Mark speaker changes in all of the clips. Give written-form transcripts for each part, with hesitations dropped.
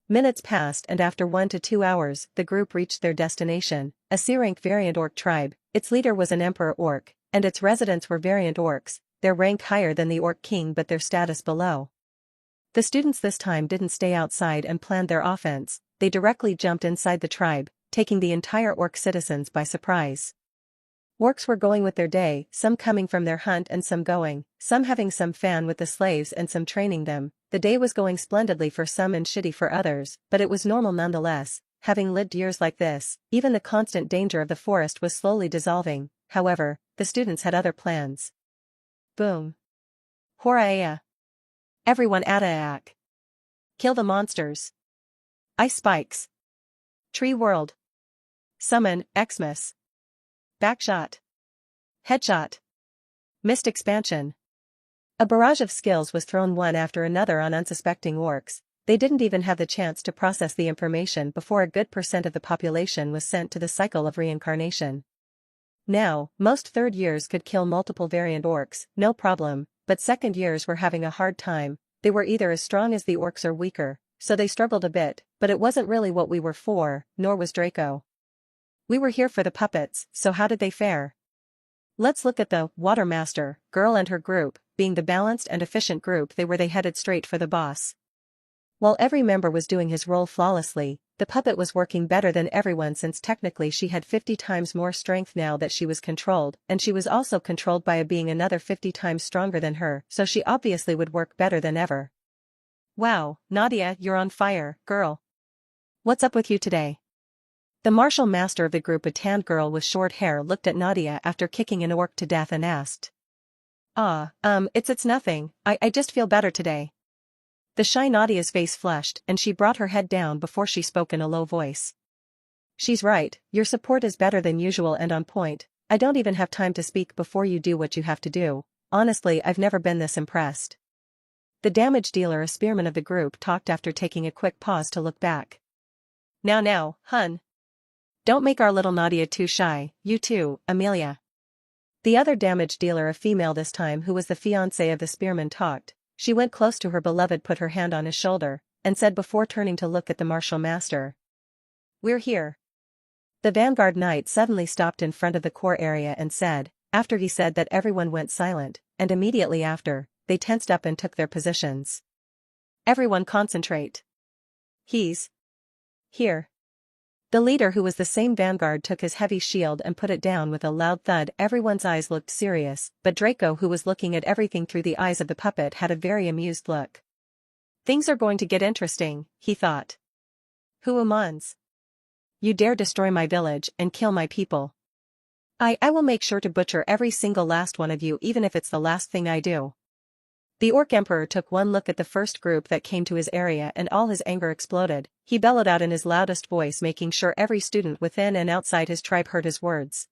Speaker 1: Minutes passed and after 1 to 2 hours, the group reached their destination, a C-rank variant orc tribe. Its leader was an emperor orc, and its residents were variant orcs, their rank higher than the orc king but their status below. The students this time didn't stay outside and planned their offense, they directly jumped inside the tribe, taking the entire orc citizens by surprise. Orcs were going with their day, some coming from their hunt and some going, some having some fun with the slaves and some training them. The day was going splendidly for some and shitty for others, but it was normal nonetheless. Having lived years like this, even the constant danger of the forest was slowly dissolving. However, the students had other plans. Boom. Horaea. Everyone attack. Kill the monsters. Ice spikes. Tree whirled. Summon, Xmas. Backshot. Headshot. Mist expansion. A barrage of skills was thrown one after another on unsuspecting orcs. They didn't even have the chance to process the information before a good % of the population was sent to the cycle of reincarnation. Now, most third years could kill multiple variant orcs, no problem, but second years were having a hard time. They were either as strong as the orcs or weaker, so they struggled a bit, but it wasn't really what we were for, nor was Draco. We were here for the puppets, so how did they fare? Let's look at the Water Master girl and her group. Being the balanced and efficient group they headed straight for the boss. While every member was doing his role flawlessly, the puppet was working better than everyone since technically she had 50 times more strength now that she was controlled, and she was also controlled by a being another 50 times stronger than her, so she obviously would work better than ever. Wow, Nadia, you're on fire, girl. What's up with you today? The martial master of the group, a tanned girl with short hair, looked at Nadia after kicking an orc to death and asked. It's nothing, I just feel better today. The shy Nadia's face flushed and she brought her head down before she spoke in a low voice. She's right, your support is better than usual and on point. I don't even have time to speak before you do what you have to do. Honestly, I've never been this impressed. The damage dealer, a spearman of the group, talked after taking a quick pause to look back. Now, hun. Don't make our little Nadia too shy, you too, Amelia. The other damage dealer, a female this time who was the fiancée of the spearman, talked. She went close to her beloved, put her hand on his shoulder, and said before turning to look at the martial master. We're here. The vanguard knight suddenly stopped in front of the core area and said, after he said that everyone went silent, and immediately after, they tensed up and took their positions. Everyone concentrate. He's here. The leader, who was the same vanguard, took his heavy shield and put it down with a loud thud. Everyone's eyes looked serious, but Draco, who was looking at everything through the eyes of the puppet, had a very amused look. Things are going to get interesting, he thought. Who amons? You dare destroy my village and kill my people? I will make sure to butcher every single last one of you, even if it's the last thing I do. The Orc Emperor took one look at the first group that came to his area and all his anger exploded. He bellowed out in his loudest voice, making sure every student within and outside his tribe heard his words.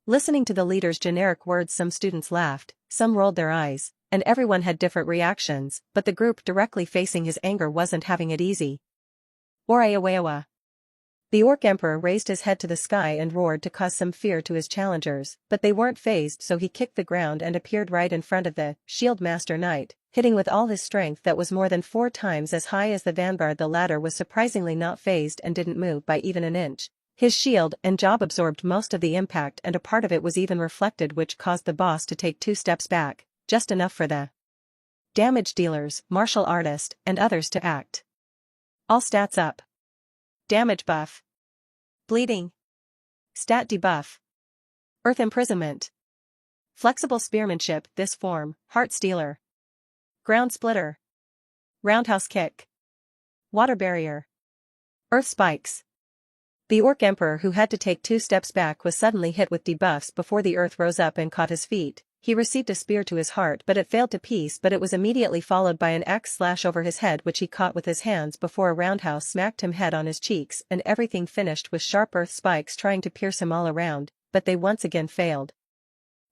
Speaker 1: Listening to the leader's generic words, some students laughed, some rolled their eyes, and everyone had different reactions, but the group directly facing his anger wasn't having it easy. Oraeaweawa. The Orc Emperor raised his head to the sky and roared to cause some fear to his challengers, but they weren't fazed, so he kicked the ground and appeared right in front of the Shield Master Knight, hitting with all his strength that was more than 4 times as high as the vanguard. The latter was surprisingly not fazed and didn't move by even an inch. His shield and jaw absorbed most of the impact, and a part of it was even reflected, which caused the boss to take 2 steps back, just enough for the damage dealers, martial artist, and others to act. All stats up. Damage buff. Bleeding. Stat debuff. Earth imprisonment. Flexible spearmanship, this form, heart stealer. Ground splitter. Roundhouse kick. Water barrier. Earth spikes. The Orc Emperor, who had to take 2 steps back, was suddenly hit with debuffs before the earth rose up and caught his feet. He received a spear to his heart, but it failed to piece, but it was immediately followed by an axe slash over his head, which he caught with his hands before a roundhouse smacked him head on his cheeks, and everything finished with sharp earth spikes trying to pierce him all around, but they once again failed.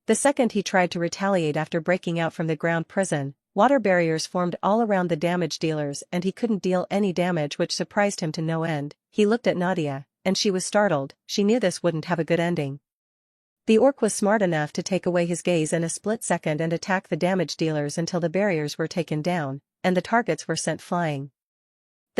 Speaker 1: The second he tried to retaliate after breaking out from the ground prison, water barriers formed all around the damage dealers and he couldn't deal any damage, which surprised him to no end. He looked at Nadia, and she was startled. She knew this wouldn't have a good ending. The orc was smart enough to take away his gaze in a split second and attack the damage dealers until the barriers were taken down, and the targets were sent flying.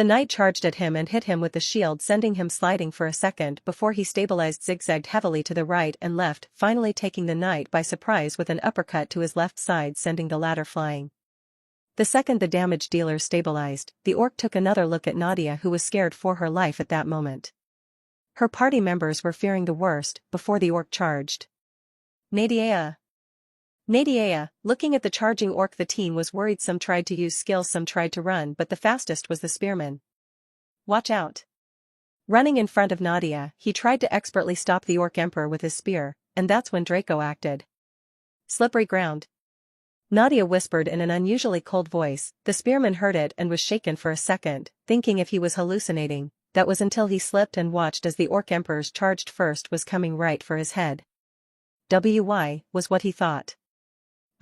Speaker 1: The knight charged at him and hit him with the shield, sending him sliding for a second before he stabilized, zigzagged heavily to the right and left, finally taking the knight by surprise with an uppercut to his left side, sending the latter flying. The second the damage dealer stabilized, the orc took another look at Nadia, who was scared for her life at that moment. Her party members were fearing the worst before the orc charged. Nadia! Nadia! Looking at the charging orc, the team was worried. Some tried to use skills, some tried to run, but the fastest was the spearman. Watch out! Running in front of Nadia, he tried to expertly stop the orc emperor with his spear, and that's when Draco acted. Slippery ground. Nadia whispered in an unusually cold voice. The spearman heard it and was shaken for a second, thinking if he was hallucinating. That was until he slipped and watched as the orc emperor's charged first was coming right for his head. "Why," was what he thought.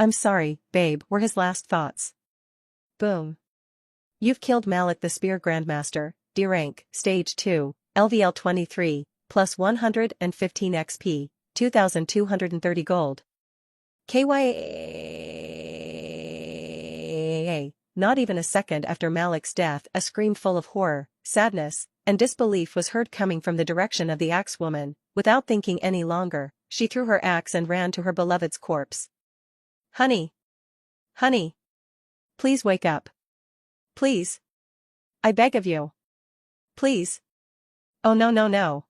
Speaker 1: "I'm sorry, babe," were his last thoughts. Boom. You've killed Malik the Spear Grandmaster, D rank, Stage 2, LVL 23, plus 115 XP, 2,230 gold. KYA. Not even a second after Malik's death, a scream full of horror, sadness, and disbelief was heard coming from the direction of the axe woman. Without thinking any longer, she threw her axe and ran to her beloved's corpse. Honey! Honey! Please wake up. Please! I beg of you. Please! Oh no no no!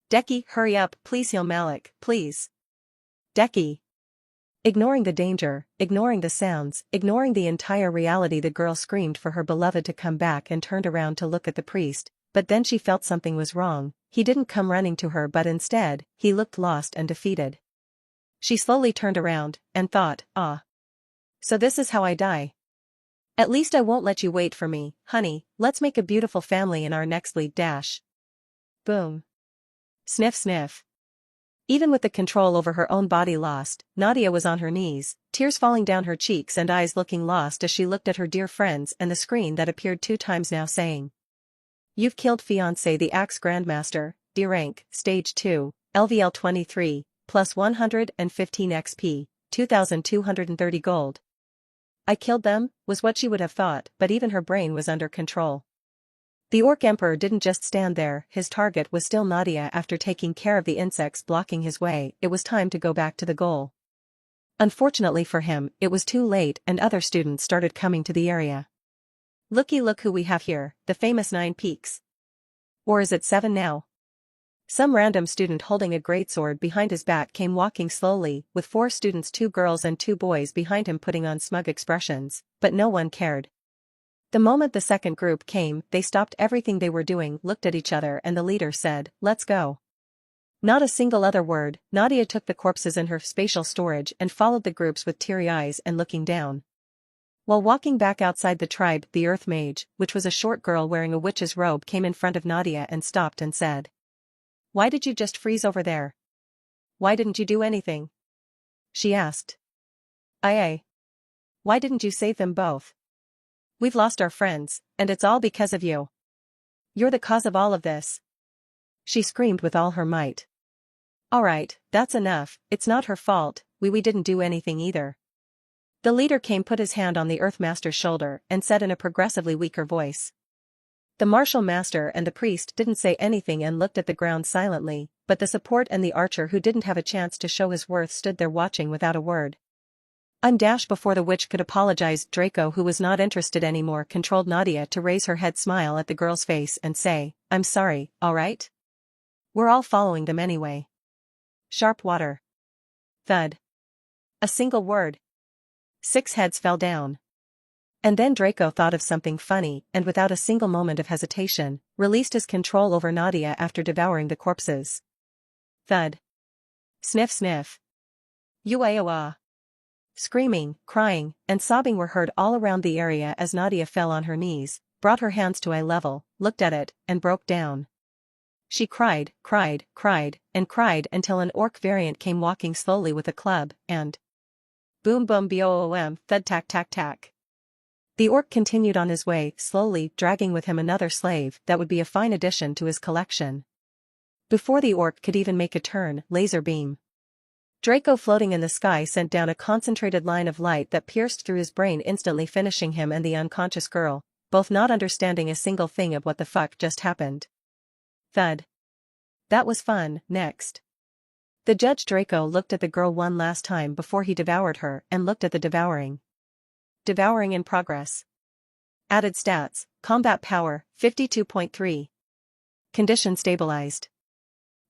Speaker 1: Deki, hurry up, please heal Malik, please! Deki! Ignoring the danger, ignoring the sounds, ignoring the entire reality, the girl screamed for her beloved to come back and turned around to look at the priest, but then she felt something was wrong. He didn't come running to her, but instead, he looked lost and defeated. She slowly turned around, and thought, ah. So this is how I die. At least I won't let you wait for me, honey, let's make a beautiful family in our next league dash. Boom. Sniff sniff. Even with the control over her own body lost, Nadia was on her knees, tears falling down her cheeks and eyes looking lost as she looked at her dear friends and the screen that appeared 2 times now saying, "You've killed fiancé the Axe Grandmaster, D rank, Stage 2, LVL 23, plus 115 XP, 2,230 gold. I killed them," was what she would have thought, but even her brain was under control. The Orc Emperor didn't just stand there, his target was still Nadia. After taking care of the insects blocking his way, it was time to go back to the goal. Unfortunately for him, it was too late and other students started coming to the area. "Looky, look who we have here, the famous 9 Peaks. Or is it 7 now?" Some random student holding a greatsword behind his back came walking slowly, with 4 students, 2 girls and 2 boys behind him putting on smug expressions, but no one cared. The moment the second group came, they stopped everything they were doing, looked at each other, and the leader said, "Let's go." Not a single other word. Nadia took the corpses in her spatial storage and followed the groups with teary eyes and looking down. While walking back outside the tribe, the Earth Mage, which was a short girl wearing a witch's robe, came in front of Nadia and stopped and said, "Why did you just freeze over there? Why didn't you do anything?" She asked. Aye. Why didn't you save them both? We've lost our friends, and it's all because of you. You're the cause of all of this. She screamed with all her might. Alright, that's enough, it's not her fault, we didn't do anything either. The leader came, put his hand on the Earthmaster's shoulder, and said in a progressively weaker voice. The martial master and the priest didn't say anything and looked at the ground silently, but the support and the archer, who didn't have a chance to show his worth, stood there watching without a word. I'm dash before the witch could apologize. Draco, who was not interested anymore, controlled Nadia to raise her head, smile at the girl's face and say, "I'm sorry, alright? We're all following them anyway." Sharp water. Thud. A single word. 6 heads fell down. And then Draco thought of something funny and without a single moment of hesitation, released his control over Nadia after devouring the corpses. Thud. Sniff sniff. Uaoa. Screaming, crying, and sobbing were heard all around the area as Nadia fell on her knees, brought her hands to eye level, looked at it, and broke down. She cried, cried, cried, and cried until an orc variant came walking slowly with a club, and boom boom boom, thud tack tack tack. The orc continued on his way, slowly, dragging with him another slave that would be a fine addition to his collection. Before the orc could even make a turn, laser beam. Draco, floating in the sky, sent down a concentrated line of light that pierced through his brain, instantly finishing him and the unconscious girl. both not understanding a single thing of what the fuck just happened. Thud. That was fun. Next. The Judge Draco looked at the girl one last time before he devoured her and looked at the devouring. Devouring in progress. Added stats, combat power, 52.3. Condition stabilized.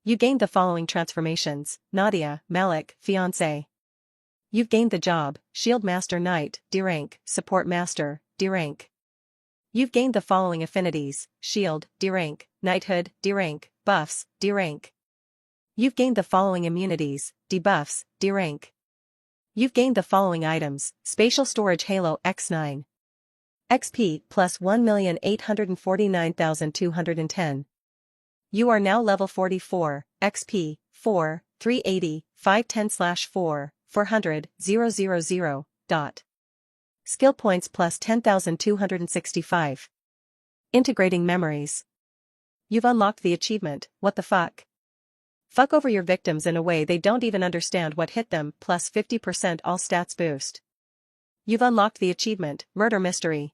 Speaker 1: You gained the following transformations: Nadia, Malik, fiancé. You've gained the job, Shield Master Knight, D rank, Support Master, D rank. You've gained the following affinities: Shield, D rank, Knighthood, D rank, Buffs, D rank. You've gained the following immunities, debuffs, D rank. You've gained the following items: Spatial Storage Halo X9. XP plus 1,849,210. You are now level 44, XP, 4, 380, 510/4, 400, 000. Skill points plus 10,265. Integrating memories. You've unlocked the achievement, What the fuck? Fuck over your victims in a way they don't even understand what hit them, plus 50% all stats boost. You've unlocked the achievement, Murder Mystery.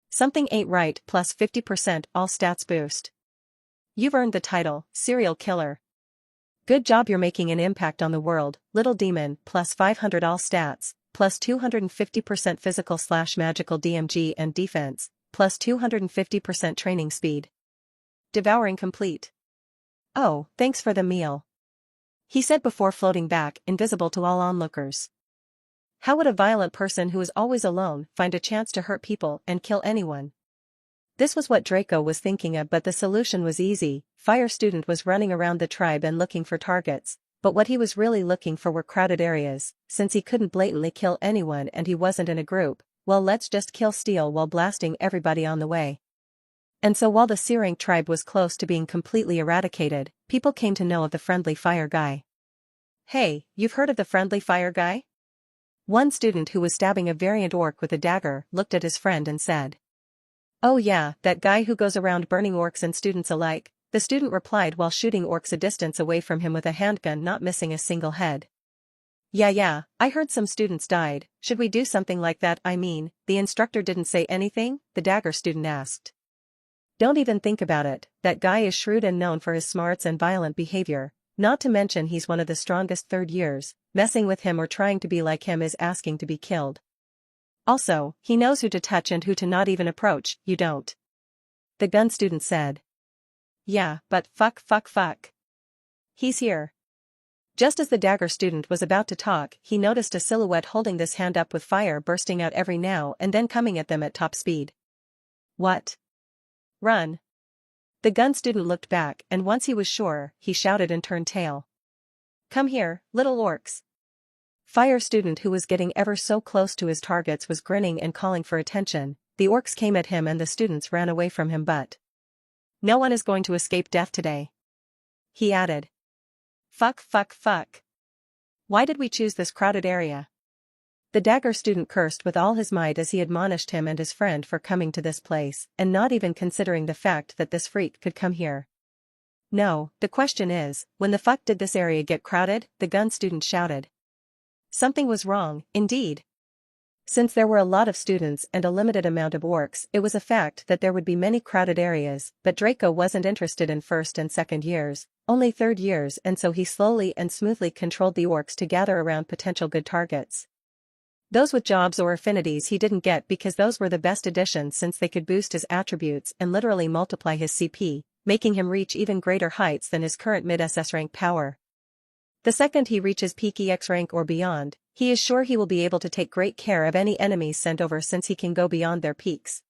Speaker 1: Something ain't right, plus 50% all stats boost. You've earned the title, Serial Killer. Good job, you're making an impact on the world, Little Demon, plus 500 all stats, plus 250% physical/magical DMG and defense, plus 250% training speed. Devouring complete. Oh, thanks for the meal, he said before floating back, invisible to all onlookers. How would a violent person who is always alone find a chance to hurt people and kill anyone? This was what Draco was thinking of, but the solution was easy. Fire Student was running around the tribe and looking for targets, but what he was really looking for were crowded areas. Since he couldn't blatantly kill anyone and he wasn't in a group, well, let's just kill Steel while blasting everybody on the way. And so while the C-rank tribe was close to being completely eradicated, people came to know of the Friendly Fire Guy. Hey, you've heard of the Friendly Fire Guy? One student who was stabbing a variant orc with a dagger looked at his friend and said, "Oh yeah, that guy who goes around burning orcs and students alike," the student replied while shooting orcs a distance away from him with a handgun, not missing a single head. Yeah, I heard some students died. Should we do something like that? I mean, the instructor didn't say anything, the dagger student asked. Don't even think about it, that guy is shrewd and known for his smarts and violent behavior, not to mention he's one of the strongest third years, messing with him or trying to be like him is asking to be killed. Also, he knows who to touch and who to not even approach, you don't. The gun student said. Yeah, but fuck. He's here. Just as the dagger student was about to talk, he noticed a silhouette holding this hand up with fire bursting out every now and then coming at them at top speed. What? Run. The gun student looked back and once he was sure, he shouted and turned tail. Come here, little orcs. Fire Student, who was getting ever so close to his targets, was grinning and calling for attention. The orcs came at him and the students ran away from him, but no one is going to escape death today, he added. Fuck. Why did we choose this crowded area? The dagger student cursed with all his might as he admonished him and his friend for coming to this place and not even considering the fact that this freak could come here. No, the question is, when the fuck did this area get crowded? The gun student shouted. Something was wrong, indeed. Since there were a lot of students and a limited amount of orcs, it was a fact that there would be many crowded areas, but Draco wasn't interested in first and second years, only third years, and so he slowly and smoothly controlled the orcs to gather around potential good targets. Those with jobs or affinities he didn't get because those were the best additions since they could boost his attributes and literally multiply his CP, making him reach even greater heights than his current mid-SS rank power. The second he reaches peak EX rank or beyond, he is sure he will be able to take great care of any enemies sent over since he can go beyond their peaks.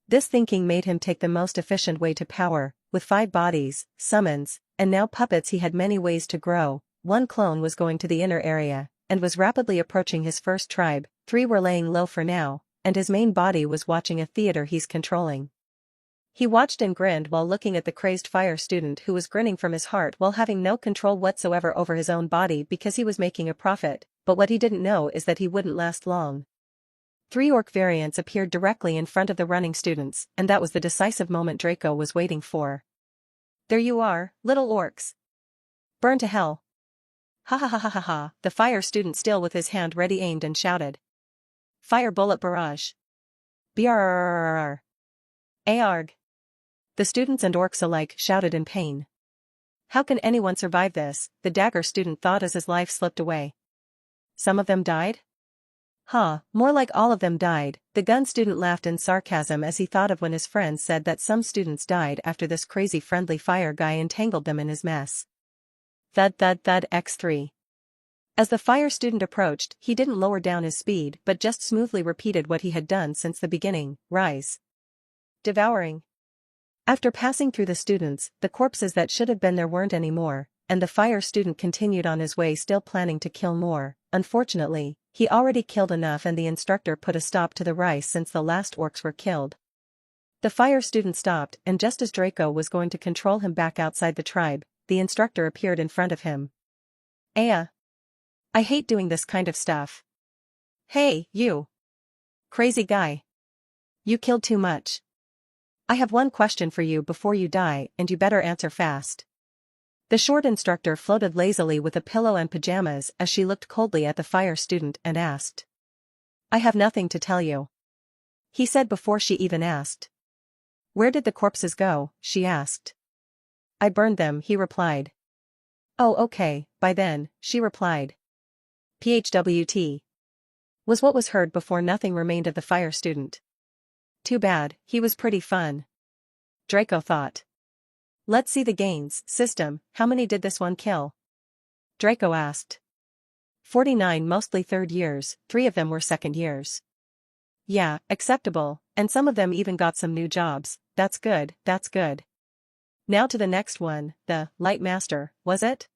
Speaker 1: This thinking made him take the most efficient way to power. With 5 bodies, summons, and now puppets, he had many ways to grow. 1 clone was going to the inner area, and was rapidly approaching his first tribe, 3 were laying low for now, and his main body was watching a theater he's controlling. He watched and grinned while looking at the crazed fire student who was grinning from his heart while having no control whatsoever over his own body because he was making a profit, but what he didn't know is that he wouldn't last long. 3 orc variants appeared directly in front of the running students, and that was the decisive moment Draco was waiting for. There you are, little orcs. Burn to hell. Ha, the fire student still with his hand ready aimed and shouted. Fire bullet barrage. Brrrr. Arg. The students and orcs alike shouted in pain. How can anyone survive this? The dagger student thought as his life slipped away. Some of them died? More like all of them died. The gun student laughed in sarcasm as he thought of when his friends said that some students died after this crazy friendly fire guy entangled them in his mess. Thud thud thud X3. As the fire student approached, he didn't lower down his speed but just smoothly repeated what he had done since the beginning, rise. Devouring. After passing through the students, the corpses that should have been there weren't anymore, and the fire student continued on his way still planning to kill more. Unfortunately, he already killed enough and the instructor put a stop to the rice since the last orcs were killed. The fire student stopped and just as Draco was going to control him back outside the tribe, the instructor appeared in front of him. Aya. I hate doing this kind of stuff. Hey, you. Crazy guy. You killed too much. I have one question for you before you die and you better answer fast. The short instructor floated lazily with a pillow and pajamas as she looked coldly at the fire student and asked. I have nothing to tell you. He said before she even asked. Where did the corpses go? She asked. I burned them, he replied. Oh okay, by then, she replied. PHWT. Was what was heard before nothing remained of the fire student. Too bad, he was pretty fun. Draco thought. Let's see the gains. System, how many did this one kill? Draco asked. 49, mostly third years, 3 of them were second years. Yeah, acceptable, and some of them even got some new jobs. That's good, that's good. Now to the next one, the Light Master, was it?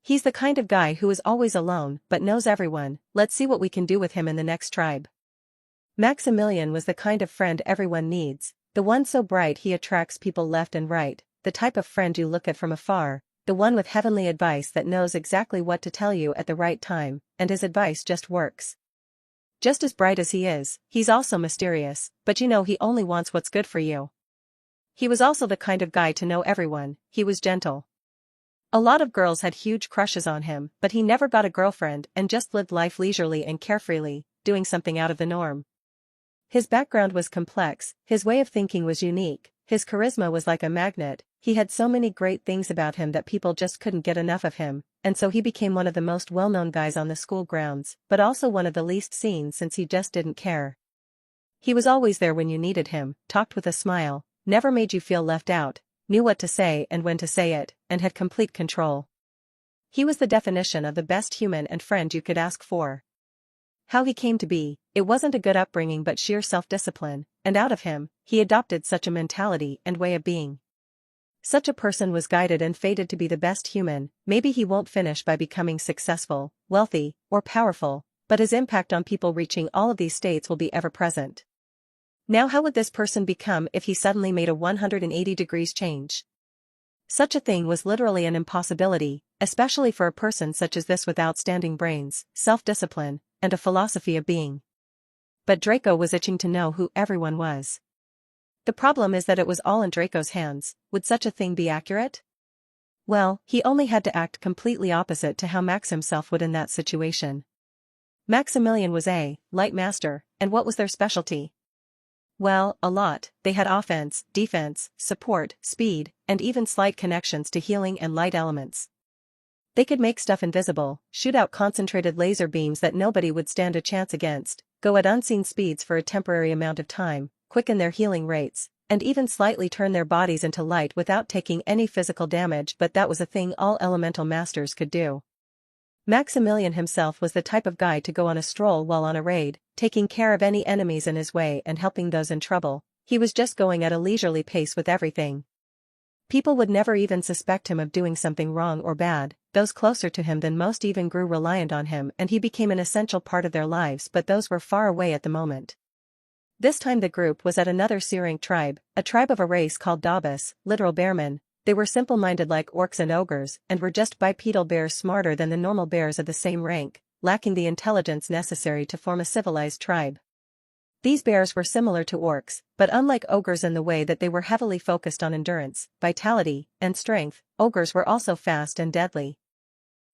Speaker 1: He's the kind of guy who is always alone but knows everyone. Let's see what we can do with him in the next tribe. Maximilian was the kind of friend everyone needs, the one so bright he attracts people left and right, the type of friend you look at from afar, the one with heavenly advice that knows exactly what to tell you at the right time, and his advice just works. Just as bright as he is, he's also mysterious, but you know he only wants what's good for you. He was also the kind of guy to know everyone. He was gentle. A lot of girls had huge crushes on him, but he never got a girlfriend and just lived life leisurely and carefreely, doing something out of the norm. His background was complex, his way of thinking was unique, his charisma was like a magnet, he had so many great things about him that people just couldn't get enough of him, and so he became one of the most well-known guys on the school grounds, but also one of the least seen since he just didn't care. He was always there when you needed him, talked with a smile, never made you feel left out, knew what to say and when to say it, and had complete control. He was the definition of the best human and friend you could ask for. How he came to be, it wasn't a good upbringing but sheer self-discipline, and out of him, he adopted such a mentality and way of being. Such a person was guided and fated to be the best human. Maybe he won't finish by becoming successful, wealthy, or powerful, but his impact on people reaching all of these states will be ever present. Now how would this person become if he suddenly made a 180 degrees change? Such a thing was literally an impossibility, especially for a person such as this with outstanding brains, self-discipline, and a philosophy of being. But Draco was itching to know who everyone was. The problem is that it was all in Draco's hands. Would such a thing be accurate? Well, he only had to act completely opposite to how Max himself would in that situation. Maximilian was a light master, and what was their specialty? Well, a lot. They had offense, defense, support, speed, and even slight connections to healing and light elements. They could make stuff invisible, shoot out concentrated laser beams that nobody would stand a chance against, go at unseen speeds for a temporary amount of time, quicken their healing rates, and even slightly turn their bodies into light without taking any physical damage, but that was a thing all elemental masters could do. Maximilian himself was the type of guy to go on a stroll while on a raid, taking care of any enemies in his way and helping those in trouble. He was just going at a leisurely pace with everything. People would never even suspect him of doing something wrong or bad. Those closer to him than most even grew reliant on him and he became an essential part of their lives, but those were far away at the moment. This time the group was at another C-rank tribe, a tribe of a race called Dabus, literal bearmen. They were simple-minded like orcs and ogres and were just bipedal bears smarter than the normal bears of the same rank, lacking the intelligence necessary to form a civilized tribe. These bears were similar to orcs, but unlike ogres in the way that they were heavily focused on endurance, vitality, and strength, ogres were also fast and deadly.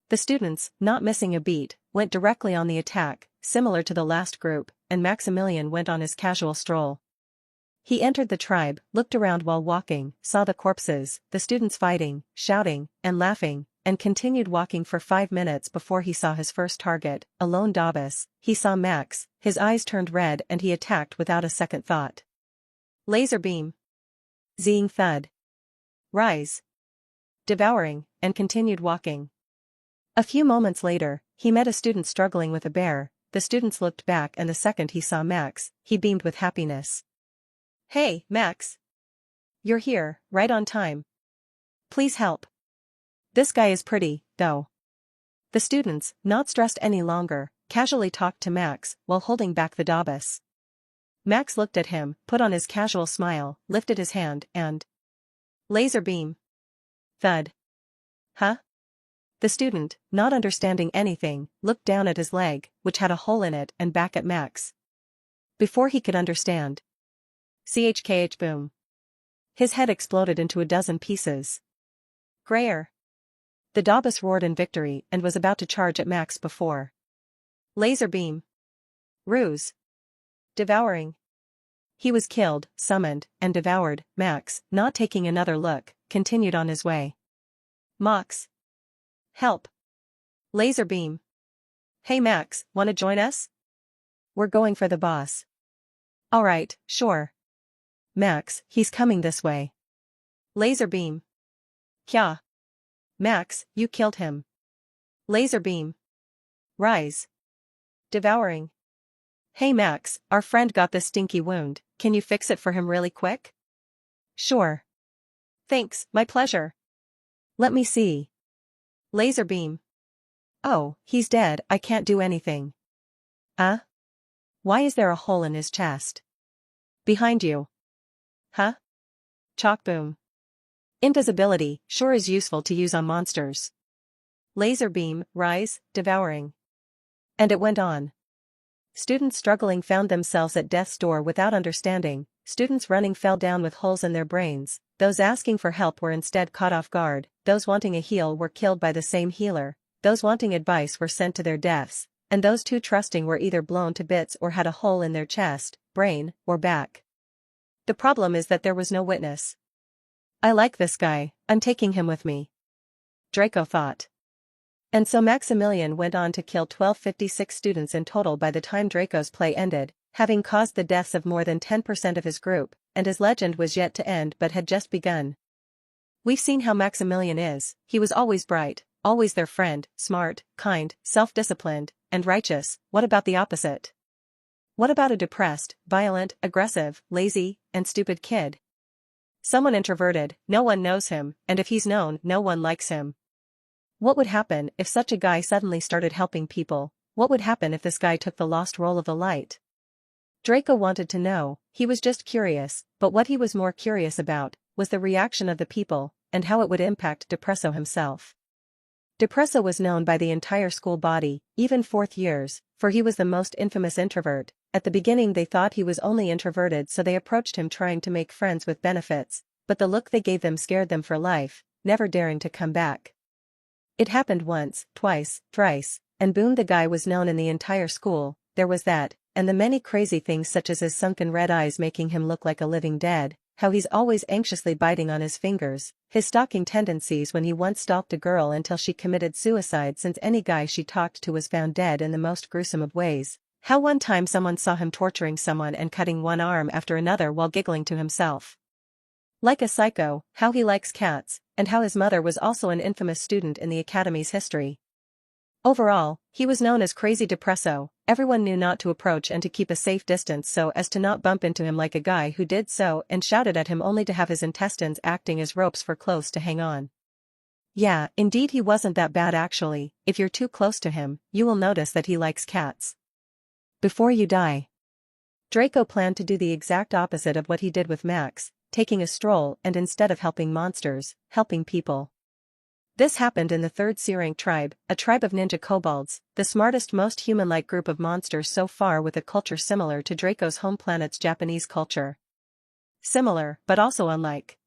Speaker 1: The students, not missing a beat, went directly on the attack, similar to the last group, and Maximilian went on his casual stroll. He entered the tribe, looked around while walking, saw the corpses, the students fighting, shouting, and laughing, and continued walking for 5 minutes before he saw his first target, a lone Davis. He saw Max, his eyes turned red and he attacked without a second thought. Laser beam. Zing thud. Rise. Devouring, and continued walking. A few moments later, he met a student struggling with a bear. The students looked back and the second he saw Max, he beamed with happiness. Hey, Max. You're here, right on time. Please help. This guy is pretty, though. The students, not stressed any longer, casually talked to Max while holding back the Davis. Max looked at him, put on his casual smile, lifted his hand, and... Laser beam. Thud. Huh? The student, not understanding anything, looked down at his leg, which had a hole in it, and back at Max. Before he could understand. CHKH boom. His head exploded into a dozen pieces. Grayer. The Davis roared in victory and was about to charge at Max before. Laser beam. Ruse. Devouring. He was killed, summoned, and devoured. Max, not taking another look, continued on his way. Mox. Help. Laser beam. Hey Max, wanna join us? We're going for the boss. Alright, sure. Max, he's coming this way. Laser beam. Kya. Max, you killed him. Laser beam. Rise. Devouring. Hey Max, our friend got this stinky wound, can you fix it for him really quick? Sure. Thanks, my pleasure. Let me see. Laser beam. Oh, he's dead, I can't do anything. Why is there a hole in his chest? Behind you. Huh? Chalk boom. Invisibility, sure is useful to use on monsters. Laser beam, rise, devouring. And it went on. Students struggling found themselves at death's door without understanding, students running fell down with holes in their brains, those asking for help were instead caught off guard, those wanting a heal were killed by the same healer, those wanting advice were sent to their deaths, and those too trusting were either blown to bits or had a hole in their chest, brain, or back. The problem is that there was no witness. I like this guy, I'm taking him with me. Draco thought. And so Maximilian went on to kill 1256 students in total by the time Draco's play ended, having caused the deaths of more than 10% of his group, and his legend was yet to end but had just begun. We've seen how Maximilian is, he was always bright, always their friend, smart, kind, self-disciplined, and righteous. What about the opposite? What about a depressed, violent, aggressive, lazy, and stupid kid? Someone introverted, no one knows him, and if he's known, no one likes him. What would happen if such a guy suddenly started helping people? What would happen if this guy took the lost role of the light? Draco wanted to know, he was just curious, but what he was more curious about was the reaction of the people, and how it would impact Depresso himself. Depresso was known by the entire school body, even fourth years, for he was the most infamous introvert. At the beginning they thought he was only introverted, so they approached him trying to make friends with benefits, but the look they gave them scared them for life, never daring to come back. It happened once, twice, thrice, and boom, the guy was known in the entire school. There was that, and the many crazy things such as his sunken red eyes making him look like a living dead, how he's always anxiously biting on his fingers, his stalking tendencies when he once stalked a girl until she committed suicide since any guy she talked to was found dead in the most gruesome of ways, how one time someone saw him torturing someone and cutting one arm after another while giggling to himself. Like a psycho, how he likes cats, and how his mother was also an infamous student in the academy's history. Overall, he was known as Crazy Depresso. Everyone knew not to approach and to keep a safe distance so as to not bump into him, like a guy who did so and shouted at him only to have his intestines acting as ropes for clothes to hang on. Yeah, indeed he wasn't that bad actually. If you're too close to him, you will notice that he likes cats. Before you die. Draco planned to do the exact opposite of what he did with Max, taking a stroll and instead of helping monsters, helping people. This happened in the 3rd C-rank tribe, a tribe of ninja kobolds, the smartest, most human-like group of monsters so far, with a culture similar to Draco's home planet's Japanese culture. Similar, but also unlike.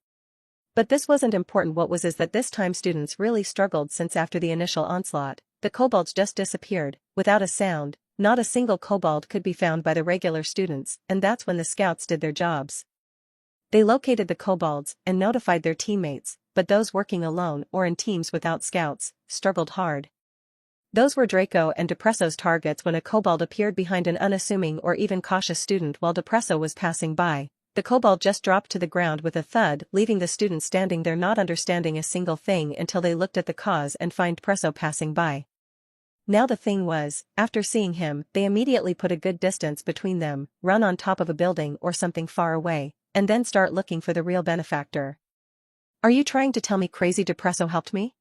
Speaker 1: But this wasn't important. What was is that this time students really struggled, since after the initial onslaught, the kobolds just disappeared, without a sound, Not a single kobold could be found by the regular students, and that's when the scouts did their jobs. They located the kobolds and notified their teammates, but those working alone or in teams without scouts struggled hard. Those were Draco and Depresso's targets when a kobold appeared behind an unassuming or even cautious student while Depresso was passing by. The kobold just dropped to the ground with a thud, leaving the student standing there not understanding a single thing until they looked at the cause and find Depresso passing by. Now the thing was, after seeing him, they immediately put a good distance between them, run on top of a building or something far away, and then start looking for the real benefactor. Are you trying to tell me Crazy Depresso helped me?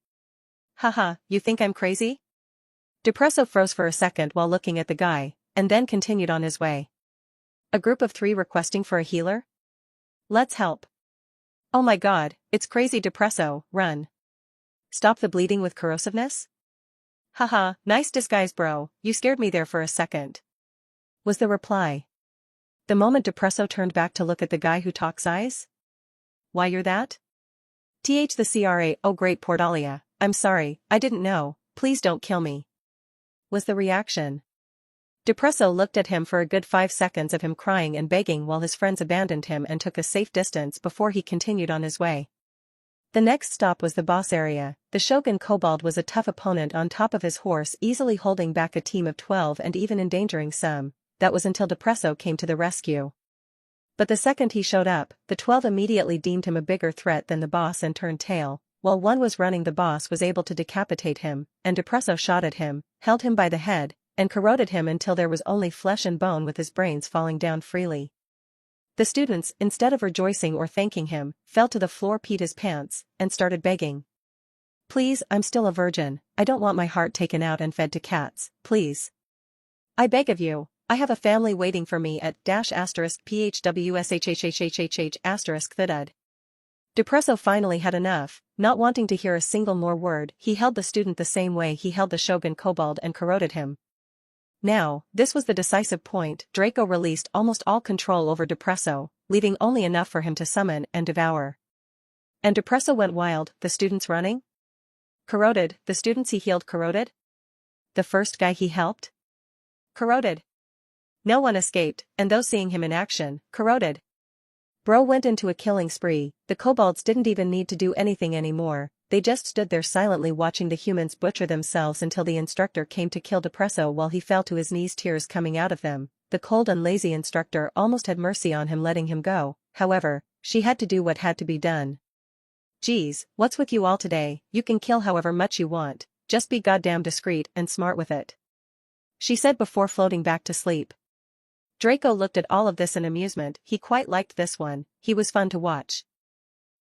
Speaker 1: Haha, you think I'm crazy? Depresso froze for a second while looking at the guy, and then continued on his way. A group of 3 requesting for a healer? Let's help. Oh my god, it's Crazy Depresso, run. Stop the bleeding with corrosiveness? Haha, nice disguise bro, you scared me there for a second. Was the reply. The moment Depresso turned back to look at the guy who talks eyes? Why you're that? The CRA, oh great Portalia, I'm sorry, I didn't know, please don't kill me. Was the reaction. Depresso looked at him for a good 5 seconds of him crying and begging while his friends abandoned him and took a safe distance before he continued on his way. The next stop was the boss area. The Shogun Kobold was a tough opponent on top of his horse, easily holding back a team of 12 and even endangering some. That was until Depresso came to the rescue. But the second he showed up, the 12 immediately deemed him a bigger threat than the boss and turned tail. While one was running, the boss was able to decapitate him, and Depresso shot at him, held him by the head, and corroded him until there was only flesh and bone with his brains falling down freely. The students, instead of rejoicing or thanking him, fell to the floor, peed his pants, and started begging. Please, I'm still a virgin, I don't want my heart taken out and fed to cats, please. I beg of you, I have a family waiting for me at *PHWSHHHHH thudud. Depresso finally had enough, not wanting to hear a single more word. He held the student the same way he held the Shogun Kobold and corroded him. Now, this was the decisive point. Draco released almost all control over Depresso, leaving only enough for him to summon and devour. And Depresso went wild, the students running? Corroded, the students he healed corroded? The first guy he helped? Corroded. No one escaped, and those seeing him in action, corroded. Bro went into a killing spree. The kobolds didn't even need to do anything anymore, they just stood there silently watching the humans butcher themselves until the instructor came to kill Depresso while he fell to his knees, tears coming out of them. The cold and lazy instructor almost had mercy on him, letting him go. However, she had to do what had to be done. Geez, what's with you all today? You can kill however much you want, just be goddamn discreet and smart with it, she said before floating back to sleep. Draco looked at all of this in amusement. He quite liked this one, he was fun to watch.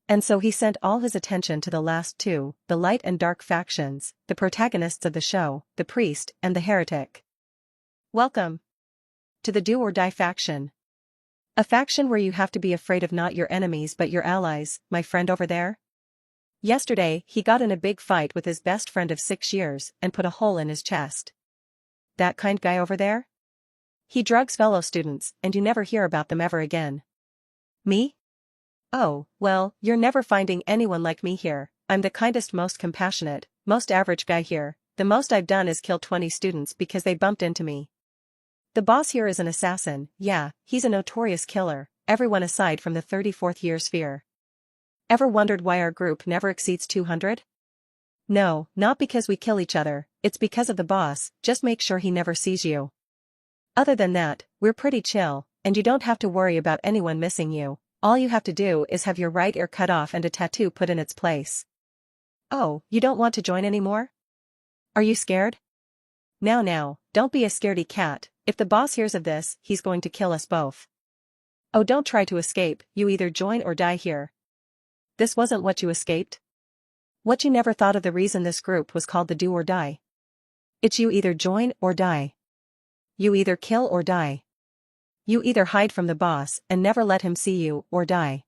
Speaker 1: And so he sent all his attention to the last 2, the light and dark factions, the protagonists of the show, the priest and the heretic. Welcome to the Do or Die faction. A faction where you have to be afraid of not your enemies but your allies, my friend over there. Yesterday, he got in a big fight with his best friend of 6 years and put a hole in his chest. That kind guy over there? He drugs fellow students, and you never hear about them ever again. Me? Oh, well, you're never finding anyone like me here. I'm the kindest, most compassionate, most average guy here. The most I've done is kill 20 students because they bumped into me. The boss here is an assassin, yeah, he's a notorious killer, everyone aside from the 34th year sphere. Ever wondered why our group never exceeds 200? No, not because we kill each other, it's because of the boss, just make sure he never sees you. Other than that, we're pretty chill, and you don't have to worry about anyone missing you. All you have to do is have your right ear cut off and a tattoo put in its place. Oh, you don't want to join anymore? Are you scared? Now, don't be a scaredy cat. If the boss hears of this, he's going to kill us both. Oh, don't try to escape, you either join or die here. This wasn't what you escaped? What you never thought of the reason this group was called the Do or Die? It's you either join or die. You either kill or die. You either hide from the boss and never let him see you or die.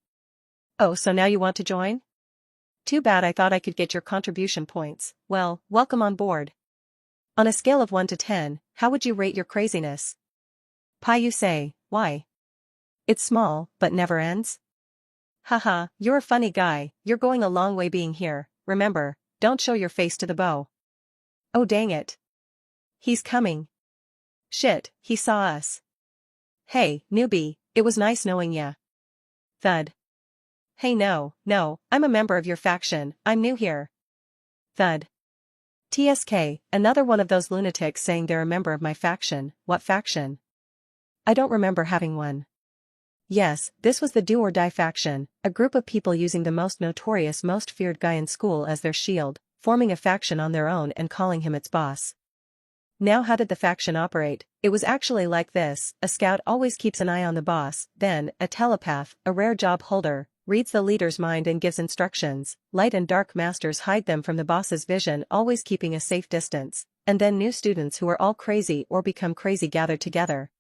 Speaker 1: Oh, so now you want to join? Too bad, I thought I could get your contribution points. Well, welcome on board. On a scale of 1 to 10, how would you rate your craziness? Pi, you say, why? It's small, but never ends? Haha, you're a funny guy, you're going a long way being here, remember, don't show your face to the beau. Oh dang it. He's coming. Shit, he saw us. Hey, newbie, it was nice knowing ya. Thud. Hey no, I'm a member of your faction, I'm new here. Thud. TSK, another one of those lunatics saying they're a member of my faction. What faction? I don't remember having one. Yes, this was the Do or Die faction, a group of people using the most notorious, most feared guy in school as their shield, forming a faction on their own and calling him its boss. Now how did the faction operate? It was actually like this: a scout always keeps an eye on the boss, then, a telepath, a rare job holder, reads the leader's mind and gives instructions. Light and dark masters hide them from the boss's vision, always keeping a safe distance, and then new students who are all crazy or become crazy gathered together.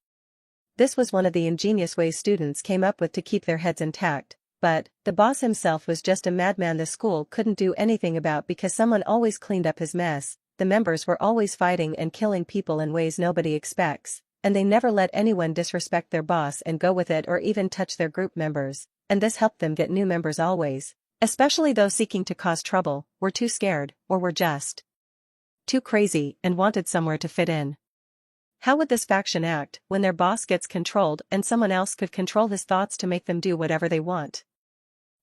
Speaker 1: This was one of the ingenious ways students came up with to keep their heads intact, but the boss himself was just a madman the school couldn't do anything about because someone always cleaned up his mess. The members were always fighting and killing people in ways nobody expects, and they never let anyone disrespect their boss and go with it or even touch their group members, and this helped them get new members always, especially those seeking to cause trouble, were too scared, or were just too crazy and wanted somewhere to fit in. How would this faction act when their boss gets controlled and someone else could control his thoughts to make them do whatever they want?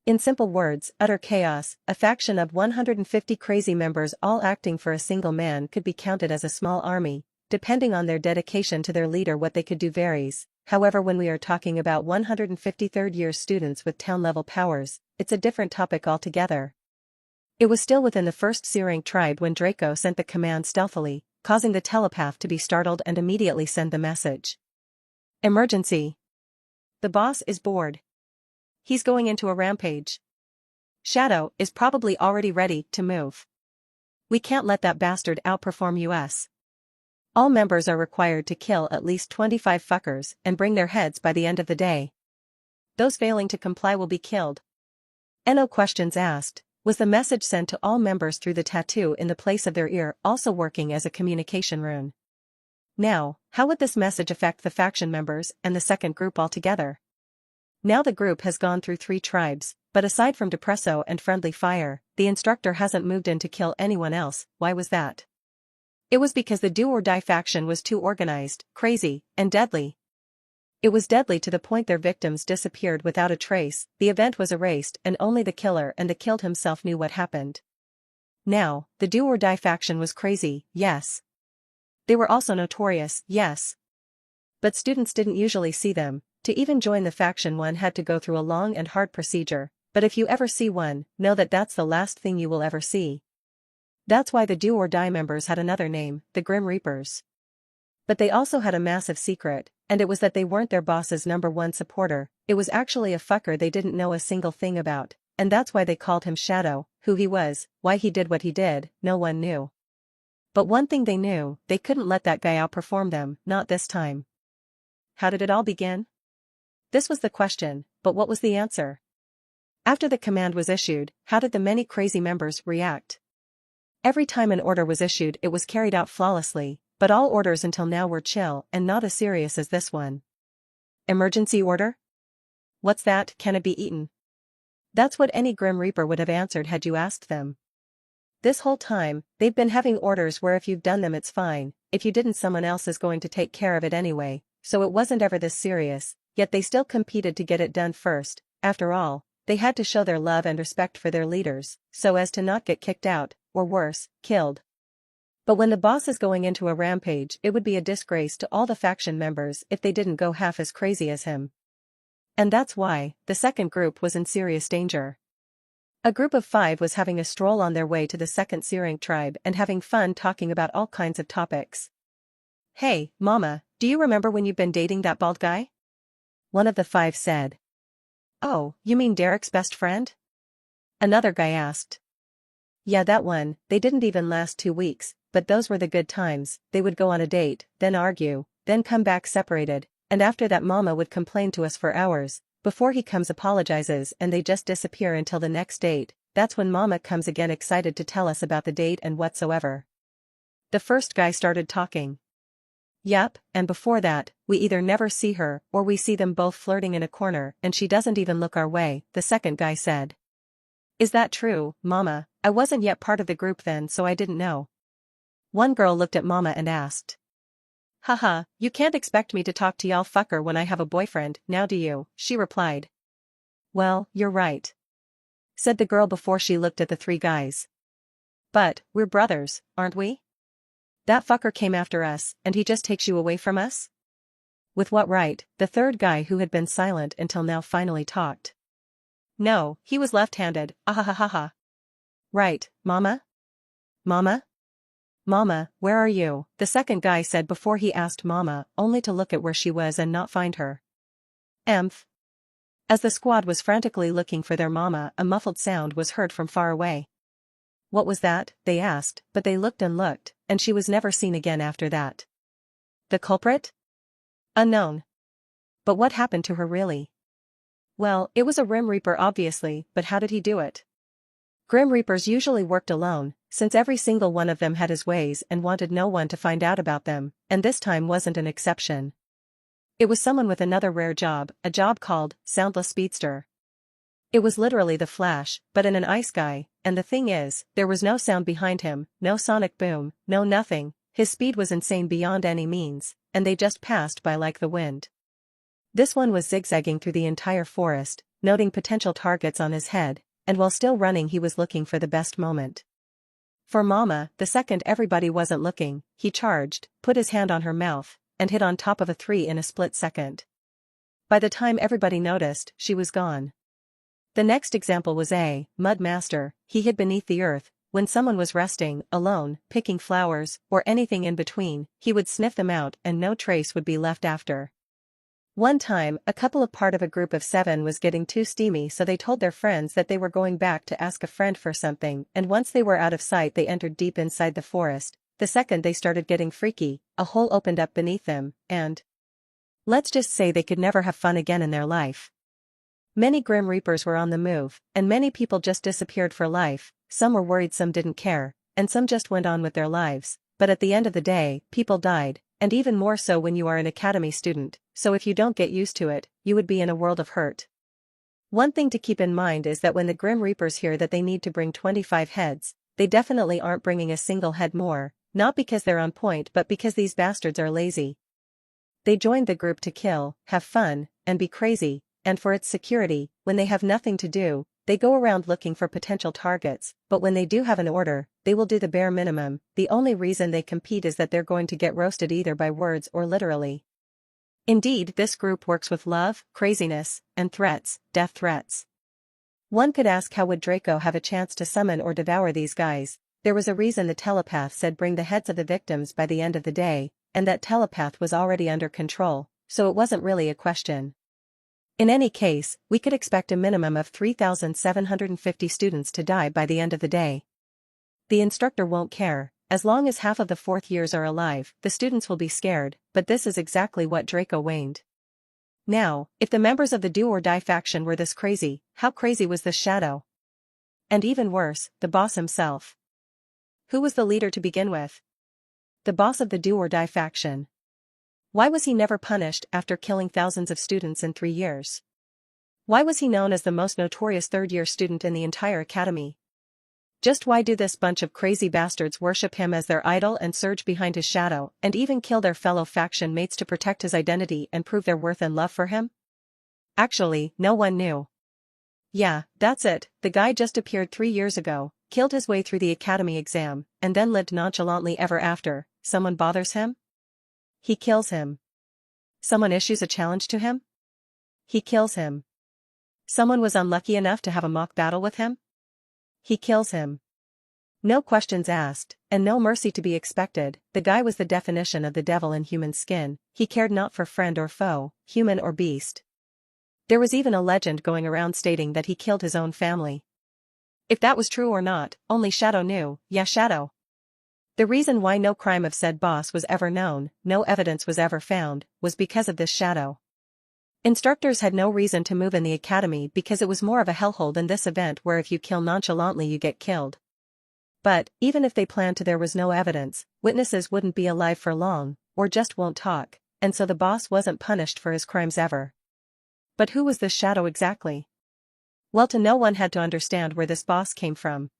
Speaker 1: In simple words, utter chaos. A faction of 150 crazy members all acting for a single man could be counted as a small army. Depending on their dedication to their leader, what they could do varies. However, when we are talking about 150 third-year students with town-level powers, it's a different topic altogether. It was still within the first C-rank tribe when Draco sent the command stealthily, causing the telepath to be startled and immediately send the message. Emergency. The boss is bored. He's going into a rampage. Shadow is probably already ready to move. We can't let that bastard outperform us. All members are required to kill at least 25 fuckers and bring their heads by the end of the day. Those failing to comply will be killed. No questions asked. Was the message sent to all members through the tattoo in the place of their ear, also working as a communication rune? Now, how would this message affect the faction members and the second group altogether? Now the group has gone through 3 tribes, but aside from Depresso and Friendly Fire, the instructor hasn't moved in to kill anyone else. Why was that? It was because the Do or Die faction was too organized, crazy, and deadly. It was deadly to the point their victims disappeared without a trace. The event was erased and only the killer and the killed himself knew what happened. Now, the Do or Die faction was crazy, yes. They were also notorious, yes. But students didn't usually see them. To even join the faction, one had to go through a long and hard procedure, but if you ever see one, know that that's the last thing you will ever see. That's why the Do or Die members had another name, the Grim Reapers. But they also had a massive secret, and it was that they weren't their boss's #1 supporter. It was actually a fucker they didn't know a single thing about, and that's why they called him Shadow. Who he was, why he did what he did, no one knew. But one thing they knew, they couldn't let that guy outperform them, not this time. How did it all begin? This was the question, but what was the answer? After the command was issued, how did the many crazy members react? Every time an order was issued, it was carried out flawlessly, but all orders until now were chill and not as serious as this one. Emergency order? What's that? Can it be eaten? That's what any Grim Reaper would have answered had you asked them. This whole time, they've been having orders where if you've done them it's fine, if you didn't someone else is going to take care of it anyway, so it wasn't ever this serious. Yet they still competed to get it done first. After all, they had to show their love and respect for their leaders, so as to not get kicked out, or worse, killed. But when the boss is going into a rampage, it would be a disgrace to all the faction members if they didn't go half as crazy as him. And that's why, the second group was in serious danger. A group of 5 was having a stroll on their way to the second C-rank tribe and having fun talking about all kinds of topics. Hey, Mama, do you remember when you've been dating that bald guy? One of the 5 said. Oh, you mean Derek's best friend? Another guy asked. Yeah, that one. They didn't even last 2 weeks, but those were the good times. They would go on a date, then argue, then come back separated, and after that Mama would complain to us for hours, before he comes apologizes and they just disappear until the next date. That's when Mama comes again excited to tell us about the date and whatsoever. The first guy started talking. Yup, and before that, we either never see her or we see them both flirting in a corner and she doesn't even look our way, the second guy said. Is that true, Mama? I wasn't yet part of the group then so I didn't know. One girl looked at Mama and asked. Haha, you can't expect me to talk to y'all fucker when I have a boyfriend, now do you? She replied. Well, you're right, said the girl before she looked at the three guys. But, we're brothers, aren't we? That fucker came after us, and he just takes you away from us? With what right? The third guy who had been silent until now finally talked. No, he was left-handed, ahahaha. Right, Mama? Mama? Mama, where are you? The second guy said before he asked Mama, only to look at where she was and not find her. Emph. As the squad was frantically looking for their mama, a muffled sound was heard from far away. What was that? They asked, but they looked, and she was never seen again after that. The culprit? Unknown. But what happened to her really? Well, it was a Grim Reaper obviously, but how did he do it? Grim Reapers usually worked alone, since every single one of them had his ways and wanted no one to find out about them, and this time wasn't an exception. It was someone with another rare job, a job called Soundless Speedster. It was literally the Flash, but in an ice sky, and the thing is, there was no sound behind him, no sonic boom, no nothing. His speed was insane beyond any means, and they just passed by like the wind. This one was zigzagging through the entire forest, noting potential targets on his head, and while still running he was looking for the best moment. For Mama, the second everybody wasn't looking, he charged, put his hand on her mouth, and hit on top of a 3 in a split second. By the time everybody noticed, she was gone. The next example was a Mud Master. He hid beneath the earth. When someone was resting, alone, picking flowers, or anything in between, he would sniff them out and no trace would be left after. One time, a couple of part of a group of 7 was getting too steamy, so they told their friends that they were going back to ask a friend for something, and once they were out of sight they entered deep inside the forest. The second they started getting freaky, a hole opened up beneath them, and let's just say they could never have fun again in their life. Many Grim Reapers were on the move, and many people just disappeared for life. Some were worried, some didn't care, and some just went on with their lives, but at the end of the day, people died, and even more so when you are an academy student, so if you don't get used to it, you would be in a world of hurt. One thing to keep in mind is that when the Grim Reapers hear that they need to bring 25 heads, they definitely aren't bringing a single head more, not because they're on point but because these bastards are lazy. They joined the group to kill, have fun, and be crazy, and for its security, when they have nothing to do, they go around looking for potential targets, but when they do have an order, they will do the bare minimum. The only reason they compete is that they're going to get roasted either by words or literally. Indeed, this group works with love, craziness, and threats, death threats. One could ask, how would Draco have a chance to summon or devour these guys? There was a reason the telepath said bring the heads of the victims by the end of the day, and that telepath was already under control, so it wasn't really a question. In any case, we could expect a minimum of 3,750 students to die by the end of the day. The instructor won't care. As long as half of the fourth years are alive, the students will be scared, but this is exactly what Draco waned. Now, if the members of the Do or Die faction were this crazy, how crazy was this Shadow? And even worse, the boss himself. Who was the leader to begin with? The boss of the Do or Die faction. Why was he never punished after killing thousands of students in 3 years? Why was he known as the most notorious third-year student in the entire academy? Just why do this bunch of crazy bastards worship him as their idol and surge behind his shadow and even kill their fellow faction mates to protect his identity and prove their worth and love for him? Actually, no one knew. Yeah, that's it, the guy just appeared 3 years ago, killed his way through the academy exam, and then lived nonchalantly ever after. Someone bothers him? He kills him. Someone issues a challenge to him? He kills him. Someone was unlucky enough to have a mock battle with him? He kills him. No questions asked, and no mercy to be expected. The guy was the definition of the devil in human skin. He cared not for friend or foe, human or beast. There was even a legend going around stating that he killed his own family. If that was true or not, only Shadow knew. Yeah, Shadow. The reason why no crime of said boss was ever known, no evidence was ever found, was because of this Shadow. Instructors had no reason to move in the academy because it was more of a hellhole than this event where if you kill nonchalantly you get killed. But, even if they planned to, there was no evidence, witnesses wouldn't be alive for long, or just won't talk, and so the boss wasn't punished for his crimes ever. But who was this Shadow exactly? Well, no one had to understand where this boss came from.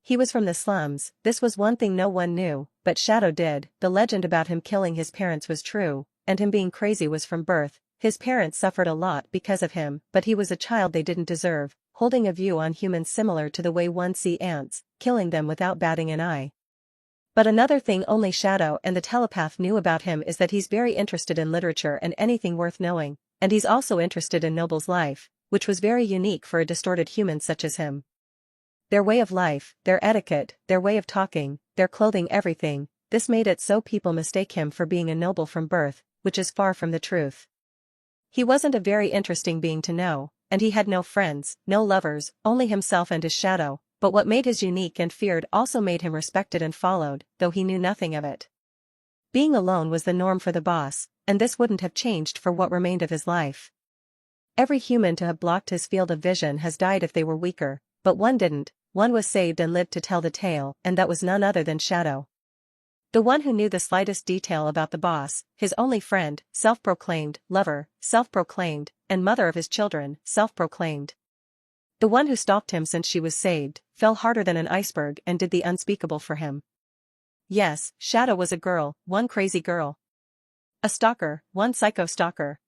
Speaker 1: He was from the slums. This was one thing no one knew, but Shadow did. The legend about him killing his parents was true, and him being crazy was from birth. His parents suffered a lot because of him, but he was a child they didn't deserve, holding a view on humans similar to the way one see ants, killing them without batting an eye. But another thing only Shadow and the telepath knew about him is that he's very interested in literature and anything worth knowing, and he's also interested in Noble's life, which was very unique for a distorted human such as him. Their way of life, their etiquette, their way of talking, their clothing, everything, this made it so people mistake him for being a noble from birth, which is far from the truth. He wasn't a very interesting being to know, and he had no friends, no lovers, only himself and his shadow, but what made his unique and feared also made him respected and followed, though he knew nothing of it. Being alone was the norm for the boss, and this wouldn't have changed for what remained of his life. Every human to have blocked his field of vision has died if they were weaker, but one didn't, one was saved and lived to tell the tale, and that was none other than Shadow. The one who knew the slightest detail about the boss, his only friend, self-proclaimed, lover, self-proclaimed, and mother of his children, self-proclaimed. The one who stalked him since she was saved, fell harder than an iceberg and did the unspeakable for him. Yes, Shadow was a girl, one crazy girl. A stalker, one psycho stalker.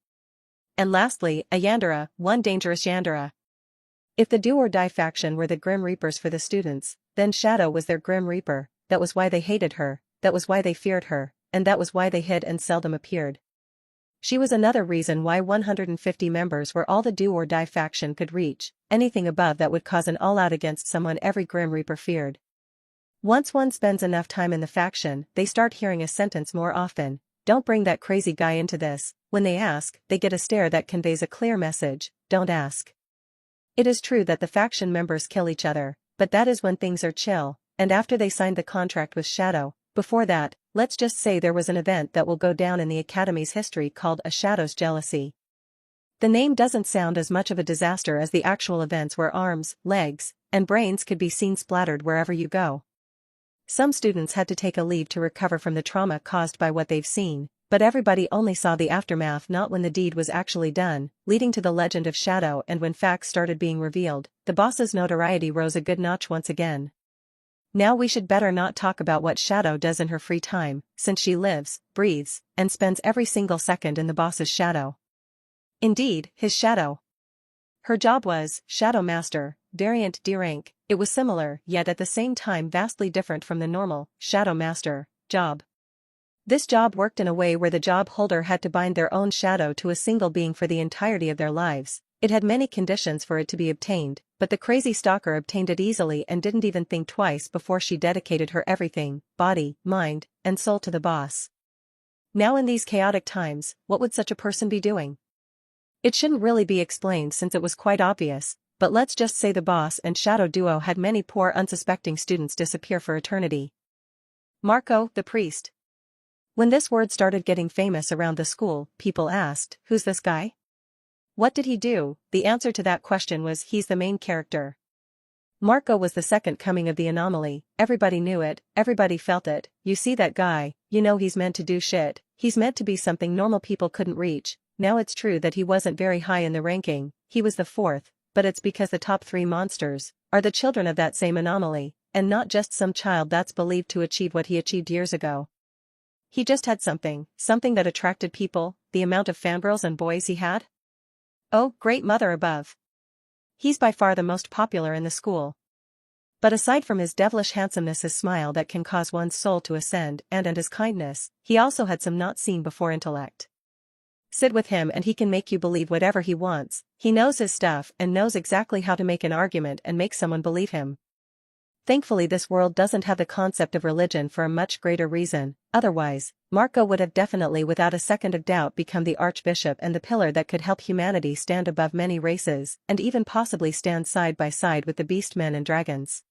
Speaker 1: And lastly, a Yandere, one dangerous Yandere. If the do-or-die faction were the Grim Reapers for the students, then Shadow was their Grim Reaper. That was why they hated her, that was why they feared her, and that was why they hid and seldom appeared. She was another reason why 150 members were all the do-or-die faction could reach. Anything above that would cause an all-out against someone every Grim Reaper feared. Once one spends enough time in the faction, they start hearing a sentence more often: "Don't bring that crazy guy into this." When they ask, they get a stare that conveys a clear message: don't ask. It is true that the faction members kill each other, but that is when things are chill, and after they signed the contract with Shadow. Before that, let's just say there was an event that will go down in the Academy's history called a Shadow's Jealousy. The name doesn't sound as much of a disaster as the actual events where arms, legs, and brains could be seen splattered wherever you go. Some students had to take a leave to recover from the trauma caused by what they've seen, but everybody only saw the aftermath, not when the deed was actually done, leading to the legend of Shadow. And when facts started being revealed, the boss's notoriety rose a good notch once again. Now we should better not talk about what Shadow does in her free time, since she lives, breathes, and spends every single second in the boss's shadow. Indeed, his shadow. Her job was Shadow Master, variant D rank. It was similar, yet at the same time vastly different from the normal Shadow Master job. This job worked in a way where the job holder had to bind their own shadow to a single being for the entirety of their lives. It had many conditions for it to be obtained, but the crazy stalker obtained it easily and didn't even think twice before she dedicated her everything, body, mind, and soul to the boss. Now in these chaotic times, what would such a person be doing? It shouldn't really be explained since it was quite obvious, but let's just say the boss and Shadow duo had many poor unsuspecting students disappear for eternity. Marco, the priest. When this word started getting famous around the school, people asked, "Who's this guy? What did he do?" The answer to that question was, he's the main character. Marco was the second coming of the anomaly. Everybody knew it, everybody felt it. You see that guy, you know he's meant to do shit, he's meant to be something normal people couldn't reach. Now it's true that he wasn't very high in the ranking, he was the fourth, but it's because the top three monsters are the children of that same anomaly, and not just some child that's believed to achieve what he achieved years ago. He just had something that attracted people, the amount of fangirls and boys he had. Oh, great mother above. He's by far the most popular in the school. But aside from his devilish handsomeness, his smile that can cause one's soul to ascend, and his kindness, he also had some not seen before intellect. Sit with him and he can make you believe whatever he wants. He knows his stuff and knows exactly how to make an argument and make someone believe him. Thankfully this world doesn't have the concept of religion for a much greater reason. Otherwise, Marco would have definitely without a second of doubt become the archbishop and the pillar that could help humanity stand above many races and even possibly stand side by side with the beastmen and dragons.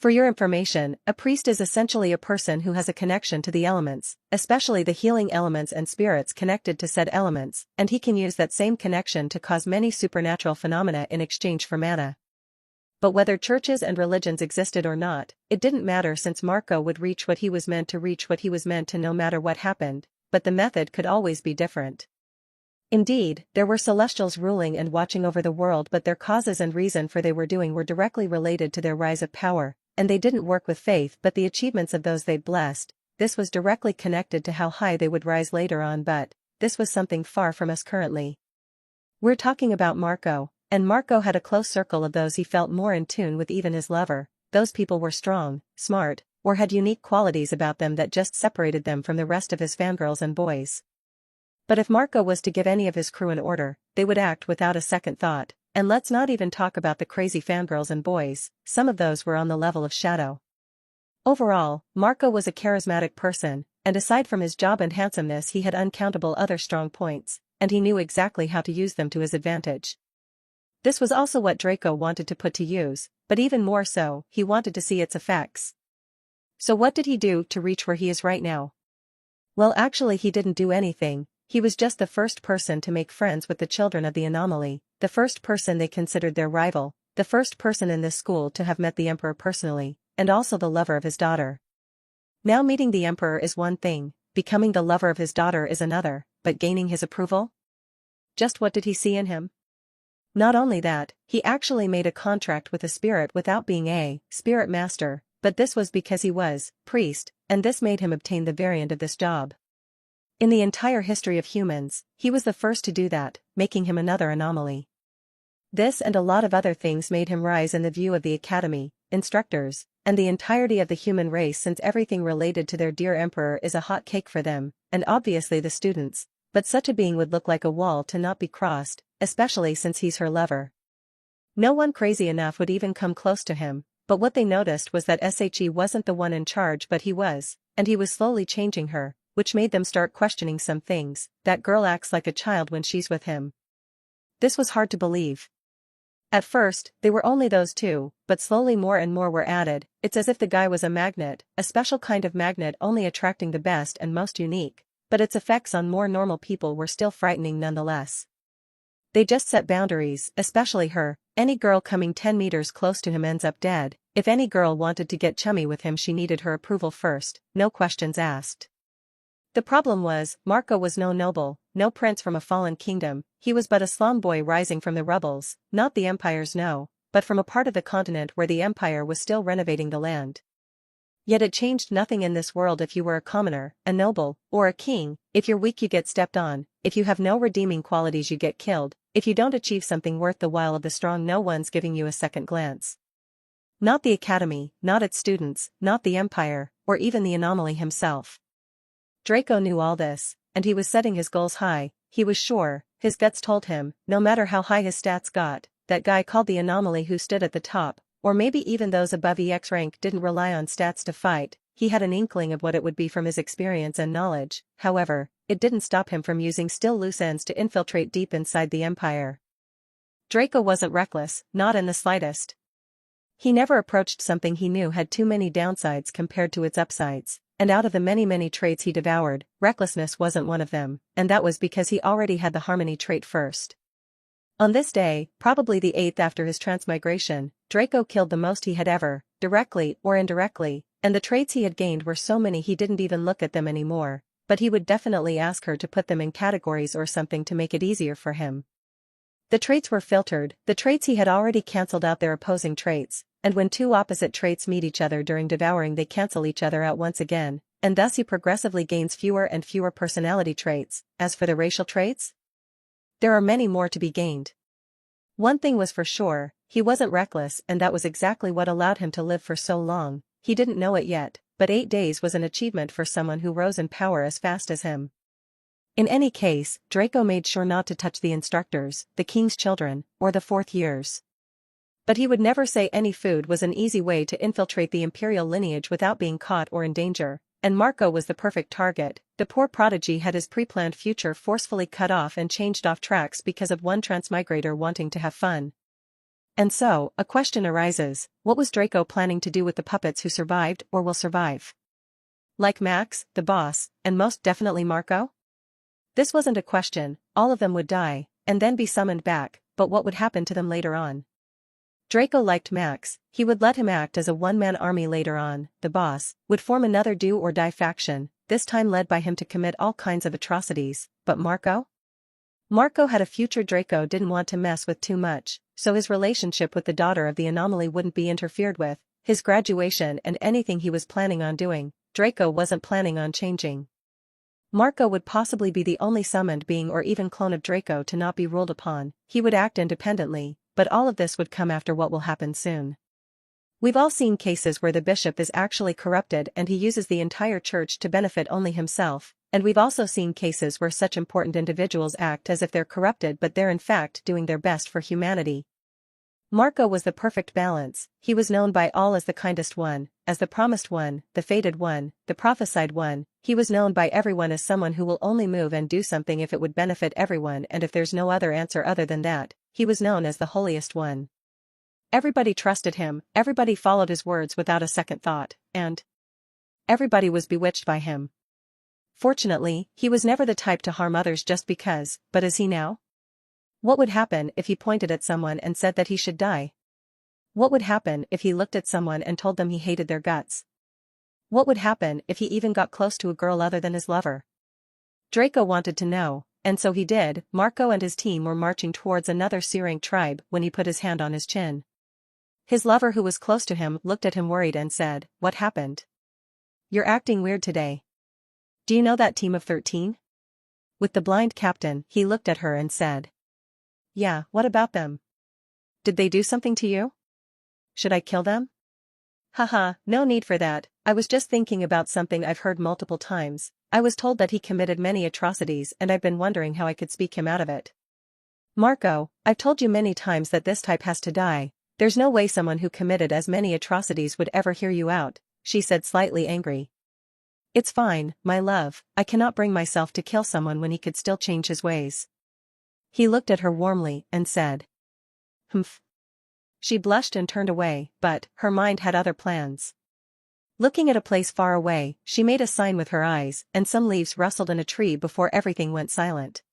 Speaker 1: For your information, a priest is essentially a person who has a connection to the elements, especially the healing elements and spirits connected to said elements, and he can use that same connection to cause many supernatural phenomena in exchange for mana. But whether churches and religions existed or not, it didn't matter since Marco would reach what he was meant to no matter what happened, but the method could always be different. Indeed, there were celestials ruling and watching over the world, but their causes and reason for they were doing were directly related to their rise of power. and they didn't work with faith but the achievements of those they'd blessed. This was directly connected to how high they would rise later on, but this was something far from us currently. We're talking about Marco, and Marco had a close circle of those he felt more in tune with, even his lover. Those people were strong, smart, or had unique qualities about them that just separated them from the rest of his fangirls and boys. But if Marco was to give any of his crew an order, they would act without a second thought, and let's not even talk about the crazy fangirls and boys, some of those were on the level of Shadow. Overall, Marco was a charismatic person, and aside from his job and handsomeness he had uncountable other strong points, and he knew exactly how to use them to his advantage. This was also what Draco wanted to put to use, but even more so, he wanted to see its effects. So what did he do to reach where he is right now? Well, actually he didn't do anything. He was just the first person to make friends with the children of the Anomaly, the first person they considered their rival, the first person in this school to have met the Emperor personally, and also the lover of his daughter. Now meeting the Emperor is one thing, becoming the lover of his daughter is another, but gaining his approval? Just what did he see in him? Not only that, he actually made a contract with a spirit without being a spirit master, but this was because he was priest, and this made him obtain the variant of this job. In the entire history of humans, he was the first to do that, making him another anomaly. This and a lot of other things made him rise in the view of the Academy, instructors, and the entirety of the human race, since everything related to their dear emperor is a hot cake for them, and obviously the students, but such a being would look like a wall to not be crossed, especially since he's her lover. No one crazy enough would even come close to him, but what they noticed was that SHE wasn't the one in charge but he was, and he was slowly changing her, which made them start questioning some things. That girl acts like a child when she's with him. This was hard to believe. At first, they were only those two, but slowly more and more were added. It's as if the guy was a magnet, a special kind of magnet only attracting the best and most unique, but its effects on more normal people were still frightening nonetheless. They just set boundaries, especially her. Any girl coming 10 meters close to him ends up dead. If any girl wanted to get chummy with him she needed her approval first, no questions asked. The problem was, Marco was no noble, no prince from a fallen kingdom, he was but a slum boy rising from the rubbles, not the Empire's no, but from a part of the continent where the Empire was still renovating the land. Yet it changed nothing in this world if you were a commoner, a noble, or a king. If you're weak you get stepped on, if you have no redeeming qualities you get killed, if you don't achieve something worth the while of the strong no one's giving you a second glance. Not the Academy, not its students, not the Empire, or even the Anomaly himself. Draco knew all this, and he was setting his goals high. He was sure, his guts told him, no matter how high his stats got, that guy called the Anomaly who stood at the top, or maybe even those above EX rank didn't rely on stats to fight. He had an inkling of what it would be from his experience and knowledge. However, it didn't stop him from using still loose ends to infiltrate deep inside the Empire. Draco wasn't reckless, not in the slightest. He never approached something he knew had too many downsides compared to its upsides. And out of the many traits he devoured, recklessness wasn't one of them, and that was because he already had the harmony trait first. On this day, probably the 8th after his transmigration, Draco killed the most he had ever, directly or indirectly, and the traits he had gained were so many he didn't even look at them anymore, but he would definitely ask her to put them in categories or something to make it easier for him. The traits were filtered, the traits he had already cancelled out their opposing traits, and when two opposite traits meet each other during devouring they cancel each other out once again, and thus he progressively gains fewer and fewer personality traits. As for the racial traits, there are many more to be gained. One thing was for sure, he wasn't reckless, and that was exactly what allowed him to live for so long. He didn't know it yet, but 8 days was an achievement for someone who rose in power as fast as him. In any case, Draco made sure not to touch the instructors, the king's children, or the 4th years. But he would never say any food was an easy way to infiltrate the imperial lineage without being caught or in danger, and Marco was the perfect target. The poor prodigy had his pre-planned future forcefully cut off and changed off tracks because of one transmigrator wanting to have fun. And so, a question arises, what was Draco planning to do with the puppets who survived or will survive? Like Max, the boss, and most definitely Marco? This wasn't a question, all of them would die, and then be summoned back, but what would happen to them later on? Draco liked Max, he would let him act as a one-man army later on. The boss would form another do-or-die faction, this time led by him to commit all kinds of atrocities, but Marco? Marco had a future Draco didn't want to mess with too much, so his relationship with the daughter of the Anomaly wouldn't be interfered with. his graduation and anything he was planning on doing, Draco wasn't planning on changing. Marco would possibly be the only summoned being or even clone of Draco to not be ruled upon, he would act independently, but all of this would come after what will happen soon. We've all seen cases where the bishop is actually corrupted and he uses the entire church to benefit only himself, and we've also seen cases where such important individuals act as if they're corrupted but they're in fact doing their best for humanity. Marco was the perfect balance. He was known by all as the kindest one, as the promised one, the fated one, the prophesied one. He was known by everyone as someone who will only move and do something if it would benefit everyone, and if there's no other answer other than that, he was known as the holiest one. Everybody trusted him, everybody followed his words without a second thought, and everybody was bewitched by him. Fortunately, he was never the type to harm others just because, but is he now? What would happen if he pointed at someone and said that he should die? What would happen if he looked at someone and told them he hated their guts? What would happen if he even got close to a girl other than his lover? Draco wanted to know, and so he did. Marco and his team were marching towards another C-rank tribe when he put his hand on his chin. His lover, who was close to him, looked at him worried and said, "What happened? You're acting weird today. Do you know that team of 13? With the blind captain, he looked at her and said, "Yeah, what about them? Did they do something to you? Should I kill them?" "Haha, no need for that, I was just thinking about something I've heard multiple times. I was told that he committed many atrocities and I've been wondering how I could speak him out of it." "Marco, I've told you many times that this type has to die. There's no way someone who committed as many atrocities would ever hear you out," she said, slightly angry. "It's fine, my love, I cannot bring myself to kill someone when he could still change his ways." He looked at her warmly and said, "Humph." She blushed and turned away, but her mind had other plans. Looking at a place far away, she made a sign with her eyes, and some leaves rustled in a tree before everything went silent.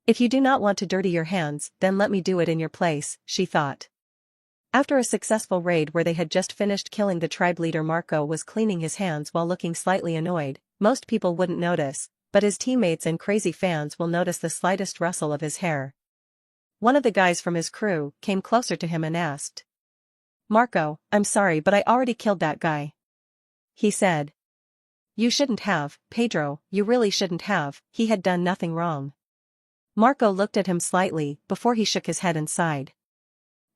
Speaker 1: "If you do not want to dirty your hands, then let me do it in your place," she thought. After a successful raid where they had just finished killing the tribe leader, Marco was cleaning his hands while looking slightly annoyed. Most people wouldn't notice, but his teammates and crazy fans will notice the slightest rustle of his hair. One of the guys from his crew came closer to him and asked, "Marco, I'm sorry but I already killed that guy." He said, "You shouldn't have, Pedro, you really shouldn't have, he had done nothing wrong." Marco looked at him slightly before he shook his head and sighed.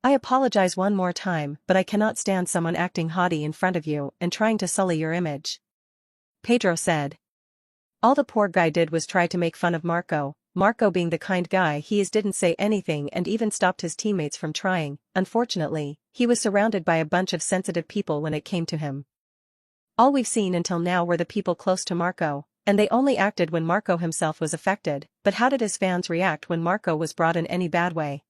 Speaker 1: "I apologize one more time, but I cannot stand someone acting haughty in front of you and trying to sully your image," Pedro said. All the poor guy did was try to make fun of Marco. Marco, being the kind guy he is, didn't say anything and even stopped his teammates from trying. Unfortunately, he was surrounded by a bunch of sensitive people when it came to him. All we've seen until now were the people close to Marco, and they only acted when Marco himself was affected. But how did his fans react when Marco was brought in any bad way?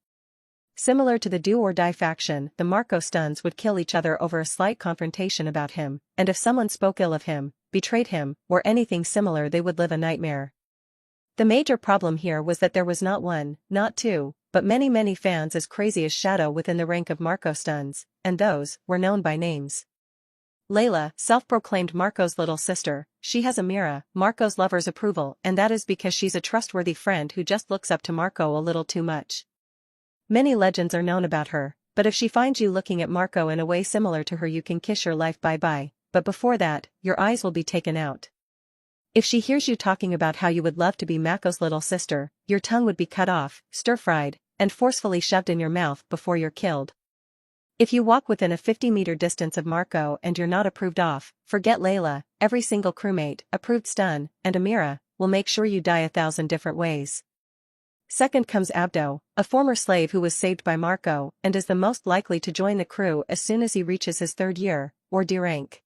Speaker 1: Similar to the Do or Die faction, the Marco stuns would kill each other over a slight confrontation about him, and if someone spoke ill of him, betrayed him, or anything similar, they would live a nightmare. The major problem here was that there was not one, not two, but many fans as crazy as Shadow within the rank of Marco stuns, and those were known by names. Layla, self-proclaimed Marco's little sister, she has Amira, Marco's lover's approval, and that is because she's a trustworthy friend who just looks up to Marco a little too much. Many legends are known about her, but if she finds you looking at Marco in a way similar to her, you can kiss your life bye-bye, but before that, your eyes will be taken out. If she hears you talking about how you would love to be Marco's little sister, your tongue would be cut off, stir-fried, and forcefully shoved in your mouth before you're killed. If you walk within a 50-meter distance of Marco and you're not approved off, forget Layla, every single crewmate, approved stun, and Amira, will make sure you die 1,000 different ways. Second comes Abdo, a former slave who was saved by Marco and is the most likely to join the crew as soon as he reaches his 3rd year, or D rank.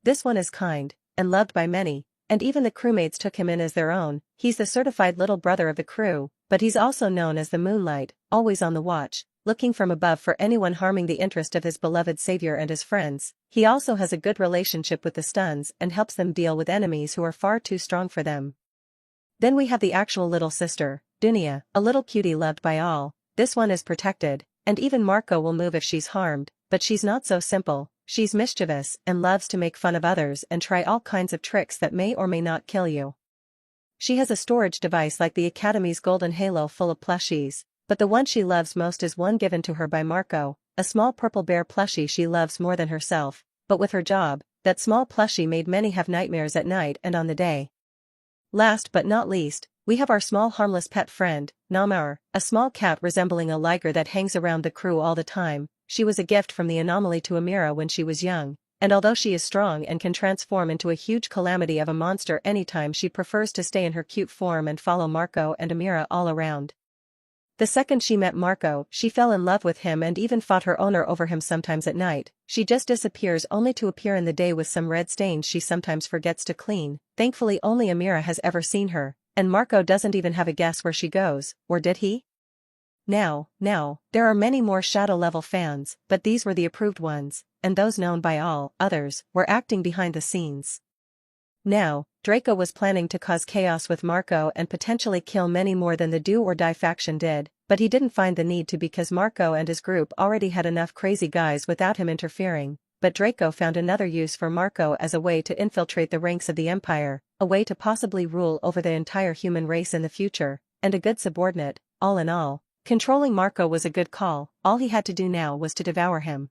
Speaker 1: This one is kind, and loved by many, and even the crewmates took him in as their own. He's the certified little brother of the crew, but he's also known as the Moonlight, always on the watch, looking from above for anyone harming the interest of his beloved savior and his friends. He also has a good relationship with the stuns and helps them deal with enemies who are far too strong for them. Then we have the actual little sister, Dunia, a little cutie loved by all. This one is protected, and even Marco will move if she's harmed, but she's not so simple. She's mischievous and loves to make fun of others and try all kinds of tricks that may or may not kill you. She has a storage device like the Academy's golden halo full of plushies, but the one she loves most is one given to her by Marco, a small purple bear plushie she loves more than herself, but with her job, that small plushie made many have nightmares at night and on the day. Last but not least, we have our small harmless pet friend, Namar, a small cat resembling a liger that hangs around the crew all the time. She was a gift from the anomaly to Amira when she was young, and although she is strong and can transform into a huge calamity of a monster anytime, she prefers to stay in her cute form and follow Marco and Amira all around. The second she met Marco, she fell in love with him and even fought her owner over him. Sometimes at night, she just disappears only to appear in the day with some red stains she sometimes forgets to clean. Thankfully only Amira has ever seen her, and Marco doesn't even have a guess where she goes, or did he? Now, there are many more shadow-level fans, but these were the approved ones, and those known by all others were acting behind the scenes. Now, Draco was planning to cause chaos with Marco and potentially kill many more than the Do or Die faction did, but he didn't find the need to because Marco and his group already had enough crazy guys without him interfering. But Draco found another use for Marco as a way to infiltrate the ranks of the Empire, a way to possibly rule over the entire human race in the future, and a good subordinate. All in all, controlling Marco was a good call. All he had to do now was to devour him.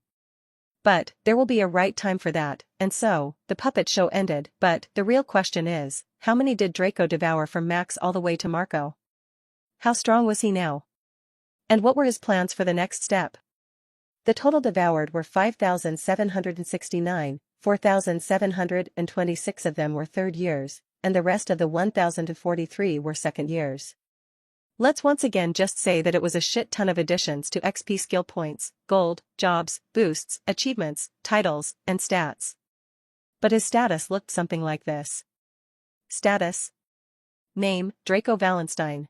Speaker 1: But there will be a right time for that, and so, the puppet show ended. But the real question is, how many did Draco devour from Max all the way to Marco? How strong was he now? And what were his plans for the next step? The total devoured were 5,769, 4,726 of them were third years, and the rest of the 1,043 were second years. Let's once again just say that it was a shit ton of additions to XP, skill points, gold, jobs, boosts, achievements, titles, and stats. But his status looked something like this. Status. Name, Draco Valenstein.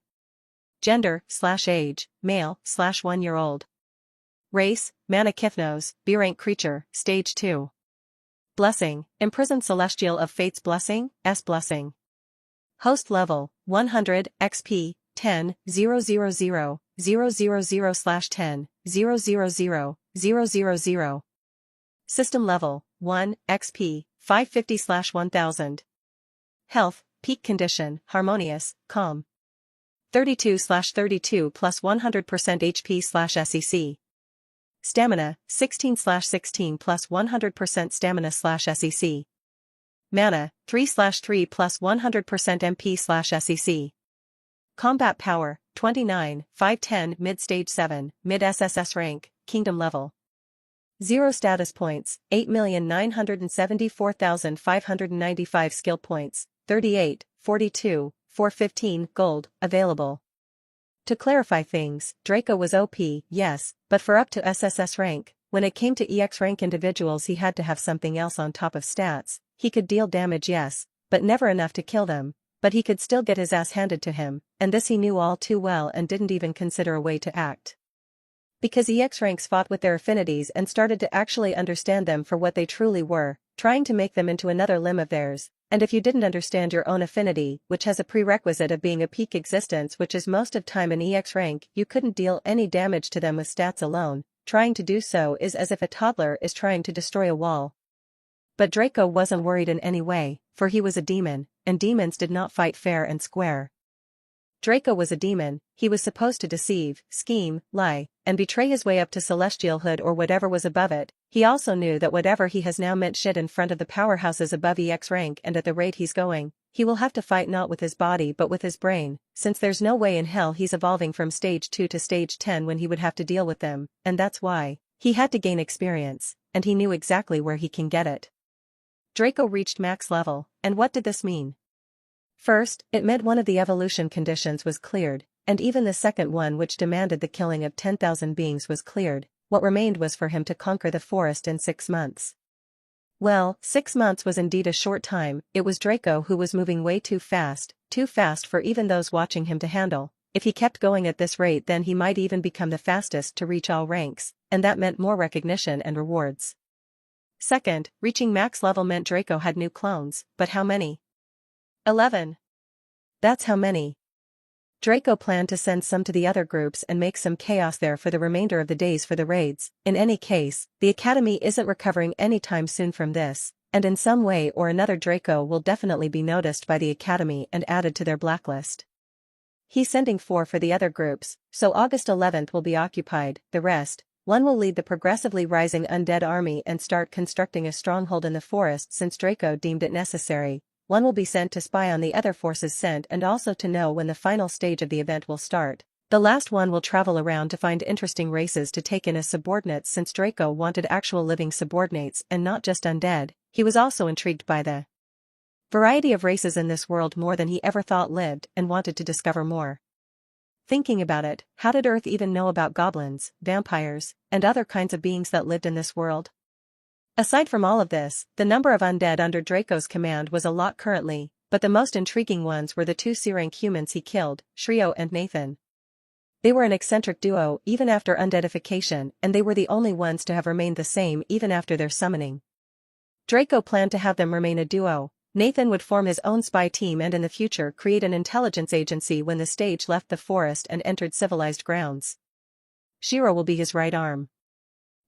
Speaker 1: Gender, /age, male, /1-year-old. Race, Mana Kithnos, B-rank creature, stage 2. Blessing, imprisoned celestial of fate's blessing, S blessing. Host level, 100, XP, 10, 000, 000, 000/10, 000, 000. System level, 1, XP, 550/1000. Health, peak condition, harmonious, calm. 32/32 plus 100% HP/SEC. Stamina, 16/16 plus 100% stamina/SEC. Mana, 3/3 plus 100% MP/SEC. Combat power, 29, 510 mid-stage 7, mid-SSS rank, kingdom level. 0 status points, 8,974,595 skill points, 38, 42, 415 gold, available. To clarify things, Draco was OP, yes, but for up to SSS rank, when it came to EX rank individuals he had to have something else on top of stats. He could deal damage, yes, but never enough to kill them. But he could still get his ass handed to him, and this he knew all too well and didn't even consider a way to act. Because EX ranks fought with their affinities and started to actually understand them for what they truly were, trying to make them into another limb of theirs, and if you didn't understand your own affinity, which has a prerequisite of being a peak existence which is most of time an EX rank, you couldn't deal any damage to them with stats alone. Trying to do so is as if a toddler is trying to destroy a wall. But Draco wasn't worried in any way, for he was a demon, and demons did not fight fair and square. Draco was a demon, he was supposed to deceive, scheme, lie, and betray his way up to celestialhood or whatever was above it. He also knew that whatever he has now meant shit in front of the powerhouses above EX rank, and at the rate he's going, he will have to fight not with his body but with his brain, since there's no way in hell he's evolving from stage 2 to stage 10 when he would have to deal with them, and that's why he had to gain experience, and he knew exactly where he can get it. Draco reached max level, and what did this mean? First, it meant one of the evolution conditions was cleared, and even the second one, which demanded the killing of 10,000 beings, was cleared. What remained was for him to conquer the forest in 6 months. Well, 6 months was indeed a short time. It was Draco who was moving way too fast for even those watching him to handle. If he kept going at this rate, then he might even become the fastest to reach all ranks, and that meant more recognition and rewards. Second, reaching max level meant Draco had new clones, but how many? 11. That's how many. Draco planned to send some to the other groups and make some chaos there for the remainder of the days for the raids. In any case, the Academy isn't recovering anytime soon from this, and in some way or another Draco will definitely be noticed by the Academy and added to their blacklist. He's sending 4 for the other groups, so August 11th will be occupied. The rest, One will lead the progressively rising undead army and start constructing a stronghold in the forest since Draco deemed it necessary. One will be sent to spy on the other forces sent and also to know when the final stage of the event will start. The last one will travel around to find interesting races to take in as subordinates since Draco wanted actual living subordinates and not just undead. He was also intrigued by the variety of races in this world more than he ever thought lived and wanted to discover more. Thinking about it, how did Earth even know about goblins, vampires, and other kinds of beings that lived in this world? Aside from all of this, the number of undead under Draco's command was a lot currently, but the most intriguing ones were the two C-rank humans he killed, Shrio and Nathan. They were an eccentric duo even after undeadification, and they were the only ones to have remained the same even after their summoning. Draco planned to have them remain a duo. Nathan would form his own spy team and in the future create an intelligence agency when the stage left the forest and entered civilized grounds. Shiro will be his right arm.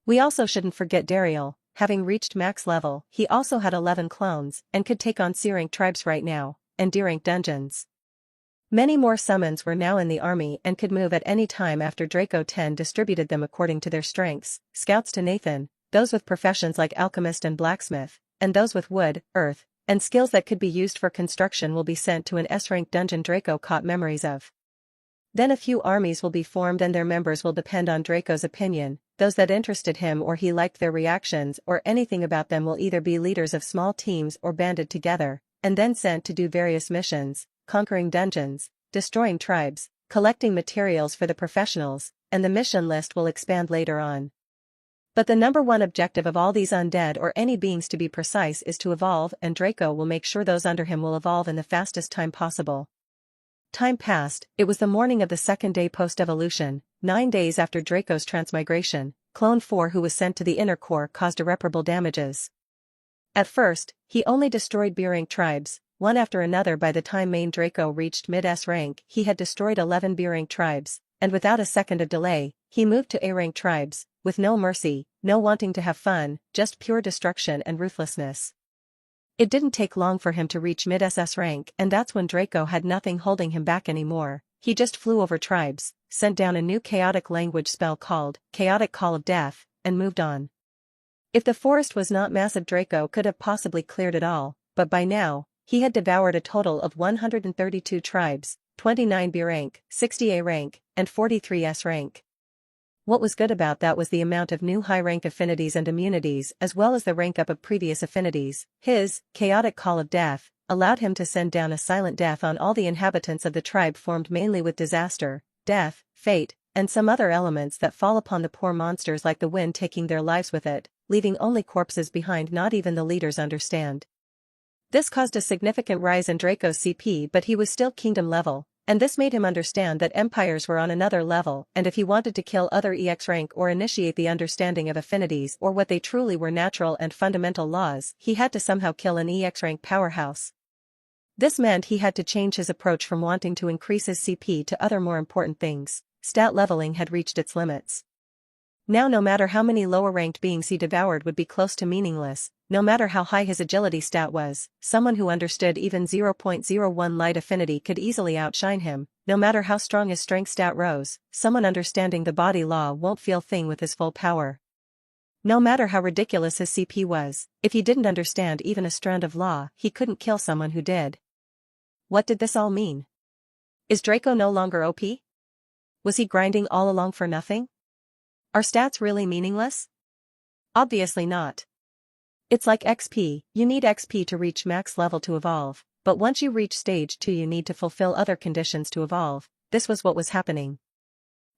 Speaker 1: We also shouldn't forget Dariel. Having reached max level, he also had 11 clones and could take on C-rank tribes right now, and D-rank dungeons. Many more summons were now in the army and could move at any time after Draco 10 distributed them according to their strengths, scouts to Nathan, those with professions like alchemist and blacksmith, and those with wood, earth, and skills that could be used for construction will be sent to an S-rank dungeon Draco caught memories of. Then a few armies will be formed and their members will depend on Draco's opinion. Those that interested him or he liked their reactions or anything about them will either be leaders of small teams or banded together, and then sent to do various missions, conquering dungeons, destroying tribes, collecting materials for the professionals, and the mission list will expand later on. But the number one objective of all these undead or any beings to be precise is to evolve, and Draco will make sure those under him will evolve in the fastest time possible. Time passed. It was the morning of the second day post-evolution, 9 days after Draco's transmigration. Clone 4 who was sent to the inner core caused irreparable damages. At first, he only destroyed B-rank tribes, one after another. By the time main Draco reached mid-S rank he had destroyed 11 B-rank tribes, and without a second of delay, he moved to A-rank tribes, with no mercy, no wanting to have fun, just pure destruction and ruthlessness. It didn't take long for him to reach mid-SS rank, and that's when Draco had nothing holding him back anymore. He just flew over tribes, sent down a new chaotic language spell called Chaotic Call of Death, and moved on. If the forest was not massive, Draco could have possibly cleared it all, but by now, he had devoured a total of 132 tribes, 29 B rank, 60 A rank, and 43 S rank. What was good about that was the amount of new high-rank affinities and immunities as well as the rank up of previous affinities. His chaotic call of death allowed him to send down a silent death on all the inhabitants of the tribe formed mainly with disaster, death, fate, and some other elements that fall upon the poor monsters like the wind, taking their lives with it, leaving only corpses behind. Not even the leaders understand. This caused a significant rise in Draco's CP, but he was still kingdom level. And this made him understand that empires were on another level, and if he wanted to kill other EX rank or initiate the understanding of affinities or what they truly were, natural and fundamental laws, he had to somehow kill an EX rank powerhouse. This meant he had to change his approach from wanting to increase his CP to other more important things. Stat leveling had reached its limits. Now no matter how many lower-ranked beings he devoured would be close to meaningless. No matter how high his agility stat was, someone who understood even 0.01 light affinity could easily outshine him. No matter how strong his strength stat rose, someone understanding the body law won't feel thing with his full power. No matter how ridiculous his CP was, if he didn't understand even a strand of law, he couldn't kill someone who did. What did this all mean? Is Draco no longer OP? Was he grinding all along for nothing? Are stats really meaningless? Obviously not. It's like XP, you need XP to reach max level to evolve, but once you reach stage 2 you need to fulfill other conditions to evolve. This was what was happening.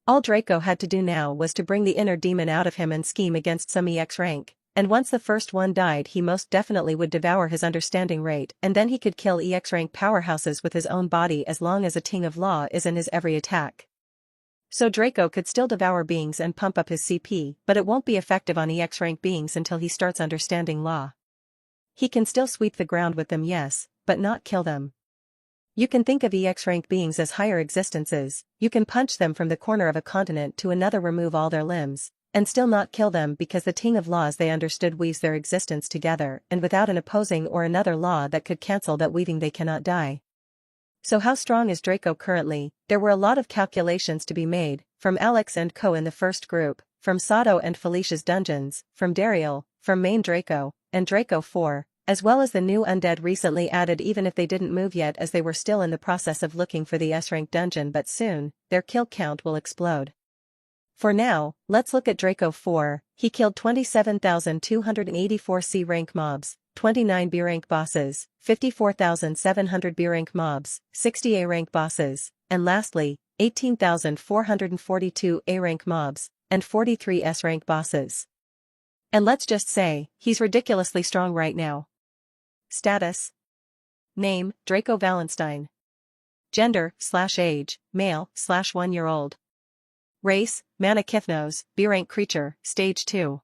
Speaker 1: All Draco had to do now was to bring the inner demon out of him and scheme against some EX rank, and once the first one died he most definitely would devour his understanding rate, and then he could kill EX rank powerhouses with his own body as long as a ting of law is in his every attack. So Draco could still devour beings and pump up his CP, but it won't be effective on EX rank beings until he starts understanding law. He can still sweep the ground with them, yes, but not kill them. You can think of EX rank beings as higher existences. You can punch them from the corner of a continent to another, remove all their limbs, and still not kill them because the ting of laws they understood weaves their existence together, and without an opposing or another law that could cancel that weaving they cannot die. So how strong is Draco currently? There were a lot of calculations to be made. From Alex and Co in the first group, from Sato and Felicia's dungeons, from Dariel, from main Draco, and Draco 4, as well as the new undead recently added even if they didn't move yet as they were still in the process of looking for the S-rank dungeon, but soon, their kill count will explode. For now, let's look at Draco 4. He killed 27,284 C-rank mobs, 29 B-rank bosses, 54,700 B-rank mobs, 60 A-rank bosses, and lastly, 18,442 A-rank mobs, and 43 S-rank bosses. And let's just say, he's ridiculously strong right now. Status. Name, Draco Valenstein. Gender/age, male/1-year-old. Race, Mana Kythnos, B-rank creature, stage 2.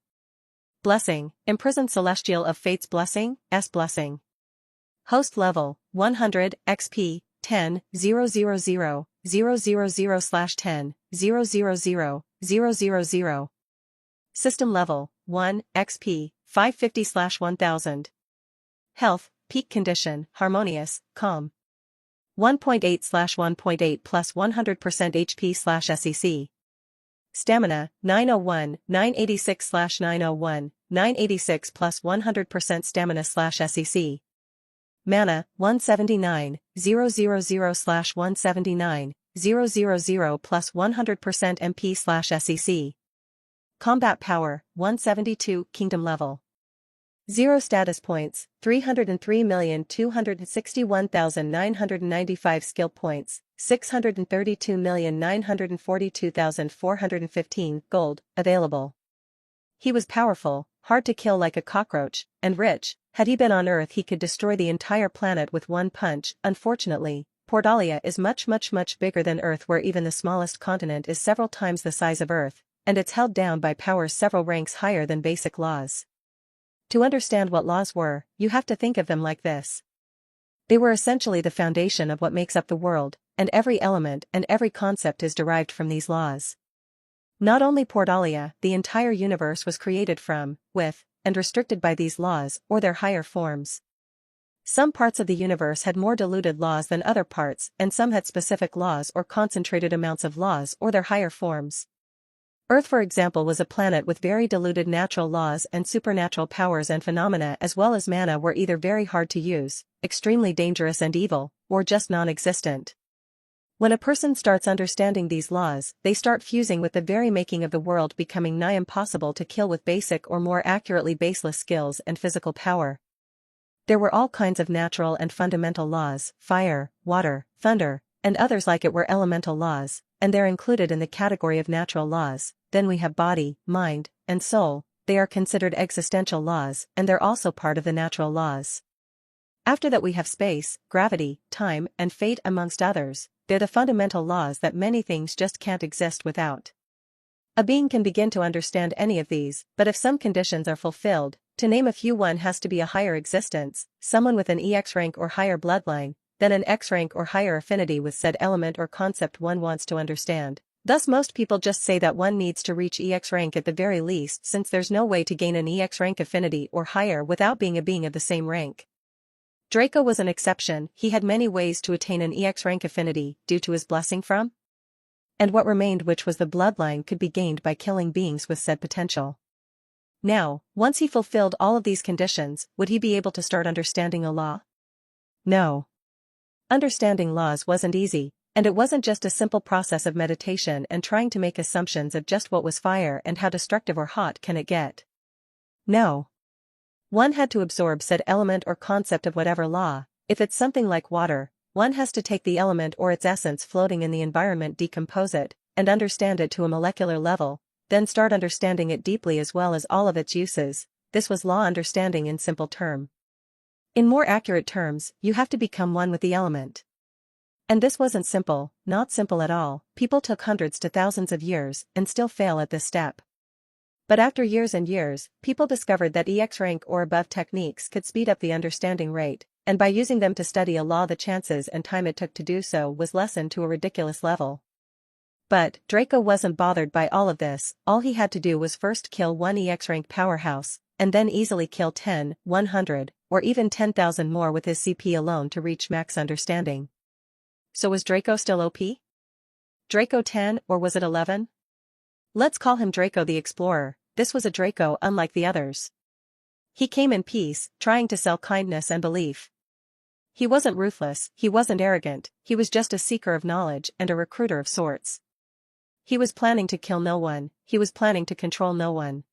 Speaker 1: Blessing, Imprisoned Celestial of Fate's Blessing, S Blessing. Host level, 100, XP, 10, 000, 000/10, 000, 000. System level, 1, XP, 550/1000. Health, peak condition, harmonious, calm. 1.8/1.8 plus 100% HP/SEC. Stamina, 901, 986/901, 986 plus 100% stamina/SEC. Mana, 179, 000/179, 000 plus 100% MP/SEC. Combat power, 172, kingdom level. 0 status points, 303,261,995 skill points, 632,942,415 gold, available. He was powerful, hard to kill like a cockroach, and rich. Had he been on Earth he could destroy the entire planet with one punch. Unfortunately, Portalia is much bigger than Earth, where even the smallest continent is several times the size of Earth, and it's held down by powers several ranks higher than basic laws. To understand what laws were, you have to think of them like this. They were essentially the foundation of what makes up the world, and every element and every concept is derived from these laws. Not only Portalia, the entire universe was created from, with, and restricted by these laws or their higher forms. Some parts of the universe had more diluted laws than other parts, and some had specific laws or concentrated amounts of laws or their higher forms. Earth, for example, was a planet with very diluted natural laws, and supernatural powers and phenomena as well as mana were either very hard to use, extremely dangerous and evil, or just non-existent. When a person starts understanding these laws, they start fusing with the very making of the world, becoming nigh impossible to kill with basic or more accurately baseless skills and physical power. There were all kinds of natural and fundamental laws, fire, water, thunder, and others like it were elemental laws, and they're included in the category of natural laws. Then we have body, mind, and soul. They are considered existential laws, and they're also part of the natural laws. After that we have space, gravity, time, and fate amongst others. They're the fundamental laws that many things just can't exist without. A being can begin to understand any of these, but if some conditions are fulfilled, to name a few, one has to be a higher existence, someone with an EX rank or higher bloodline, then an X rank or higher affinity with said element or concept one wants to understand. Thus most people just say that one needs to reach EX rank at the very least, since there's no way to gain an EX rank affinity or higher without being a being of the same rank. Draco was an exception. He had many ways to attain an EX rank affinity, due to his blessing from, and what remained, which was the bloodline, could be gained by killing beings with said potential. Now, once he fulfilled all of these conditions, would he be able to start understanding a law? No. Understanding laws wasn't easy, and it wasn't just a simple process of meditation and trying to make assumptions of just what was fire and how destructive or hot can it get. No. One had to absorb said element or concept of whatever law. If it's something like water, one has to take the element or its essence floating in the environment, decompose it, and understand it to a molecular level, then start understanding it deeply as well as all of its uses. This was law understanding in simple term. In more accurate terms, you have to become one with the element. And this wasn't simple, not simple at all. People took hundreds to thousands of years and still fail at this step. But after years and years, people discovered that EX rank or above techniques could speed up the understanding rate, and by using them to study a law, the chances and time it took to do so was lessened to a ridiculous level. But Draco wasn't bothered by all of this. All he had to do was first kill one EX rank powerhouse, and then easily kill 10, 100, or even 10,000 more with his CP alone to reach max understanding. So was Draco still OP? Draco 10, or was it 11? Let's call him Draco the Explorer. This was a Draco unlike the others. He came in peace, trying to sell kindness and belief. He wasn't ruthless, he wasn't arrogant, he was just a seeker of knowledge and a recruiter of sorts. He was planning to kill no one, he was planning to control no one.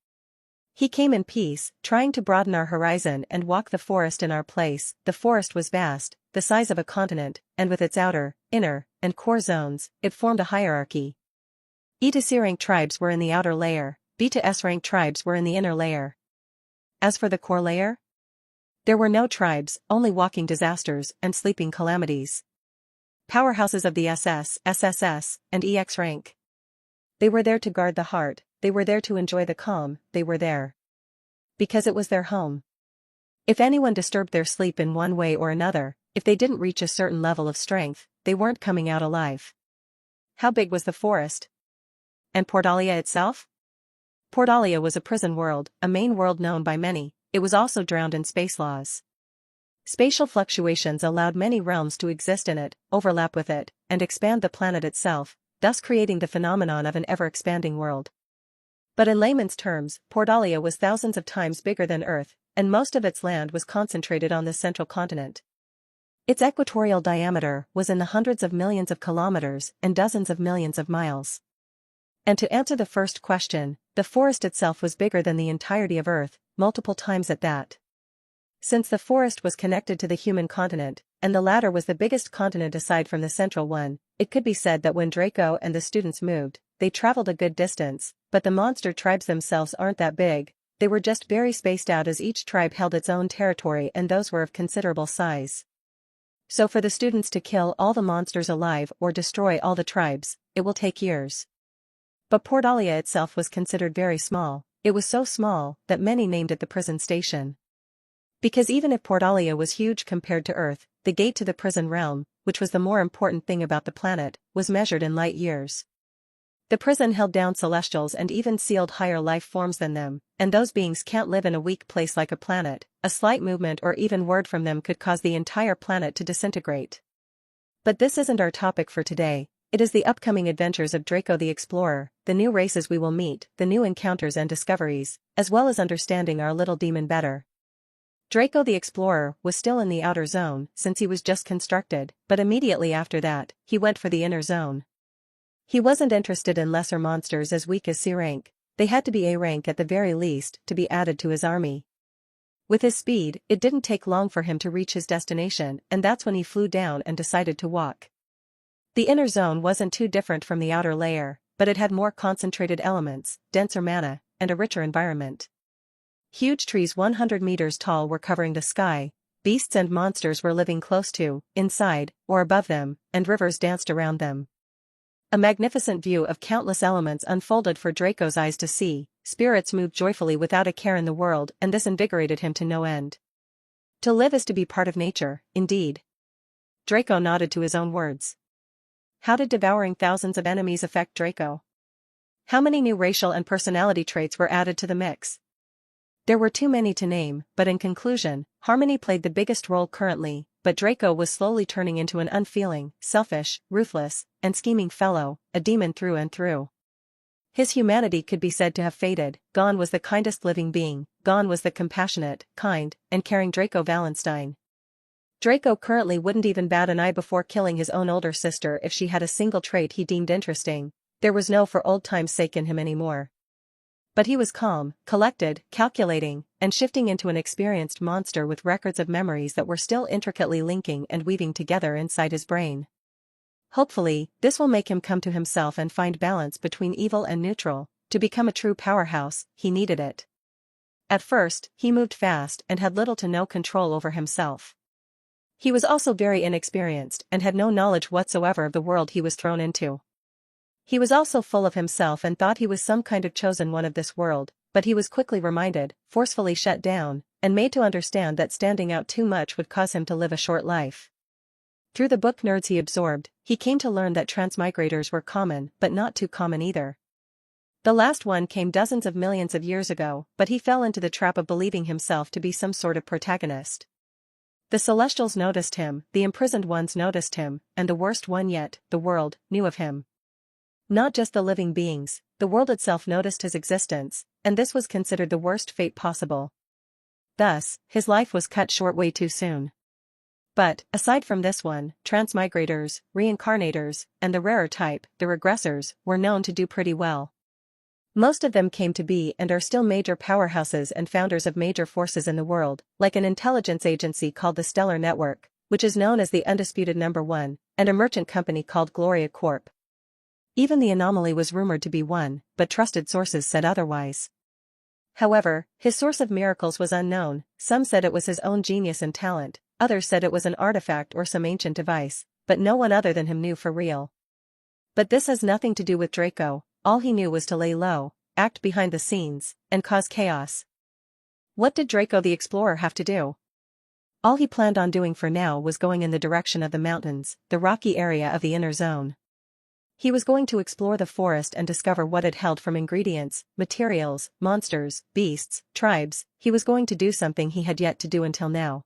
Speaker 1: He came in peace, trying to broaden our horizon and walk the forest in our place. The forest was vast, the size of a continent, and with its outer, inner, and core zones, it formed a hierarchy. E to C rank tribes were in the outer layer, B to S rank tribes were in the inner layer. As for the core layer, there were no tribes, only walking disasters and sleeping calamities. Powerhouses of the SS, SSS, and EX rank. They were there to guard the heart, they were there to enjoy the calm, they were there because it was their home. If anyone disturbed their sleep in one way or another, if they didn't reach a certain level of strength, they weren't coming out alive. How big was the forest? And Portalia itself? Portalia was a prison world, a main world known by many. It was also drowned in space laws. Spatial fluctuations allowed many realms to exist in it, overlap with it, and expand the planet itself, thus creating the phenomenon of an ever-expanding world. But in layman's terms, Portalia was thousands of times bigger than Earth, and most of its land was concentrated on the central continent. Its equatorial diameter was in the hundreds of millions of kilometers and dozens of millions of miles. And to answer the first question, the forest itself was bigger than the entirety of Earth, multiple times at that. Since the forest was connected to the human continent, and the latter was the biggest continent aside from the central one, it could be said that when Draco and the students moved, they traveled a good distance, but the monster tribes themselves aren't that big, they were just very spaced out as each tribe held its own territory and those were of considerable size. So for the students to kill all the monsters alive or destroy all the tribes, it will take years. But Portalia itself was considered very small. It was so small that many named it the prison station. Because even if Portalia was huge compared to Earth, the gate to the prison realm, which was the more important thing about the planet, was measured in light years. The prison held down celestials and even sealed higher life forms than them, and those beings can't live in a weak place like a planet. A slight movement or even word from them could cause the entire planet to disintegrate. But this isn't our topic for today. It is the upcoming adventures of Draco the Explorer, the new races we will meet, the new encounters and discoveries, as well as understanding our little demon better. Draco the Explorer was still in the outer zone since he was just constructed, but immediately after that, he went for the inner zone. He wasn't interested in lesser monsters as weak as C rank, they had to be A rank at the very least to be added to his army. With his speed, it didn't take long for him to reach his destination, and that's when he flew down and decided to walk. The inner zone wasn't too different from the outer layer, but it had more concentrated elements, denser mana, and a richer environment. Huge trees 100 meters tall were covering the sky, beasts and monsters were living close to, inside, or above them, and rivers danced around them. A magnificent view of countless elements unfolded for Draco's eyes to see. Spirits moved joyfully without a care in the world, and this invigorated him to no end. To live is to be part of nature, indeed. Draco nodded to his own words. How did devouring thousands of enemies affect Draco? How many new racial and personality traits were added to the mix? There were too many to name, but in conclusion, harmony played the biggest role currently, but Draco was slowly turning into an unfeeling, selfish, ruthless, and scheming fellow, a demon through and through. His humanity could be said to have faded. Gone was the kindest living being, gone was the compassionate, kind, and caring Draco Wallenstein. Draco currently wouldn't even bat an eye before killing his own older sister if she had a single trait he deemed interesting. There was no for old time's sake in him anymore. But he was calm, collected, calculating, and shifting into an experienced monster with records of memories that were still intricately linking and weaving together inside his brain. Hopefully, this will make him come to himself and find balance between evil and neutral. To become a true powerhouse, he needed it. At first, he moved fast and had little to no control over himself. He was also very inexperienced and had no knowledge whatsoever of the world he was thrown into. He was also full of himself and thought he was some kind of chosen one of this world, but he was quickly reminded, forcefully shut down, and made to understand that standing out too much would cause him to live a short life. Through the book nerds he absorbed, he came to learn that transmigrators were common, but not too common either. The last one came dozens of millions of years ago, but he fell into the trap of believing himself to be some sort of protagonist. The Celestials noticed him, the imprisoned ones noticed him, and the worst one yet, the world, knew of him. Not just the living beings, the world itself noticed his existence, and this was considered the worst fate possible. Thus, his life was cut short way too soon. But, aside from this one, transmigrators, reincarnators, and the rarer type, the regressors, were known to do pretty well. Most of them came to be and are still major powerhouses and founders of major forces in the world, like an intelligence agency called the Stellar Network, which is known as the undisputed number one, and a merchant company called Gloria Corp. Even the anomaly was rumored to be one, but trusted sources said otherwise. However, his source of miracles was unknown. Some said it was his own genius and talent, others said it was an artifact or some ancient device, but no one other than him knew for real. But this has nothing to do with Draco. All he knew was to lay low, act behind the scenes, and cause chaos. What did Draco the Explorer have to do? All he planned on doing for now was going in the direction of the mountains, the rocky area of the inner zone. He was going to explore the forest and discover what it held from ingredients, materials, monsters, beasts, tribes. He was going to do something he had yet to do until now.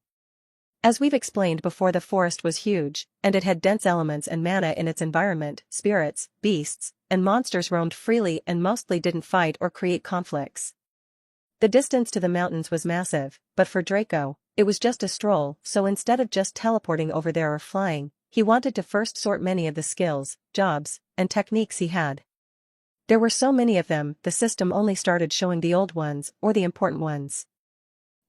Speaker 1: As we've explained before, the forest was huge, and it had dense elements and mana in its environment. Spirits, beasts, and monsters roamed freely and mostly didn't fight or create conflicts. The distance to the mountains was massive, but for Draco, it was just a stroll, so instead of just teleporting over there or flying, he wanted to first sort many of the skills, jobs, and techniques he had. There were so many of them, the system only started showing the old ones, or the important ones.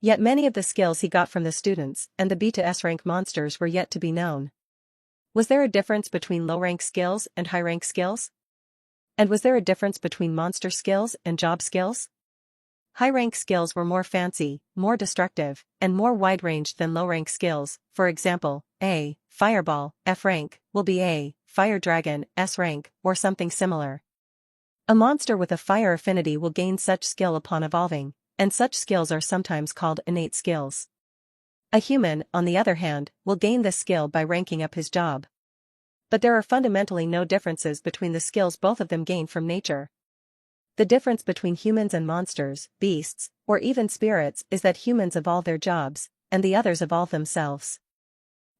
Speaker 1: Yet many of the skills he got from the students and the B to S rank monsters were yet to be known. Was there a difference between low-rank skills and high-rank skills? And was there a difference between monster skills and job skills? High-rank skills were more fancy, more destructive, and more wide-ranged than low-rank skills. For example, A. Fireball, F rank, will be A. Fire Dragon, S rank, or something similar. A monster with a fire affinity will gain such skill upon evolving, and such skills are sometimes called innate skills. A human, on the other hand, will gain this skill by ranking up his job. But there are fundamentally no differences between the skills both of them gain from nature. The difference between humans and monsters, beasts, or even spirits is that humans evolve their jobs, and the others evolve themselves.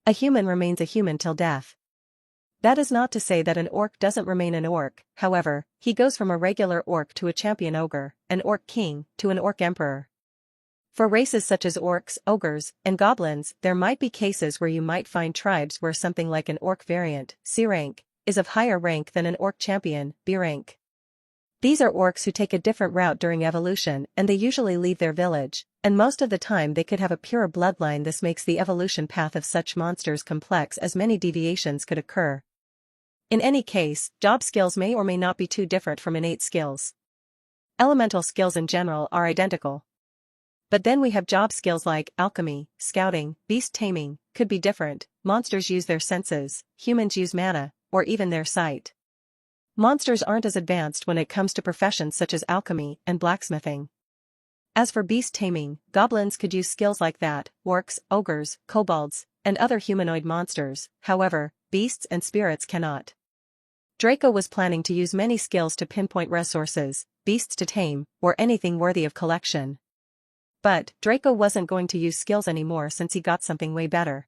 Speaker 1: A human remains a human till death. That is not to say that an orc doesn't remain an orc. However, he goes from a regular orc to a champion ogre, an orc king, to an orc emperor. For races such as orcs, ogres, and goblins, there might be cases where you might find tribes where something like an orc variant, C rank, is of higher rank than an orc champion, B rank. These are orcs who take a different route during evolution, and they usually leave their village, and most of the time they could have a pure bloodline. This makes the evolution path of such monsters complex, as many deviations could occur. In any case, job skills may or may not be too different from innate skills. Elemental skills in general are identical. But then we have job skills like alchemy, scouting, beast taming, could be different. Monsters use their senses, humans use mana, or even their sight. Monsters aren't as advanced when it comes to professions such as alchemy and blacksmithing. As for beast taming, goblins could use skills like that, orcs, ogres, kobolds, and other humanoid monsters. However, beasts and spirits cannot. Draco was planning to use many skills to pinpoint resources, beasts to tame, or anything worthy of collection. But Draco wasn't going to use skills anymore since he got something way better.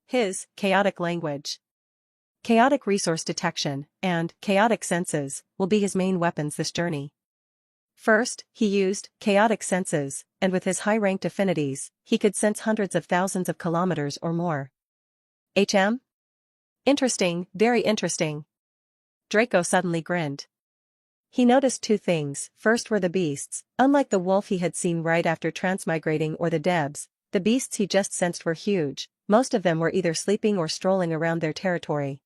Speaker 1: His chaotic language, chaotic resource detection, and chaotic senses will be his main weapons this journey. First, he used chaotic senses, and with his high-ranked affinities, he could sense hundreds of thousands of kilometers or more. Interesting, very interesting. Draco suddenly grinned. He noticed two things. First were the beasts. Unlike the wolf he had seen right after transmigrating or the debs, the beasts he just sensed were huge. Most of them were either sleeping or strolling around their territory.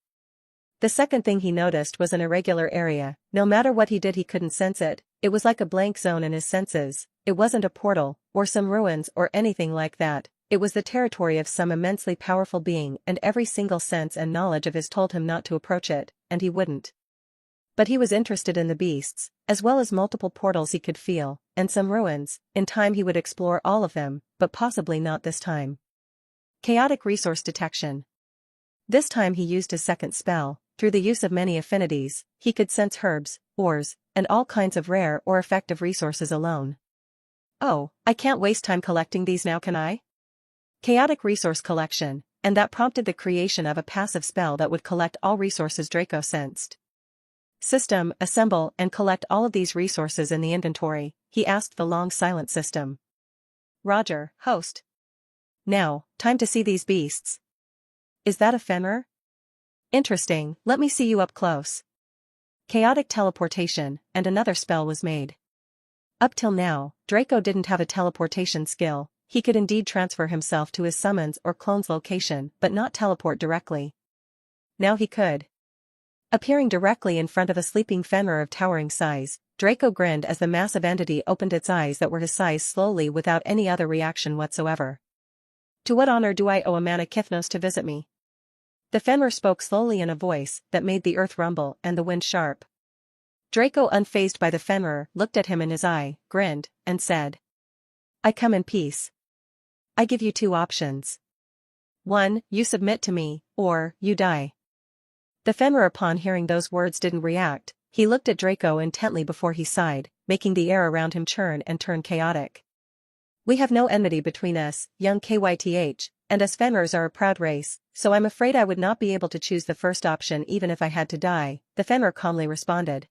Speaker 1: The second thing he noticed was an irregular area. No matter what he did he couldn't sense it. It was like a blank zone in his senses. It wasn't a portal, or some ruins or anything like that. It was the territory of some immensely powerful being, and every single sense and knowledge of his told him not to approach it, and he wouldn't. But he was interested in the beasts, as well as multiple portals he could feel, and some ruins. In time he would explore all of them, but possibly not this time. Chaotic resource detection. This time he used his second spell. Through the use of many affinities, he could sense herbs, ores, and all kinds of rare or effective resources alone. Oh, I can't waste time collecting these now, can I? Chaotic resource collection, and that prompted the creation of a passive spell that would collect all resources Draco sensed. System, assemble and collect all of these resources in the inventory, he asked the long silent system. Roger, host. Now, time to see these beasts. Is that a Fenrir? Interesting, let me see you up close. Chaotic teleportation, and another spell was made. Up till now, Draco didn't have a teleportation skill. He could indeed transfer himself to his summons or clone's location but not teleport directly. Now he could. Appearing directly in front of a sleeping Fenrir of towering size, Draco grinned as the massive entity opened its eyes that were his size slowly without any other reaction whatsoever. To what honor do I owe Amana Kithnos to visit me? The Fenrir spoke slowly in a voice that made the earth rumble and the wind sharp. Draco, unfazed by the Fenrir, looked at him in his eye, grinned, and said, I come in peace. I give you two options. 1. You submit to me, or, you die. The Fenrir upon hearing those words didn't react. He looked at Draco intently before he sighed, making the air around him churn and turn chaotic. We have no enmity between us, young Kyth, and us Fenrirs are a proud race, so I'm afraid I would not be able to choose the first option even if I had to die, the Fenrir calmly responded.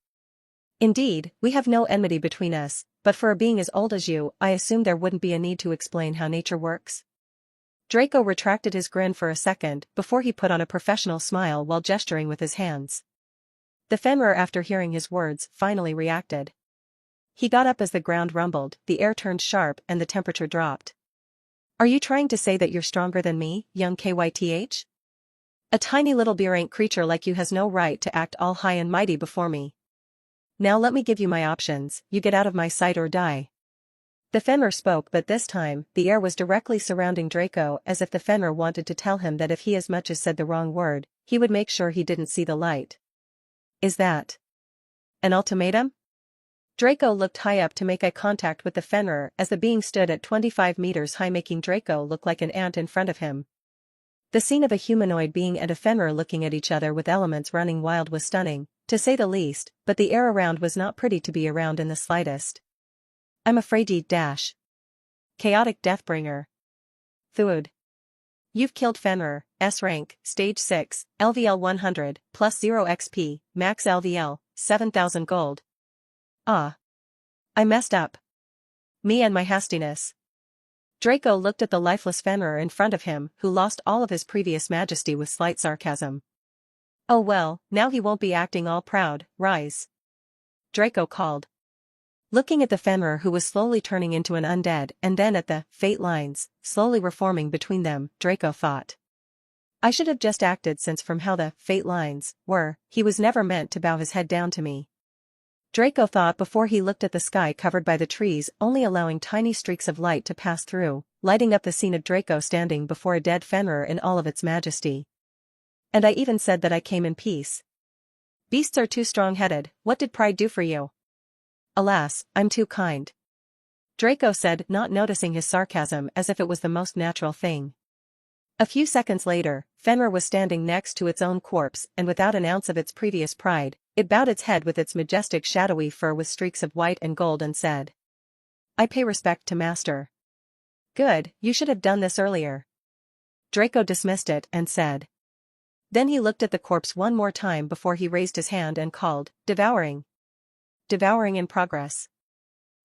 Speaker 1: Indeed, we have no enmity between us, but for a being as old as you, I assume there wouldn't be a need to explain how nature works. Draco retracted his grin for a second before he put on a professional smile while gesturing with his hands. The Fenrir, after hearing his words, finally reacted. He got up as the ground rumbled, the air turned sharp and the temperature dropped. Are you trying to say that you're stronger than me, young Kyth? A tiny little beerant creature like you has no right to act all high and mighty before me. Now let me give you my options, you get out of my sight or die. The Fenrir spoke, but this time, the air was directly surrounding Draco as if the Fenrir wanted to tell him that if he as much as said the wrong word, he would make sure he didn't see the light. Is that an ultimatum? Draco looked high up to make eye contact with the Fenrir as the being stood at 25 meters high, making Draco look like an ant in front of him. The scene of a humanoid being and a Fenrir looking at each other with elements running wild was stunning, to say the least, but the air around was not pretty to be around in the slightest. I'm afraid you dash. Chaotic Deathbringer. Thud. You've killed Fenrir, S rank, stage 6, LVL 100, plus 0 XP, max LVL, 7,000 gold. Ah. I messed up. Me and my hastiness. Draco looked at the lifeless Fenrir in front of him, who lost all of his previous majesty, with slight sarcasm. Oh well, now he won't be acting all proud, rise. Draco called. Looking at the Fenrir, who was slowly turning into an undead, and then at the fate lines slowly reforming between them, Draco thought. I should have just acted, since from how the fate lines were, he was never meant to bow his head down to me. Draco thought before he looked at the sky covered by the trees, only allowing tiny streaks of light to pass through, lighting up the scene of Draco standing before a dead Fenrir in all of its majesty. And I even said that I came in peace. Beasts are too strong-headed. What did pride do for you? Alas, I'm too kind. Draco said, not noticing his sarcasm, as if it was the most natural thing. A few seconds later, Fenrir was standing next to its own corpse, and without an ounce of its previous pride, it bowed its head with its majestic shadowy fur with streaks of white and gold and said, I pay respect to Master. Good, you should have done this earlier. Draco dismissed it and said. Then he looked at the corpse one more time before he raised his hand and called, Devouring. Devouring in progress.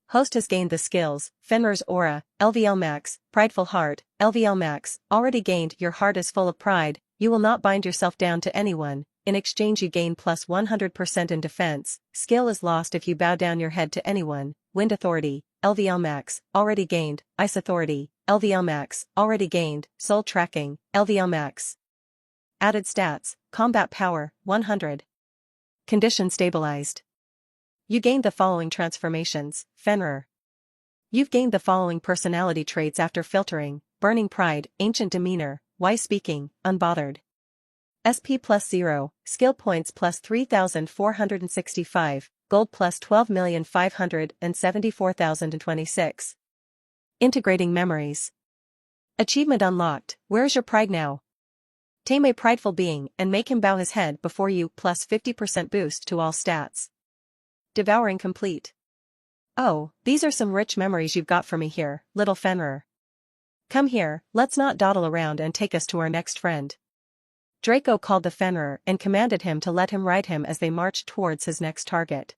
Speaker 1: Host has gained the skills, Fenrir's Aura, LVL Max, Prideful Heart, LVL Max, already gained. Your heart is full of pride, you will not bind yourself down to anyone, in exchange you gain plus 100% in defense, skill is lost if you bow down your head to anyone, Wind Authority, LVL Max, already gained, Ice Authority, LVL Max, already gained, Soul Tracking, LVL Max. Added stats, Combat Power, 100. Condition stabilized. You gained the following transformations, Fenrir. You've gained the following personality traits after filtering: Burning Pride, Ancient Demeanor, Wise Speaking, Unbothered. SP plus 0, Skill Points plus 3,465, Gold plus 12,574,026. Integrating Memories. Achievement unlocked, Where is your pride now? Tame a prideful being and make him bow his head before you, plus 50% boost to all stats. Devouring complete. Oh, these are some rich memories you've got for me here, little Fenrir. Come here, let's not dawdle around and take us to our next friend. Draco called the Fenrir and commanded him to let him ride him as they marched towards his next target.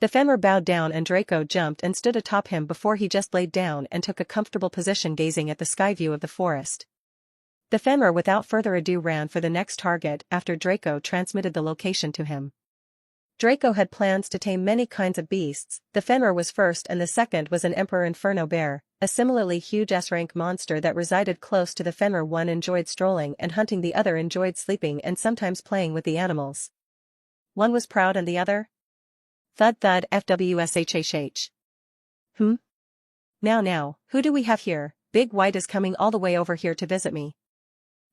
Speaker 1: The Fenrir bowed down and Draco jumped and stood atop him before he just laid down and took a comfortable position gazing at the sky view of the forest. The Fenrir without further ado ran for the next target after Draco transmitted the location to him. Draco had plans to tame many kinds of beasts. The Fenrir was first and the second was an Emperor Inferno Bear, a similarly huge S-rank monster that resided close to the Fenrir. One enjoyed strolling and hunting, the other enjoyed sleeping and sometimes playing with the animals. One was proud and the other? Thud thud FWSHHH. Now, who do we have here? Big White is coming all the way over here to visit me.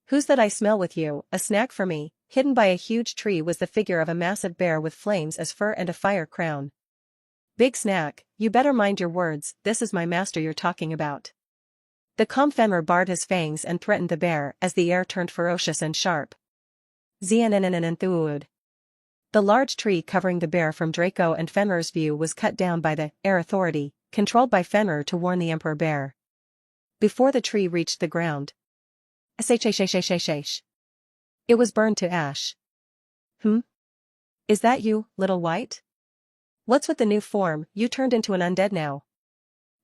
Speaker 1: Who's that I smell with you? A snack for me? Hidden by a huge tree was the figure of a massive bear with flames as fur and a fire crown. Big Snack, you better mind your words, this is my master you're talking about. The calm Fenrir bared his fangs and threatened the bear as the air turned ferocious and sharp. Ziananananthuud. The large tree covering the bear from Draco and Fenrir's view was cut down by the Air Authority, controlled by Fenrir to warn the Emperor Bear. Before the tree reached the ground, it was burned to ash. Is that you, Little White? What's with the new form? You turned into an undead now.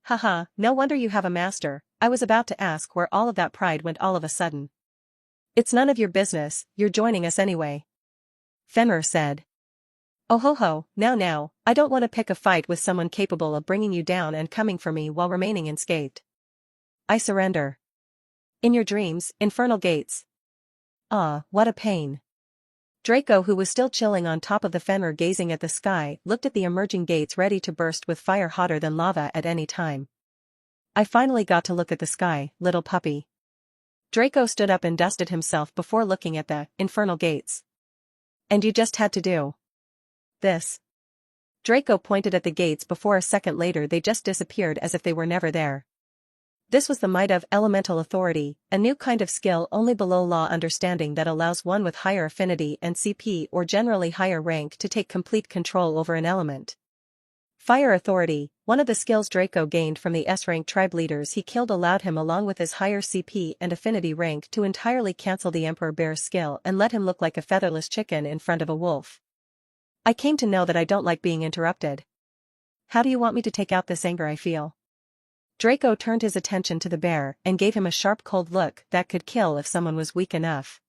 Speaker 1: Haha, no wonder you have a master. I was about to ask where all of that pride went all of a sudden. It's none of your business, you're joining us anyway. Fenrir said. Oh ho, now, I don't want to pick a fight with someone capable of bringing you down and coming for me while remaining unscathed. I surrender. In your dreams, infernal gates. Ah, what a pain. Draco, who was still chilling on top of the Fenrir gazing at the sky, looked at the emerging gates ready to burst with fire hotter than lava at any time. I finally got to look at the sky, little puppy. Draco stood up and dusted himself before looking at the infernal gates. And you just had to do this. Draco pointed at the gates before a second later they just disappeared as if they were never there. This was the might of elemental authority, a new kind of skill only below law understanding that allows one with higher affinity and CP or generally higher rank to take complete control over an element. Fire authority, one of the skills Draco gained from the S-rank tribe leaders he killed, allowed him along with his higher CP and affinity rank to entirely cancel the Emperor Bear's skill and let him look like a featherless chicken in front of a wolf. I came to know that I don't like being interrupted. How do you want me to take out this anger I feel? Draco turned his attention to the bear and gave him a sharp cold look that could kill if someone was weak enough.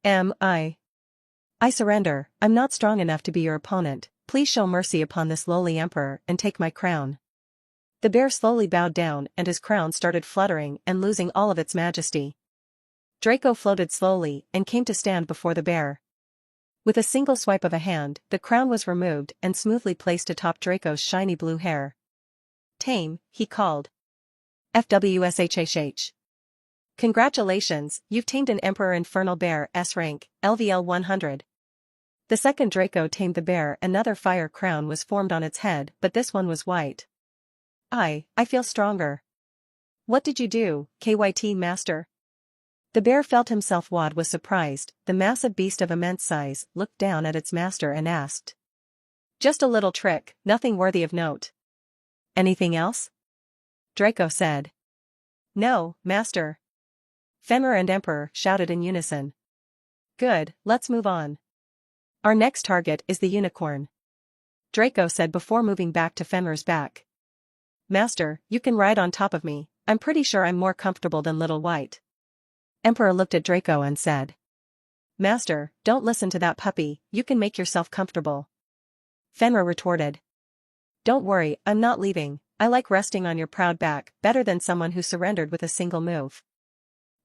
Speaker 1: I surrender. I'm not strong enough to be your opponent. Please show mercy upon this lowly emperor and take my crown. The bear slowly bowed down and his crown started fluttering and losing all of its majesty. Draco floated slowly and came to stand before the bear. With a single swipe of a hand, the crown was removed and smoothly placed atop Draco's shiny blue hair. Tame, he called. FWSHHH. Congratulations, you've tamed an Emperor Infernal Bear S-rank, LVL 100. The second Draco tamed the bear. Another fire crown was formed on its head, but this one was white. I feel stronger. What did you do, KYT master? The bear felt himself wad was surprised. The massive beast of immense size looked down at its master and asked. Just a little trick, nothing worthy of note. Anything else? Draco said. No, master. Fenrir and Emperor shouted in unison. Good, let's move on. Our next target is the unicorn. Draco said before moving back to Fenrir's back. Master, you can ride on top of me. I'm pretty sure I'm more comfortable than Little White. Emperor looked at Draco and said. Master, don't listen to that puppy, you can make yourself comfortable. Fenrir retorted. Don't worry, I'm not leaving. I like resting on your proud back better than someone who surrendered with a single move.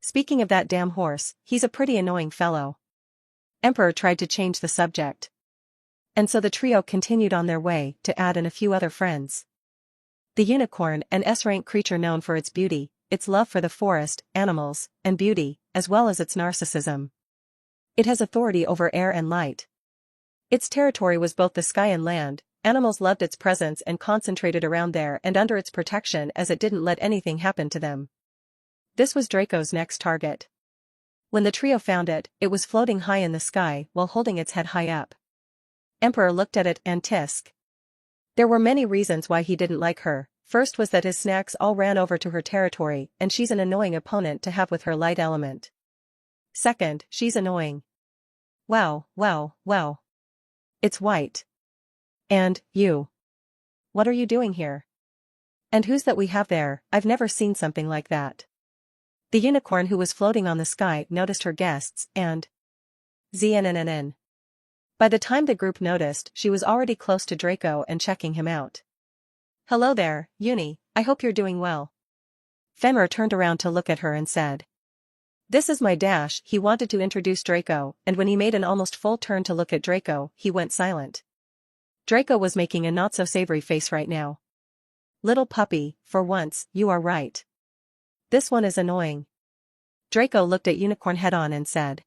Speaker 1: Speaking of that damn horse, he's a pretty annoying fellow. Emperor tried to change the subject. And so the trio continued on their way to add in a few other friends. The unicorn, an S-rank creature known for its beauty, its love for the forest, animals, and beauty, as well as its narcissism. It has authority over air and light. Its territory was both the sky and land. Animals loved its presence and concentrated around there and under its protection as it didn't let anything happen to them. This was Draco's next target. When the trio found it, it was floating high in the sky while holding its head high up. Emperor looked at it and Tisk. There were many reasons why he didn't like her. First was that his snacks all ran over to her territory and she's an annoying opponent to have with her light element. Second, she's annoying. Wow, wow, wow. It's white. And, you. What are you doing here? And who's that we have there? I've never seen something like that. The unicorn who was floating on the sky noticed her guests and ZNNNN. By the time the group noticed, she was already close to Draco and checking him out. Hello there, Uni, I hope you're doing well. Fenrir turned around to look at her and said. This is my dash. He wanted to introduce Draco, and when he made an almost full turn to look at Draco, he went silent. Draco was making a not-so-savory face right now. Little puppy, for once, you are right. This one is annoying. Draco looked at Unicorn head-on and said.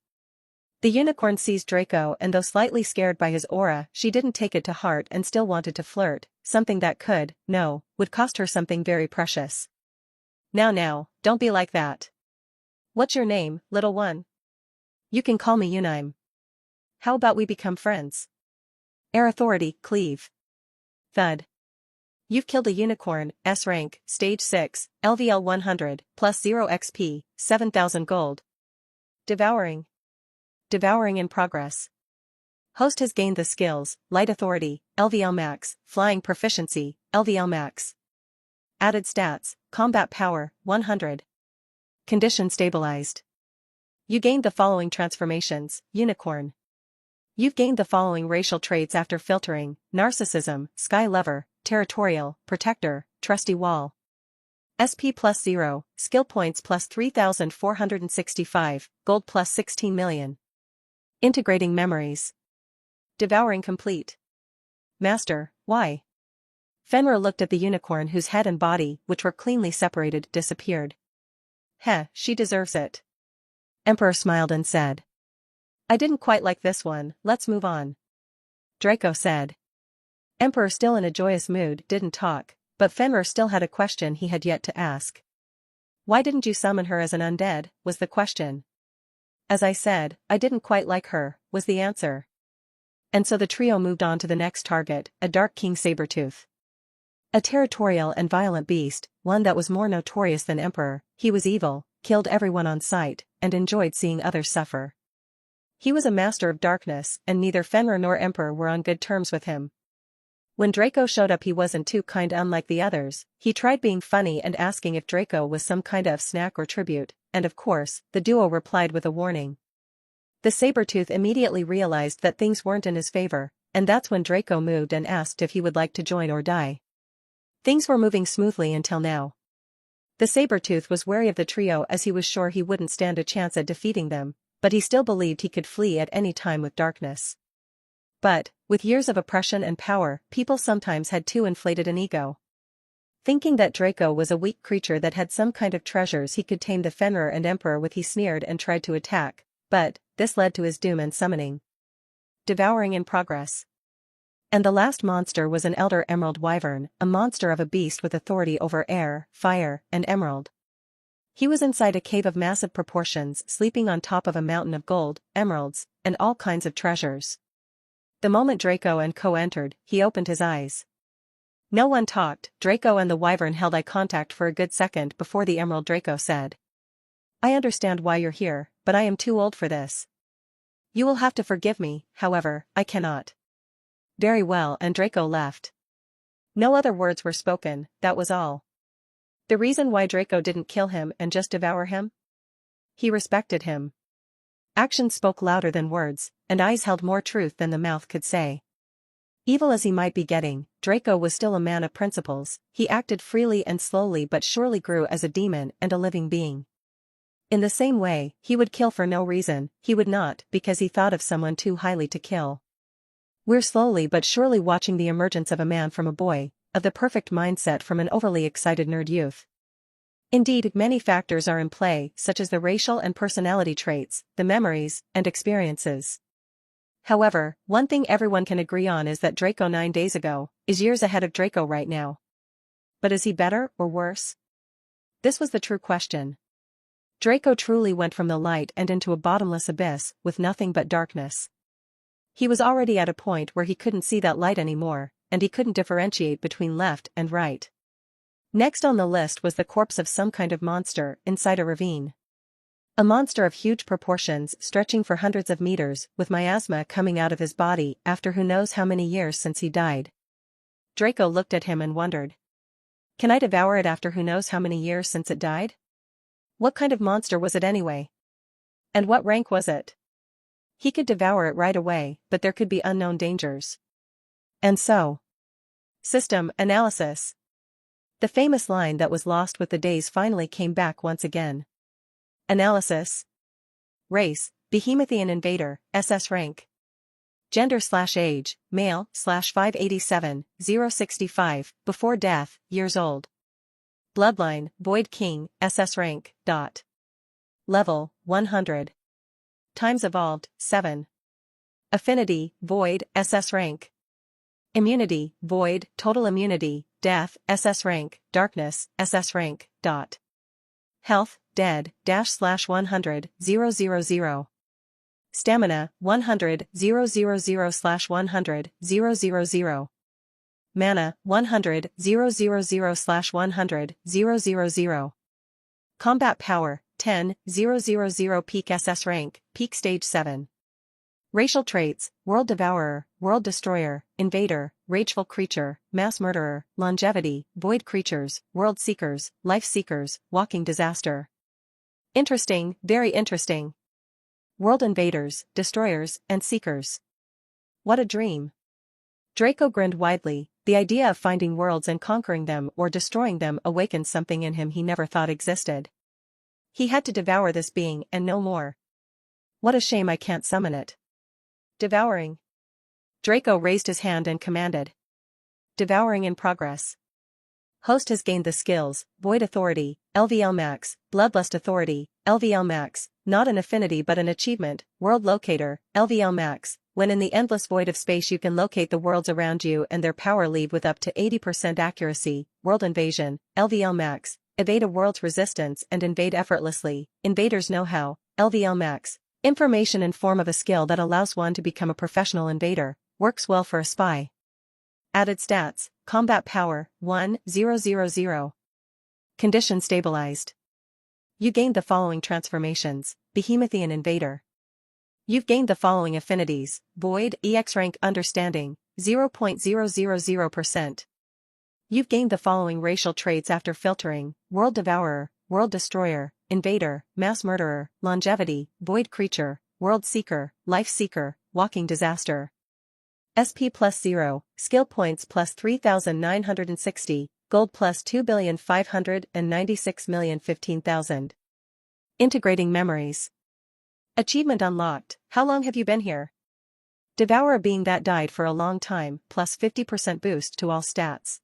Speaker 1: The unicorn seized Draco and though slightly scared by his aura, she didn't take it to heart and still wanted to flirt, something that would cost her something very precious. Now, don't be like that. What's your name, little one? You can call me Unime. How about we become friends? Air Authority, Cleave. Thud. You've killed a unicorn, S rank, stage 6, LVL 100, plus 0 XP, 7,000 gold. Devouring in progress. Host has gained the skills, Light Authority, LVL Max, Flying Proficiency, LVL Max. Added stats, Combat Power, 100. Condition stabilized. You gained the following transformations, Unicorn. You've gained the following racial traits after filtering, Narcissism, Sky Lover, Territorial, Protector, Trusty Wall. SP plus 0, Skill Points plus 3,465, Gold plus 16 million. Integrating Memories. Devouring complete. Master, why? Fenrir looked at the unicorn whose head and body, which were cleanly separated, disappeared. Heh, she deserves it. Emperor smiled and said. I didn't quite like this one, let's move on. Draco said. Emperor, still in a joyous mood, didn't talk, but Fenrir still had a question he had yet to ask. Why didn't you summon her as an undead, was the question. As I said, I didn't quite like her, was the answer. And so the trio moved on to the next target, a Dark King Sabertooth. A territorial and violent beast, one that was more notorious than Emperor, he was evil, killed everyone on sight, and enjoyed seeing others suffer. He was a master of darkness, and neither Fenrir nor Emperor were on good terms with him. When Draco showed up he wasn't too kind, unlike the others. He tried being funny and asking if Draco was some kind of snack or tribute, and of course, the duo replied with a warning. The Sabertooth immediately realized that things weren't in his favor, and that's when Draco moved and asked if he would like to join or die. Things were moving smoothly until now. The Sabertooth was wary of the trio as he was sure he wouldn't stand a chance at defeating them, but he still believed he could flee at any time with darkness. But, with years of oppression and power, people sometimes had too inflated an ego. Thinking that Draco was a weak creature that had some kind of treasures he could tame the Fenrir and Emperor with, he sneered and tried to attack, but this led to his doom and summoning. Devouring in progress. And the last monster was an Elder Emerald Wyvern, a monster of a beast with authority over air, fire, and emerald. He was inside a cave of massive proportions, sleeping on top of a mountain of gold, emeralds, and all kinds of treasures. The moment Draco and Co entered, he opened his eyes. No one talked. Draco and the Wyvern held eye contact for a good second before the Emerald Draco said. I understand why you're here, but I am too old for this. You will have to forgive me, however, I cannot. Very well, and Draco left. No other words were spoken, that was all. The reason why Draco didn't kill him and just devour him? He respected him. Actions spoke louder than words, and eyes held more truth than the mouth could say. Evil as he might be getting, Draco was still a man of principles. He acted freely and slowly but surely grew as a demon and a living being. In the same way, he would kill for no reason, he would not because he thought of someone too highly to kill. We're slowly but surely watching the emergence of a man from a boy, of the perfect mindset from an overly excited nerd youth. Indeed, many factors are in play, such as the racial and personality traits, the memories, and experiences. However, one thing everyone can agree on is that Draco 9 days ago is years ahead of Draco right now. But is he better or worse? This was the true question. Draco truly went from the light and into a bottomless abyss with nothing but darkness. He was already at a point where he couldn't see that light anymore, and he couldn't differentiate between left and right. Next on the list was the corpse of some kind of monster inside a ravine. A monster of huge proportions stretching for hundreds of meters, with miasma coming out of his body after who knows how many years since he died. Draco looked at him and wondered. Can I devour it after who knows how many years since it died? What kind of monster was it anyway? And what rank was it? He could devour it right away, but there could be unknown dangers. And so. System analysis. The famous line that was lost with the days finally came back once again. Analysis. Race, Behemothean invader, SS rank. Gender/age, male/587, 065, before death, years old. Bloodline, Void King, SS rank, dot. Level, 100. Times evolved, 7. Affinity, Void, SS rank. Immunity, Void, total immunity, death, SS rank, darkness, SS rank, dot. Health, dead, /100, 000. Stamina, 100, 000/100, 000. Mana, 100, 000/100, 000. Combat power, 10, 000 peak SS rank, peak stage 7. Racial traits, World Devourer, World Destroyer, Invader, Rageful Creature, Mass Murderer, Longevity, Void Creatures, World Seekers, Life Seekers, Walking Disaster. Interesting, very interesting. World Invaders, Destroyers, and Seekers. What a dream. Draco grinned widely. The idea of finding worlds and conquering them or destroying them awakened something in him he never thought existed. He had to devour this being and no more. What a shame I can't summon it. Devouring. Draco raised his hand and commanded. Devouring in progress. Host has gained the skills, Void Authority, LVL Max, Bloodlust Authority, LVL Max, not an affinity but an achievement, World Locator, LVL Max. When in the endless void of space you can locate the worlds around you and their power leave with up to 80% accuracy, World Invasion, LVL Max, evade a world's resistance and invade effortlessly, Invaders Know-how, LVL Max, information in form of a skill that allows one to become a professional invader, works well for a spy. Added stats, combat power, 1,000. Condition stabilized. You gained the following transformations, Behemothean Invader. You've gained the following affinities, Void, EX rank Understanding, 0.000%. You've gained the following racial traits after filtering, World Devourer, World Destroyer, Invader, Mass Murderer, Longevity, Void Creature, World Seeker, Life Seeker, Walking Disaster. SP +0, Skill Points +3,960, Gold +2,596,015,000. Integrating Memories. Achievement unlocked, how long have you been here? Devour a being that died for a long time, plus 50% boost to all stats.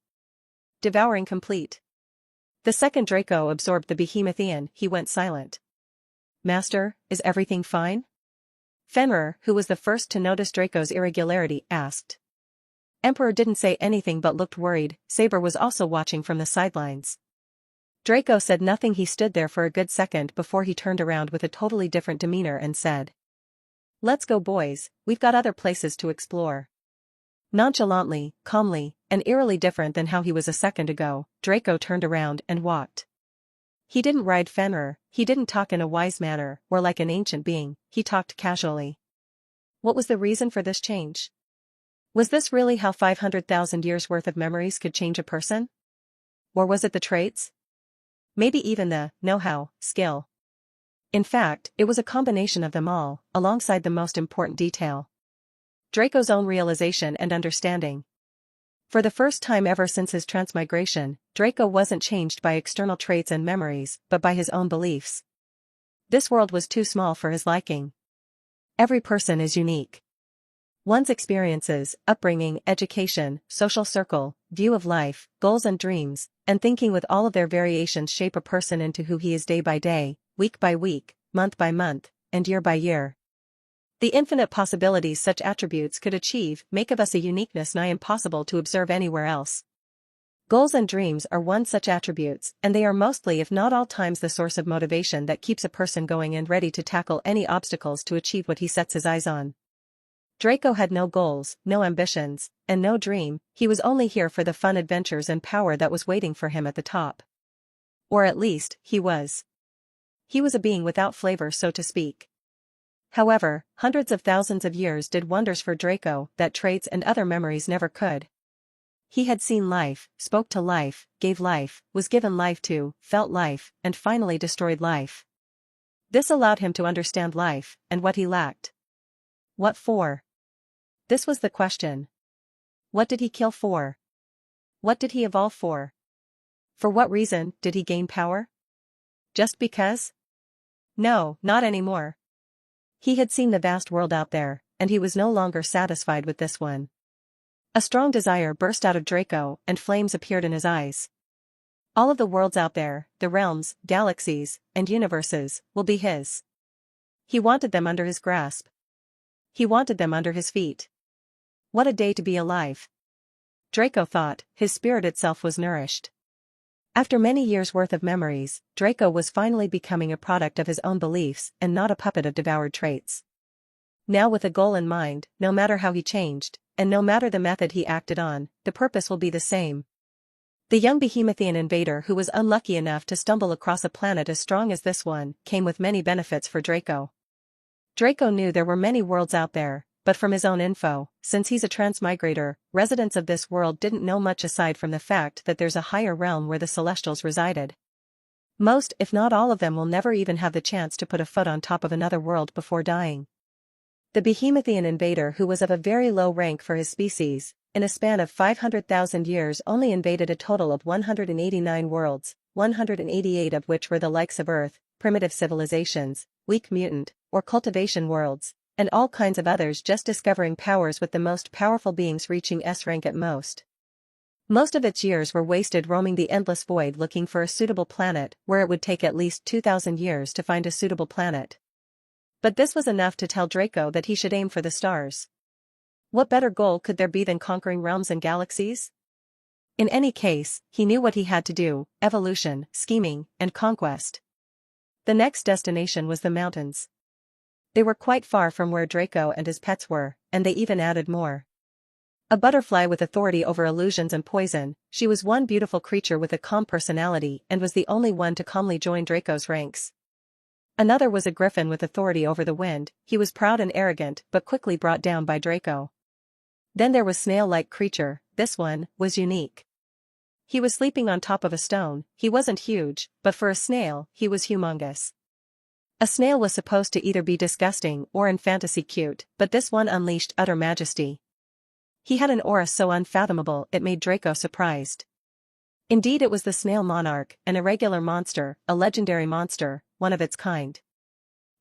Speaker 1: Devouring complete. The second Draco absorbed the Behemothean, he went silent. Master, is everything fine? Fenrir, who was the first to notice Draco's irregularity, asked. Emperor didn't say anything but looked worried. Saber was also watching from the sidelines. Draco said nothing. He stood there for a good second before he turned around with a totally different demeanor and said. Let's go boys, we've got other places to explore. Nonchalantly, calmly, and eerily different than how he was a second ago, Draco turned around and walked. He didn't ride Fenrir, he didn't talk in a wise manner or like an ancient being, he talked casually. What was the reason for this change? Was this really how 500,000 years worth of memories could change a person? Or was it the traits? Maybe even the know-how, skill. In fact, it was a combination of them all, alongside the most important detail. Draco's own realization and understanding. For the first time ever since his transmigration, Draco wasn't changed by external traits and memories, but by his own beliefs. This world was too small for his liking. Every person is unique. One's experiences, upbringing, education, social circle, view of life, goals and dreams, and thinking with all of their variations shape a person into who he is day by day, week by week, month by month, and year by year. The infinite possibilities such attributes could achieve make of us a uniqueness nigh impossible to observe anywhere else. Goals and dreams are one such attributes, and they are mostly if not all times the source of motivation that keeps a person going and ready to tackle any obstacles to achieve what he sets his eyes on. Draco had no goals, no ambitions, and no dream. He was only here for the fun adventures and power that was waiting for him at the top. Or at least, he was. He was a being without flavor, so to speak. However, hundreds of thousands of years did wonders for Draco that traits and other memories never could. He had seen life, spoke to life, gave life, was given life to, felt life, and finally destroyed life. This allowed him to understand life, and what he lacked. What for? This was the question. What did he kill for? What did he evolve for? For what reason did he gain power? Just because? No, not anymore. He had seen the vast world out there, and he was no longer satisfied with this one. A strong desire burst out of Draco, and flames appeared in his eyes. All of the worlds out there, the realms, galaxies, and universes, will be his. He wanted them under his grasp. He wanted them under his feet. What a day to be alive. Draco thought, his spirit itself was nourished. After many years' worth of memories, Draco was finally becoming a product of his own beliefs and not a puppet of devoured traits. Now with a goal in mind, no matter how he changed, and no matter the method he acted on, the purpose will be the same. The young Behemothean invader who was unlucky enough to stumble across a planet as strong as this one, came with many benefits for Draco. Draco knew there were many worlds out there, but from his own info, since he's a transmigrator, residents of this world didn't know much aside from the fact that there's a higher realm where the Celestials resided. Most, if not all of them, will never even have the chance to put a foot on top of another world before dying. The Behemothean invader, who was of a very low rank for his species, in a span of 500,000 years only invaded a total of 189 worlds, 188 of which were the likes of Earth, primitive civilizations, weak mutant, or cultivation worlds, and all kinds of others, just discovering powers with the most powerful beings reaching S rank at most. Most of its years were wasted roaming the endless void looking for a suitable planet where it would take at least 2,000 years to find a suitable planet. But this was enough to tell Draco that he should aim for the stars. What better goal could there be than conquering realms and galaxies? In any case, he knew what he had to do: evolution, scheming, and conquest. The next destination was the mountains. They were quite far from where Draco and his pets were, and they even added more. A butterfly with authority over illusions and poison, she was one beautiful creature with a calm personality and was the only one to calmly join Draco's ranks. Another was a griffin with authority over the wind. He was proud and arrogant but quickly brought down by Draco. Then there was snail-like creature. This one was unique. He was sleeping on top of a stone. He wasn't huge, but for a snail, he was humongous. A snail was supposed to either be disgusting or in fantasy cute, but this one unleashed utter majesty. He had an aura so unfathomable it made Draco surprised. Indeed, it was the snail monarch, an irregular monster, a legendary monster, one of its kind.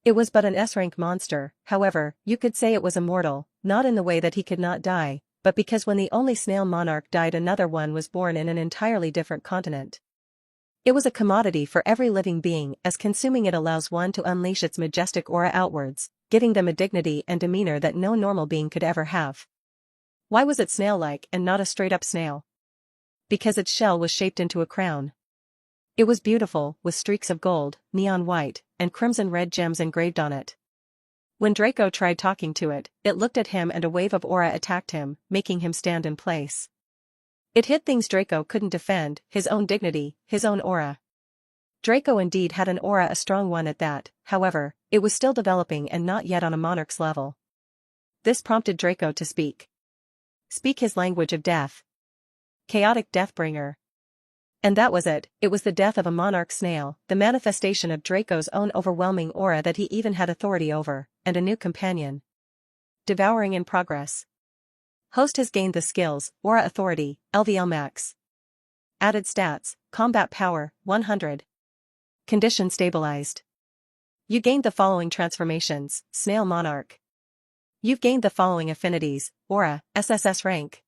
Speaker 1: It was but an S-rank monster. However, you could say it was immortal, not in the way that he could not die, but because when the only snail monarch died, another one was born in an entirely different continent. It was a commodity for every living being, as consuming it allows one to unleash its majestic aura outwards, giving them a dignity and demeanor that no normal being could ever have. Why was it snail-like and not a straight-up snail? Because its shell was shaped into a crown. It was beautiful, with streaks of gold, neon white, and crimson red gems engraved on it. When Draco tried talking to it, it looked at him and a wave of aura attacked him, making him stand in place. It hid things Draco couldn't defend: his own dignity, his own aura. Draco indeed had an aura, a strong one at that. However, it was still developing and not yet on a monarch's level. This prompted Draco to speak. Speak his language of death. Chaotic Deathbringer. And that was it. It was the death of a monarch snail, the manifestation of Draco's own overwhelming aura that he even had authority over, and a new companion. Devouring in progress. Host has gained the skills: Aura Authority, LVL Max. Added stats: Combat Power, 100. Condition stabilized. You gained the following transformations: Snail Monarch. You've gained the following affinities: Aura, SSS rank.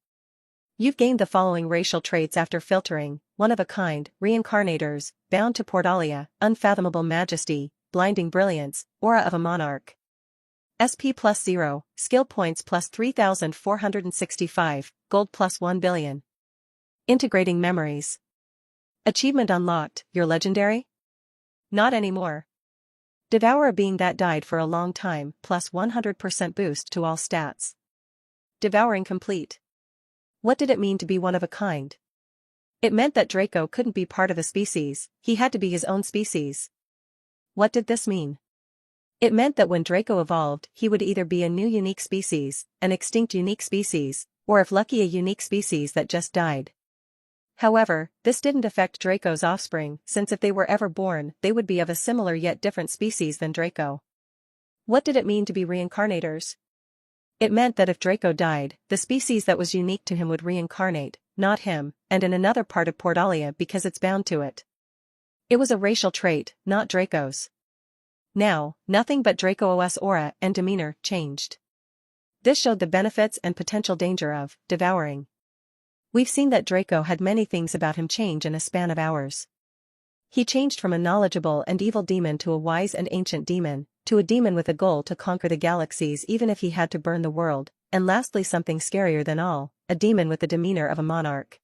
Speaker 1: You've gained the following racial traits after filtering: one of a kind, Reincarnators, Bound to Portalia, Unfathomable Majesty, Blinding Brilliance, Aura of a Monarch. SP plus 0, Skill Points plus 3,465, Gold plus 1 billion. Integrating Memories. Achievement unlocked: You're legendary? Not anymore. Devour a being that died for a long time, plus 100% boost to all stats. Devouring complete. What did it mean to be one of a kind? It meant that Draco couldn't be part of a species, he had to be his own species. What did this mean? It meant that when Draco evolved, he would either be a new unique species, an extinct unique species, or if lucky a unique species that just died. However, this didn't affect Draco's offspring, since if they were ever born, they would be of a similar yet different species than Draco. What did it mean to be reincarnators? It meant that if Draco died, the species that was unique to him would reincarnate, not him, and in another part of Portalia because it's bound to it. It was a racial trait, not Draco's. Now, nothing but Draco's aura and demeanor changed. This showed the benefits and potential danger of devouring. We've seen that Draco had many things about him change in a span of hours. He changed from a knowledgeable and evil demon to a wise and ancient demon, to a demon with a goal to conquer the galaxies even if he had to burn the world, and lastly something scarier than all, a demon with the demeanor of a monarch.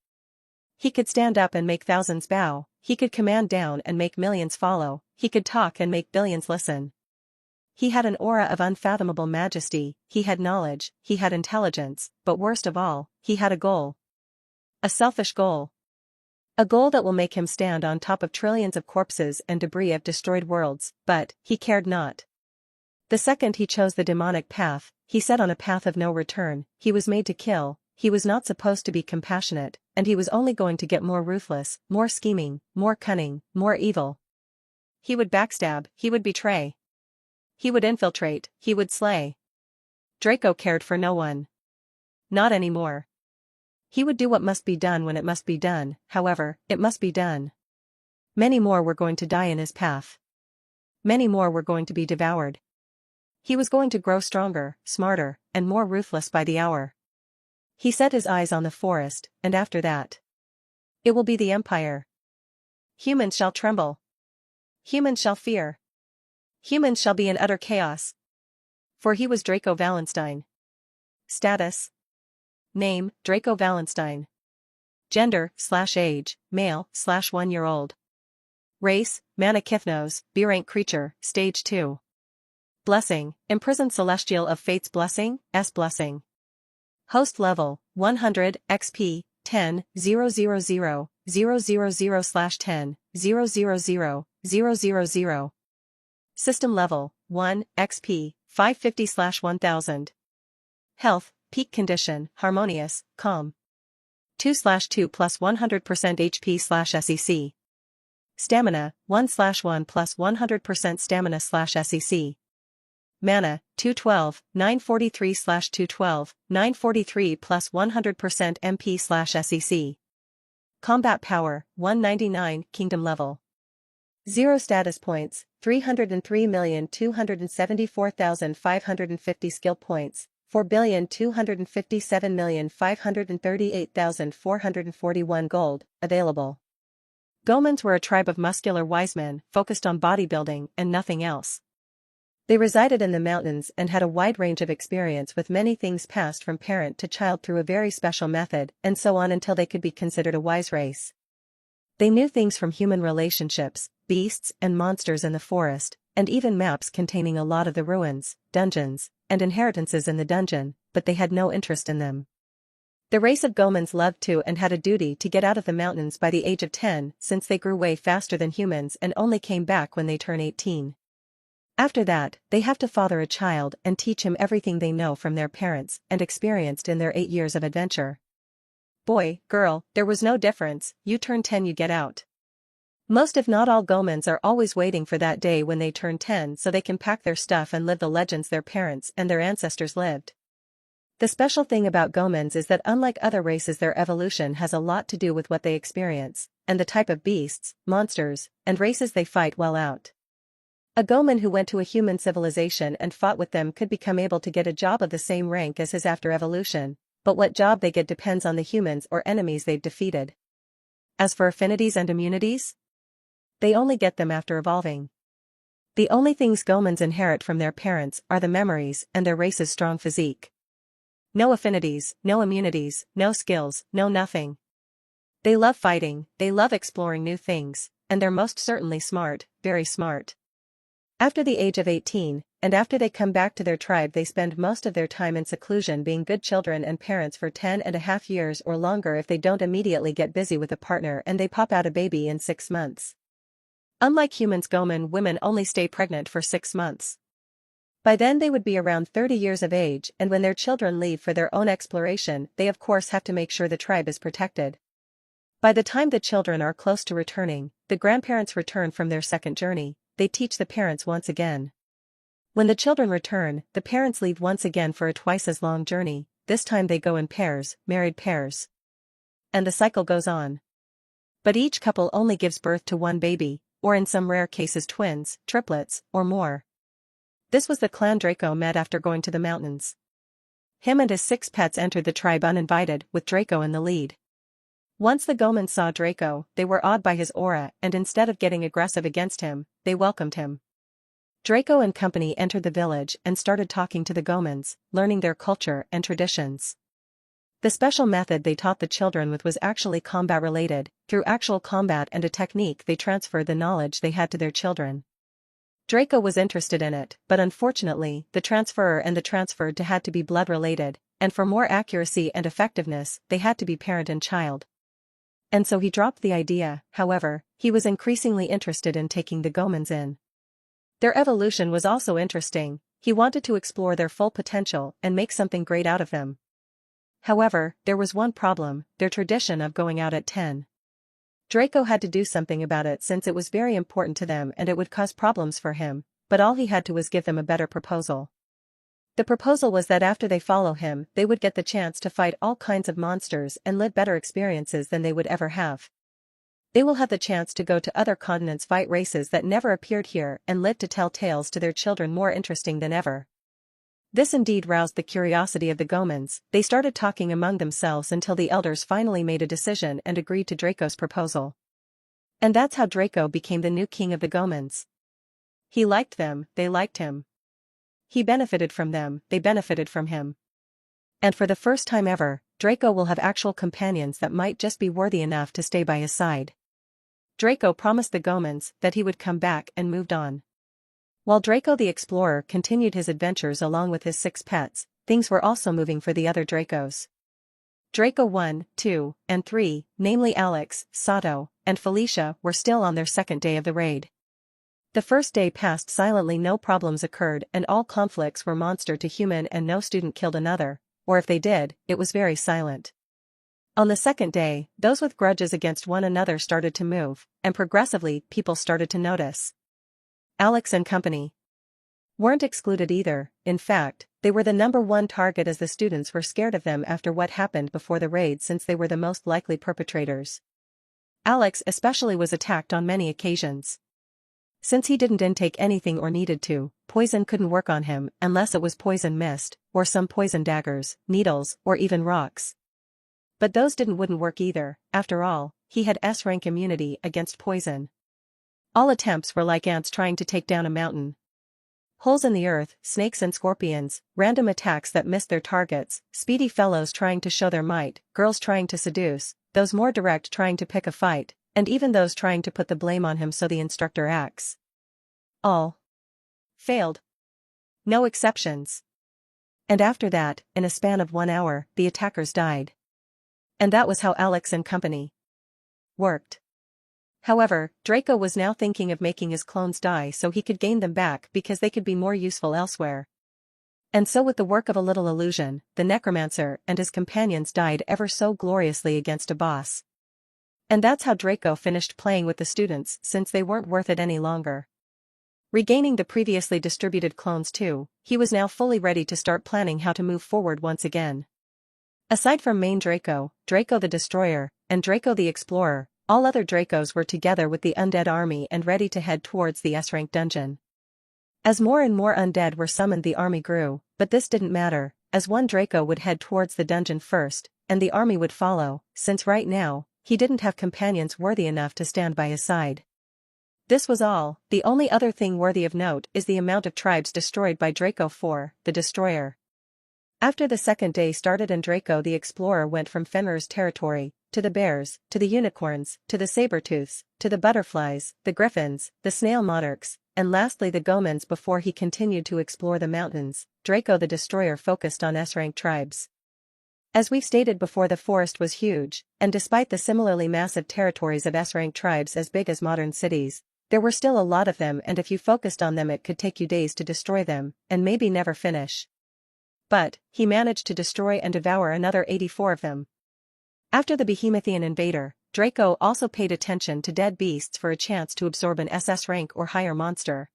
Speaker 1: He could stand up and make thousands bow, he could command down and make millions follow, he could talk and make billions listen. He had an aura of unfathomable majesty, he had knowledge, he had intelligence, but worst of all, he had a goal. A selfish goal. A goal that will make him stand on top of trillions of corpses and debris of destroyed worlds, but he cared not. The second he chose the demonic path, he set on a path of no return, he was made to kill, he was not supposed to be compassionate, and he was only going to get more ruthless, more scheming, more cunning, more evil. He would backstab, he would betray. He would infiltrate, he would slay. Draco cared for no one. Not anymore. He would do what must be done when it must be done, however, it must be done. Many more were going to die in his path. Many more were going to be devoured. He was going to grow stronger, smarter, and more ruthless by the hour. He set his eyes on the forest, and after that, it will be the Empire. Humans shall tremble. Humans shall fear. Humans shall be in utter chaos. For he was Draco Wallenstein. Status. Name, Draco Wallenstein. Gender, /age, male, /1-year-old. Race, Manakithnos, B-rank creature, stage 2. Blessing, imprisoned celestial of fate's blessing, S blessing. Host level, 100, XP, 10, 000, 000, 000/10, 000, 000. System level, 1, XP, 550/1000. Health, peak condition, harmonious, calm. 2/2 plus 100% HP/SEC. Stamina, 1/1 plus 100% stamina/SEC. Mana, 212, 943/212, 943 plus 100% MP/SEC. Combat power, 199, kingdom level. 0 status points, 303,274,550 skill points, 4,257,538,441 gold, available. Gomans were a tribe of muscular wise men focused on bodybuilding and nothing else. They resided in the mountains and had a wide range of experience with many things passed from parent to child through a very special method and so on until they could be considered a wise race. They knew things from human relationships, beasts and monsters in the forest, and even maps containing a lot of the ruins, dungeons, and inheritances in the dungeon, but they had no interest in them. The race of Gomans loved to and had a duty to get out of the mountains by the age of 10 since they grew way faster than humans and only came back when they turn 18. After that, they have to father a child and teach him everything they know from their parents and experienced in their 8 years of adventure. Boy, girl, there was no difference, you turn 10 you get out. Most if not all Gomans are always waiting for that day when they turn 10 so they can pack their stuff and live the legends their parents and their ancestors lived. The special thing about Gomans is that unlike other races their evolution has a lot to do with what they experience, and the type of beasts, monsters, and races they fight while out. A Goman who went to a human civilization and fought with them could become able to get a job of the same rank as his after evolution, but what job they get depends on the humans or enemies they've defeated. As for affinities and immunities, they only get them after evolving. The only things Gomans inherit from their parents are the memories and their race's strong physique. No affinities, no immunities, no skills, no nothing. They love fighting, they love exploring new things, and they're most certainly smart, very smart. After the age of 18, and after they come back to their tribe they spend most of their time in seclusion being good children and parents for 10.5 years or longer if they don't immediately get busy with a partner and they pop out a baby in 6 months. Unlike humans, Goman women only stay pregnant for 6 months. By then they would be around 30 years of age, and when their children leave for their own exploration, they of course have to make sure the tribe is protected. By the time the children are close to returning, the grandparents return from their second journey. They teach the parents once again. When the children return, the parents leave once again for a twice as long journey. This time they go in pairs, married pairs. And the cycle goes on. But each couple only gives birth to one baby, or in some rare cases twins, triplets, or more. This was the clan Draco met after going to the mountains. Him and his 6 pets entered the tribe uninvited, with Draco in the lead. Once the Gomans saw Draco, they were awed by his aura, and instead of getting aggressive against him, they welcomed him. Draco and company entered the village and started talking to the Gomans, learning their culture and traditions. The special method they taught the children with was actually combat-related. Through actual combat and a technique they transferred the knowledge they had to their children. Draco was interested in it, but unfortunately, the transferer and the transferred to had to be blood-related, and for more accuracy and effectiveness, they had to be parent and child. And so he dropped the idea. However, he was increasingly interested in taking the Gomans in. Their evolution was also interesting. He wanted to explore their full potential and make something great out of them. However, there was one problem: their tradition of going out at 10. Draco had to do something about it since it was very important to them and it would cause problems for him, but all he had to was give them a better proposal. The proposal was that after they follow him, they would get the chance to fight all kinds of monsters and live better experiences than they would ever have. They will have the chance to go to other continents, fight races that never appeared here, and live to tell tales to their children more interesting than ever. This indeed roused the curiosity of the Gomans. They started talking among themselves until the elders finally made a decision and agreed to Draco's proposal. And that's how Draco became the new king of the Gomans. He liked them, they liked him. He benefited from them, they benefited from him. And for the first time ever, Draco will have actual companions that might just be worthy enough to stay by his side. Draco promised the Gomans that he would come back and moved on. While Draco the Explorer continued his adventures along with his 6 pets, things were also moving for the other Dracos. Draco 1, 2, and 3, namely Alex, Sato, and Felicia, were still on their second day of the raid. The first day passed silently, no problems occurred and all conflicts were monster to human and no student killed another, or if they did, it was very silent. On the second day, those with grudges against one another started to move, and progressively people started to notice. Alex and company weren't excluded either. In fact, they were the #1 target as the students were scared of them after what happened before the raid, since they were the most likely perpetrators. Alex especially was attacked on many occasions. Since he didn't intake anything or needed to, poison couldn't work on him unless it was poison mist, or some poison daggers, needles, or even rocks. But those wouldn't work either. After all, he had S-rank immunity against poison. All attempts were like ants trying to take down a mountain. Holes in the earth, snakes and scorpions, random attacks that missed their targets, speedy fellows trying to show their might, girls trying to seduce, those more direct trying to pick a fight, and even those trying to put the blame on him so the instructor acts. All failed. No exceptions. And after that, in a span of 1 hour, the attackers died. And that was how Alex and company worked. However, Draco was now thinking of making his clones die so he could gain them back because they could be more useful elsewhere. And so with the work of a little illusion, the necromancer and his companions died ever so gloriously against a boss. And that's how Draco finished playing with the students, since they weren't worth it any longer. Regaining the previously distributed clones too, he was now fully ready to start planning how to move forward once again. Aside from main Draco, Draco the Destroyer, and Draco the Explorer, all other Dracos were together with the undead army and ready to head towards the S-rank dungeon. As more and more undead were summoned, the army grew, but this didn't matter, as one Draco would head towards the dungeon first, and the army would follow, since right now, he didn't have companions worthy enough to stand by his side. This was all. The only other thing worthy of note is the amount of tribes destroyed by Draco 4, the Destroyer. After the second day started and Draco the Explorer went from Fenrir's territory, to the bears, to the unicorns, to the saber-tooths, to the butterflies, the griffins, the snail monarchs, and lastly the Gomans before he continued to explore the mountains, Draco the Destroyer focused on S-rank tribes. As we've stated before, the forest was huge, and despite the similarly massive territories of S-rank tribes as big as modern cities, There were still a lot of them, and if you focused on them it could take you days to destroy them, and maybe never finish. But, he managed to destroy and devour another 84 of them. After the Behemothean invader, Draco also paid attention to dead beasts for a chance to absorb an SS rank or higher monster.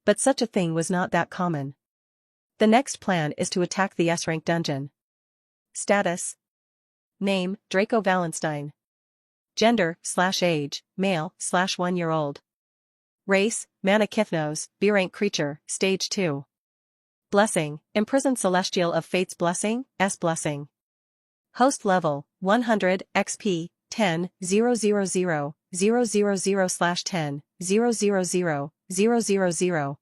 Speaker 1: But such a thing was not that common. The next plan is to attack the S-rank dungeon. Status. Name, Draco Wallenstein. Gender, /age, male, /1 year old. Race, Mana Kythnos, B-rank creature, stage 2. Blessing, imprisoned celestial of fate's blessing, S blessing. Host level, 100, XP, 10, 000, 000, 000/10, 000, 000.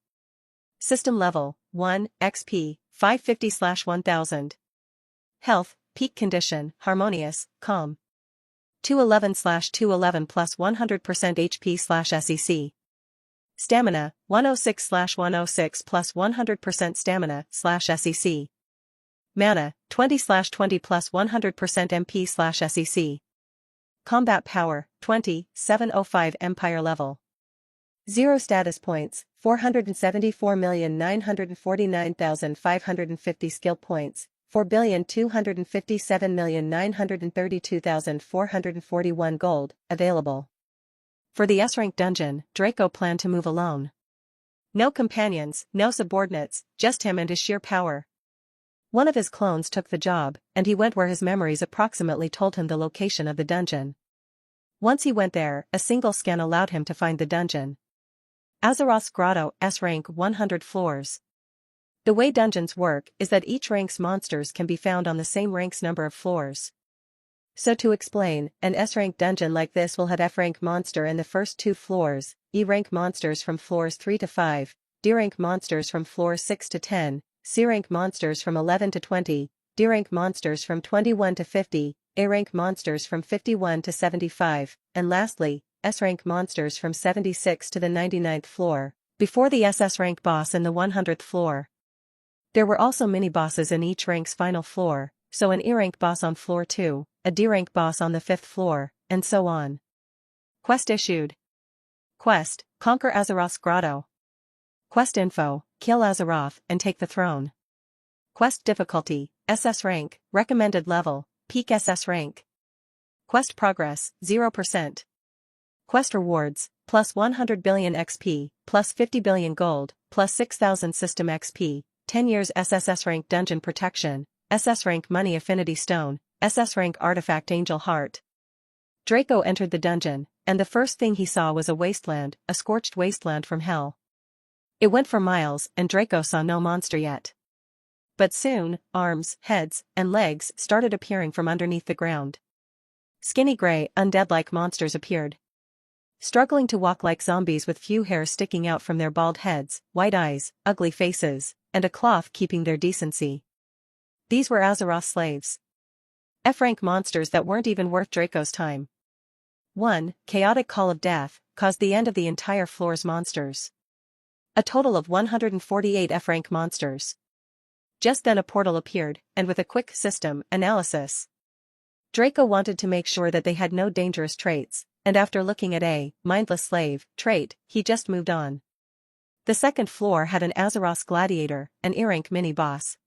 Speaker 1: System level, 1, XP, 550/1000. Health, peak condition, harmonious, calm. 211/211 plus 100% HP/SEC. Stamina, 106/106 plus 100% stamina/SEC. Mana, 20/20 plus 100% MP/SEC. Combat power, 20, 705 Empire level. 0 status points, 474,949,550 skill points, 4,257,932,441 gold, available. For the S-rank dungeon, Draco planned to move alone. No companions, no subordinates, just him and his sheer power. One of his clones took the job, and he went where his memories approximately told him the location of the dungeon. Once he went there, a single scan allowed him to find the dungeon. Azeroth's Grotto, S-rank 100 floors. The way dungeons work is that each rank's monsters can be found on the same rank's number of floors. So to explain, an S-rank dungeon like this will have F-rank monster in the first 2 floors, E-rank monsters from floors 3 to 5, D-rank monsters from floors 6 to 10, C-rank monsters from 11 to 20, D-rank monsters from 21 to 50, A-rank monsters from 51 to 75, and lastly, S-rank monsters from 76 to the 99th floor, before the SS rank boss in the 100th floor. There were also mini-bosses in each rank's final floor, so an E-rank boss on floor 2, a D-rank boss on the 5th floor, and so on. Quest issued. Quest, conquer Azeroth's Grotto. Quest info, kill Azeroth and take the throne. Quest difficulty, SS rank, recommended level, peak SS rank. Quest progress, 0%. Quest rewards, plus 100 billion XP, plus 50 billion gold, plus 6,000 system XP, 10 years SSS rank dungeon protection, SS rank money affinity stone, SS rank artifact angel heart. Draco entered the dungeon, and the first thing he saw was a wasteland, a scorched wasteland from hell. It went for miles, and Draco saw no monster yet. But soon, arms, heads, and legs started appearing from underneath the ground. Skinny gray, undead-like monsters appeared. Struggling to walk like zombies with few hairs sticking out from their bald heads, white eyes, ugly faces, and a cloth keeping their decency. These were Azeroth slaves. F-rank monsters that weren't even worth Draco's time. 1. Chaotic Call of Death caused the end of the entire floor's monsters. A total of 148 F-rank monsters. Just then a portal appeared, and with a quick system analysis, Draco wanted to make sure that they had no dangerous traits, and after looking at a mindless slave trait, he just moved on. The second floor had an Azeroth's Gladiator, an E-rank mini-boss.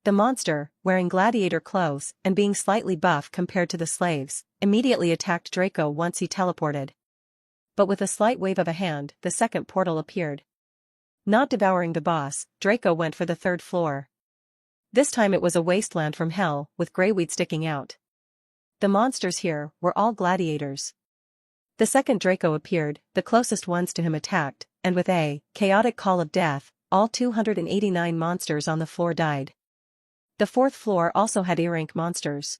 Speaker 1: The monster, wearing gladiator clothes and being slightly buff compared to the slaves, immediately attacked Draco once he teleported. But with a slight wave of a hand, the second portal appeared. Not devouring the boss, Draco went for the third floor. This time it was a wasteland from hell, with greyweed sticking out. The monsters here were all gladiators. The second Draco appeared, the closest ones to him attacked, and with a chaotic call of death, all 289 monsters on the floor died. The fourth floor also had E-rank monsters.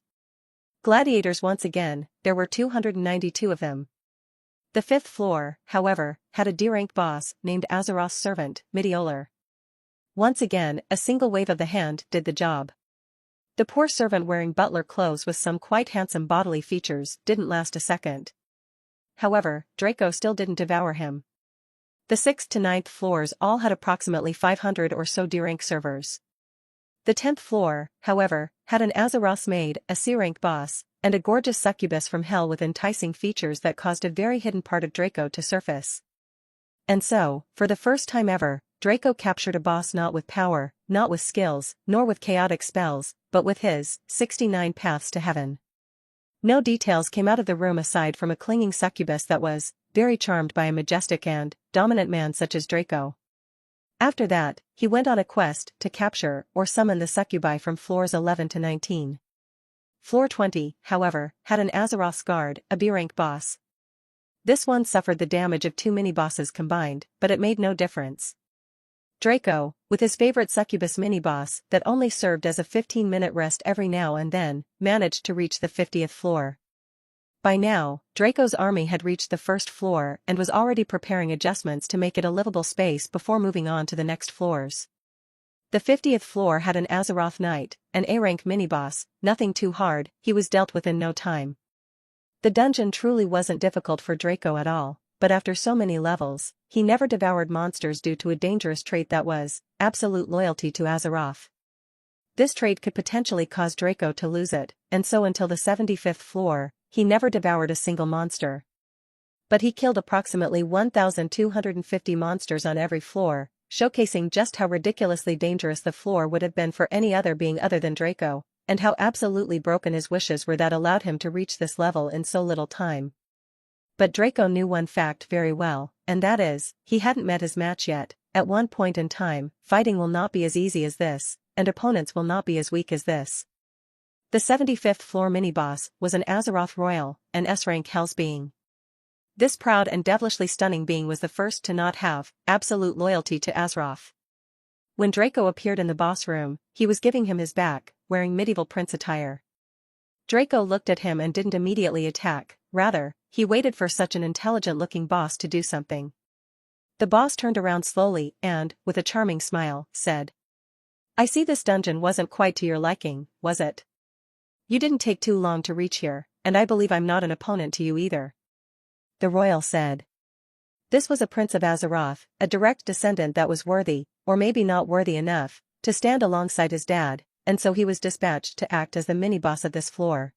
Speaker 1: Gladiators once again, there were 292 of them. The fifth floor, however, had a D-rank boss named Azeroth's Servant, Midiolar. Once again, a single wave of the hand did the job. The poor servant wearing butler clothes with some quite handsome bodily features didn't last a second. However, Draco still didn't devour him. The 6th to 9th floors all had approximately 500 or so D-rank servers. The 10th floor, however, had an Azeroth's Maid, a C-rank boss, and a gorgeous succubus from hell with enticing features that caused a very hidden part of Draco to surface. And so, for the first time ever, Draco captured a boss not with power, not with skills, nor with chaotic spells, but with his 69 paths to heaven. No details came out of the room aside from a clinging succubus that was very charmed by a majestic and dominant man such as Draco. After that, he went on a quest to capture or summon the succubi from floors 11 to 19. Floor 20, however, had an Azeroth's Guard, a B-rank boss. This one suffered the damage of 2 mini-bosses combined, but it made no difference. Draco, with his favorite succubus mini-boss that only served as a 15-minute rest every now and then, managed to reach the 50th floor. By now, Draco's army had reached the first floor and was already preparing adjustments to make it a livable space before moving on to the next floors. The 50th floor had an Azeroth Knight, an A-rank mini-boss, nothing too hard, he was dealt with in no time. The dungeon truly wasn't difficult for Draco at all, but after so many levels, he never devoured monsters due to a dangerous trait that was absolute loyalty to Azeroth. This trait could potentially cause Draco to lose it, and so until the 75th floor, he never devoured a single monster. But he killed approximately 1,250 monsters on every floor, showcasing just how ridiculously dangerous the floor would have been for any other being other than Draco, and how absolutely broken his wishes were that allowed him to reach this level in so little time. But Draco knew one fact very well, and that is, he hadn't met his match yet. At one point in time, fighting will not be as easy as this, and opponents will not be as weak as this. The 75th floor mini-boss was an Azeroth Royal, an S-rank Hell's being. This proud and devilishly stunning being was the first to not have absolute loyalty to Azeroth. When Draco appeared in the boss room, he was giving him his back, wearing medieval prince attire. Draco looked at him and didn't immediately attack, rather, he waited for such an intelligent-looking boss to do something. The boss turned around slowly and, with a charming smile, said, "I see this dungeon wasn't quite to your liking, was it? You didn't take too long to reach here, and I believe I'm not an opponent to you either." The royal said. This was a prince of Azeroth, a direct descendant that was worthy, or maybe not worthy enough, to stand alongside his dad, and so he was dispatched to act as the mini-boss of this floor.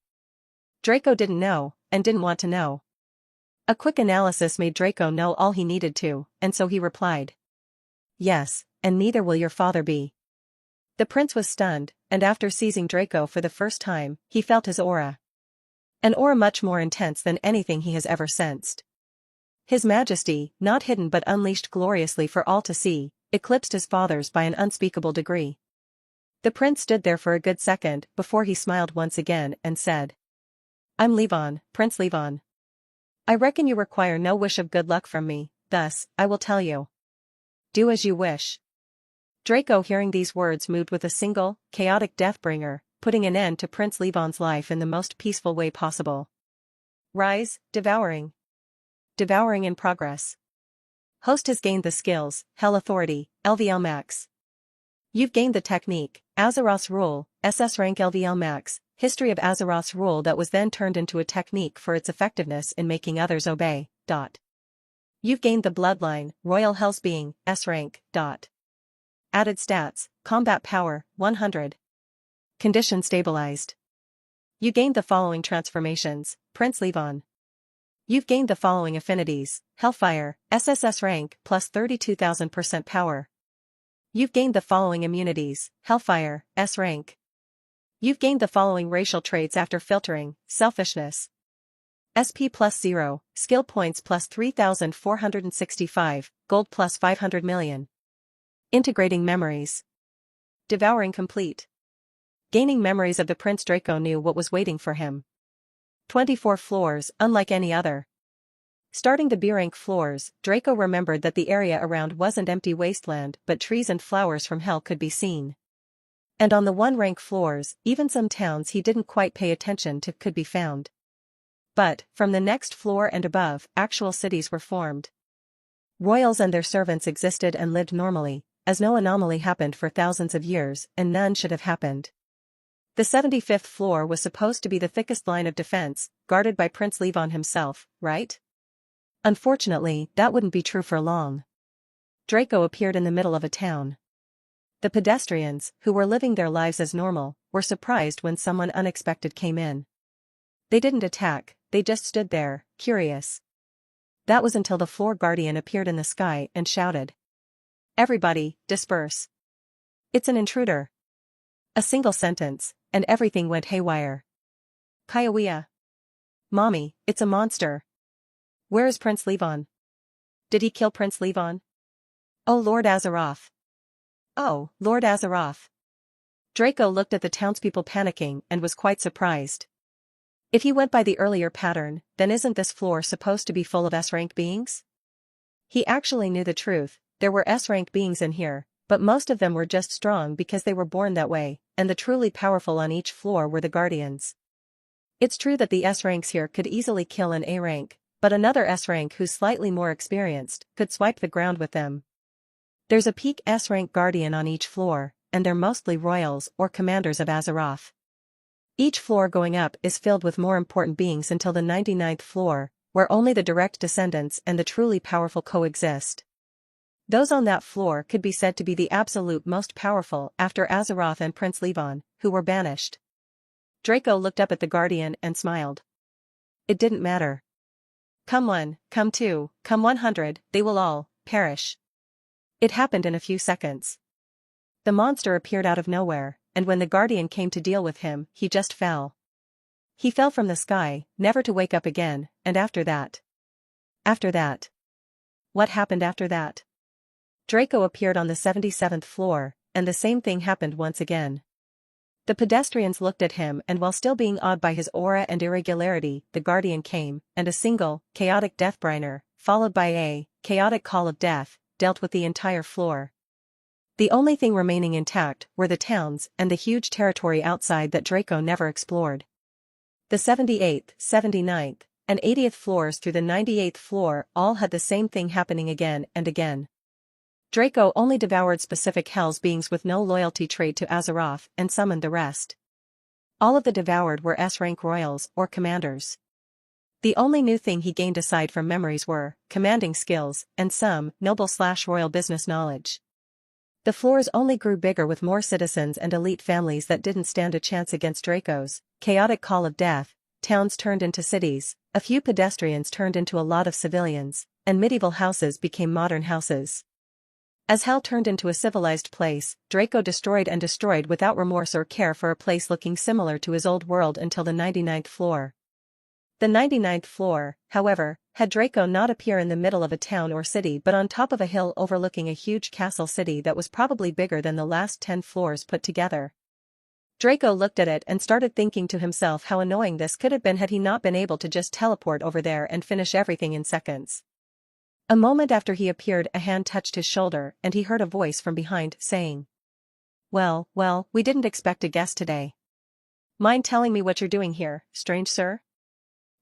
Speaker 1: Draco didn't know, and didn't want to know. A quick analysis made Draco know all he needed to, and so he replied. "Yes, and neither will your father be." The prince was stunned, and after seizing Draco for the first time, he felt his aura. An aura much more intense than anything he has ever sensed. His majesty, not hidden but unleashed gloriously for all to see, eclipsed his father's by an unspeakable degree. The prince stood there for a good second before he smiled once again and said, "I'm Levon, Prince Levon. I reckon you require no wish of good luck from me, thus, I will tell you. Do as you wish." Draco hearing these words moved with a single, chaotic Deathbringer, putting an end to Prince Levon's life in the most peaceful way possible. Rise, devouring. Devouring in progress. Host has gained the skills, Hell Authority, LVL Max. You've gained the technique, Azeroth's Rule, SS rank LVL Max, history of Azeroth's Rule that was then turned into a technique for its effectiveness in making others obey. You've gained the Bloodline, Royal Hell's Being, S rank. Added stats, Combat Power, 100. Condition stabilized. You gained the following transformations, Prince Levon. You've gained the following affinities, Hellfire, SSS rank, plus 32,000% power. You've gained the following immunities, Hellfire, S rank. You've gained the following racial traits after filtering, Selfishness. SP plus 0, Skill points plus 3,465, Gold plus 500 million. Integrating memories. Devouring complete. Gaining memories of the Prince. Draco knew what was waiting for him. 24 floors, unlike any other. Starting the B-rank floors, Draco remembered that the area around wasn't empty wasteland but trees and flowers from hell could be seen. And on the 1-rank floors, even some towns he didn't quite pay attention to could be found. But, from the next floor and above, actual cities were formed. Royals and their servants existed and lived normally, as no anomaly happened for thousands of years, and none should have happened. The 75th floor was supposed to be the thickest line of defense, guarded by Prince Levon himself, right? Unfortunately, that wouldn't be true for long. Draco appeared in the middle of a town. The pedestrians, who were living their lives as normal, were surprised when someone unexpected came in. They didn't attack, they just stood there, curious. That was until the floor guardian appeared in the sky and shouted. Everybody, disperse. It's an intruder. A single sentence, and everything went haywire. Kayawiya. Mommy, it's a monster. Where is Prince Levon? Did he kill Prince Levon? Oh Lord Azeroth. Oh, Lord Azeroth. Draco looked at the townspeople panicking and was quite surprised. If he went by the earlier pattern, then isn't this floor supposed to be full of S-rank beings? He actually knew the truth, there were S-rank beings in here, but most of them were just strong because they were born that way, and the truly powerful on each floor were the Guardians. It's true that the S-ranks here could easily kill an A-rank, but another S-rank who's slightly more experienced could swipe the ground with them. There's a peak S-rank Guardian on each floor, and they're mostly royals or commanders of Azeroth. Each floor going up is filled with more important beings until the 99th floor, where only the direct descendants and the truly powerful coexist. Those on that floor could be said to be the absolute most powerful after Azeroth and Prince Levon, who were banished. Draco looked up at the Guardian and smiled. It didn't matter. Come 1, come 2, come 100, they will all perish. It happened in a few seconds. The monster appeared out of nowhere, and when the Guardian came to deal with him, he just fell. He fell from the sky, never to wake up again, and after that. After that. What happened after that? Draco appeared on the 77th floor, and the same thing happened once again. The pedestrians looked at him and while still being awed by his aura and irregularity, the Guardian came, and a single, chaotic Deathbringer, followed by a chaotic Call of Death, dealt with the entire floor. The only thing remaining intact were the towns and the huge territory outside that Draco never explored. The 78th, 79th, and 80th floors through the 98th floor all had the same thing happening again and again. Draco only devoured specific Hell's beings with no loyalty trait to Azeroth and summoned the rest. All of the devoured were S-rank royals or commanders. The only new thing he gained aside from memories were commanding skills and some noble/royal business knowledge. The floors only grew bigger with more citizens and elite families that didn't stand a chance against Draco's chaotic Call of Death. Towns turned into cities, a few pedestrians turned into a lot of civilians, and medieval houses became modern houses. As Hell turned into a civilized place, Draco destroyed and destroyed without remorse or care for a place looking similar to his old world until the 99th floor. The 99th floor, however, had Draco not appear in the middle of a town or city but on top of a hill overlooking a huge castle city that was probably bigger than the last 10 floors put together. Draco looked at it and started thinking to himself how annoying this could have been had he not been able to just teleport over there and finish everything in seconds. A moment after he appeared, a hand touched his shoulder and he heard a voice from behind saying, Well, we didn't expect a guest today. Mind telling me what you're doing here, strange sir?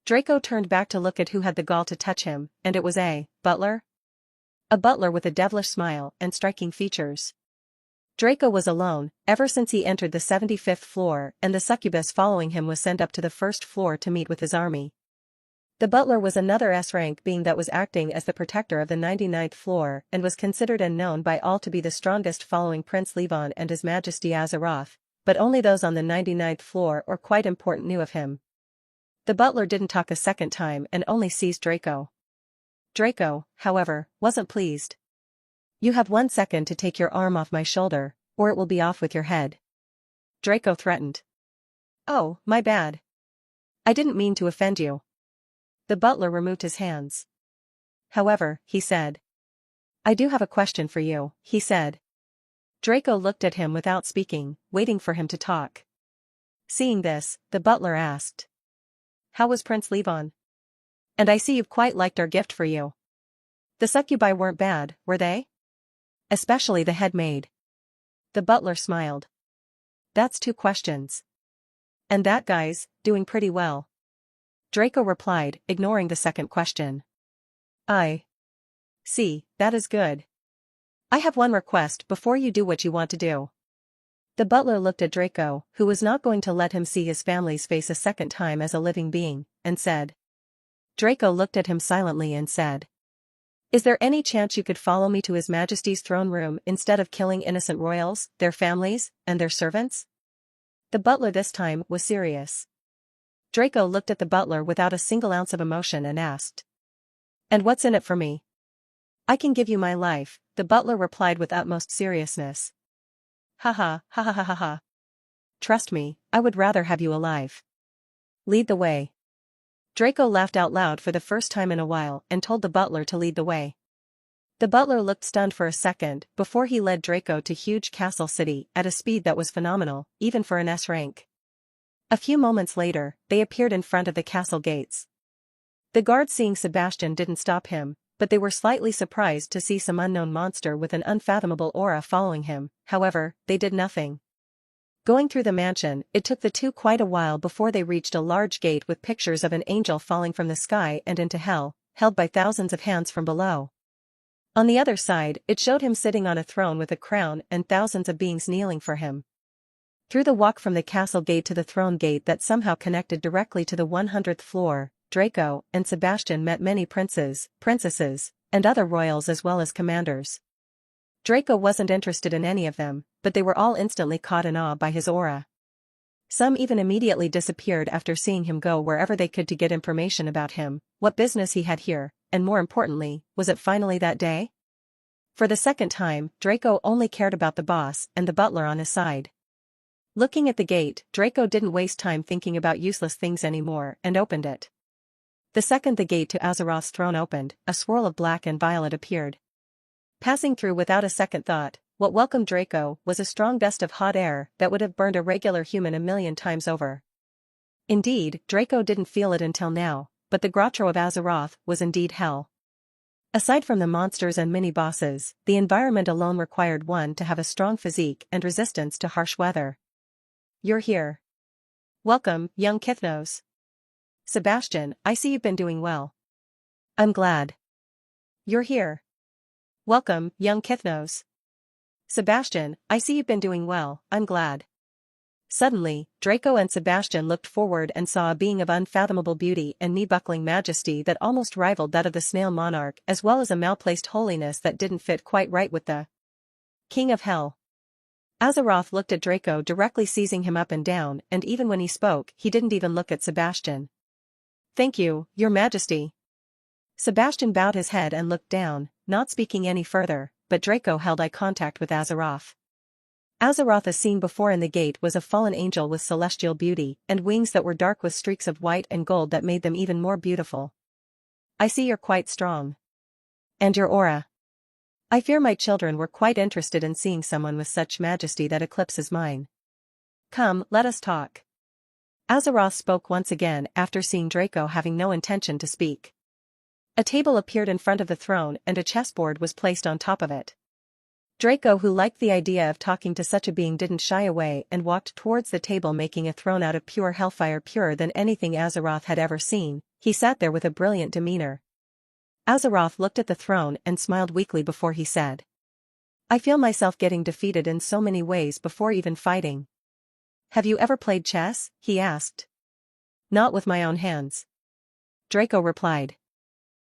Speaker 1: Draco turned back to look at who had the gall to touch him, and it was a butler. A butler with a devilish smile and striking features. Draco was alone, ever since he entered the 75th floor, and the succubus following him was sent up to the first floor to meet with his army. The butler was another S-rank being that was acting as the protector of the 99th floor and was considered and known by all to be the strongest following Prince Levon and His Majesty Azeroth, but only those on the 99th floor or quite important knew of him. The butler didn't talk a second time and only seized Draco. Draco, however, wasn't pleased. You have 1 second to take your arm off my shoulder, or it will be off with your head. Draco threatened. Oh, my bad. I didn't mean to offend you. The butler removed his hands. However, he said. I do have a question for you, he said. Draco looked at him without speaking, waiting for him to talk. Seeing this, the butler asked. How was Prince Levon? And I see you've quite liked our gift for you. The succubi weren't bad, were they? Especially the head maid. The butler smiled. That's 2 questions. And that guy's doing pretty well. Draco replied, ignoring the second question. I see, that is good. I have one request before you do what you want to do. The butler looked at Draco, who was not going to let him see his family's face a second time as a living being, and said. Draco looked at him silently and said. Is there any chance you could follow me to His Majesty's throne room instead of killing innocent royals, their families, and their servants? The butler this time was serious. Draco looked at the butler without a single ounce of emotion and asked. And what's in it for me? I can give you my life, the butler replied with utmost seriousness. Ha ha, ha ha ha ha ha. Trust me, I would rather have you alive. Lead the way. Draco laughed out loud for the first time in a while and told the butler to lead the way. The butler looked stunned for a second before he led Draco to huge Castle City at a speed that was phenomenal, even for an S rank. A few moments later, they appeared in front of the castle gates. The guards seeing Sebastian didn't stop him, but they were slightly surprised to see some unknown monster with an unfathomable aura following him. However, they did nothing. Going through the mansion, it took the two quite a while before they reached a large gate with pictures of an angel falling from the sky and into hell, held by thousands of hands from below. On the other side, it showed him sitting on a throne with a crown and thousands of beings kneeling for him. Through the walk from the castle gate to the throne gate that somehow connected directly to the 100th floor, Draco and Sebastian met many princes, princesses, and other royals as well as commanders. Draco wasn't interested in any of them, but they were all instantly caught in awe by his aura. Some even immediately disappeared after seeing him go wherever they could to get information about him, what business he had here, and more importantly, was it finally that day? For the second time, Draco only cared about the boss and the butler on his side. Looking at the gate, Draco didn't waste time thinking about useless things anymore and opened it. The second the gate to Azeroth's throne opened, a swirl of black and violet appeared. Passing through without a second thought, what welcomed Draco was a strong gust of hot air that would have burned a regular human a million times over. Indeed, Draco didn't feel it until now, but the grotto of Azeroth was indeed hell. Aside from the monsters and mini-bosses, the environment alone required one to have a strong physique and resistance to harsh weather. You're here. Welcome, young Kithnos. Sebastian, I see you've been doing well. I'm glad. You're here. Welcome, young Kithnos. Sebastian, I see you've been doing well, I'm glad. Suddenly, Draco and Sebastian looked forward and saw a being of unfathomable beauty and knee-buckling majesty that almost rivaled that of the snail monarch, as well as a malplaced holiness that didn't fit quite right with the King of Hell. Azeroth looked at Draco directly, seizing him up and down, and even when he spoke, he didn't even look at Sebastian. Thank you, your majesty. Sebastian bowed his head and looked down, not speaking any further, but Draco held eye contact with Azeroth. Azeroth, as seen before in the gate, was a fallen angel with celestial beauty and wings that were dark with streaks of white and gold that made them even more beautiful. I see you're quite strong. And your aura. I fear my children were quite interested in seeing someone with such majesty that eclipses mine. Come, let us talk. Azeroth spoke once again after seeing Draco having no intention to speak. A table appeared in front of the throne and a chessboard was placed on top of it. Draco, who liked the idea of talking to such a being, didn't shy away and walked towards the table, making a throne out of pure hellfire, purer than anything Azeroth had ever seen. He sat there with a brilliant demeanor. Azeroth looked at the throne and smiled weakly before he said, I feel myself getting defeated in so many ways before even fighting. Have you ever played chess? He asked. Not with my own hands. Draco replied.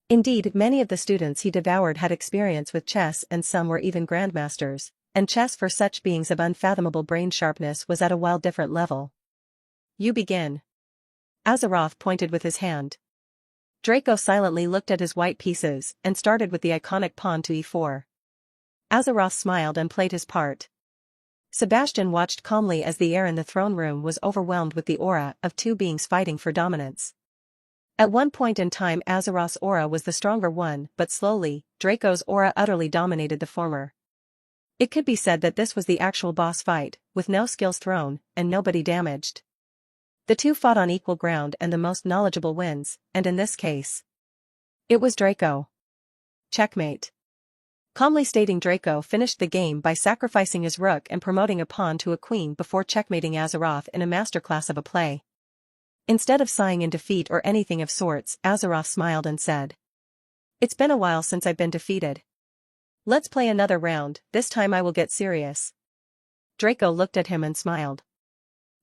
Speaker 1: Indeed, many of the students he devoured had experience with chess, and some were even grandmasters, and chess for such beings of unfathomable brain sharpness was at a wild different level. You begin. Azeroth pointed with his hand. Draco silently looked at his white pieces and started with the iconic pawn to e4. Azeroth smiled and played his part. Sebastian watched calmly as the air in the throne room was overwhelmed with the aura of two beings fighting for dominance. At one point in time, Azeroth's aura was the stronger one, but slowly, Draco's aura utterly dominated the former. It could be said that this was the actual boss fight, with no skills thrown, and nobody damaged. The two fought on equal ground and the most knowledgeable wins, and in this case, it was Draco. Checkmate. Calmly stating, Draco finished the game by sacrificing his rook and promoting a pawn to a queen before checkmating Azeroth in a masterclass of a play. Instead of sighing in defeat or anything of sorts, Azeroth smiled and said, It's been a while since I've been defeated. Let's play another round, this time I will get serious. Draco looked at him and smiled.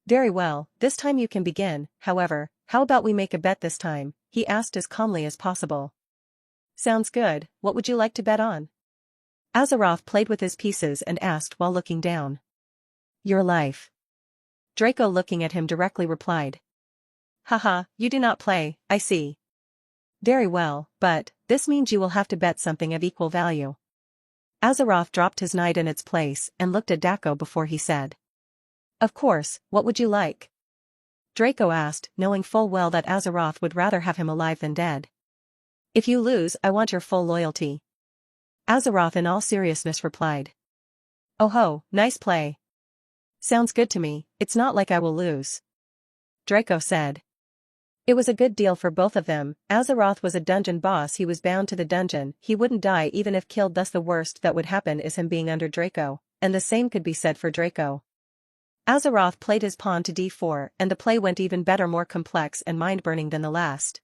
Speaker 1: Very well, this time you can begin. However, how about we make a bet this time? He asked as calmly as possible. Sounds good, what would you like to bet on? Azeroth played with his pieces and asked while looking down. Your life. Draco, looking at him directly, replied. Haha, you do not play, I see. Very well, but, this means you will have to bet something of equal value. Azeroth dropped his knight in its place and looked at Draco before he said. Of course, what would you like? Draco asked, knowing full well that Azeroth would rather have him alive than dead. If you lose, I want your full loyalty. Azeroth in all seriousness replied. Oh ho, nice play. Sounds good to me, it's not like I will lose. Draco said. It was a good deal for both of them. Azeroth was a dungeon boss, he was bound to the dungeon, he wouldn't die even if killed, thus the worst that would happen is him being under Draco, and the same could be said for Draco. Azeroth played his pawn to d4 and the play went even better, more complex and mind-burning than the last.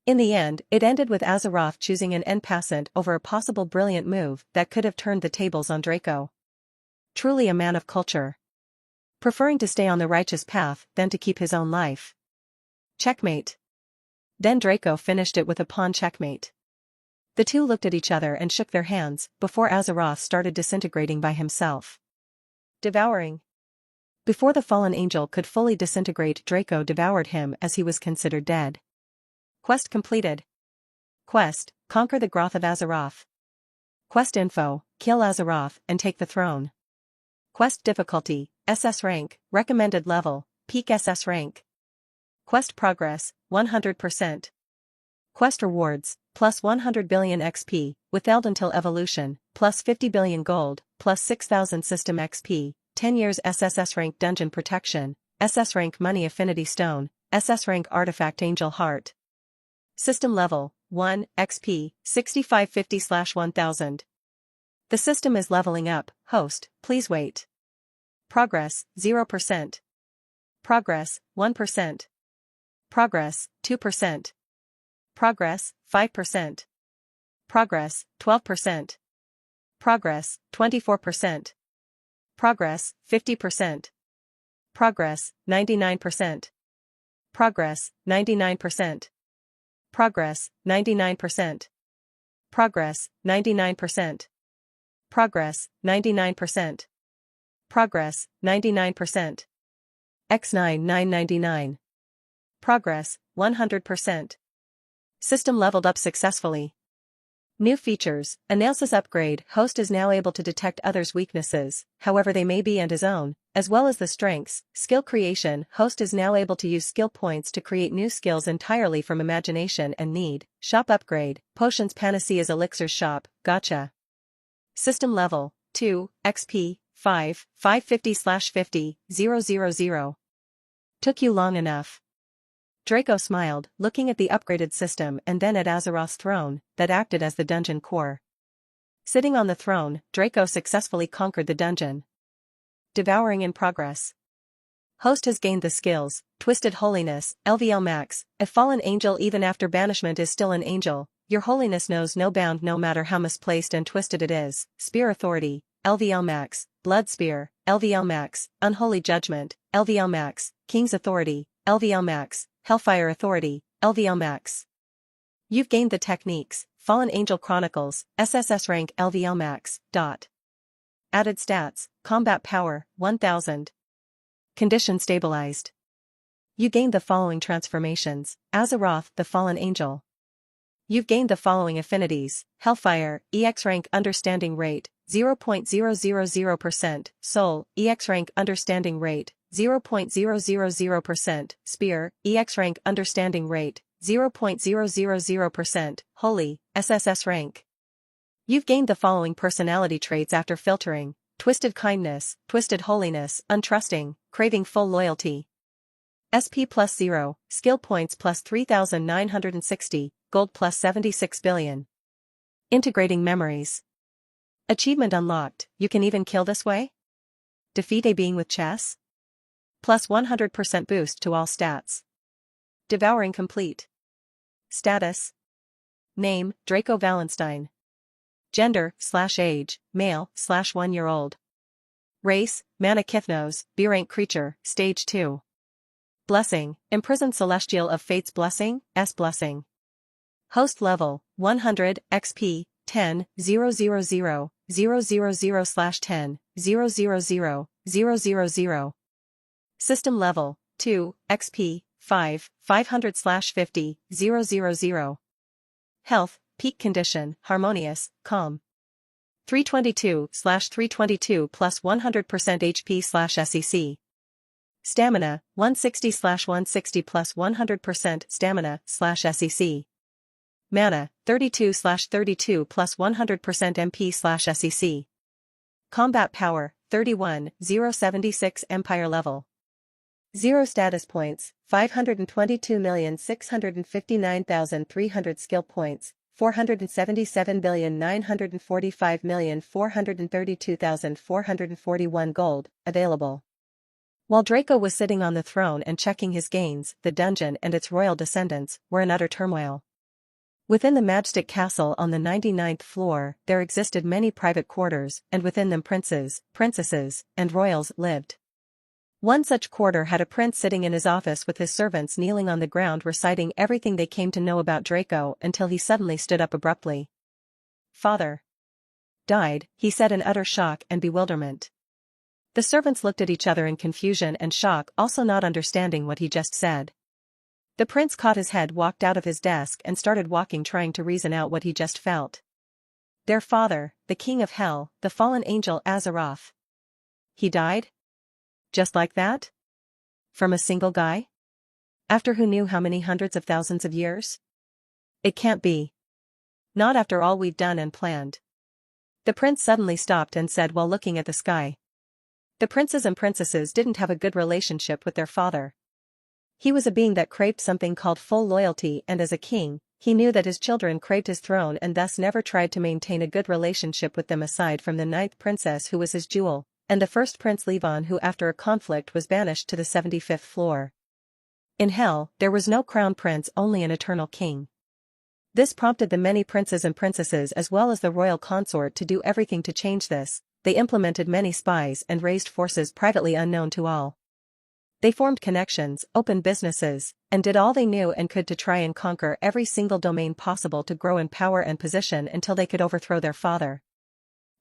Speaker 1: In the end, it ended with Azeroth choosing an en passant over a possible brilliant move that could have turned the tables on Draco. Truly a man of culture. Preferring to stay on the righteous path than to keep his own life. Checkmate. Then Draco finished it with a pawn checkmate. The two looked at each other and shook their hands before Azeroth started disintegrating by himself. Devouring. Before the fallen angel could fully disintegrate, Draco devoured him as he was considered dead. Quest completed. Quest, conquer the Groth of Azeroth. Quest info, kill Azeroth and take the throne. Quest difficulty, SS rank, recommended level, peak SS rank. Quest progress, 100%. Quest rewards, plus 100 billion XP, withheld until evolution, plus 50 billion gold, plus 6,000 system XP, 10 years SSS rank dungeon protection, SS rank money affinity stone, SS rank artifact angel heart. System level, 1, XP, 6550/1000. The system is leveling up, host, please wait. Progress, 0%. Progress, 1%. Progress, 2%. Progress, 5%. Progress, 12%. Progress, 24%. Progress, 50%. Progress, 99%. Progress, 99%. Progress, 99%. Progress, 99%. Progress, 99%. Progress, 99%. X9999. Progress, 100%. System leveled up successfully. New features, announces upgrade, host is now able to detect others' weaknesses, however they may be and his own, as well as the strengths. Skill creation, host is now able to use skill points to create new skills entirely from imagination and need. Shop upgrade, potions panaceas elixirs shop, gotcha. System level, 2, XP, 5, 550/50, 000. Took you long enough. Draco smiled, looking at the upgraded system and then at Azeroth's throne, that acted as the dungeon core. Sitting on the throne, Draco successfully conquered the dungeon. Devouring in progress. Host has gained the skills, Twisted Holiness, LVL Max, a fallen angel even after banishment is still an angel, your holiness knows no bound no matter how misplaced and twisted it is. Spear Authority, LVL Max, Blood Spear, LVL Max, Unholy Judgment, LVL Max, King's Authority, LVL Max, Hellfire Authority, LVL Max. You've gained the techniques, Fallen Angel Chronicles, SSS rank LVL Max. Added stats, Combat Power, 1000. Condition stabilized. You gained the following transformations, Azeroth the Fallen Angel. You've gained the following affinities, Hellfire, EX rank understanding rate, 0.000%, Soul, EX rank understanding rate, 0.000%, Spear, EX rank understanding rate, 0.000%, Holy, SSS rank. You've gained the following personality traits after filtering, Twisted Kindness, Twisted Holiness, Untrusting, Craving Full Loyalty. SP plus 0, Skill points plus 3,960, Gold plus 76 billion. Integrating memories. Achievement unlocked, you can even kill this way? Defeat a being with chess? Plus 100% boost to all stats. Devouring complete. Status. Name, Draco Valenstein. Gender, /age, male, /1-year-old. Race, Mana-Kithnos, B-rank creature, stage 2. Blessing, Imprisoned Celestial of Fate's Blessing, S Blessing. Host level, 100, XP, 10, 000, 000/10, 000, 000. System level, 2, XP, 5, 500/50, 000. Health, peak condition, harmonious, calm. 322/322 plus 100% HP/SEC. Stamina, 160/160 plus 100% stamina/SEC. Mana, 32/32 plus 100% MP/SEC. Combat power, 31, 076 Empire level. 0 status points, 522,659,300 skill points, 477,945,432,441 gold, available. While Draco was sitting on the throne and checking his gains, the dungeon and its royal descendants were in utter turmoil. Within the Majestic Castle on the 99th floor, there existed many private quarters, and within them princes, princesses, and royals lived. One such quarter had a prince sitting in his office with his servants kneeling on the ground reciting everything they came to know about Draco until he suddenly stood up abruptly. "Father." "Died," he said in utter shock and bewilderment. The servants looked at each other in confusion and shock, also not understanding what he just said. The prince caught his head, walked out of his desk and started walking, trying to reason out what he just felt. Their father, the king of hell, the fallen angel Azeroth. He died? Just like that? From a single guy? After who knew how many hundreds of thousands of years? It can't be. Not after all we've done and planned. The prince suddenly stopped and said while looking at the sky. The princes and princesses didn't have a good relationship with their father. He was a being that craved something called full loyalty, and as a king, he knew that his children craved his throne and thus never tried to maintain a good relationship with them aside from the 9th princess who was his jewel, and the 1st Prince Levon who after a conflict was banished to the 75th floor. In hell, there was no crown prince, only an eternal king. This prompted the many princes and princesses as well as the royal consort to do everything to change this. They implemented many spies and raised forces privately unknown to all. They formed connections, opened businesses, and did all they knew and could to try and conquer every single domain possible to grow in power and position until they could overthrow their father.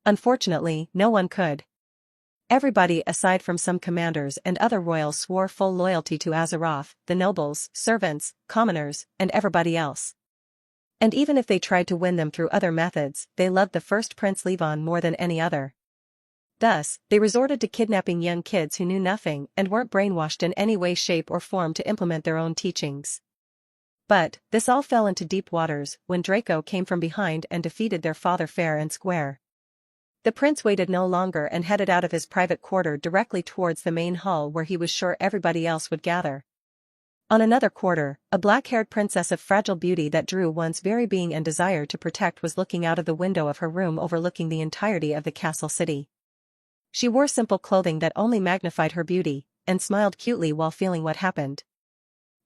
Speaker 1: Unfortunately, no one could. Everybody aside from some commanders and other royals swore full loyalty to Azeroth, the nobles, servants, commoners, and everybody else. And even if they tried to win them through other methods, they loved the 1st Prince Levon more than any other. Thus, they resorted to kidnapping young kids who knew nothing and weren't brainwashed in any way, shape or form to implement their own teachings. But, this all fell into deep waters when Draco came from behind and defeated their father fair and square. The prince waited no longer and headed out of his private quarter directly towards the main hall where he was sure everybody else would gather. On another quarter, a black-haired princess of fragile beauty that drew one's very being and desire to protect was looking out of the window of her room overlooking the entirety of the castle city. She wore simple clothing that only magnified her beauty, and smiled cutely while feeling what happened.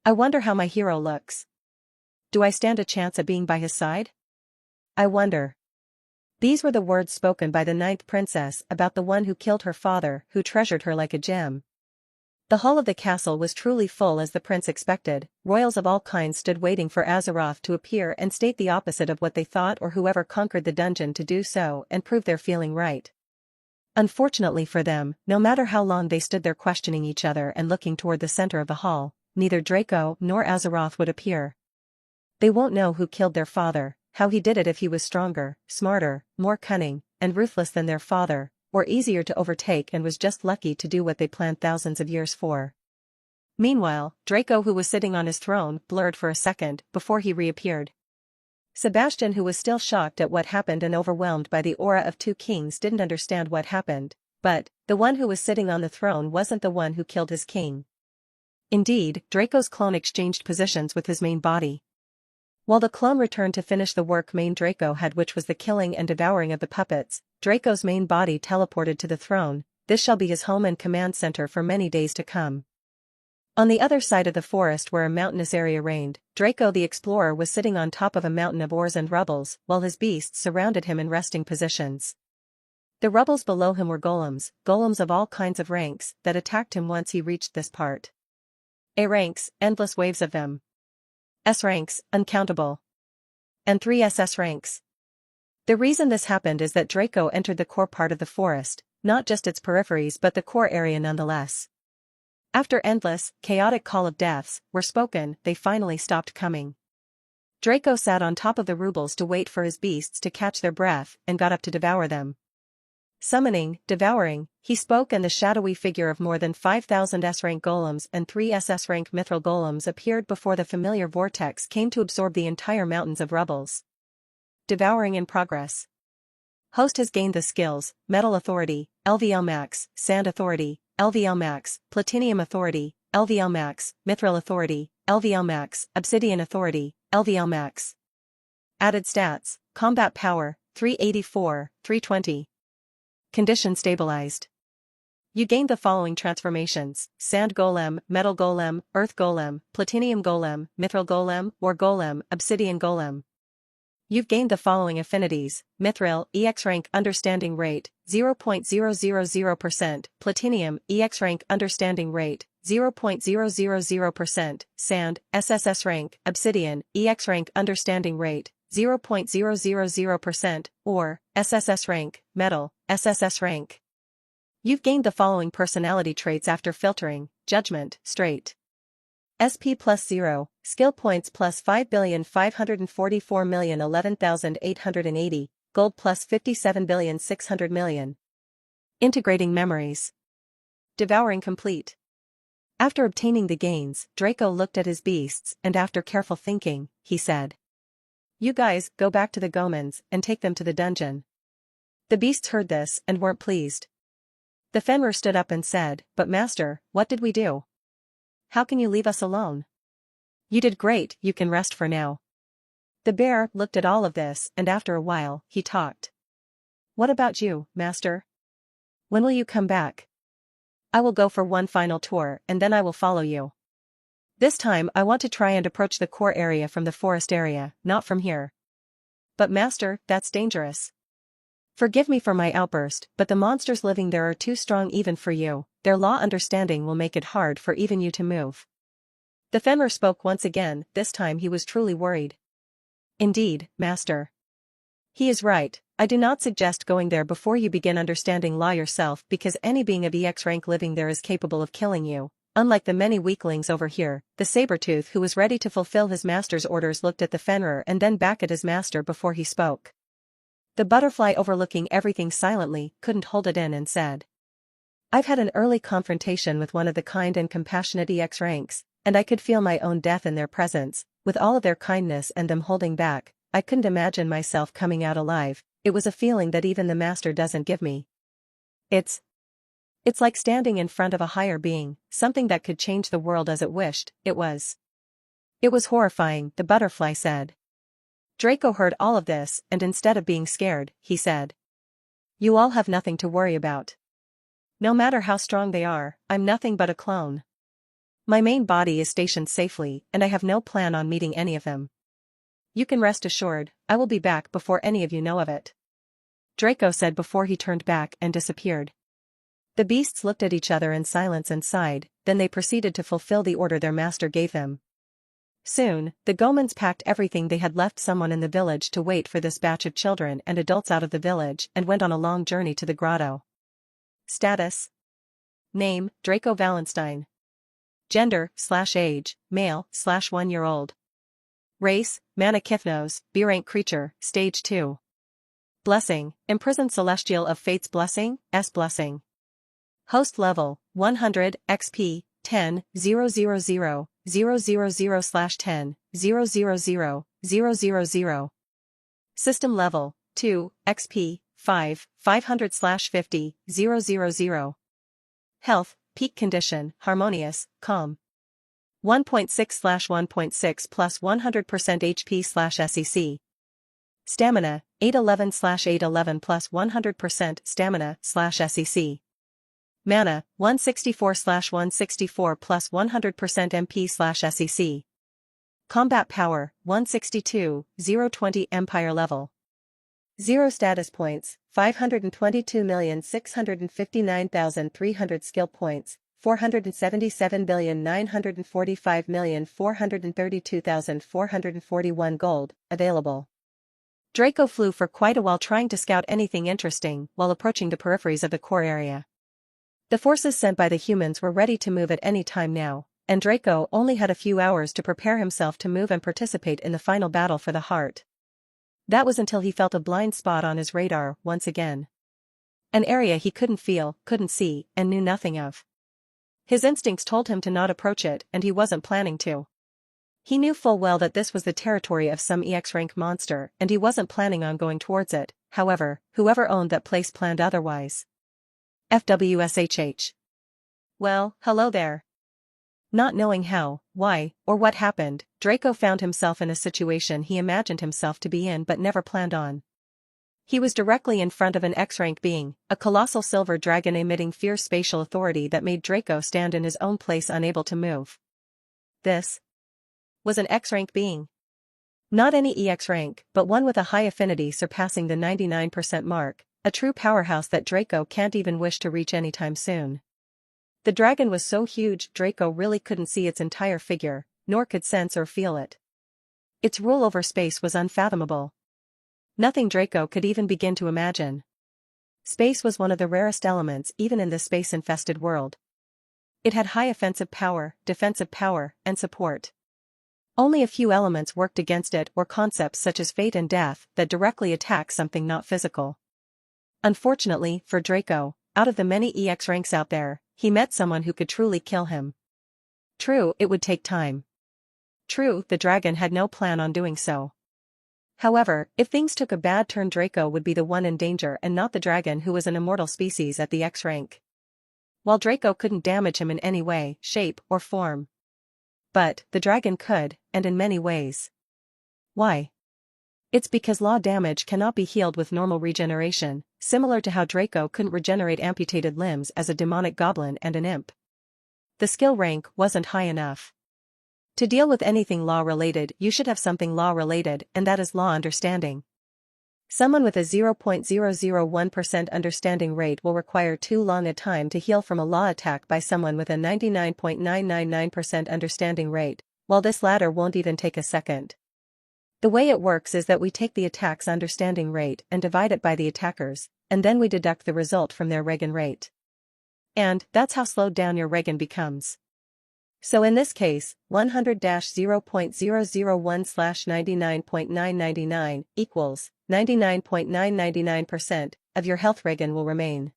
Speaker 1: "I wonder how my hero looks. Do I stand a chance at being by his side? I wonder." These were the words spoken by the 9th princess about the one who killed her father, who treasured her like a gem. The hall of the castle was truly full as the prince expected. Royals of all kinds stood waiting for Azeroth to appear and state the opposite of what they thought, or whoever conquered the dungeon to do so and prove their feeling right. Unfortunately for them, no matter how long they stood there questioning each other and looking toward the center of the hall, neither Draco nor Azeroth would appear. They won't know who killed their father, how he did it, if he was stronger, smarter, more cunning, and ruthless than their father, or easier to overtake and was just lucky to do what they planned thousands of years for. Meanwhile, Draco, who was sitting on his throne, blurred for a second before he reappeared. Sebastian, who was still shocked at what happened and overwhelmed by the aura of two kings, didn't understand what happened, but the one who was sitting on the throne wasn't the one who killed his king. Indeed, Draco's clone exchanged positions with his main body. While the clone returned to finish the work main Draco had, which was the killing and devouring of the puppets, Draco's main body teleported to the throne. This shall be his home and command center for many days to come. On the other side of the forest where a mountainous area reigned, Draco the explorer was sitting on top of a mountain of ores and rubbles, while his beasts surrounded him in resting positions. The rubbles below him were golems of all kinds of ranks, that attacked him once he reached this part. A ranks, endless waves of them. S ranks, uncountable. And 3 SS ranks. The reason this happened is that Draco entered the core part of the forest, not just its peripheries but the core area nonetheless. After endless, chaotic call of deaths were spoken, they finally stopped coming. Draco sat on top of the rubles to wait for his beasts to catch their breath and got up to devour them. Summoning, devouring, he spoke and the shadowy figure of more than 5,000 S-rank golems and 3 SS-rank mithril golems appeared before the familiar vortex came to absorb the entire mountains of rubbles. Devouring in progress. Host has gained the skills, Metal Authority, LVL Max, Sand Authority, LVL Max, Platinum Authority, LVL Max, Mithril Authority, LVL Max, Obsidian Authority, LVL Max. Added stats, Combat Power, 384, 320. Condition stabilized. You gained the following transformations: Sand Golem, Metal Golem, Earth Golem, Platinum Golem, Mithril Golem, War Golem, Obsidian Golem. You've gained the following affinities: Mithril, EX rank understanding rate, 0.000%, Platinum, EX rank understanding rate, 0.000%, Sand, SSS rank, Obsidian, EX rank understanding rate, 0.000%, or, SSS rank, Metal, SSS rank. You've gained the following personality traits after filtering: Judgment, Straight. SP plus 0, Skill points plus 5,544,011,880, Gold plus 57,600,000,000. Integrating memories. Devouring complete. After obtaining the gains, Draco looked at his beasts and after careful thinking, he said, "You guys, go back to the Gomans and take them to the dungeon." The beasts heard this and weren't pleased. The Fenrir stood up and said, "But master, what did we do? How can you leave us alone? You did great, you can rest for now." The bear looked at all of this and after a while, he talked. "What about you, master? When will you come back? I will go for one final tour and then I will follow you. This time I want to try and approach the core area from the forest area, not from here." "But master, that's dangerous. Forgive me for my outburst, but the monsters living there are too strong even for you. Their law understanding will make it hard for even you to move." The Fenrir spoke once again, this time he was truly worried. "Indeed, master. He is right. I do not suggest going there before you begin understanding law yourself because any being of EX rank living there is capable of killing you. Unlike the many weaklings over here." The Sabretooth, who was ready to fulfill his master's orders, looked at the Fenrir and then back at his master before he spoke. The butterfly, overlooking everything silently, couldn't hold it in and said, "I've had an early confrontation with one of the kind and compassionate EX ranks, and I could feel my own death in their presence. With all of their kindness and them holding back, I couldn't imagine myself coming out alive. It was a feeling that even the master doesn't give me. It's like standing in front of a higher being, something that could change the world as it wished." It was horrifying," the butterfly said. Draco heard all of this, and instead of being scared, he said, "You all have nothing to worry about. No matter how strong they are, I'm nothing but a clone. My main body is stationed safely, and I have no plan on meeting any of them. You can rest assured, I will be back before any of you know of it," Draco said before he turned back and disappeared. The beasts looked at each other in silence and sighed, then they proceeded to fulfill the order their master gave them. Soon, the Gomans packed everything they had, left someone in the village to wait for this batch of children and adults out of the village, and went on a long journey to the grotto. Status. Name, Draco Wallenstein. Gender, /age, male, /1-year-old. Race, Manakithnos, B-rank creature, stage 2. Blessing, imprisoned celestial of fate's blessing, S blessing. Host level, 100, XP, 10, 000, 000/10, 000, System level, 2, XP, 5, 500/50, 000. Health, peak condition, harmonious, calm. 1.6/1.6 plus 100% HP/SEC. Stamina, 811/811 plus 100% stamina/SEC. Mana, 164/164 plus 100% MP/SEC. Combat power, 162, 020 Empire level. 0 status points, 522,659,300 skill points, 477,945,432,441 gold, available. Draco flew for quite a while trying to scout anything interesting while approaching the peripheries of the core area. The forces sent by the humans were ready to move at any time now, and Draco only had a few hours to prepare himself to move and participate in the final battle for the heart. That was until he felt a blind spot on his radar once again. An area he couldn't feel, couldn't see, and knew nothing of. His instincts told him to not approach it, and he wasn't planning to. He knew full well that this was the territory of some EX rank monster, and he wasn't planning on going towards it. However, whoever owned that place planned otherwise. FWSHH. Well, hello there. Not knowing how, why, or what happened, Draco found himself in a situation he imagined himself to be in but never planned on. He was directly in front of an X-rank being, a colossal silver dragon emitting fierce spatial authority that made Draco stand in his own place unable to move. This was an X-rank being. Not any EX rank, but one with a high affinity surpassing the 99% mark, a true powerhouse that Draco can't even wish to reach anytime soon. The dragon was so huge Draco really couldn't see its entire figure, nor could sense or feel it. Its rule over space was unfathomable. Nothing Draco could even begin to imagine. Space was one of the rarest elements even in this space-infested world. It had high offensive power, defensive power, and support. Only a few elements worked against it, or concepts such as fate and death that directly attack something not physical. Unfortunately for Draco, out of the many EX ranks out there, he met someone who could truly kill him. True, it would take time. True, the dragon had no plan on doing so. However, if things took a bad turn, Draco would be the one in danger and not the dragon, who was an immortal species at the X rank. While Draco couldn't damage him in any way, shape, or form. But the dragon could, and in many ways. Why? It's because law damage cannot be healed with normal regeneration, similar to how Draco couldn't regenerate amputated limbs as a demonic goblin and an imp. The skill rank wasn't high enough. To deal with anything law-related, you should have something law-related, and that is law understanding. Someone with a 0.001% understanding rate will require too long a time to heal from a law attack by someone with a 99.999% understanding rate, while this latter won't even take a second. The way it works is that we take the attack's understanding rate and divide it by the attacker's, and then we deduct the result from their regen rate. And that's how slowed down your regen becomes. So in this case, 100-0.001/99.999 equals 99.999% of your health regen will remain.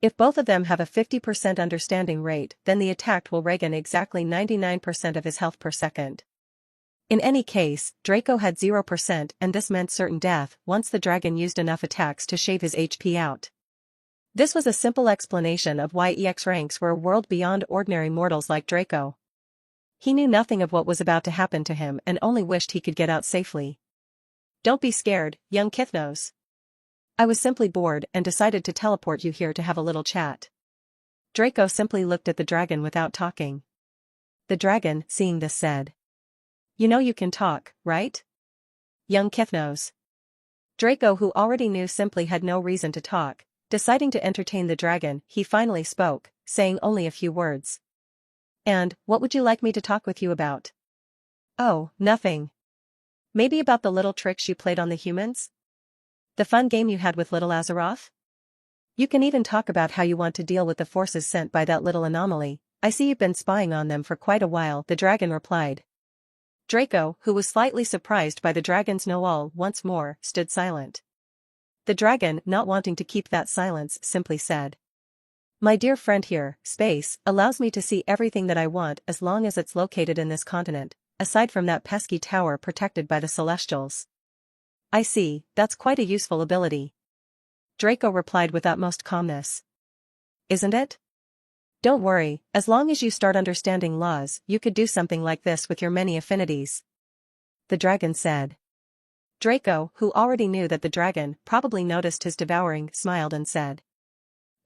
Speaker 1: If both of them have a 50% understanding rate, then the attacked will regen exactly 99% of his health per second. In any case, Draco had 0%, and this meant certain death once the dragon used enough attacks to shave his HP out. This was a simple explanation of why EX ranks were a world beyond ordinary mortals like Draco. He knew nothing of what was about to happen to him and only wished he could get out safely. Don't be scared, young Kithnos. I was simply bored and decided to teleport you here to have a little chat. Draco simply looked at the dragon without talking. The dragon, seeing this, said, "You know you can talk, right? Young Kithnos." Draco, who already knew, simply had no reason to talk. Deciding to entertain the dragon, he finally spoke, saying only a few words. "And, what would you like me to talk with you about?" "Oh, nothing. Maybe about the little tricks you played on the humans? The fun game you had with little Azeroth? You can even talk about how you want to deal with the forces sent by that little anomaly. I see you've been spying on them for quite a while," the dragon replied. Draco, who was slightly surprised by the dragon's know-all once more, stood silent. The dragon, not wanting to keep that silence, simply said, "My dear friend, here, space, allows me to see everything that I want as long as it's located in this continent, aside from that pesky tower protected by the Celestials." "I see, that's quite a useful ability," Draco replied with utmost calmness. "Isn't it? Don't worry, as long as you start understanding laws, you could do something like this with your many affinities," the dragon said. Draco, who already knew that the dragon probably noticed his devouring, smiled and said,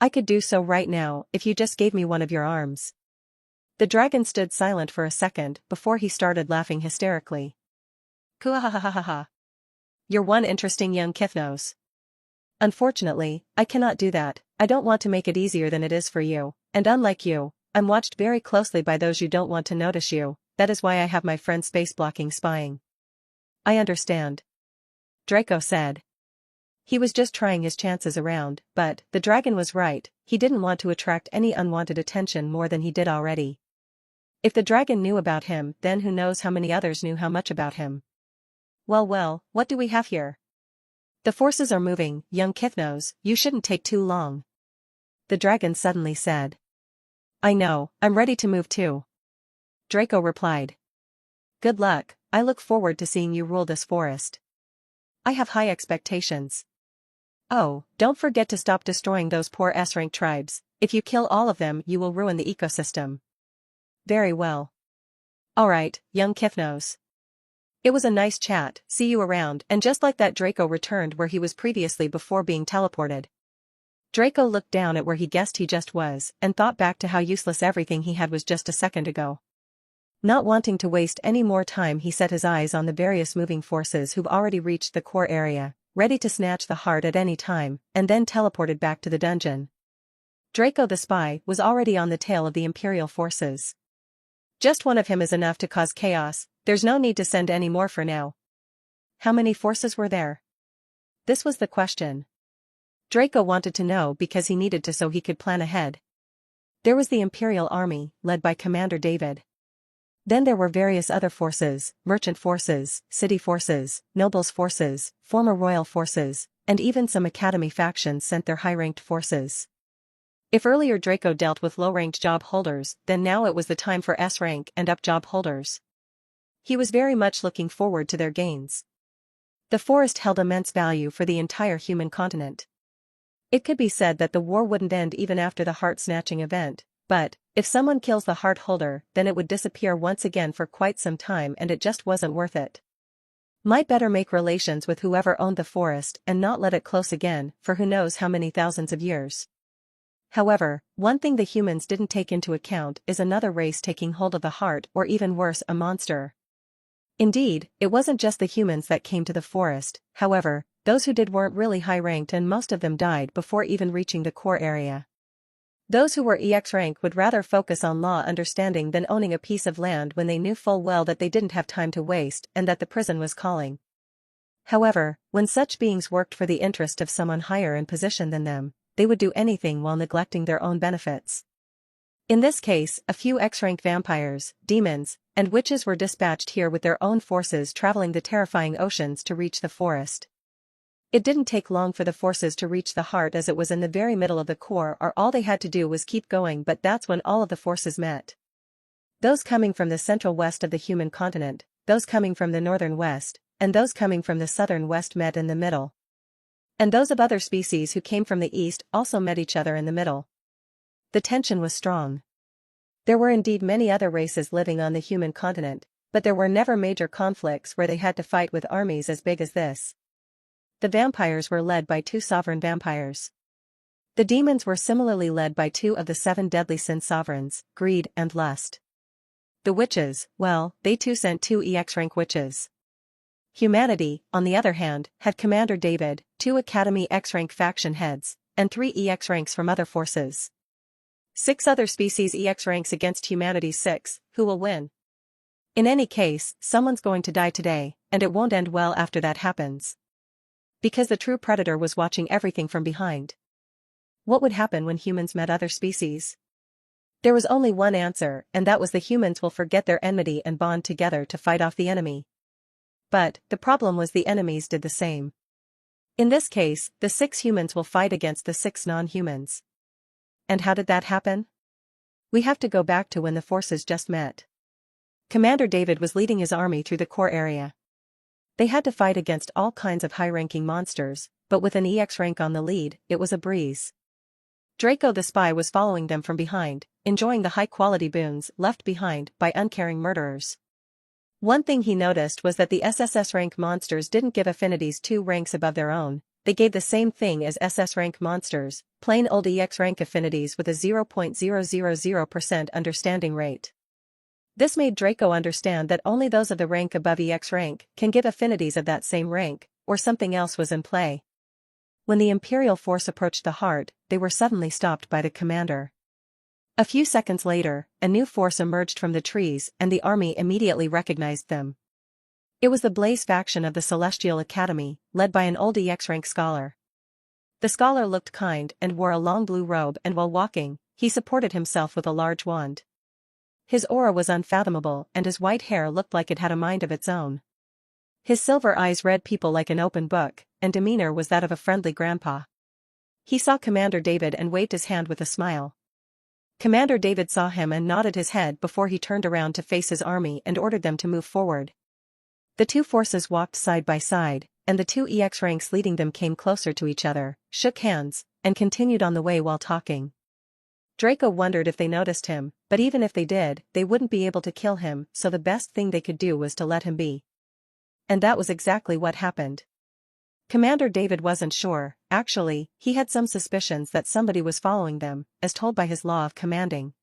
Speaker 1: "I could do so right now if you just gave me one of your arms." The dragon stood silent for a second before he started laughing hysterically. "Kuahahahaha. You're one interesting young Kithnos. Unfortunately, I cannot do that. I don't want to make it easier than it is for you, and unlike you, I'm watched very closely by those you don't want to notice you. That is why I have my friend space blocking spying." "I understand," Draco said. He was just trying his chances around, but the dragon was right. he didn't want to attract any unwanted attention more than he did already. If the dragon knew about him, then who knows how many others knew how much about him. Well, what do we have here? The forces are moving, young Kithnos, you shouldn't take too long. The dragon suddenly said. I know, I'm ready to move too. Draco replied. Good luck, I look forward to seeing you rule this forest. I have high expectations. Oh, don't forget to stop destroying those poor S-rank tribes. If you kill all of them, you will ruin the ecosystem. Very well. Alright, young Kithnos. It was a nice chat, see you around, and just like that Draco returned where he was previously before being teleported. Draco looked down at where he guessed he just was, and thought back to how useless everything he had was just a second ago. Not wanting to waste any more time, he set his eyes on the various moving forces who've already reached the core area, ready to snatch the heart at any time, and then teleported back to the dungeon. Draco the spy was already on the tail of the Imperial forces. Just one of him is enough to cause chaos, there's no need to send any more for now. How many forces were there? This was the question. Draco wanted to know because he needed to so he could plan ahead. There was the Imperial army, led by Commander David. Then there were various other forces, merchant forces, city forces, nobles forces, former royal forces, and even some academy factions sent their high-ranked forces. If earlier Draco dealt with low-ranked job holders, then now it was the time for S-rank and up job holders. He was very much looking forward to their gains. The forest held immense value for the entire human continent. It could be said that the war wouldn't end even after the heart-snatching event, but, if someone kills the heart holder, then it would disappear once again for quite some time and it just wasn't worth it. Might better make relations with whoever owned the forest and not let it close again for who knows how many thousands of years. However, one thing the humans didn't take into account is another race taking hold of the heart, or even worse, a monster. Indeed, it wasn't just the humans that came to the forest, however, those who did weren't really high-ranked and most of them died before even reaching the core area. Those who were EX rank would rather focus on law understanding than owning a piece of land when they knew full well that they didn't have time to waste and that the prison was calling. However, when such beings worked for the interest of someone higher in position than them, they would do anything while neglecting their own benefits. In this case, a few X-rank vampires, demons, and witches were dispatched here with their own forces traveling the terrifying oceans to reach the forest. It didn't take long for the forces to reach the heart as it was in the very middle of the core, or all they had to do was keep going, but that's when all of the forces met. Those coming from the central west of the human continent, those coming from the northern west, and those coming from the southern west met in the middle. And those of other species who came from the east also met each other in the middle. The tension was strong. There were indeed many other races living on the human continent, but there were never major conflicts where they had to fight with armies as big as this. The vampires were led by 2 sovereign vampires. The demons were similarly led by 2 of the 7 deadly sin sovereigns, greed and lust. The witches, well, they too sent 2 EX rank witches. Humanity, on the other hand, had Commander David, 2 Academy X rank faction heads, and 3 EX ranks from other forces. 6 other species EX ranks against humanity's 6, who will win? In any case, someone's going to die today, and it won't end well after that happens. Because the true predator was watching everything from behind. What would happen when humans met other species? There was only one answer, and that was the humans will forget their enmity and bond together to fight off the enemy. But, the problem was the enemies did the same. In this case, the 6 humans will fight against the 6 non-humans. And how did that happen? We have to go back to when the forces just met. Commander David was leading his army through the core area. They had to fight against all kinds of high-ranking monsters, but with an EX rank on the lead, it was a breeze. Draco the spy was following them from behind, enjoying the high-quality boons left behind by uncaring murderers. One thing he noticed was that the SSS rank monsters didn't give affinities 2 ranks above their own, they gave the same thing as SS rank monsters, plain old EX rank affinities with a 0.000% understanding rate. This made Draco understand that only those of the rank above EX rank can give affinities of that same rank, or something else was in play. When the Imperial force approached the heart, they were suddenly stopped by the commander. A few seconds later, a new force emerged from the trees and the army immediately recognized them. It was the Blaze faction of the Celestial Academy, led by an old EX rank scholar. The scholar looked kind and wore a long blue robe, and while walking, he supported himself with a large wand. His aura was unfathomable, and his white hair looked like it had a mind of its own. His silver eyes read people like an open book, and demeanor was that of a friendly grandpa. He saw Commander David and waved his hand with a smile. Commander David saw him and nodded his head before he turned around to face his army and ordered them to move forward. The two forces walked side by side, and the two EX ranks leading them came closer to each other, shook hands, and continued on the way while talking. Draco wondered if they noticed him, but even if they did, they wouldn't be able to kill him, so the best thing they could do was to let him be. And that was exactly what happened. Commander David wasn't sure. Actually, he had some suspicions that somebody was following them, as told by his law of commanding.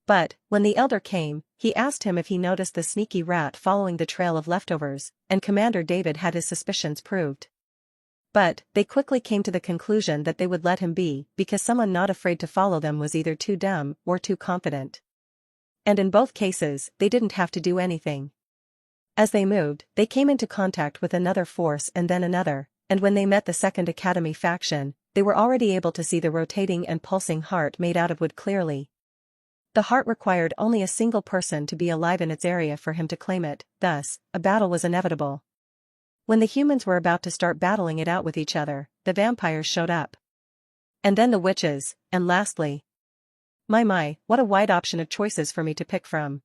Speaker 1: But, when the elder came, he asked him if he noticed the sneaky rat following the trail of leftovers, and Commander David had his suspicions proved. But, they quickly came to the conclusion that they would let him be, because someone not afraid to follow them was either too dumb or too confident. And in both cases, they didn't have to do anything. As they moved, they came into contact with another force and then another, and when they met the Second Academy faction, they were already able to see the rotating and pulsing heart made out of wood clearly. The heart required only a single person to be alive in its area for him to claim it, thus, a battle was inevitable. When the humans were about to start battling it out with each other, the vampires showed up. And then the witches, and lastly. My, what a wide option of choices for me to pick from.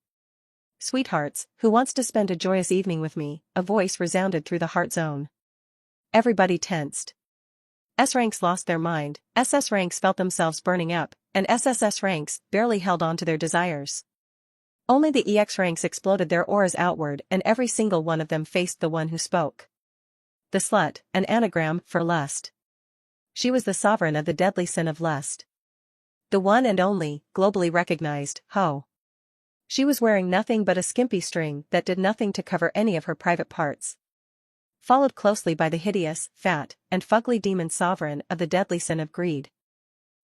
Speaker 1: Sweethearts, who wants to spend a joyous evening with me? A voice resounded through the heart zone. Everybody tensed. S ranks lost their mind, SS ranks felt themselves burning up, and SSS ranks barely held on to their desires. Only the EX ranks exploded their auras outward, and every single one of them faced the one who spoke. The slut, an anagram for lust. She was the sovereign of the deadly sin of lust. The one and only, globally recognized, hoe. She was wearing nothing but a skimpy string that did nothing to cover any of her private parts. Followed closely by the hideous, fat, and fugly demon sovereign of the deadly sin of greed.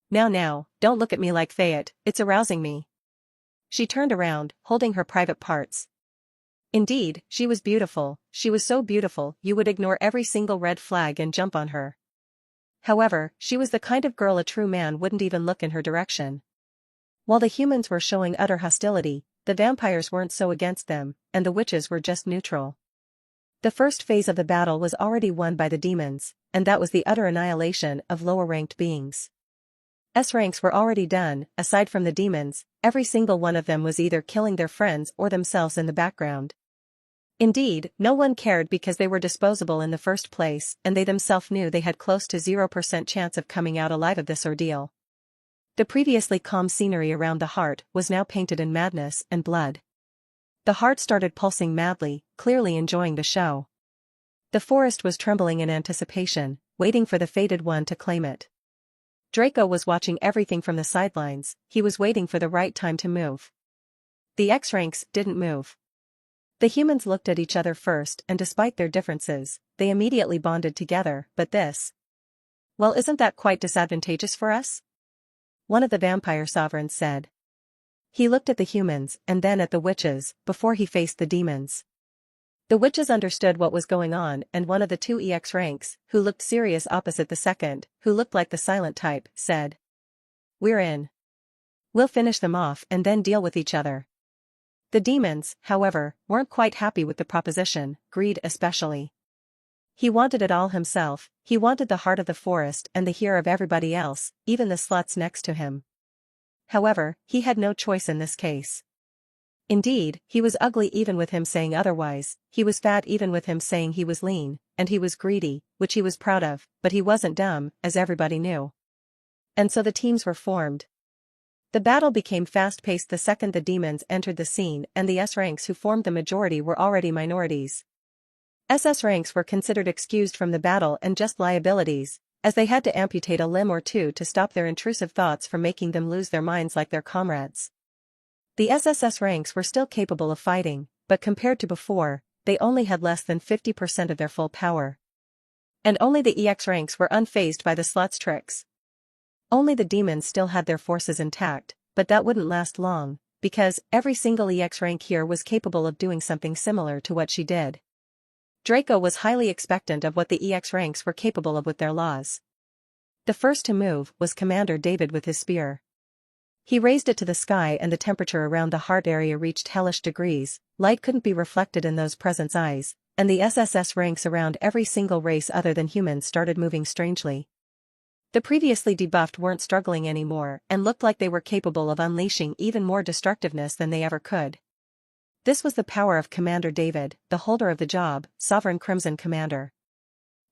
Speaker 1: Now, don't look at me like that, it's arousing me. She turned around, holding her private parts. Indeed, she was beautiful, she was so beautiful you would ignore every single red flag and jump on her. However, she was the kind of girl a true man wouldn't even look in her direction. While the humans were showing utter hostility, the vampires weren't so against them, and the witches were just neutral. The first phase of the battle was already won by the demons, and that was the utter annihilation of lower-ranked beings. S ranks were already done. Aside from the demons, every single one of them was either killing their friends or themselves in the background. Indeed, no one cared because they were disposable in the first place, and they themselves knew they had close to 0% chance of coming out alive of this ordeal. The previously calm scenery around the heart was now painted in madness and blood. The heart started pulsing madly, clearly enjoying the show. The forest was trembling in anticipation, waiting for the fated one to claim it. Draco was watching everything from the sidelines, he was waiting for the right time to move. The X ranks didn't move. The humans looked at each other first, and despite their differences, they immediately bonded together, but this. Well, isn't that quite disadvantageous for us? One of the vampire sovereigns said. He looked at the humans and then at the witches, before he faced the demons. The witches understood what was going on, and one of the two EX ranks, who looked serious opposite the second, who looked like the silent type, said. We're in. We'll finish them off and then deal with each other. The demons, however, weren't quite happy with the proposition, greed especially. He wanted it all himself, he wanted the heart of the forest and the ear of everybody else, even the sluts next to him. However, he had no choice in this case. Indeed, he was ugly even with him saying otherwise, he was fat even with him saying he was lean, and he was greedy, which he was proud of, but he wasn't dumb, as everybody knew. And so the teams were formed. The battle became fast-paced the second the demons entered the scene, and the S ranks who formed the majority were already minorities. SS ranks were considered excused from the battle and just liabilities, as they had to amputate a limb or two to stop their intrusive thoughts from making them lose their minds like their comrades. The SSS ranks were still capable of fighting, but compared to before, they only had less than 50% of their full power. And only the EX ranks were unfazed by the sluts' tricks. Only the demons still had their forces intact, but that wouldn't last long, because every single EX rank here was capable of doing something similar to what she did. Draco was highly expectant of what the EX ranks were capable of with their laws. The first to move was Commander David with his spear. He raised it to the sky and the temperature around the heart area reached hellish degrees, light couldn't be reflected in those present's eyes, and the SSS ranks around every single race other than humans started moving strangely. The previously debuffed weren't struggling anymore and looked like they were capable of unleashing even more destructiveness than they ever could. This was the power of Commander David, the holder of the job, Sovereign Crimson Commander.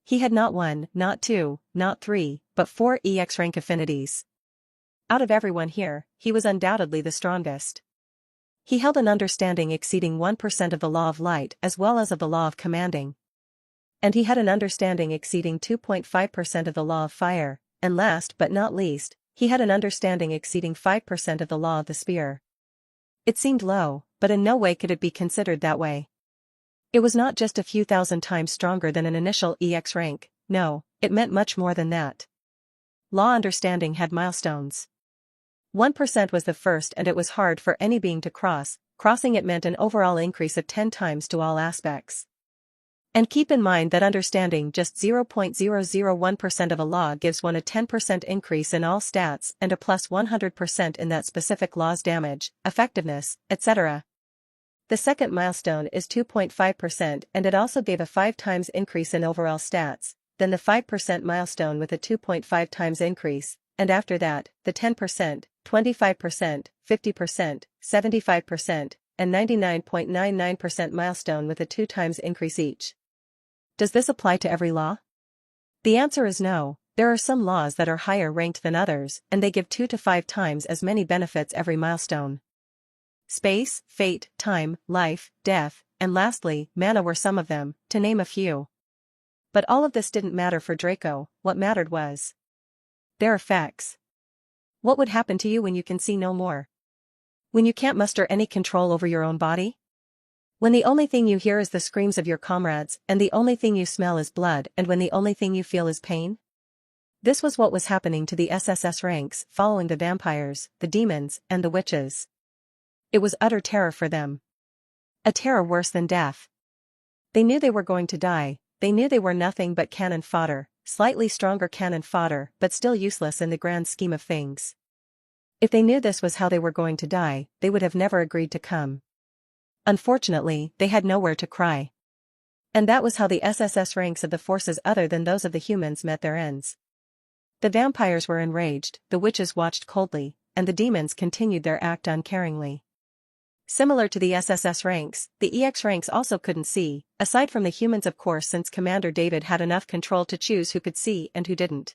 Speaker 1: He had not one, not two, not three, but 4 EX rank affinities. Out of everyone here, he was undoubtedly the strongest. He held an understanding exceeding 1% of the law of light as well as of the law of commanding. And he had an understanding exceeding 2.5% of the law of fire, and last but not least, he had an understanding exceeding 5% of the law of the spear. It seemed low, but in no way could it be considered that way. It was not just a few thousand times stronger than an initial EX rank, no, it meant much more than that. Law understanding had milestones. 1% was the first and it was hard for any being to cross, crossing it meant an overall increase of 10 times to all aspects. And keep in mind that understanding just 0.001% of a law gives one a 10% increase in all stats and a plus 100% in that specific law's damage, effectiveness, etc. The second milestone is 2.5% and it also gave a 5 times increase in overall stats, then the 5% milestone with a 2.5 times increase, and after that, the 10%, 25%, 50%, 75%, and 99.99% milestone with a 2 times increase each. Does this apply to every law? The answer is no. There are some laws that are higher ranked than others, and they give 2 to 5 times as many benefits every milestone. Space, fate, time, life, death, and lastly, mana were some of them, to name a few. But all of this didn't matter for Draco, what mattered was their effects. What would happen to you when you can see no more? When you can't muster any control over your own body? When the only thing you hear is the screams of your comrades, and the only thing you smell is blood, and when the only thing you feel is pain? This was what was happening to the SSS ranks, following the vampires, the demons, and the witches. It was utter terror for them. A terror worse than death. They knew they were going to die, they knew they were nothing but cannon fodder, slightly stronger cannon fodder, but still useless in the grand scheme of things. If they knew this was how they were going to die, they would have never agreed to come. Unfortunately, they had nowhere to cry. And that was how the SSS ranks of the forces other than those of the humans met their ends. The vampires were enraged, the witches watched coldly, and the demons continued their act uncaringly. Similar to the SSS ranks, the EX ranks also couldn't see, aside from the humans of course, since Commander David had enough control to choose who could see and who didn't.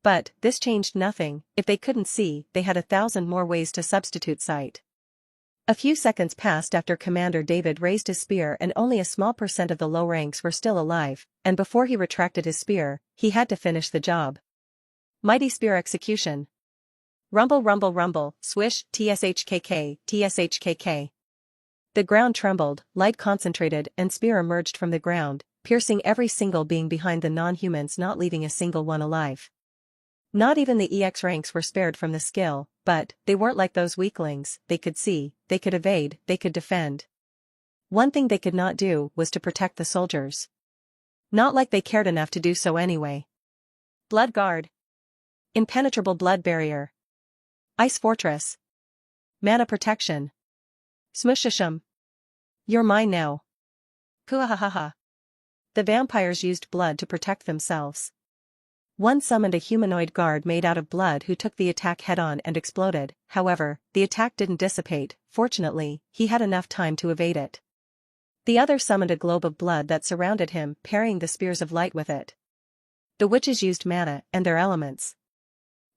Speaker 1: But, this changed nothing. If they couldn't see, they had 1,000 more ways to substitute sight. A few seconds passed after Commander David raised his spear and only a small percent of the low ranks were still alive, and before he retracted his spear, he had to finish the job. Mighty spear execution. Rumble rumble rumble, swish, tshkk, tshkk. The ground trembled, light concentrated, and spear emerged from the ground, piercing every single being behind the non-humans, not leaving a single one alive. Not even the EX ranks were spared from the skill, but they weren't like those weaklings. They could see, they could evade, they could defend. One thing they could not do was to protect the soldiers. Not like they cared enough to do so anyway. Blood Guard. Impenetrable Blood Barrier. Ice Fortress. Mana Protection. Smushishum. You're mine now. Kuahahaha. The vampires used blood to protect themselves. One summoned a humanoid guard made out of blood who took the attack head-on and exploded. However, the attack didn't dissipate. Fortunately, he had enough time to evade it. The other summoned a globe of blood that surrounded him, parrying the spears of light with it. The witches used mana and their elements.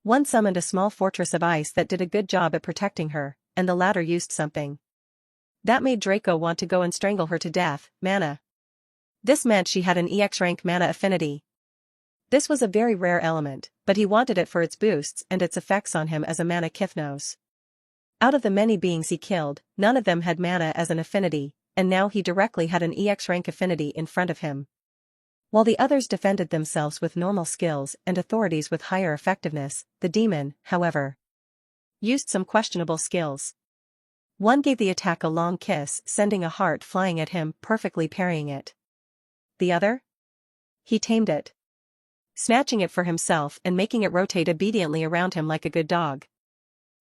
Speaker 1: One summoned a small fortress of ice that did a good job at protecting her, and the latter used something that made Draco want to go and strangle her to death: mana. This meant she had an EX rank mana affinity. This was a very rare element, but he wanted it for its boosts and its effects on him as a mana Kithnos. Out of the many beings he killed, none of them had mana as an affinity, and now he directly had an EX rank affinity in front of him. While the others defended themselves with normal skills and authorities with higher effectiveness, the demon, however, used some questionable skills. One gave the attack a long kiss, sending a heart flying at him, perfectly parrying it. The other? He tamed it. snatching it for himself and making it rotate obediently around him like a good dog.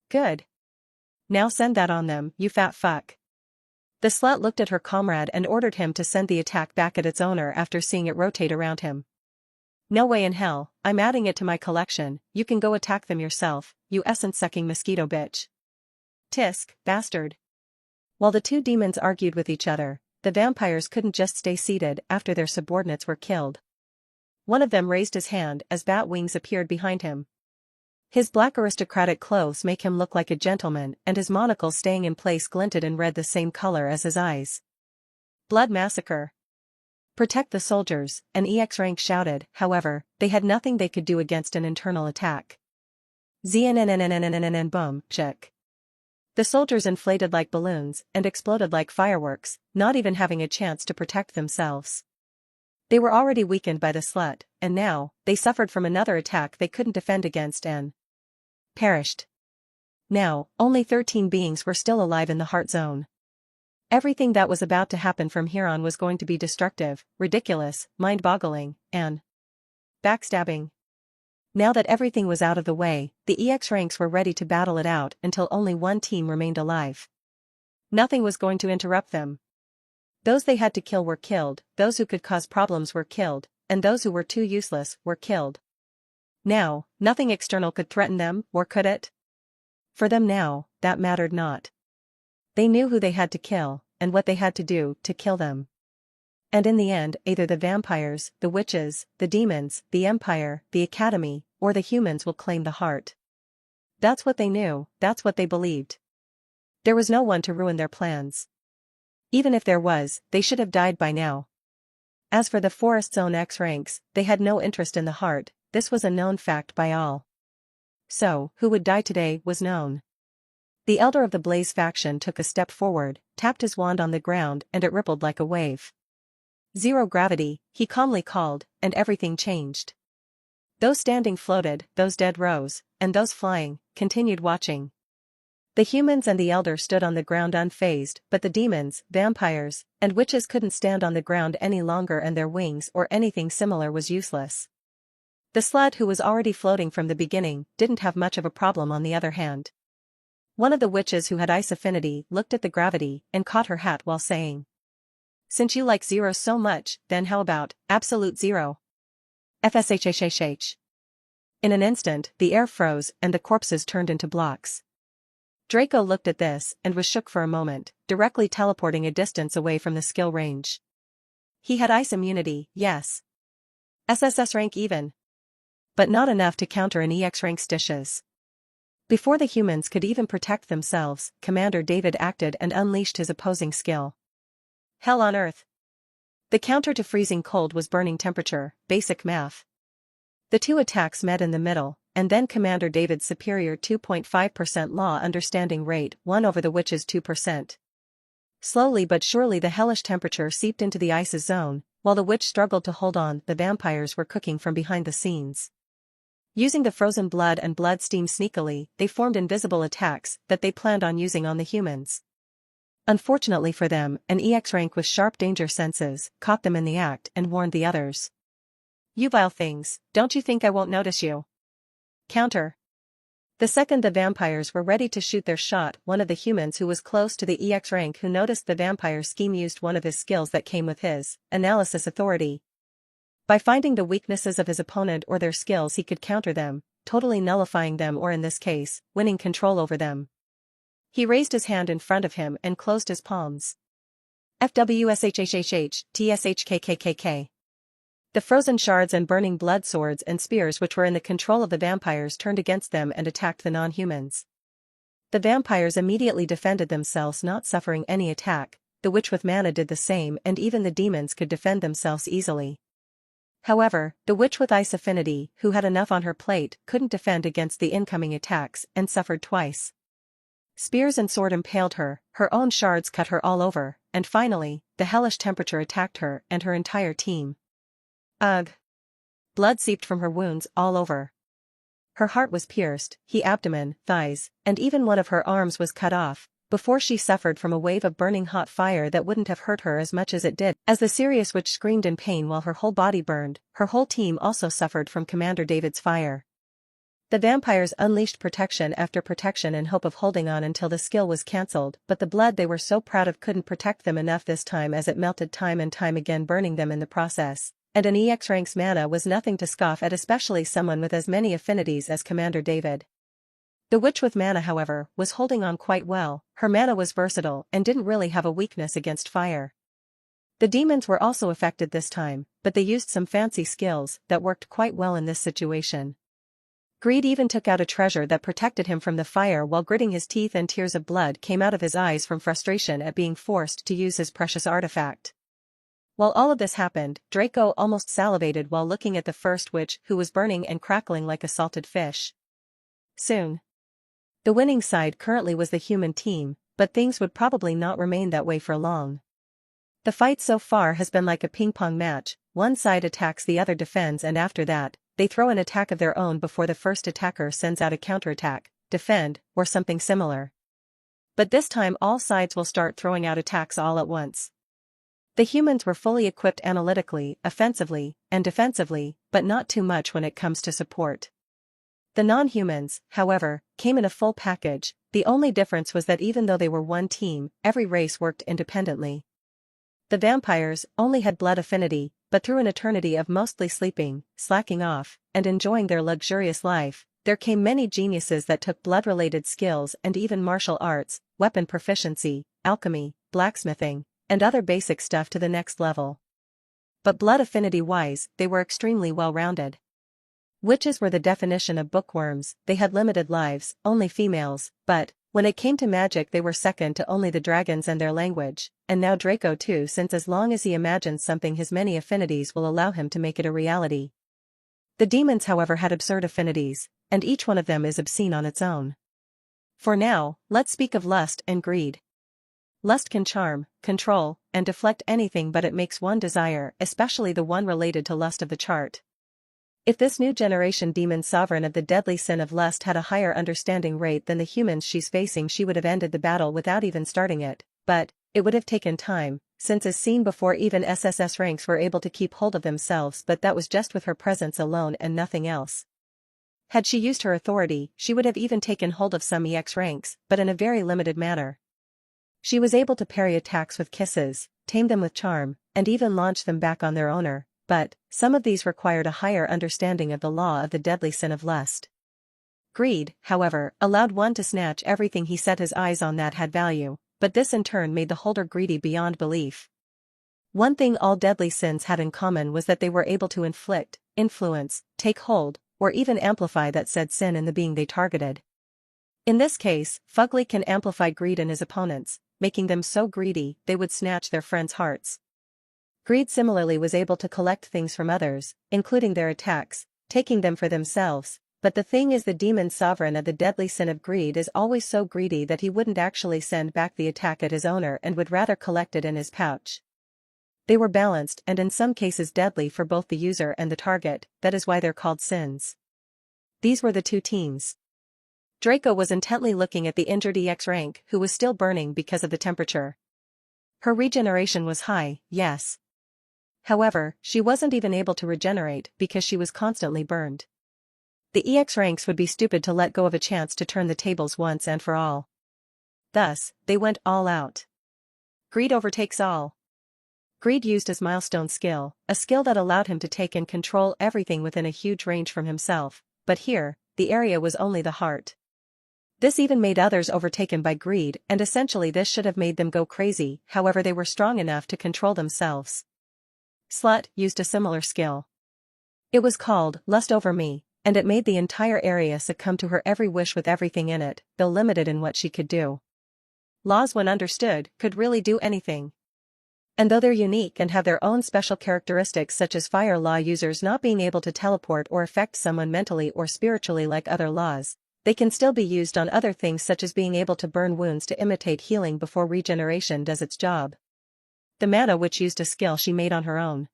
Speaker 1: Good. Now send that on them, you fat fuck. The slut looked at her comrade and ordered him to send the attack back at its owner after seeing it rotate around him. No way in hell, I'm adding it to my collection, you can go attack them yourself, you essence-sucking mosquito bitch. Tisk, bastard. While the two demons argued with each other, the vampires couldn't just stay seated after their subordinates were killed. One of them raised his hand as bat wings appeared behind him. His black aristocratic clothes make him look like a gentleman, and his monocle staying in place glinted in red the same color as his eyes. Blood massacre. Protect the soldiers, an EX rank shouted. However, they had nothing they could do against an internal attack. Znnnnnnnnnnnn boom, check. The soldiers inflated like balloons and exploded like fireworks, not even having a chance to protect themselves. They were already weakened by the slut, and now, they suffered from another attack they couldn't defend against and perished. Now, only 13 beings were still alive in the heart zone. Everything that was about to happen from here on was going to be destructive, ridiculous, mind-boggling, and backstabbing. Now that everything was out of the way, the EX ranks were ready to battle it out until only one team remained alive. Nothing was going to interrupt them. Those they had to kill were killed, those who could cause problems were killed, and those who were too useless were killed. Now, nothing external could threaten them, or could it? For them now, that mattered not. They knew who they had to kill, and what they had to do to kill them. And in the end, either the vampires, the witches, the demons, the Empire, the Academy, or the humans will claim the heart. That's what they knew, that's what they believed. There was no one to ruin their plans. Even if there was, they should have died by now. As for the Forest Zone X ranks, they had no interest in the heart, this was a known fact by all. So, who would die today was known. The elder of the Blaze faction took a step forward, tapped his wand on the ground and it rippled like a wave. Zero gravity, he calmly called, and everything changed. Those standing floated, those dead rose, and those flying, continued watching. The humans and the elder stood on the ground unfazed, but the demons, vampires, and witches couldn't stand on the ground any longer and their wings or anything similar was useless. The slut who was already floating from the beginning didn't have much of a problem on the other hand. One of the witches who had ice affinity looked at the gravity and caught her hat while saying, "Since you like zero so much, then how about absolute zero?" FSHHHH. In an instant, the air froze and the corpses turned into blocks. Draco looked at this and was shook for a moment, directly teleporting a distance away from the skill range. He had ice immunity, yes. SSS rank even. But not enough to counter an EX rank dishes. Before the humans could even protect themselves, Commander David acted and unleashed his opposing skill. Hell on earth. The counter to freezing cold was burning temperature, basic math. The two attacks met in the middle, and then Commander David's superior 2.5% law understanding rate won over the witch's 2%. Slowly but surely the hellish temperature seeped into the ice's zone, while the witch struggled to hold on. The vampires were cooking from behind the scenes. Using the frozen blood and blood steam sneakily, they formed invisible attacks that they planned on using on the humans. Unfortunately for them, an EX rank with sharp danger senses caught them in the act and warned the others. "You vile things, don't you think I won't notice you?" Counter. The second the vampires were ready to shoot their shot, one of the humans who was close to the EX rank who noticed the vampire scheme used one of his skills that came with his analysis authority. By finding the weaknesses of his opponent or their skills he could counter them, totally nullifying them or in this case, winning control over them. He raised his hand in front of him and closed his palms. FWSHHHH, TSHKKKK. The frozen shards and burning blood swords and spears which were in the control of the vampires turned against them and attacked the non-humans. The vampires immediately defended themselves, not suffering any attack, the witch with mana did the same, and even the demons could defend themselves easily. However, the witch with ice affinity, who had enough on her plate, couldn't defend against the incoming attacks and suffered twice. Spears and sword impaled her, her own shards cut her all over, and finally, the hellish temperature attacked her and her entire team. Ugh. Blood seeped from her wounds all over. Her heart was pierced, her abdomen, thighs, and even one of her arms was cut off, before she suffered from a wave of burning hot fire that wouldn't have hurt her as much as it did. As the Sirius Witch screamed in pain while her whole body burned, her whole team also suffered from Commander David's fire. The vampires unleashed protection after protection in hope of holding on until the skill was cancelled, but the blood they were so proud of couldn't protect them enough this time, as it melted time and time again, burning them in the process. And an EX rank's mana was nothing to scoff at, especially someone with as many affinities as Commander David. The witch with mana, however, was holding on quite well. Her mana was versatile and didn't really have a weakness against fire. The demons were also affected this time, but they used some fancy skills that worked quite well in this situation. Greed even took out a treasure that protected him from the fire while gritting his teeth, and tears of blood came out of his eyes from frustration at being forced to use his precious artifact. While all of this happened, Draco almost salivated while looking at the first witch, who was burning and crackling like a salted fish. Soon. The winning side currently was the human team, but things would probably not remain that way for long. The fight so far has been like a ping-pong match. One side attacks, the other defends, and after that, they throw an attack of their own before the first attacker sends out a counterattack, defend, or something similar. But this time all sides will start throwing out attacks all at once. The humans were fully equipped analytically, offensively, and defensively, but not too much when it comes to support. The non-humans, however, came in a full package. The only difference was that even though they were one team, every race worked independently. The vampires only had blood affinity, but through an eternity of mostly sleeping, slacking off, and enjoying their luxurious life, there came many geniuses that took blood-related skills and even martial arts, weapon proficiency, alchemy, blacksmithing, and other basic stuff to the next level. But blood affinity-wise, they were extremely well-rounded. Witches were the definition of bookworms. They had limited lives, only females, but when it came to magic they were second to only the dragons and their language, and now Draco too, since as long as he imagines something his many affinities will allow him to make it a reality. The demons, however, had absurd affinities, and each one of them is obscene on its own. For now, let's speak of lust and greed. Lust can charm, control, and deflect anything, but it makes one desire, especially the one related to lust of the chart. If this new generation demon sovereign of the deadly sin of lust had a higher understanding rate than the humans she's facing, she would have ended the battle without even starting it, but it would have taken time, since as seen before even SSS ranks were able to keep hold of themselves, but that was just with her presence alone and nothing else. Had she used her authority, she would have even taken hold of some EX ranks, but in a very limited manner. She was able to parry attacks with kisses, tame them with charm, and even launch them back on their owner. But some of these required a higher understanding of the law of the deadly sin of lust. Greed, however, allowed one to snatch everything he set his eyes on that had value, but this in turn made the holder greedy beyond belief. One thing all deadly sins had in common was that they were able to inflict, influence, take hold, or even amplify that said sin in the being they targeted. In this case, Fugly can amplify greed in his opponents, making them so greedy they would snatch their friends' hearts. Greed similarly was able to collect things from others, including their attacks, taking them for themselves, but the thing is, the demon sovereign of the deadly sin of greed is always so greedy that he wouldn't actually send back the attack at his owner and would rather collect it in his pouch. They were balanced and in some cases deadly for both the user and the target, that is why they're called sins. These were the two teams. Draco was intently looking at the injured EX rank, who was still burning because of the temperature. Her regeneration was high, yes. However, she wasn't even able to regenerate because she was constantly burned. The EX ranks would be stupid to let go of a chance to turn the tables once and for all. Thus, they went all out. Greed overtakes all. Greed used his milestone skill, a skill that allowed him to take and control everything within a huge range from himself, but here, the area was only the heart. This even made others overtaken by greed, and essentially this should have made them go crazy. However, they were strong enough to control themselves. Slut used a similar skill. It was called Lust Over Me, and it made the entire area succumb to her every wish with everything in it, though limited in what she could do. Laws, when understood, could really do anything. And though they're unique and have their own special characteristics, such as fire law users not being able to teleport or affect someone mentally or spiritually like other laws, they can still be used on other things, such as being able to burn wounds to imitate healing before regeneration does its job. The mana witch used a skill she made on her own.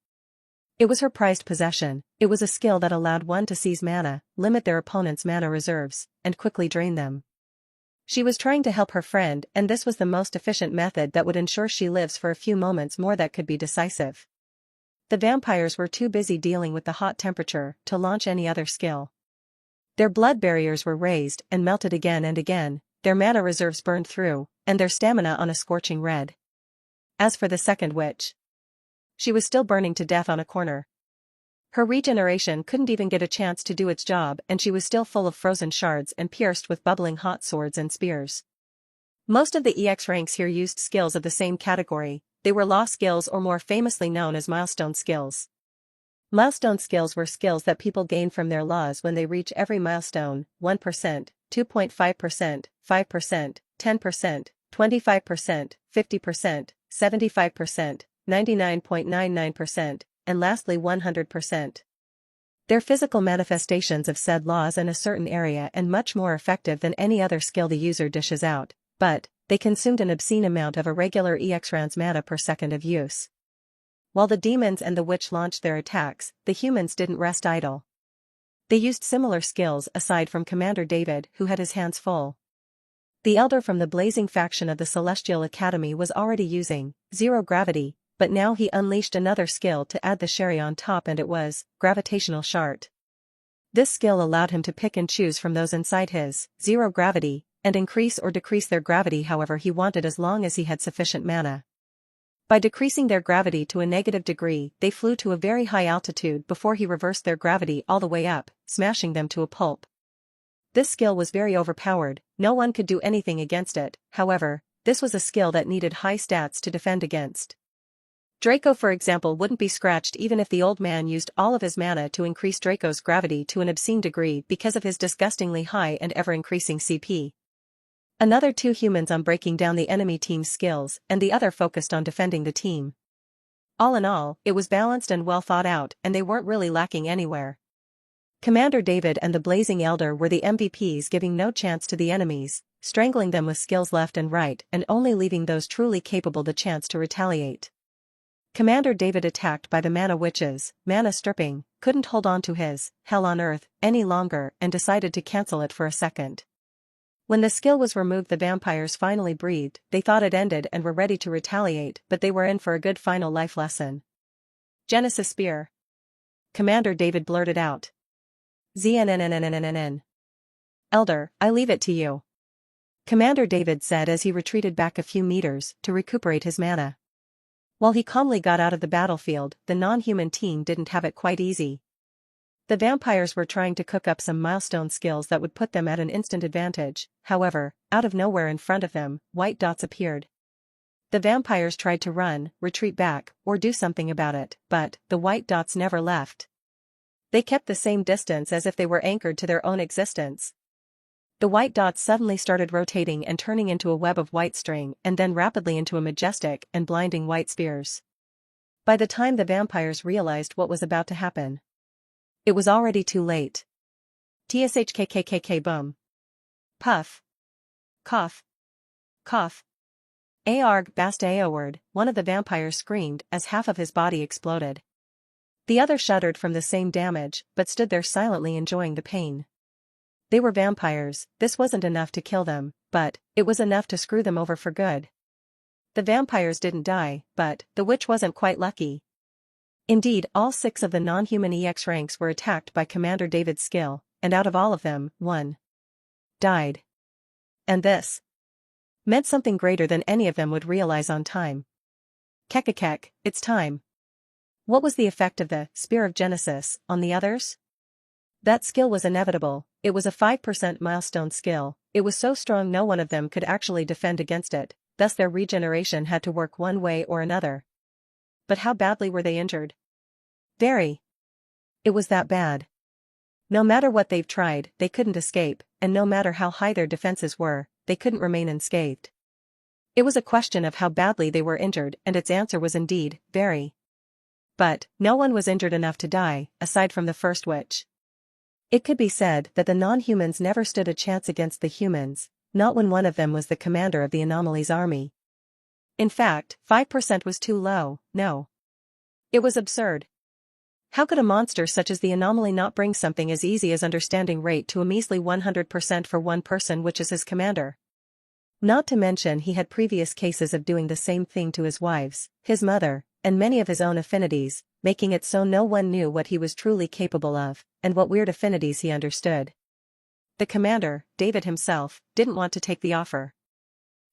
Speaker 1: It was her prized possession. It was a skill that allowed one to seize mana, limit their opponent's mana reserves, and quickly drain them. She was trying to help her friend, and this was the most efficient method that would ensure she lives for a few moments more that could be decisive. The vampires were too busy dealing with the hot temperature to launch any other skill. Their blood barriers were raised and melted again and again, their mana reserves burned through, and their stamina on a scorching red. As for the second witch, she was still burning to death on a corner. Her regeneration couldn't even get a chance to do its job, and she was still full of frozen shards and pierced with bubbling hot swords and spears. Most of the EX ranks here used skills of the same category. They were law skills, or more famously known as milestone skills. Milestone skills were skills that people gain from their laws when they reach every milestone: 1%, 2.5%, 5%, 10%, 25%, 50%, 75%, 99.99%, and lastly 100%. They're physical manifestations of said laws in a certain area and much more effective than any other skill the user dishes out, but they consumed an obscene amount of irregular EX rounds mana per second of use. While the demons and the witch launched their attacks, the humans didn't rest idle. They used similar skills aside from Commander David, who had his hands full. The Elder from the Blazing faction of the Celestial Academy was already using zero gravity, but now he unleashed another skill to add the cherry on top, and it was Gravitational Shart. This skill allowed him to pick and choose from those inside his zero gravity, and increase or decrease their gravity however he wanted as long as he had sufficient mana. By decreasing their gravity to a negative degree, they flew to a very high altitude before he reversed their gravity all the way up, smashing them to a pulp. This skill was very overpowered, no one could do anything against it. However, this was a skill that needed high stats to defend against. Draco, for example, wouldn't be scratched even if the old man used all of his mana to increase Draco's gravity to an obscene degree because of his disgustingly high and ever-increasing CP. Another two humans on breaking down the enemy team's skills, and the other focused on defending the team. All in all, it was balanced and well thought out, and they weren't really lacking anywhere. Commander David and the Blazing Elder were the MVPs, giving no chance to the enemies, strangling them with skills left and right, and only leaving those truly capable the chance to retaliate. Commander David, attacked by the mana witches, mana stripping, couldn't hold on to his hell on earth any longer and decided to cancel it for a second. When the skill was removed, the vampires finally breathed. They thought it ended and were ready to retaliate, but they were in for a good final life lesson. Genesis Spear. Commander David blurted out. ZNNNNNNN. Elder, I leave it to you. Commander David said as he retreated back a few meters to recuperate his mana. While he calmly got out of the battlefield, the non-human team didn't have it quite easy. The vampires were trying to cook up some milestone skills that would put them at an instant advantage. However, out of nowhere in front of them, white dots appeared. The vampires tried to run, retreat back, or do something about it, but the white dots never left. They kept the same distance as if they were anchored to their own existence. The white dots suddenly started rotating and turning into a web of white string, and then rapidly into a majestic and blinding white spears. By the time the vampires realized what was about to happen, it was already too late. TSHKKKK boom. Puff. Cough. Cough. Aarg bast Aoward, one of the vampires screamed as half of his body exploded. The other shuddered from the same damage, but stood there silently enjoying the pain. They were vampires. This wasn't enough to kill them, but it was enough to screw them over for good. The vampires didn't die, but the witch wasn't quite lucky. Indeed, all 6 of the non-human EX ranks were attacked by Commander David's skill, and out of all of them, 1 died. And this meant something greater than any of them would realize on time. Kekakek, it's time. What was the effect of the Spear of Genesis on the others? That skill was inevitable. It was a 5% milestone skill. It was so strong no one of them could actually defend against it, thus their regeneration had to work one way or another. But how badly were they injured? Very. It was that bad. No matter what they've tried, they couldn't escape, and no matter how high their defenses were, they couldn't remain unscathed. It was a question of how badly they were injured, and its answer was indeed, very. But no one was injured enough to die, aside from the first witch. It could be said that the non-humans never stood a chance against the humans, not when one of them was the commander of the Anomalies army. In fact, 5% was too low. No. It was absurd. How could a monster such as the Anomaly not bring something as easy as understanding rate to a measly 100% for one person, which is his commander? Not to mention he had previous cases of doing the same thing to his wives, his mother, and many of his own affinities, making it so no one knew what he was truly capable of, and what weird affinities he understood. The commander, David himself, didn't want to take the offer.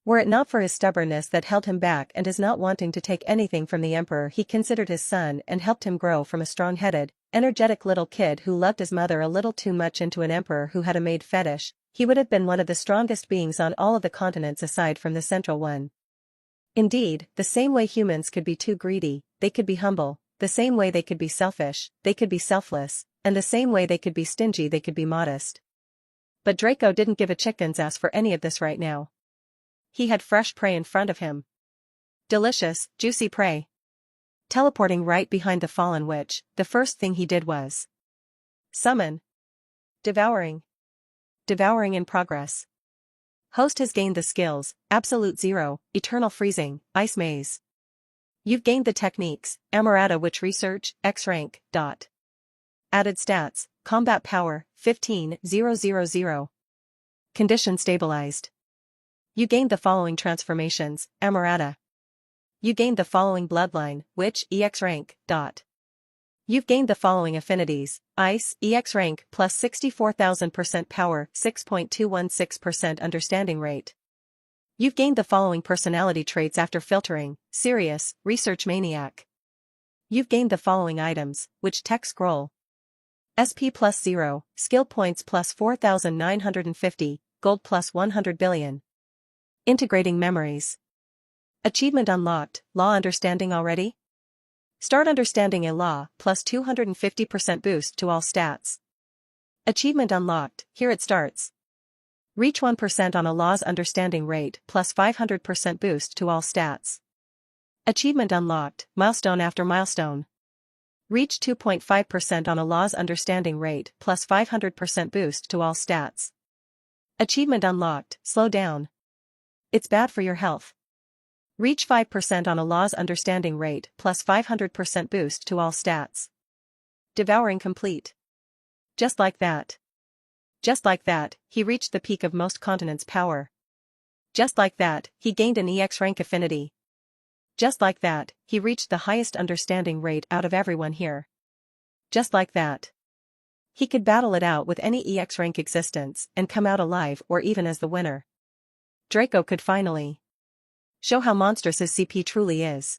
Speaker 1: Were it not for his stubbornness that held him back and his not wanting to take anything from the emperor he considered his son and helped him grow from a strong-headed, energetic little kid who loved his mother a little too much into an emperor who had a maid fetish, he would have been one of the strongest beings on all of the continents aside from the central one. Indeed, the same way humans could be too greedy, they could be humble, the same way they could be selfish, they could be selfless, and the same way they could be stingy they could be modest. But Draco didn't give a chicken's ass for any of this right now. He had fresh prey in front of him. Delicious, juicy prey. Teleporting right behind the fallen witch, the first thing he did was summon. Devouring. Devouring in progress. Host has gained the skills, Absolute Zero, Eternal Freezing, Ice Maze. You've gained the techniques, Amurata Witch Research, X rank, dot. Added stats, Combat Power, 15,000. Condition stabilized. You gained the following transformations, Amurata. You gained the following bloodline, Witch, EX rank, dot. You've gained the following affinities, Ice, EX rank, plus 64,000% power, 6.216% understanding rate. You've gained the following personality traits after filtering, Serious, Research Maniac. You've gained the following items, Witch Tech Scroll. SP plus 0, Skill Points plus 4,950, Gold plus 100 billion. Integrating Memories. Achievement unlocked, Law Understanding already? Start understanding a law, plus 250% boost to all stats. Achievement unlocked, here it starts. Reach 1% on a law's understanding rate, plus 500% boost to all stats. Achievement unlocked, milestone after milestone. Reach 2.5% on a law's understanding rate, plus 500% boost to all stats. Achievement unlocked, slow down. It's bad for your health. Reach 5% on a law's understanding rate, plus 500% boost to all stats. Devouring complete. Just like that. Just like that, he reached the peak of most continents' power. Just like that, he gained an EX rank affinity. Just like that, he reached the highest understanding rate out of everyone here. Just like that. He could battle it out with any EX rank existence and come out alive or even as the winner. Draco could finally show how monstrous his CP truly is.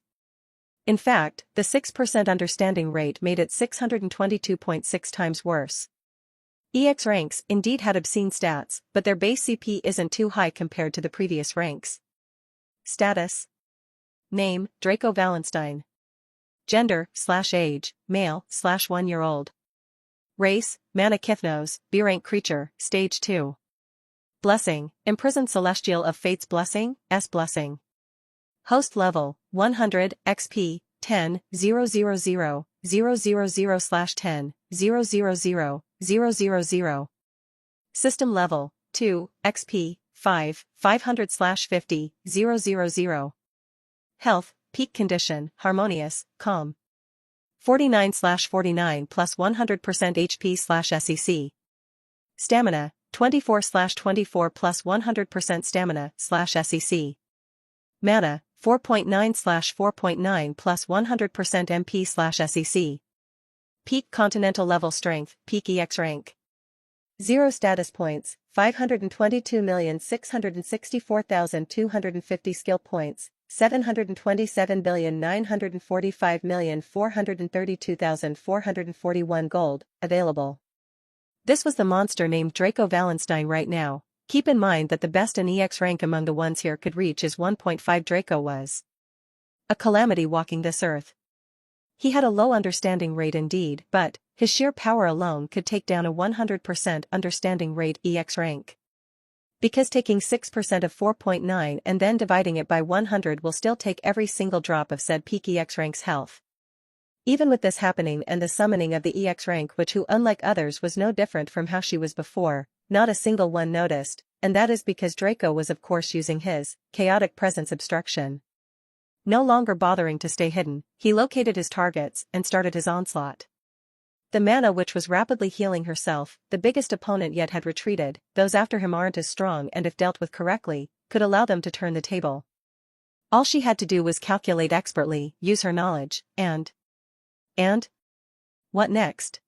Speaker 1: In fact, the 6% understanding rate made it 622.6 times worse. EX ranks indeed had obscene stats, but their base CP isn't too high compared to the previous ranks. Status. Name, Draco Wallenstein. Gender, /age, male, /1-year-old. Race, Manakithnos, B-rank creature, stage 2. Blessing, Imprisoned Celestial of Fate's Blessing, S Blessing. Host level, 100, XP, 10,000/10,000,000. System level, 2, XP, 5, 500/50,000. Health, peak condition, harmonious, calm. 49/49 plus 100% HP/SEC. Stamina, 24/24 plus 100% stamina/SEC. Mana, 4.9/4.9 plus 100% MP/SEC. Peak continental level strength, peak EX rank. 0 status points, 522,664,250 skill points, 727,945,432,441 gold, available. This was the monster named Draco Wallenstein right now. Keep in mind that the best in EX rank among the ones here could reach is 1.5. Draco was a calamity walking this earth. He had a low understanding rate indeed, but his sheer power alone could take down a 100% understanding rate EX rank. Because taking 6% of 4.9 and then dividing it by 100 will still take every single drop of said peak EX rank's health. Even with this happening and the summoning of the EX rank, which who unlike others was no different from how she was before, not a single one noticed, and that is because Draco was of course using his chaotic presence obstruction. No longer bothering to stay hidden, he located his targets and started his onslaught. The Mana Witch was rapidly healing herself. The biggest opponent yet had retreated. Those after him aren't as strong and if dealt with correctly, could allow them to turn the table. All she had to do was calculate expertly, use her knowledge, and... What next?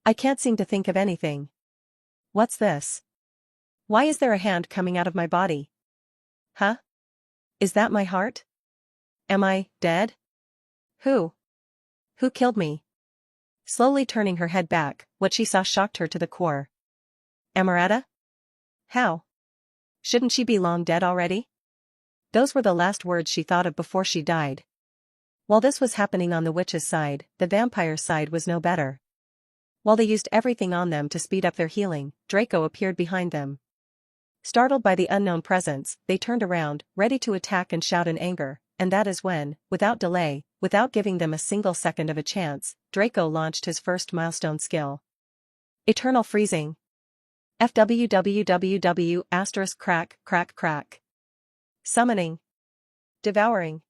Speaker 1: I can't seem to think of anything. What's this? Why is there a hand coming out of my body? Huh? Is that my heart? Am I dead? Who killed me? Slowly turning her head back, what she saw shocked her to the core. Amaretta? How? Shouldn't she be long dead already? Those were the last words she thought of before she died. While this was happening on the witch's side, the vampire's side was no better. While they used everything on them to speed up their healing, Draco appeared behind them. Startled by the unknown presence, they turned around, ready to attack and shout in anger, and that is when, without delay, without giving them a single second of a chance, Draco launched his first milestone skill. Eternal Freezing. FWWWW****. Summoning. Devouring.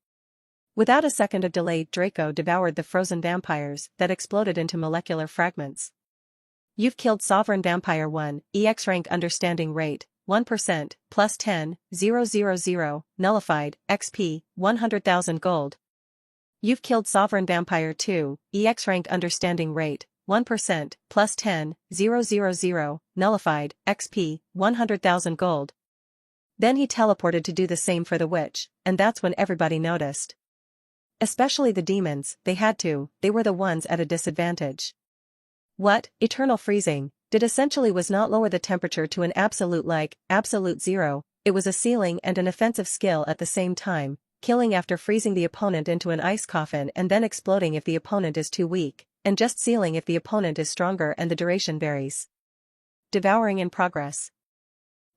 Speaker 1: Without a second of delay, Draco devoured the frozen vampires that exploded into molecular fragments. You've killed Sovereign Vampire 1, EX rank understanding rate, 1%, plus 10, 000, nullified, XP, 100,000 gold. You've killed Sovereign Vampire 2, EX rank understanding rate, 1%, plus 10, 000, nullified, XP, 100,000 gold. Then he teleported to do the same for the witch, and that's when everybody noticed. Especially the demons, they were the ones at a disadvantage. What Eternal Freezing did essentially was not lower the temperature to an absolute zero, it was a sealing and an offensive skill at the same time, killing after freezing the opponent into an ice coffin and then exploding if the opponent is too weak, and just sealing if the opponent is stronger, and the duration varies. Devouring in progress.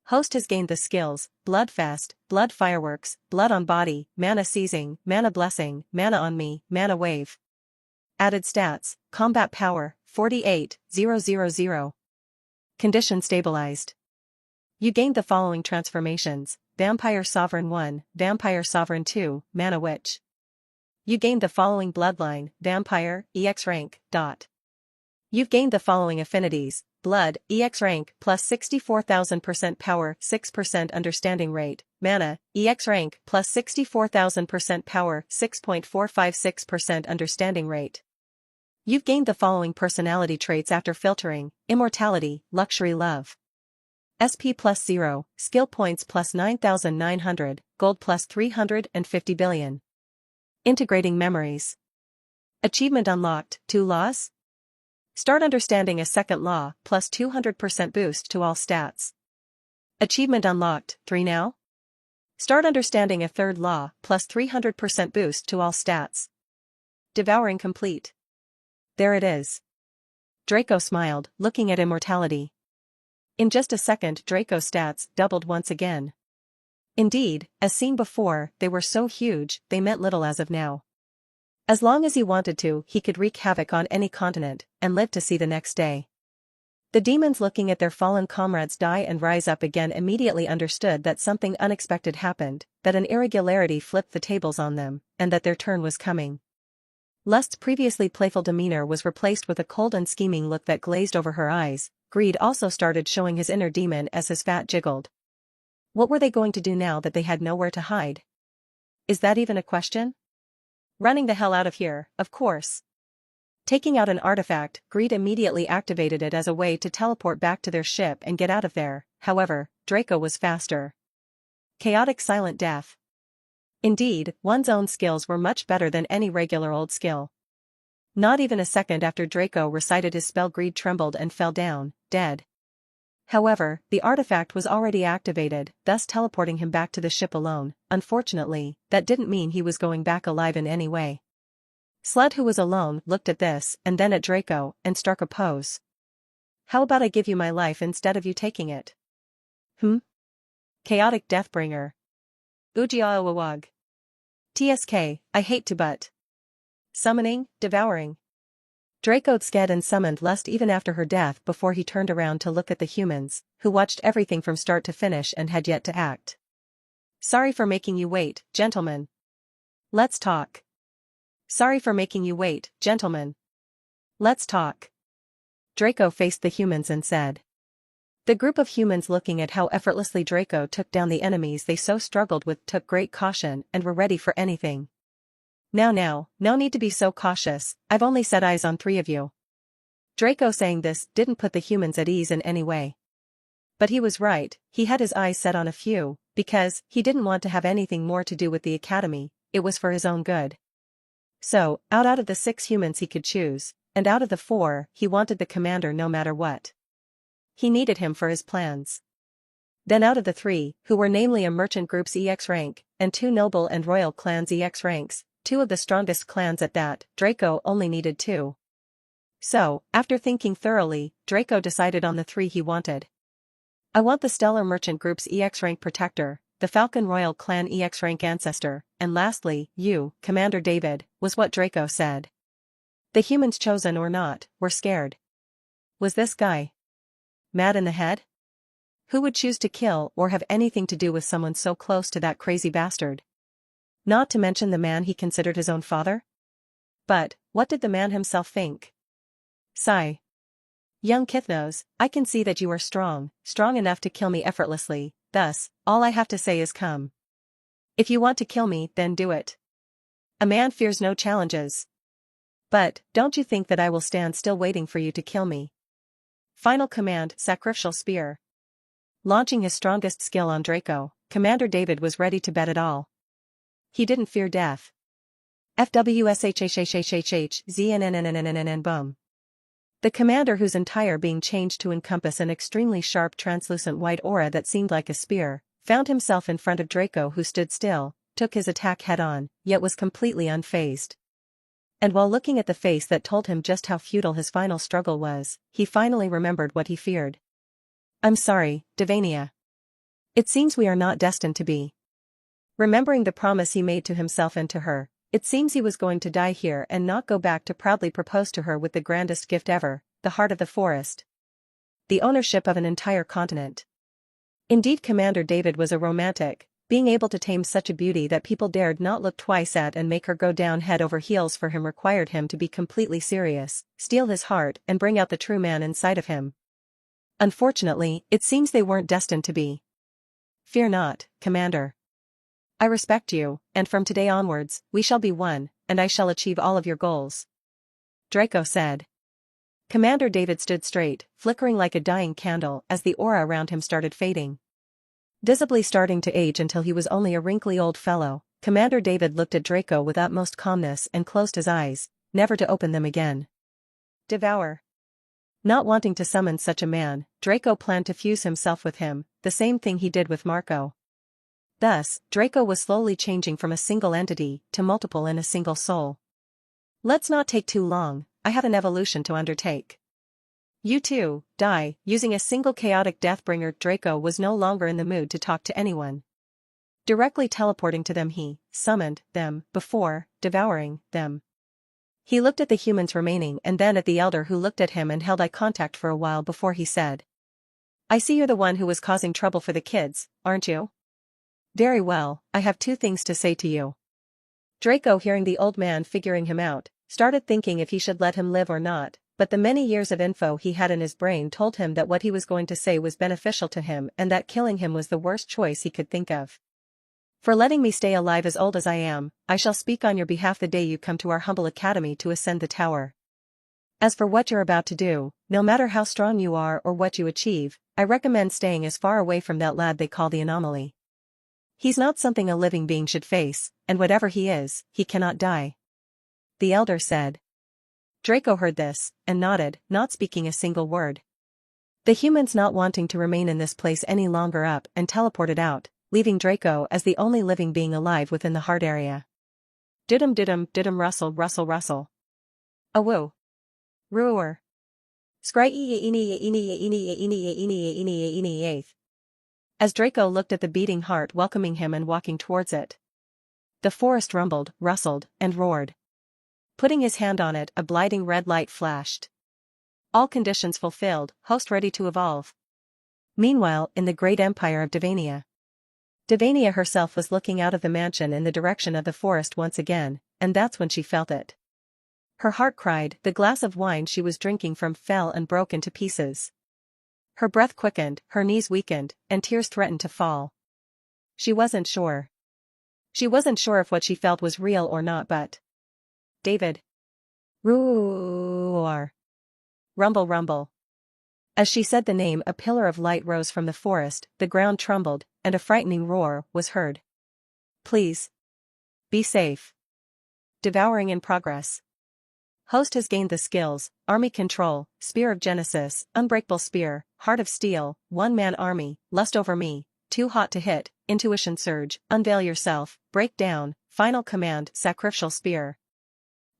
Speaker 1: Host has gained the skills, Blood Fast, Blood Fireworks, Blood on Body, Mana Seizing, Mana Blessing, Mana on Me, Mana Wave. Added stats, Combat Power, 48,000. Condition stabilized. You gained the following transformations: Vampire Sovereign 1, Vampire Sovereign 2, Mana Witch. You gained the following bloodline: Vampire, EX rank, ... You've gained the following affinities: Blood, EX rank, plus 64,000% power, 6% understanding rate, Mana, EX rank, plus 64,000% power, 6.456% understanding rate. You've gained the following personality traits after filtering: Immortality, Luxury Love. SP plus 0, Skill points plus 9,900, Gold plus 350 billion. Integrating Memories. Achievement unlocked, 2 laws? Start understanding a second law, plus 200% boost to all stats. Achievement unlocked, 3 now? Start understanding a third law, plus 300% boost to all stats. Devouring complete. There it is. Draco smiled, looking at immortality. In just a second, Draco's stats doubled once again. Indeed, as seen before, they were so huge, they meant little as of now. As long as he wanted to, he could wreak havoc on any continent, and live to see the next day. The demons, looking at their fallen comrades die and rise up again, immediately understood that something unexpected happened, that an irregularity flipped the tables on them, and that their turn was coming. Lust's previously playful demeanor was replaced with a cold and scheming look that glazed over her eyes. Greed also started showing his inner demon as his fat jiggled. What were they going to do now that they had nowhere to hide? Is that even a question? Running the hell out of here, of course. Taking out an artifact, Greed immediately activated it as a way to teleport back to their ship and get out of there. However, Draco was faster. Chaotic Silent Death. Indeed, one's own skills were much better than any regular old skill. Not even a second after Draco recited his spell, Greed trembled and fell down, dead. However, the artifact was already activated, thus teleporting him back to the ship alone. Unfortunately, that didn't mean he was going back alive in any way. Slud, who was alone, looked at this, and then at Draco, and struck a pose. How about I give you my life instead of you taking it? Chaotic Deathbringer. Ujiawawag. TSK, I hate to but. Summoning, Devouring. Draco scared and summoned Lust even after her death before he turned around to look at the humans, who watched everything from start to finish and had yet to act. Sorry for making you wait, gentlemen. Let's talk. Sorry for making you wait, gentlemen. Let's talk. Draco faced the humans and said. The group of humans, looking at how effortlessly Draco took down the enemies they so struggled with, took great caution and were ready for anything. Now, no need to be so cautious, I've only set eyes on 3 of you. Draco saying this didn't put the humans at ease in any way. But he was right, he had his eyes set on a few, because he didn't want to have anything more to do with the academy, it was for his own good. So, out of the 6 humans he could choose, and out of the 4, he wanted the commander no matter what. He needed him for his plans. Then out of the 3, who were namely a merchant group's EX rank, and 2 noble and royal clans' EX ranks, 2 of the strongest clans at that, Draco only needed 2. So, after thinking thoroughly, Draco decided on the 3 he wanted. I want the Stellar Merchant Group's EX rank protector, the Falcon Royal Clan EX rank ancestor, and lastly, you, Commander David, was what Draco said. The humans, chosen or not, were scared. Was this guy mad in the head? Who would choose to kill or have anything to do with someone so close to that crazy bastard? Not to mention the man he considered his own father? But, what did the man himself think? Sigh. Young Kithnos, I can see that you are strong enough to kill me effortlessly, thus, all I have to say is come. If you want to kill me, then do it. A man fears no challenges. But, don't you think that I will stand still waiting for you to kill me? Final command, Sacrificial Spear. Launching his strongest skill on Draco, Commander David was ready to bet it all. He didn't fear death. FWSHHHHHHZNNNNNNN boom. The commander, whose entire being changed to encompass an extremely sharp translucent white aura that seemed like a spear, found himself in front of Draco, who stood still, took his attack head-on, yet was completely unfazed. And while looking at the face that told him just how futile his final struggle was, he finally remembered what he feared. I'm sorry, Divania. It seems we are not destined to be. Remembering the promise he made to himself and to her, it seems he was going to die here and not go back to proudly propose to her with the grandest gift ever, the heart of the forest. The ownership of an entire continent. Indeed, Commander David was a romantic, being able to tame such a beauty that people dared not look twice at and make her go down head over heels for him required him to be completely serious, steal his heart and bring out the true man inside of him. Unfortunately, it seems they weren't destined to be. Fear not, Commander. I respect you, and from today onwards, we shall be one, and I shall achieve all of your goals. Draco said. Commander David stood straight, flickering like a dying candle as the aura around him started fading. Visibly starting to age until he was only a wrinkly old fellow, Commander David looked at Draco with utmost calmness and closed his eyes, never to open them again. Devour. Not wanting to summon such a man, Draco planned to fuse himself with him, the same thing he did with Marco. Thus, Draco was slowly changing from a single entity to multiple in a single soul. Let's not take too long, I have an evolution to undertake. You too, die, using a single chaotic Deathbringer. Draco was no longer in the mood to talk to anyone. Directly teleporting to them, he summoned them before devouring them. He looked at the humans remaining and then at the elder, who looked at him and held eye contact for a while before he said. I see you're the one who was causing trouble for the kids, aren't you? Very well, I have 2 things to say to you. Draco, hearing the old man figuring him out, started thinking if he should let him live or not, but the many years of info he had in his brain told him that what he was going to say was beneficial to him and that killing him was the worst choice he could think of. For letting me stay alive as old as I am, I shall speak on your behalf the day you come to our humble academy to ascend the tower. As for what you're about to do, no matter how strong you are or what you achieve, I recommend staying as far away from that lad they call the anomaly. He's not something a living being should face, and whatever he is, he cannot die. The elder said. Draco heard this, and nodded, not speaking a single word. The humans, not wanting to remain in this place any longer, up and teleported out, leaving Draco as the only living being alive within the heart area. Didum didum didum rustle rustle rustle. Awoo. Ruer. Scry eighth. As Draco looked at the beating heart welcoming him and walking towards it. The forest rumbled, rustled, and roared. Putting his hand on it, a blinding red light flashed. All conditions fulfilled, host ready to evolve. Meanwhile, in the great empire of Divania. Divania herself was looking out of the mansion in the direction of the forest once again, and that's when she felt it. Her heart cried, the glass of wine she was drinking from fell and broke into pieces. Her breath quickened, her knees weakened, and tears threatened to fall. She wasn't sure. She wasn't sure if what she felt was real or not, but... David. Roar. Rumble, rumble. As she said the name, a pillar of light rose from the forest, the ground trembled, and a frightening roar was heard. Please. Be safe. Devouring in progress. Host has gained the skills, Army Control, Spear of Genesis, Unbreakable Spear, Heart of Steel, One-Man Army, Lust Over Me, Too Hot to Hit, Intuition Surge, Unveil Yourself, Break Down, Final Command, Sacrificial Spear.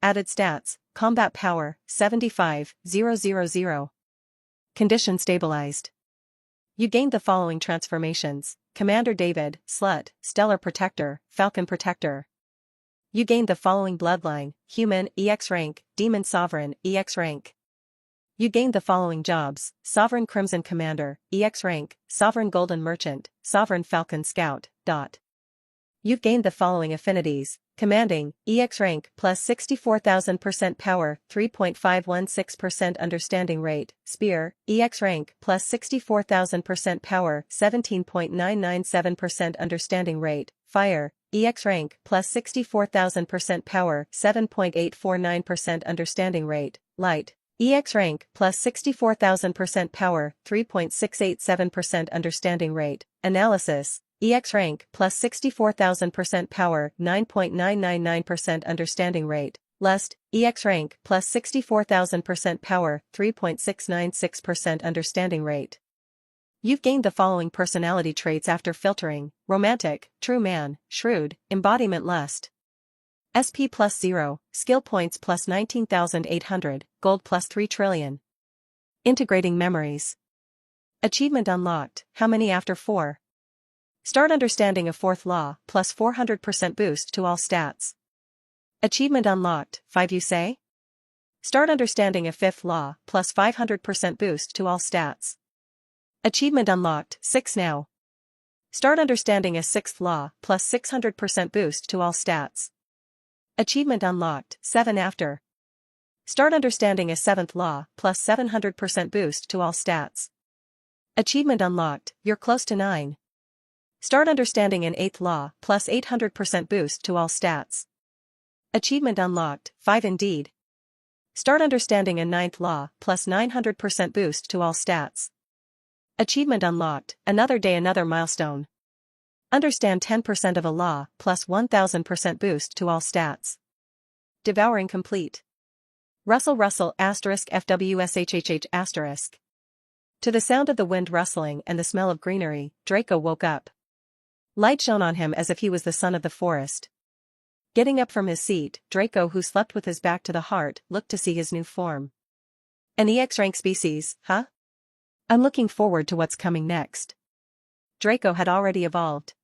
Speaker 1: Added stats, Combat Power, 75,000. Condition stabilized. You gained the following transformations: Commander David, Slut, Stellar Protector, Falcon Protector. You gained the following bloodline: Human, EX rank, Demon Sovereign, EX rank. You gained the following jobs: Sovereign Crimson Commander, EX rank, Sovereign Golden Merchant, Sovereign Falcon Scout. You've gained the following affinities: Commanding, EX rank, plus 64,000% power, 3.516% understanding rate; Spear, EX rank, plus 64,000% power, 17.997% understanding rate; Fire, EX rank, plus 64,000% power, 7.849% understanding rate; Light, EX rank, plus 64,000% power, 3.687% understanding rate; Analysis, EX rank, plus 64,000% power, 9.999% understanding rate; Lust, EX rank, plus 64,000% power, 3.696% understanding rate. You've gained the following personality traits after filtering: Romantic, True Man, Shrewd, Embodiment Lust. SP plus 0, Skill Points plus 19,800, Gold plus 3 trillion. Integrating Memories. Achievement unlocked, How many after 4? Start understanding a fourth law, plus 400% boost to all stats. Achievement unlocked, 5 you say? Start understanding a fifth law, plus 500% boost to all stats. Achievement unlocked, 6 now. Start understanding a sixth law, plus 600% boost to all stats. Achievement unlocked, 7 after. Start understanding a seventh law, plus 700% boost to all stats. Achievement unlocked, you're close to 9. Start understanding an eighth law, plus 800% boost to all stats. Achievement unlocked, 5 indeed. Start understanding a ninth law, plus 900% boost to all stats. Achievement unlocked, another day another milestone. Understand 10% of a law, plus 1000% boost to all stats. Devouring complete. Rustle rustle asterisk FWSHHH asterisk. To the sound of the wind rustling and the smell of greenery, Draco woke up. Light shone on him as if he was the son of the forest. Getting up from his seat, Draco, who slept with his back to the heart, looked to see his new form. An EX rank species, huh? I'm looking forward to what's coming next. Draco had already evolved.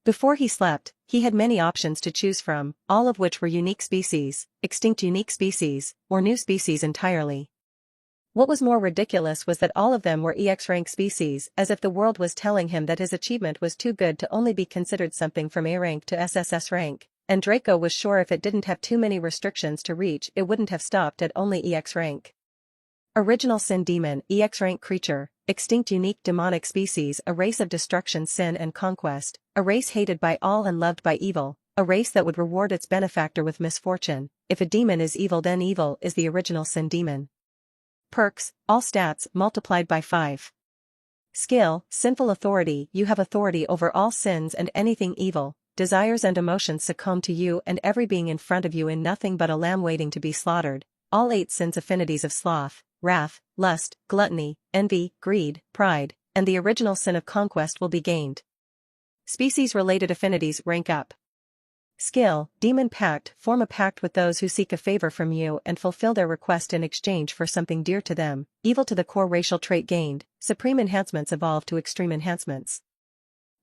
Speaker 1: Before he slept, he had many options to choose from, all of which were unique species, extinct unique species, or new species entirely. What was more ridiculous was that all of them were EX rank species, as if the world was telling him that his achievement was too good to only be considered something from A rank to SSS rank, and Draco was sure if it didn't have too many restrictions to reach it wouldn't have stopped at only EX rank. Original Sin Demon, EX rank creature, extinct unique demonic species, a race of destruction, sin and conquest, a race hated by all and loved by evil, a race that would reward its benefactor with misfortune. If a demon is evil, then evil is the original Sin Demon. Perks, all stats multiplied by 5. Skill, Sinful Authority, you have authority over all sins and anything evil. Desires and emotions succumb to you and every being in front of you in nothing but a lamb waiting to be slaughtered. All 8 sins affinities of sloth, wrath, lust, gluttony, envy, greed, pride, and the original sin of conquest will be gained. Species-related affinities rank up. Skill, Demon Pact, form a pact with those who seek a favor from you and fulfill their request in exchange for something dear to them. Evil to the core racial trait gained, supreme enhancements evolve to extreme enhancements.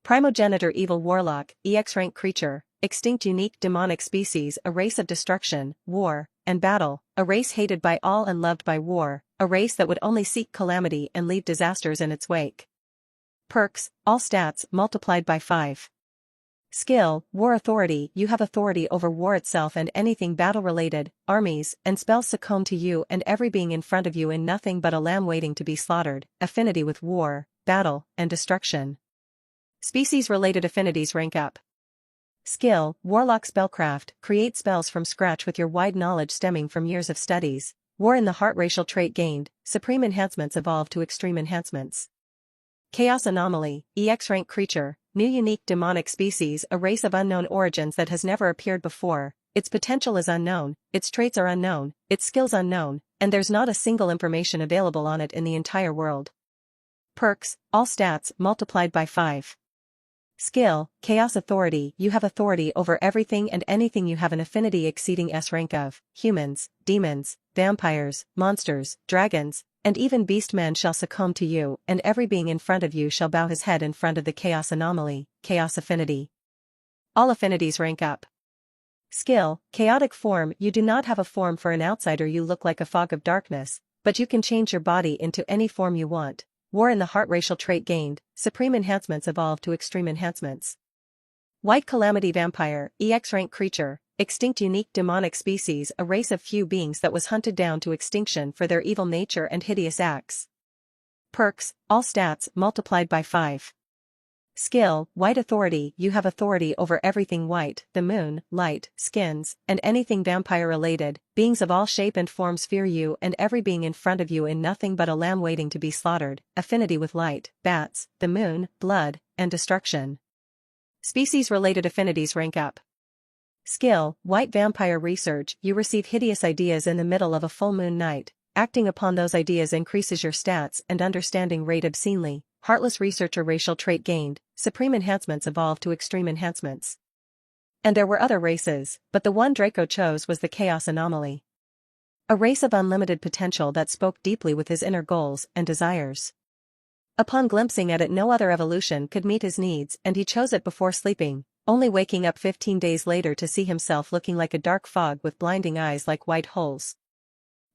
Speaker 1: Primogenitor Evil Warlock, EX rank creature, extinct unique demonic species, a race of destruction, war, and battle, a race hated by all and loved by war, a race that would only seek calamity and leave disasters in its wake. Perks, all stats multiplied by 5. Skill, War Authority. You have authority over war itself and anything battle-related. Armies and spells succumb to you and every being in front of you in nothing but a lamb waiting to be slaughtered. Affinity with war, battle, and destruction. Species-related affinities rank up. Skill, Warlock Spellcraft. Create spells from scratch with your wide knowledge stemming from years of studies. War in the Heart. Racial trait gained. Supreme enhancements evolve to extreme enhancements. Chaos Anomaly. EX rank creature. New unique demonic species, a race of unknown origins that has never appeared before. Its potential is unknown, its traits are unknown, its skills unknown, and there's not a single information available on it in the entire world. Perks, all stats multiplied by 5. Skill, Chaos Authority. You have authority over everything and anything. You have an affinity exceeding S rank of humans, demons, vampires, monsters, dragons, and even beastmen shall succumb to you, and every being in front of you shall bow his head in front of the Chaos Anomaly. Chaos Affinity. All affinities rank up. Skill, Chaotic Form. You do not have a form. For an outsider you look like a fog of darkness, but you can change your body into any form you want. War in the Heart. Racial trait gained. Supreme enhancements evolve to extreme enhancements. White Calamity Vampire. EX rank creature. Extinct unique demonic species, a race of few beings that was hunted down to extinction for their evil nature and hideous acts. Perks, all stats multiplied by 5. Skill, White Authority. You have authority over everything white, the moon, light, skins, and anything vampire-related. Beings of all shape and forms fear you and every being in front of you in nothing but a lamb waiting to be slaughtered. Affinity with light, bats, the moon, blood, and destruction. Species-related affinities rank up. Skill, White Vampire Research. You receive hideous ideas in the middle of a full moon night. Acting upon those ideas increases your stats and understanding rate obscenely. Heartless Researcher. Racial trait gained. Supreme enhancements evolve to extreme enhancements. And there were other races, but the one Draco chose was the Chaos Anomaly. A race of unlimited potential that spoke deeply with his inner goals and desires. Upon glimpsing at it, no other evolution could meet his needs, and he chose it before sleeping, only waking up 15 days later to see himself looking like a dark fog with blinding eyes like white holes.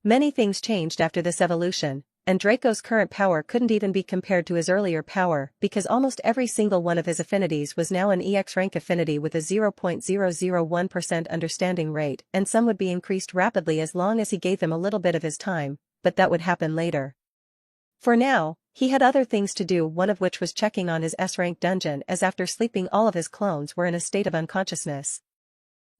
Speaker 1: Many things changed after this evolution, and Draco's current power couldn't even be compared to his earlier power because almost every single one of his affinities was now an EX rank affinity with a 0.001% understanding rate, and some would be increased rapidly as long as he gave them a little bit of his time, but that would happen later. For now, he had other things to do, one of which was checking on his S-rank dungeon, as after sleeping all of his clones were in a state of unconsciousness.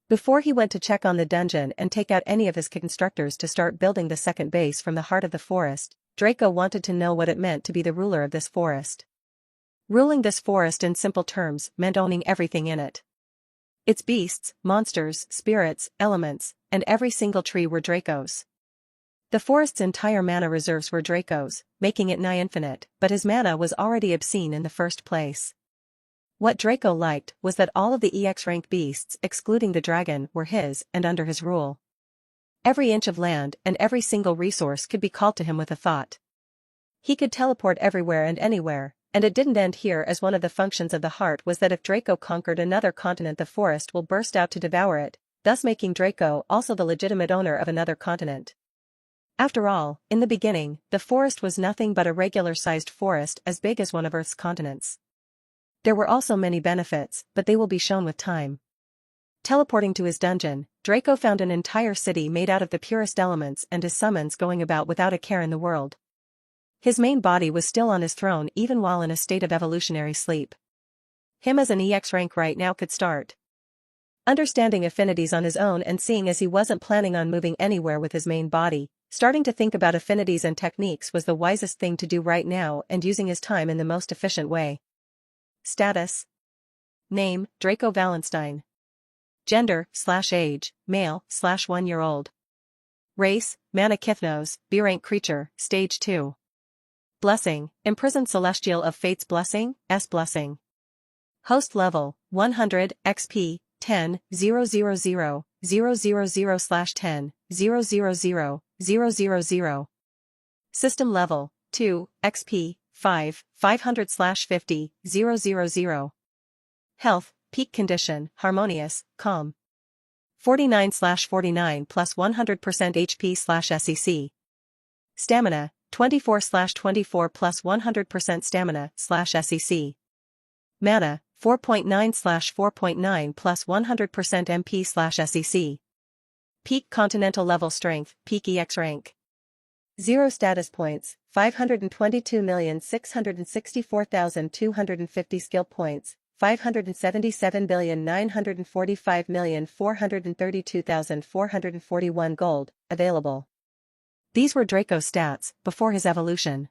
Speaker 1: Before he went to check on the dungeon and take out any of his constructors to start building the second base from the heart of the forest, Draco wanted to know what it meant to be the ruler of this forest. Ruling this forest in simple terms meant owning everything in it. Its beasts, monsters, spirits, elements, and every single tree were Draco's. The forest's entire mana reserves were Draco's, making it nigh infinite, but his mana was already obscene in the first place. What Draco liked was that all of the EX rank beasts, excluding the dragon, were his and under his rule. Every inch of land and every single resource could be called to him with a thought. He could teleport everywhere and anywhere, and it didn't end here, as one of the functions of the heart was that if Draco conquered another continent, the forest will burst out to devour it, thus making Draco also the legitimate owner of another continent. After all, in the beginning, the forest was nothing but a regular-sized forest as big as one of Earth's continents. There were also many benefits, but they will be shown with time. Teleporting to his dungeon, Draco found an entire city made out of the purest elements and his summons going about without a care in the world. His main body was still on his throne even while in a state of evolutionary sleep. Him as an EX rank right now could start understanding affinities on his own, and seeing as he wasn't planning on moving anywhere with his main body, starting to think about affinities and techniques was the wisest thing to do right now, and using his time in the most efficient way. Status. Name, Draco Valenstein. Gender, /age, male, /1-year-old. Race, Mana-Kithnos, B-rank creature, stage 2. Blessing, Imprisoned Celestial of Fate's Blessing, S Blessing. Host level, 100, XP, 10, 000, 000/10, 000, 000. System level, 2, XP, 5, 500/50, 000. Health, peak condition, harmonious, calm. 49/49 plus 100% HP/SEC. Stamina, 24/24 plus 100% stamina/SEC. Mana, 4.9/4.9 plus 100% MP/SEC. Peak continental level strength, peak EX rank. 0 status points, 522,664,250 skill points, 577,945,432,441 gold, available. These were Draco's stats, before his evolution.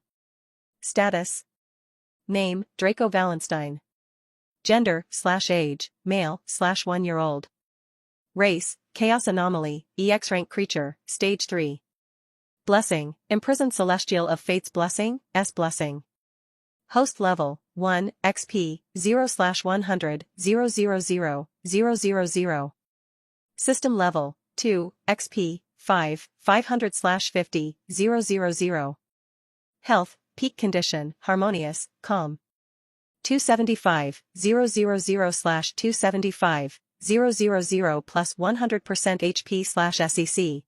Speaker 1: Status. Name, Draco Wallenstein. Gender/age, male/1-year-old. Race, Chaos Anomaly, EX rank creature, Stage 3. Blessing, Imprisoned Celestial of Fate's Blessing, S Blessing. Host level, 1, XP, 0/100, 000, System level, 2, XP, 5, 500/50, 000. Health, peak condition, harmonious, calm. 275, 000/275, 000 plus 100% HP/SEC.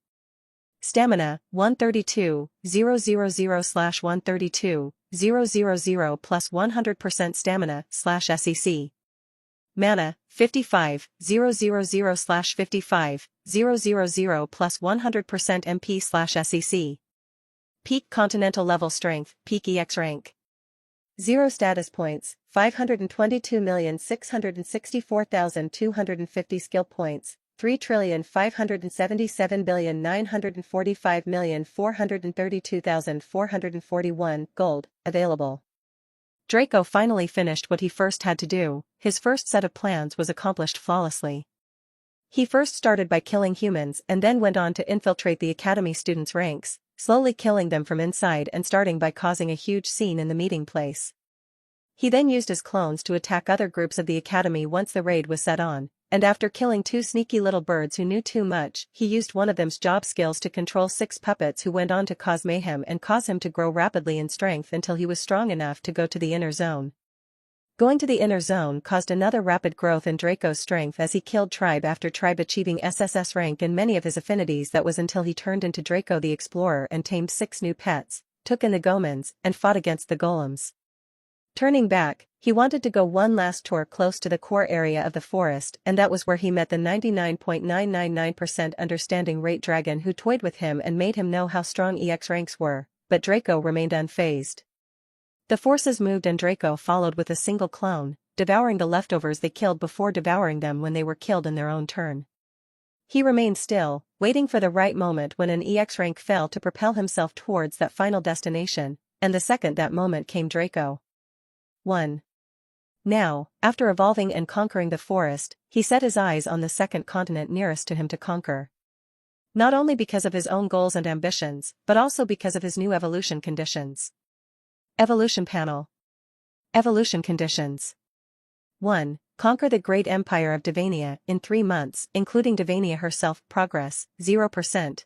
Speaker 1: Stamina, 132, 000/132, 000 plus 100% stamina/SEC. Mana, 55, 000/55, 000 plus 100% MP/SEC. Peak continental level strength, peak EX rank. 0 status points, 522,664,250 skill points, 3,577,945,432,441 gold, available. Draco finally finished what he first had to do. His first set of plans was accomplished flawlessly. He first started by killing humans and then went on to infiltrate the Academy students' ranks, slowly killing them from inside and starting by causing a huge scene in the meeting place. He then used his clones to attack other groups of the Academy once the raid was set on, and after killing 2 sneaky little birds who knew too much, he used one of them's job skills to control 6 puppets who went on to cause mayhem and cause him to grow rapidly in strength until he was strong enough to go to the inner zone. Going to the inner zone caused another rapid growth in Draco's strength as he killed tribe after tribe, achieving SSS rank in many of his affinities. That was until he turned into Draco the Explorer and tamed 6 new pets, took in the Gomans, and fought against the golems. Turning back, he wanted to go one last tour close to the core area of the forest, and that was where he met the 99.999% understanding Rate Dragon, who toyed with him and made him know how strong EX ranks were, but Draco remained unfazed. The forces moved and Draco followed with a single clone, devouring the leftovers they killed before devouring them when they were killed in their own turn. He remained still, waiting for the right moment when an EX rank fell to propel himself towards that final destination, and the second that moment came, Draco 1. Now, after evolving and conquering the forest, he set his eyes on the second continent nearest to him to conquer. Not only because of his own goals and ambitions, but also because of his new evolution conditions. Evolution panel. Evolution conditions. 1. Conquer the great empire of Devania in 3 months, including Devania herself. Progress, 0%.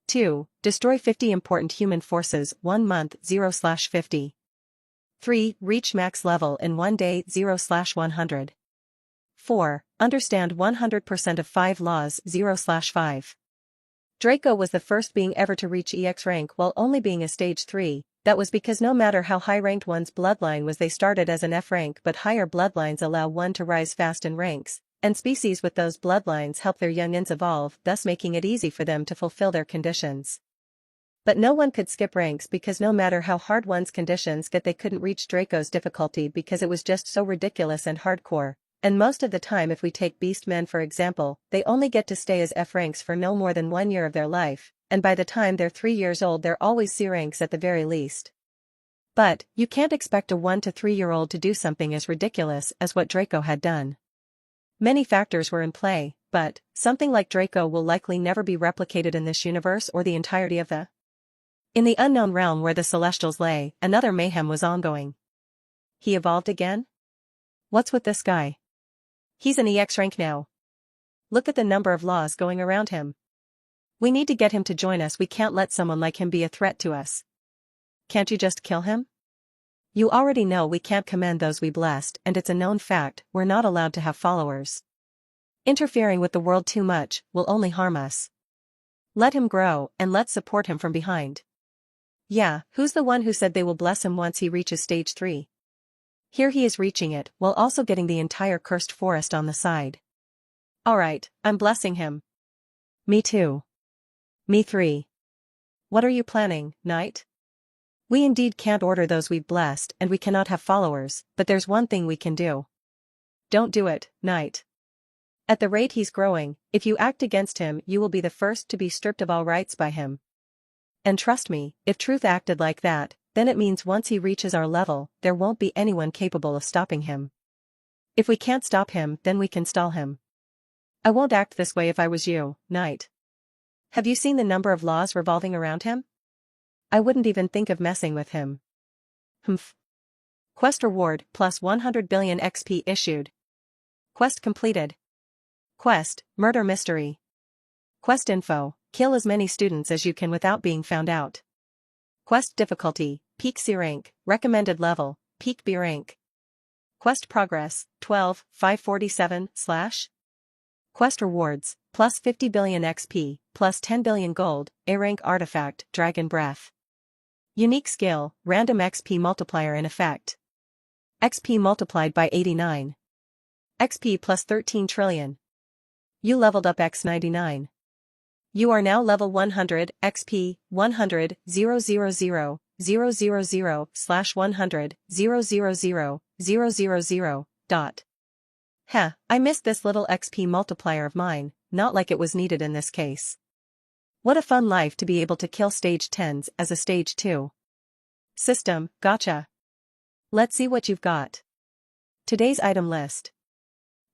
Speaker 1: 2. Destroy 50 important human forces 1 month, 0/50. 3. Reach max level in 1 day, 0/100. 4. Understand 100% of 5 laws, 0/5. Draco was the first being ever to reach EX rank while only being a stage 3. That was because no matter how high-ranked one's bloodline was, they started as an F rank, but higher bloodlines allow one to rise fast in ranks, and species with those bloodlines help their youngins evolve, thus making it easy for them to fulfill their conditions. But no one could skip ranks because no matter how hard one's conditions get, they couldn't reach Draco's difficulty because it was just so ridiculous and hardcore. And most of the time, if we take Beastmen for example, they only get to stay as F ranks for no more than 1 year of their life, and by the time they're 3 years old they're always C ranks at the very least. But, you can't expect a 1 to 3-year-old to do something as ridiculous as what Draco had done. Many factors were in play, but, something like Draco will likely never be replicated in this universe or the entirety of the. In the unknown realm where the Celestials lay, another mayhem was ongoing. He evolved again? What's with this guy? He's an EX rank now. Look at the number of laws going around him. We need to get him to join us. We can't let someone like him be a threat to us. Can't you just kill him? You already know we can't command those we blessed, and it's a known fact, we're not allowed to have followers. Interfering with the world too much will only harm us. Let him grow, and let's support him from behind. Yeah, who's the one who said they will bless him once he reaches stage 3? Here he is reaching it while also getting the entire cursed forest on the side. Alright, I'm blessing him. Me too. Me 3. What are you planning, knight? We indeed can't order those we've blessed and we cannot have followers, but there's one thing we can do. Don't do it, knight. At the rate he's growing, if you act against him you will be the first to be stripped of all rights by him. And trust me, if Truth acted like that, then it means once he reaches our level, there won't be anyone capable of stopping him. If we can't stop him, then we can stall him. I won't act this way if I was you, knight. Have you seen the number of laws revolving around him? I wouldn't even think of messing with him. Humph. Quest reward plus 100 billion XP issued. Quest completed. Quest, murder mystery. Quest info, kill as many students as you can without being found out. Quest difficulty, peak C rank, recommended level, peak B rank. Quest progress, 12,547/. Quest rewards, plus 50 billion XP, plus 10 billion gold, A rank artifact, dragon breath. Unique skill, random XP multiplier in effect. XP multiplied by 89. XP plus 13 trillion. You leveled up x99. You are now level 100, XP, 100, 000, 000, /100, 000, 000, dot. Heh, I missed this little XP multiplier of mine, not like it was needed in this case. What a fun life to be able to kill stage 10s as a stage 2. System, gotcha. Let's see what you've got. Today's item list.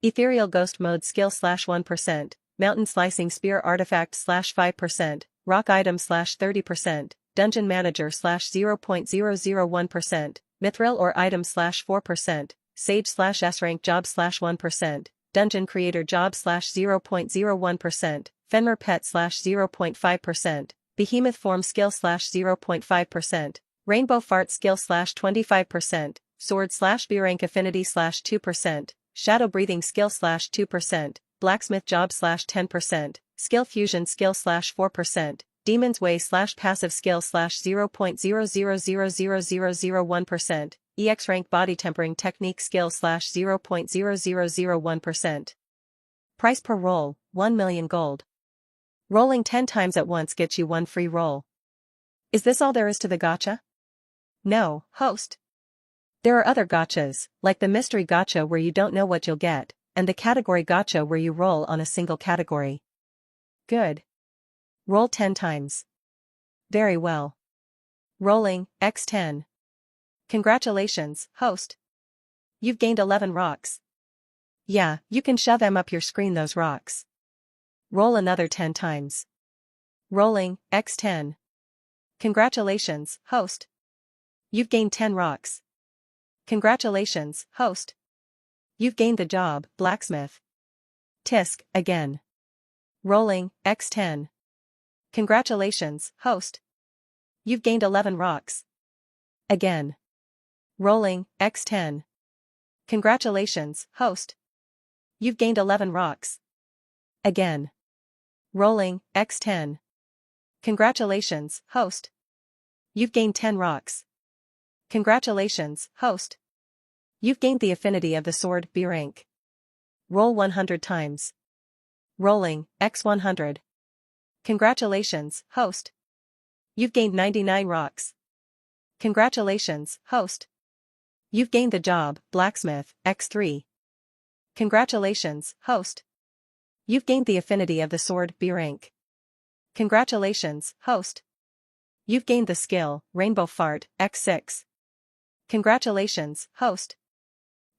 Speaker 1: Ethereal Ghost Mode skill /1%, Mountain Slicing Spear artifact /5%, Rock item /30%, Dungeon Manager /0.001%, Mithril or item /4%, Sage /S rank job /1%, Dungeon Creator job /0.01%, Fenrir pet /0.5%, Behemoth form skill /0.5%, Rainbow fart skill /25%, Sword /B rank affinity /2%, Shadow breathing skill /2%, Blacksmith job /10%, Skill fusion skill /4%, Demon's way /passive skill /0.0000001%, EX rank body tempering technique skill /0.0001%. Price per roll, 1 million gold. Rolling 10 times at once gets you 1 free roll. Is this all there is to the gacha? No, host. There are other gachas, like the mystery gacha where you don't know what you'll get, and the category gacha where you roll on a single category. Good. Roll 10 times. Very well. Rolling, x10. Congratulations, host. You've gained 11 rocks. Yeah, you can shove them up your screen those rocks. Roll another 10 times. Rolling, x10. Congratulations, host. You've gained 10 rocks. Congratulations, host. You've gained the job, blacksmith. Tisk, again. Rolling, x10. Congratulations, host. You've gained 11 rocks. Again. Rolling, x10. Congratulations, host. You've gained 11 rocks. Again. Rolling, x10. Congratulations, host. You've gained 10 rocks. Congratulations, host. You've gained the affinity of the sword B rank. Roll 100 times. Rolling, x100. Congratulations, host. You've gained 99 rocks. Congratulations, host. You've gained the job, blacksmith, x3. Congratulations, host. You've gained the affinity of the sword B rank. Congratulations, host. You've gained the skill, rainbow fart, x6. Congratulations, host.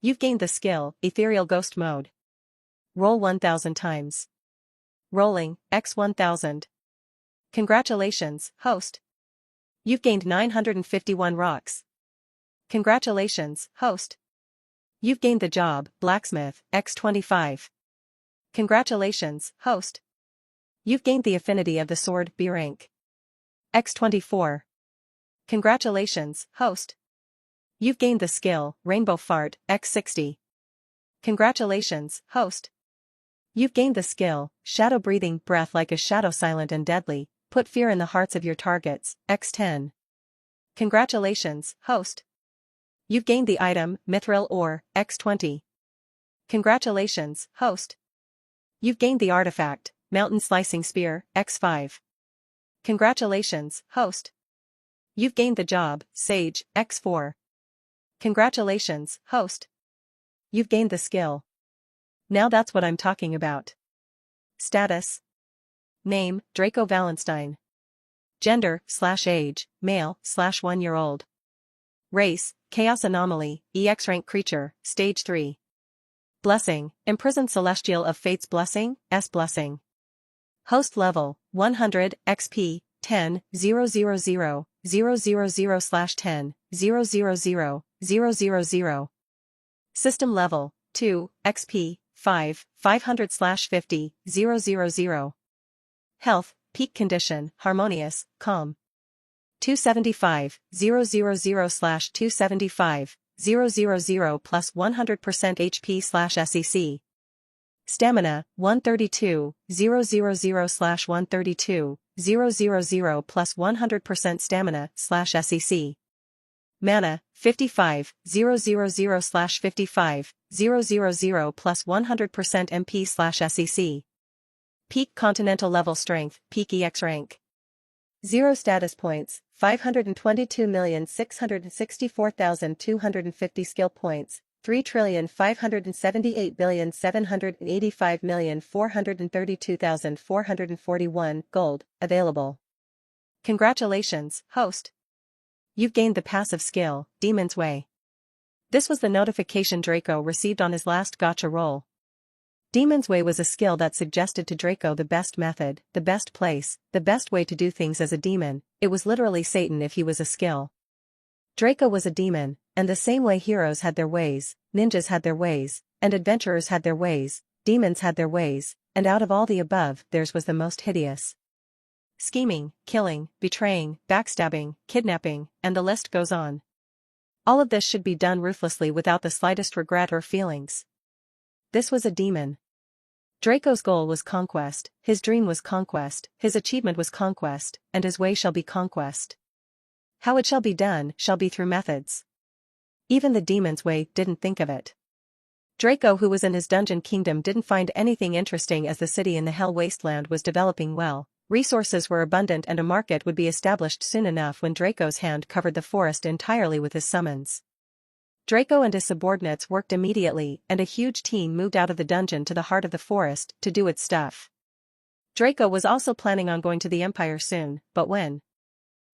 Speaker 1: You've gained the skill, ethereal ghost mode. Roll 1000 times. Rolling, x1000. Congratulations, host. You've gained 951 rocks. Congratulations, host. You've gained the job, blacksmith, x25. Congratulations, host. You've gained the affinity of the sword B rank. x24. Congratulations, host. You've gained the skill, rainbow fart, x60. Congratulations, host. You've gained the skill, shadow breathing breath like a shadow silent and deadly, put fear in the hearts of your targets, x10. Congratulations, host. You've gained the item, Mithril Ore, X20. Congratulations, host. You've gained the artifact, Mountain Slicing Spear, X5. Congratulations, host. You've gained the job, Sage, X4. Congratulations, host. You've gained the skill. Now that's what I'm talking about. Status. Name, Draco Valenstein. Gender, /age, male, /1-year-old. Race, Chaos Anomaly, EX rank creature, Stage 3. Blessing, Imprisoned Celestial of Fate's Blessing, S Blessing. Host level, 100, XP, 10, 000, 000, 000/10, 000, 000. System level, 2, XP, 5, 500/50, 000. Health, peak condition, harmonious, calm. 275, 000/275, 000 plus 100% HP/SEC. Stamina, 132, 000/132, 000 plus 100% stamina/SEC. Mana, 55, 000/55, 000 plus 100% MP/SEC. Peak Continental Level Strength, Peak EX Rank. 0 Status Points, 522,664,250 Skill Points, 3,578,785,432,441 Gold, available. Congratulations, host. You've gained the passive skill, Demon's Way. This was the notification Draco received on his last gacha roll. Demon's Way was a skill that suggested to Draco the best method, the best place, the best way to do things as a demon. It was literally Satan if he was a skill. Draco was a demon, and the same way heroes had their ways, ninjas had their ways, and adventurers had their ways, demons had their ways, and out of all the above, theirs was the most hideous. Scheming, killing, betraying, backstabbing, kidnapping, and the list goes on. All of this should be done ruthlessly without the slightest regret or feelings. This was a demon. Draco's goal was conquest, his dream was conquest, his achievement was conquest, and his way shall be conquest. How it shall be done shall be through methods. Even the demon's way didn't think of it. Draco, who was in his dungeon kingdom, didn't find anything interesting as the city in the Hell Wasteland was developing well, resources were abundant and a market would be established soon enough when Draco's hand covered the forest entirely with his summons. Draco and his subordinates worked immediately, and a huge team moved out of the dungeon to the heart of the forest to do its stuff. Draco was also planning on going to the Empire soon, but when?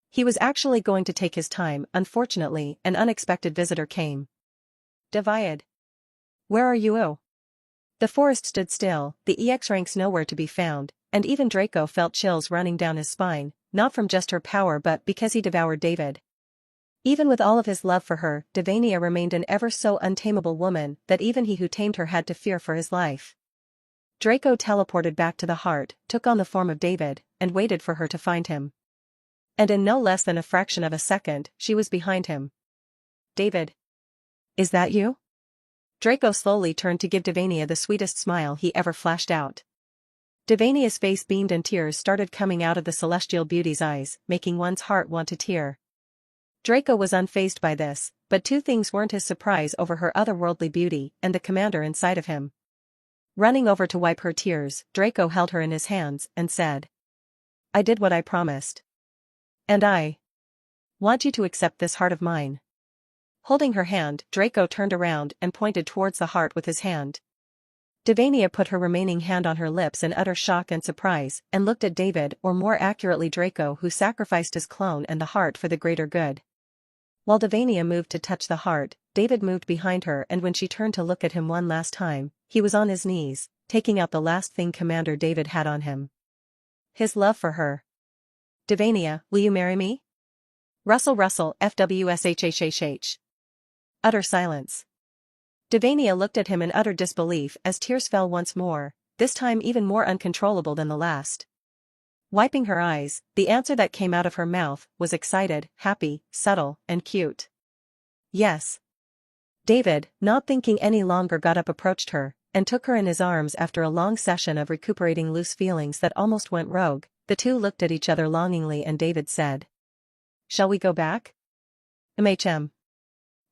Speaker 1: He was actually going to take his time. Unfortunately, an unexpected visitor came. Deviad. Where are you? Oh? The forest stood still, the EX ranks nowhere to be found, and even Draco felt chills running down his spine, not from just her power but because he devoured David. Even with all of his love for her, Devania remained an ever so untamable woman that even he who tamed her had to fear for his life. Draco teleported back to the heart, took on the form of David, and waited for her to find him. And in no less than a fraction of a second, she was behind him. David. Is that you? Draco slowly turned to give Devania the sweetest smile he ever flashed out. Devania's face beamed and tears started coming out of the celestial beauty's eyes, making one's heart want to tear. Draco was unfazed by this, but two things weren't his surprise over her otherworldly beauty and the commander inside of him. Running over to wipe her tears, Draco held her in his hands and said, I did what I promised. And I want you to accept this heart of mine. Holding her hand, Draco turned around and pointed towards the heart with his hand. Devania put her remaining hand on her lips in utter shock and surprise and looked at David, or more accurately Draco, who sacrificed his clone and the heart for the greater good. While Devania moved to touch the heart, David moved behind her, and when she turned to look at him one last time, he was on his knees, taking out the last thing Commander David had on him. His love for her. Devania, will you marry me? Russell FWSHHHH. Utter silence. Devania looked at him in utter disbelief as tears fell once more, this time even more uncontrollable than the last. Wiping her eyes, the answer that came out of her mouth was excited, happy, subtle, and cute. Yes. David, not thinking any longer, got up, approached her, and took her in his arms. After a long session of recuperating loose feelings that almost went rogue, the two looked at each other longingly and David said, Shall we go back?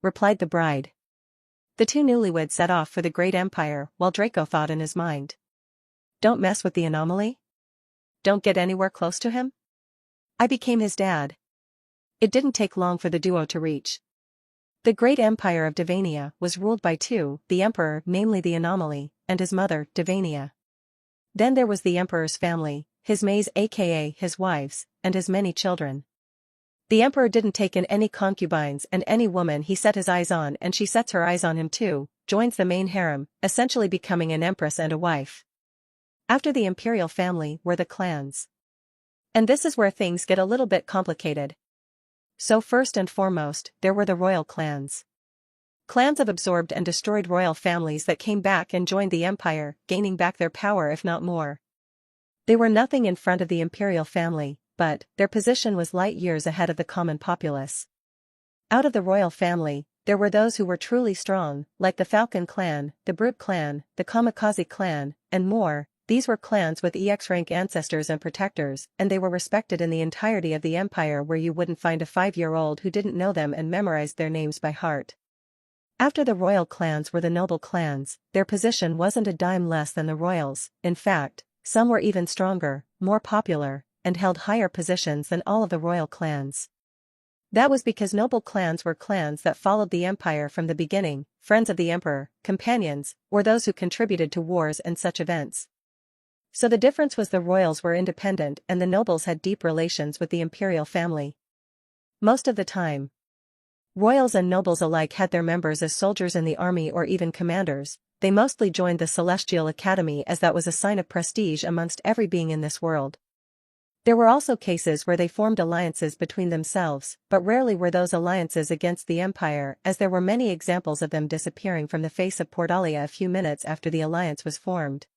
Speaker 1: replied the bride. The two newlyweds set off for the great empire while Draco thought in his mind. Don't mess with the anomaly? Don't get anywhere close to him? I became his dad. It didn't take long for the duo to reach. The great empire of Devania was ruled by two, the emperor, namely the anomaly, and his mother, Devania. Then there was the emperor's family, his maids aka his wives, and his many children. The emperor didn't take in any concubines, and any woman he set his eyes on and she sets her eyes on him too, joins the main harem, essentially becoming an empress and a wife. After the imperial family were the clans. And this is where things get a little bit complicated. So first and foremost, there were the royal clans. Clans of absorbed and destroyed royal families that came back and joined the empire, gaining back their power if not more. They were nothing in front of the imperial family, but their position was light years ahead of the common populace. Out of the royal family, there were those who were truly strong, like the Falcon clan, the Brute clan, the Kamikaze clan, and more. These were clans with EX-rank ancestors and protectors, and they were respected in the entirety of the empire, where you wouldn't find a 5-year-old who didn't know them and memorized their names by heart. After the royal clans were the noble clans. Their position wasn't a dime less than the royals. In fact, some were even stronger, more popular, and held higher positions than all of the royal clans. That was because noble clans were clans that followed the empire from the beginning, friends of the emperor, companions, or those who contributed to wars and such events. So the difference was the royals were independent and the nobles had deep relations with the imperial family. Most of the time, royals and nobles alike had their members as soldiers in the army or even commanders. They mostly joined the Celestial Academy as that was a sign of prestige amongst every being in this world. There were also cases where they formed alliances between themselves, but rarely were those alliances against the empire, as there were many examples of them disappearing from the face of Portalia a few minutes after the alliance was formed.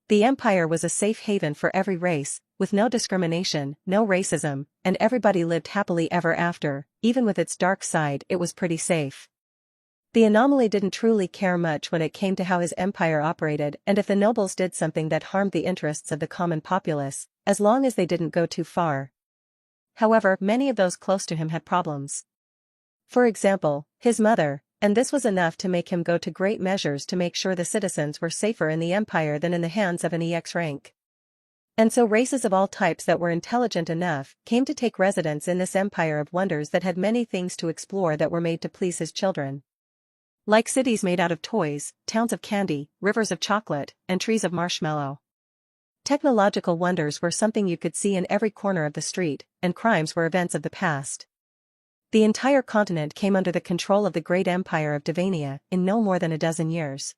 Speaker 1: The empire was a safe haven for every race, with no discrimination, no racism, and everybody lived happily ever after. Even with its dark side, it was pretty safe. The anomaly didn't truly care much when it came to how his empire operated, and if the nobles did something that harmed the interests of the common populace, as long as they didn't go too far. However, many of those close to him had problems. For example, his mother, and this was enough to make him go to great measures to make sure the citizens were safer in the empire than in the hands of an EX rank. And so races of all types that were intelligent enough came to take residence in this empire of wonders that had many things to explore that were made to please his children. Like cities made out of toys, towns of candy, rivers of chocolate, and trees of marshmallow. Technological wonders were something you could see in every corner of the street, and crimes were events of the past. The entire continent came under the control of the great empire of Devania in no more than a dozen years.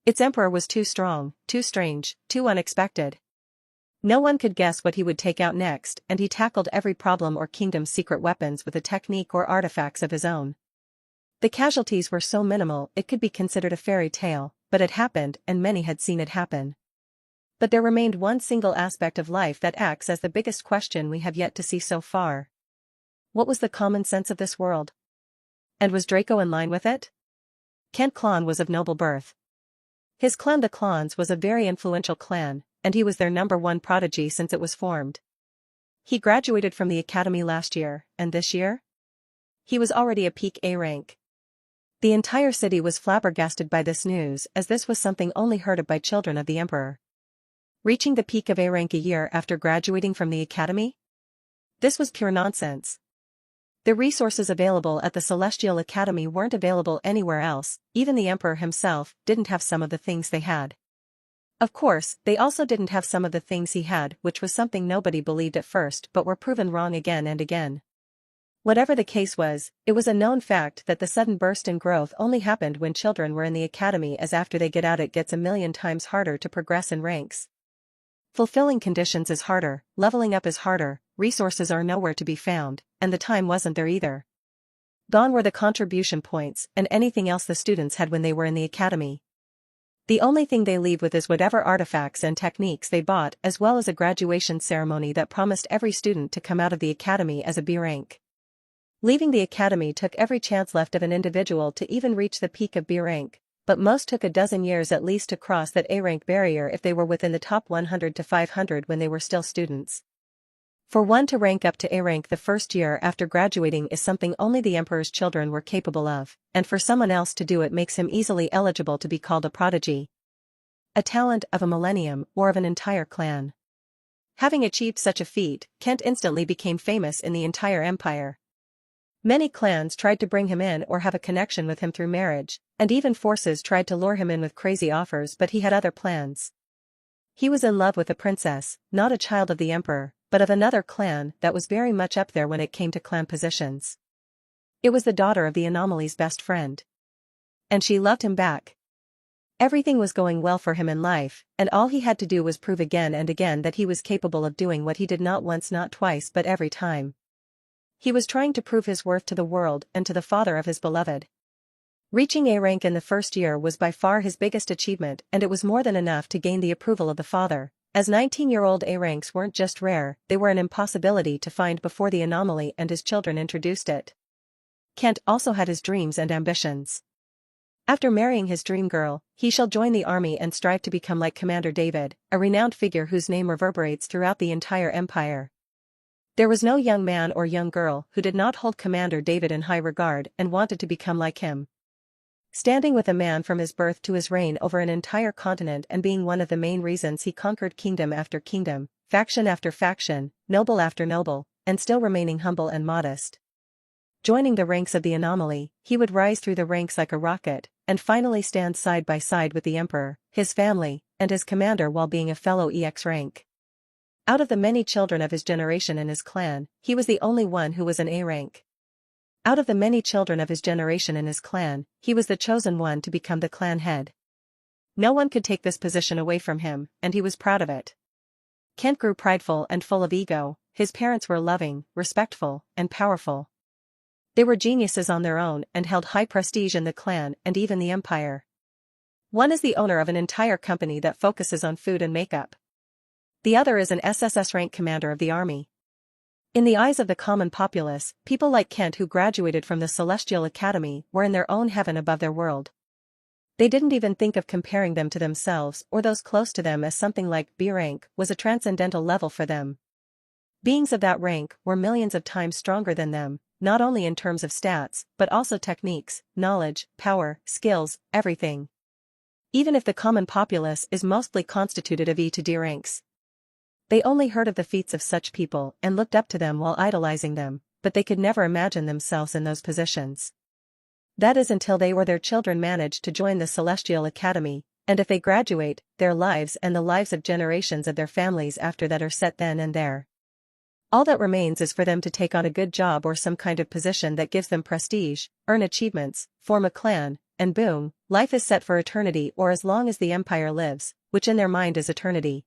Speaker 1: Its emperor was too strong, too strange, too unexpected. No one could guess what he would take out next, and he tackled every problem or kingdom's secret weapons with a technique or artifacts of his own. The casualties were so minimal it could be considered a fairy tale, but it happened and many had seen it happen. But there remained one single aspect of life that acts as the biggest question we have yet to see so far. What was the common sense of this world? And was Draco in line with it? Kent Clan was of noble birth. His clan, the Clans, was a very influential clan, and he was their #1 prodigy since it was formed. He graduated from the academy last year, and this year? He was already a peak A rank. The entire city was flabbergasted by this news, as this was something only heard of by children of the emperor. Reaching the peak of A rank a year after graduating from the academy? This was pure nonsense. The resources available at the Celestial Academy weren't available anywhere else. Even the emperor himself didn't have some of the things they had. Of course, they also didn't have some of the things he had, which was something nobody believed at first but were proven wrong again and again. Whatever the case was, it was a known fact that the sudden burst in growth only happened when children were in the academy, as after they get out it gets a million times harder to progress in ranks. Fulfilling conditions is harder, leveling up is harder, resources are nowhere to be found, and the time wasn't there either. Gone were the contribution points and anything else the students had when they were in the academy. The only thing they leave with is whatever artifacts and techniques they bought, as well as a graduation ceremony that promised every student to come out of the academy as a B rank. Leaving the academy took every chance left of an individual to even reach the peak of B rank, but most took a dozen years at least to cross that A rank barrier if they were within the top 100 to 500 when they were still students. For one to rank up to A rank the first year after graduating is something only the emperor's children were capable of, and for someone else to do it makes him easily eligible to be called a prodigy. A talent of a millennium or of an entire clan. Having achieved such a feat, Kent instantly became famous in the entire empire. Many clans tried to bring him in or have a connection with him through marriage, and even forces tried to lure him in with crazy offers, but he had other plans. He was in love with a princess, not a child of the emperor, but of another clan that was very much up there when it came to clan positions. It was the daughter of the Anomaly's best friend. And she loved him back. Everything was going well for him in life, and all he had to do was prove again and again that he was capable of doing what he did not once, not twice, but every time. He was trying to prove his worth to the world and to the father of his beloved. Reaching A rank in the first year was by far his biggest achievement, and it was more than enough to gain the approval of the father, as 19-year-old A ranks weren't just rare, they were an impossibility to find before the Anomaly and his children introduced it. Kent also had his dreams and ambitions. After marrying his dream girl, he shall join the army and strive to become like Commander David, a renowned figure whose name reverberates throughout the entire empire. There was no young man or young girl who did not hold Commander David in high regard and wanted to become like him. Standing with a man from his birth to his reign over an entire continent and being one of the main reasons he conquered kingdom after kingdom, faction after faction, noble after noble, and still remaining humble and modest. Joining the ranks of the Anomaly, he would rise through the ranks like a rocket, and finally stand side by side with the emperor, his family, and his commander while being a fellow EX rank. Out of the many children of his generation and his clan, he was the only one who was an A rank. Out of the many children of his generation and his clan, he was the chosen one to become the clan head. No one could take this position away from him, and he was proud of it. Kent grew prideful and full of ego. His parents were loving, respectful, and powerful. They were geniuses on their own and held high prestige in the clan and even the empire. One is the owner of an entire company that focuses on food and makeup. The other is an SSS rank commander of the army. In the eyes of the common populace, people like Kent who graduated from the Celestial Academy were in their own heaven above their world. They didn't even think of comparing them to themselves or those close to them, as something like B rank was a transcendental level for them. Beings of that rank were millions of times stronger than them, not only in terms of stats, but also techniques, knowledge, power, skills, everything. Even if the common populace is mostly constituted of E to D ranks. They only heard of the feats of such people and looked up to them while idolizing them, but they could never imagine themselves in those positions. That is until they or their children manage to join the Celestial Academy, and if they graduate, their lives and the lives of generations of their families after that are set then and there. All that remains is for them to take on a good job or some kind of position that gives them prestige, earn achievements, form a clan, and boom, life is set for eternity or as long as the empire lives, which in their mind is eternity.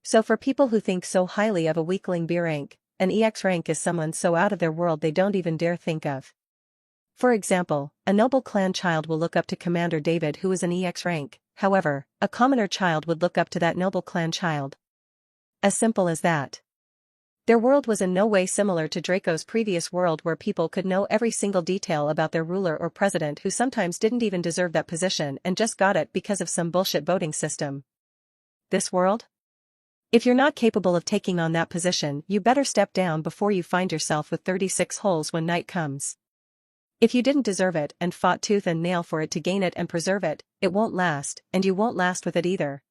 Speaker 1: So for people who think so highly of a weakling B rank, an EX rank is someone so out of their world they don't even dare think of. For example, a noble clan child will look up to Commander David who is an EX rank, however, a commoner child would look up to that noble clan child. As simple as that. Their world was in no way similar to Draco's previous world where people could know every single detail about their ruler or president who sometimes didn't even deserve that position and just got it because of some bullshit voting system. This world? If you're not capable of taking on that position, you better step down before you find yourself with 36 holes when night comes. If you didn't deserve it and fought tooth and nail for it to gain it and preserve it, it won't last, and you won't last with it either.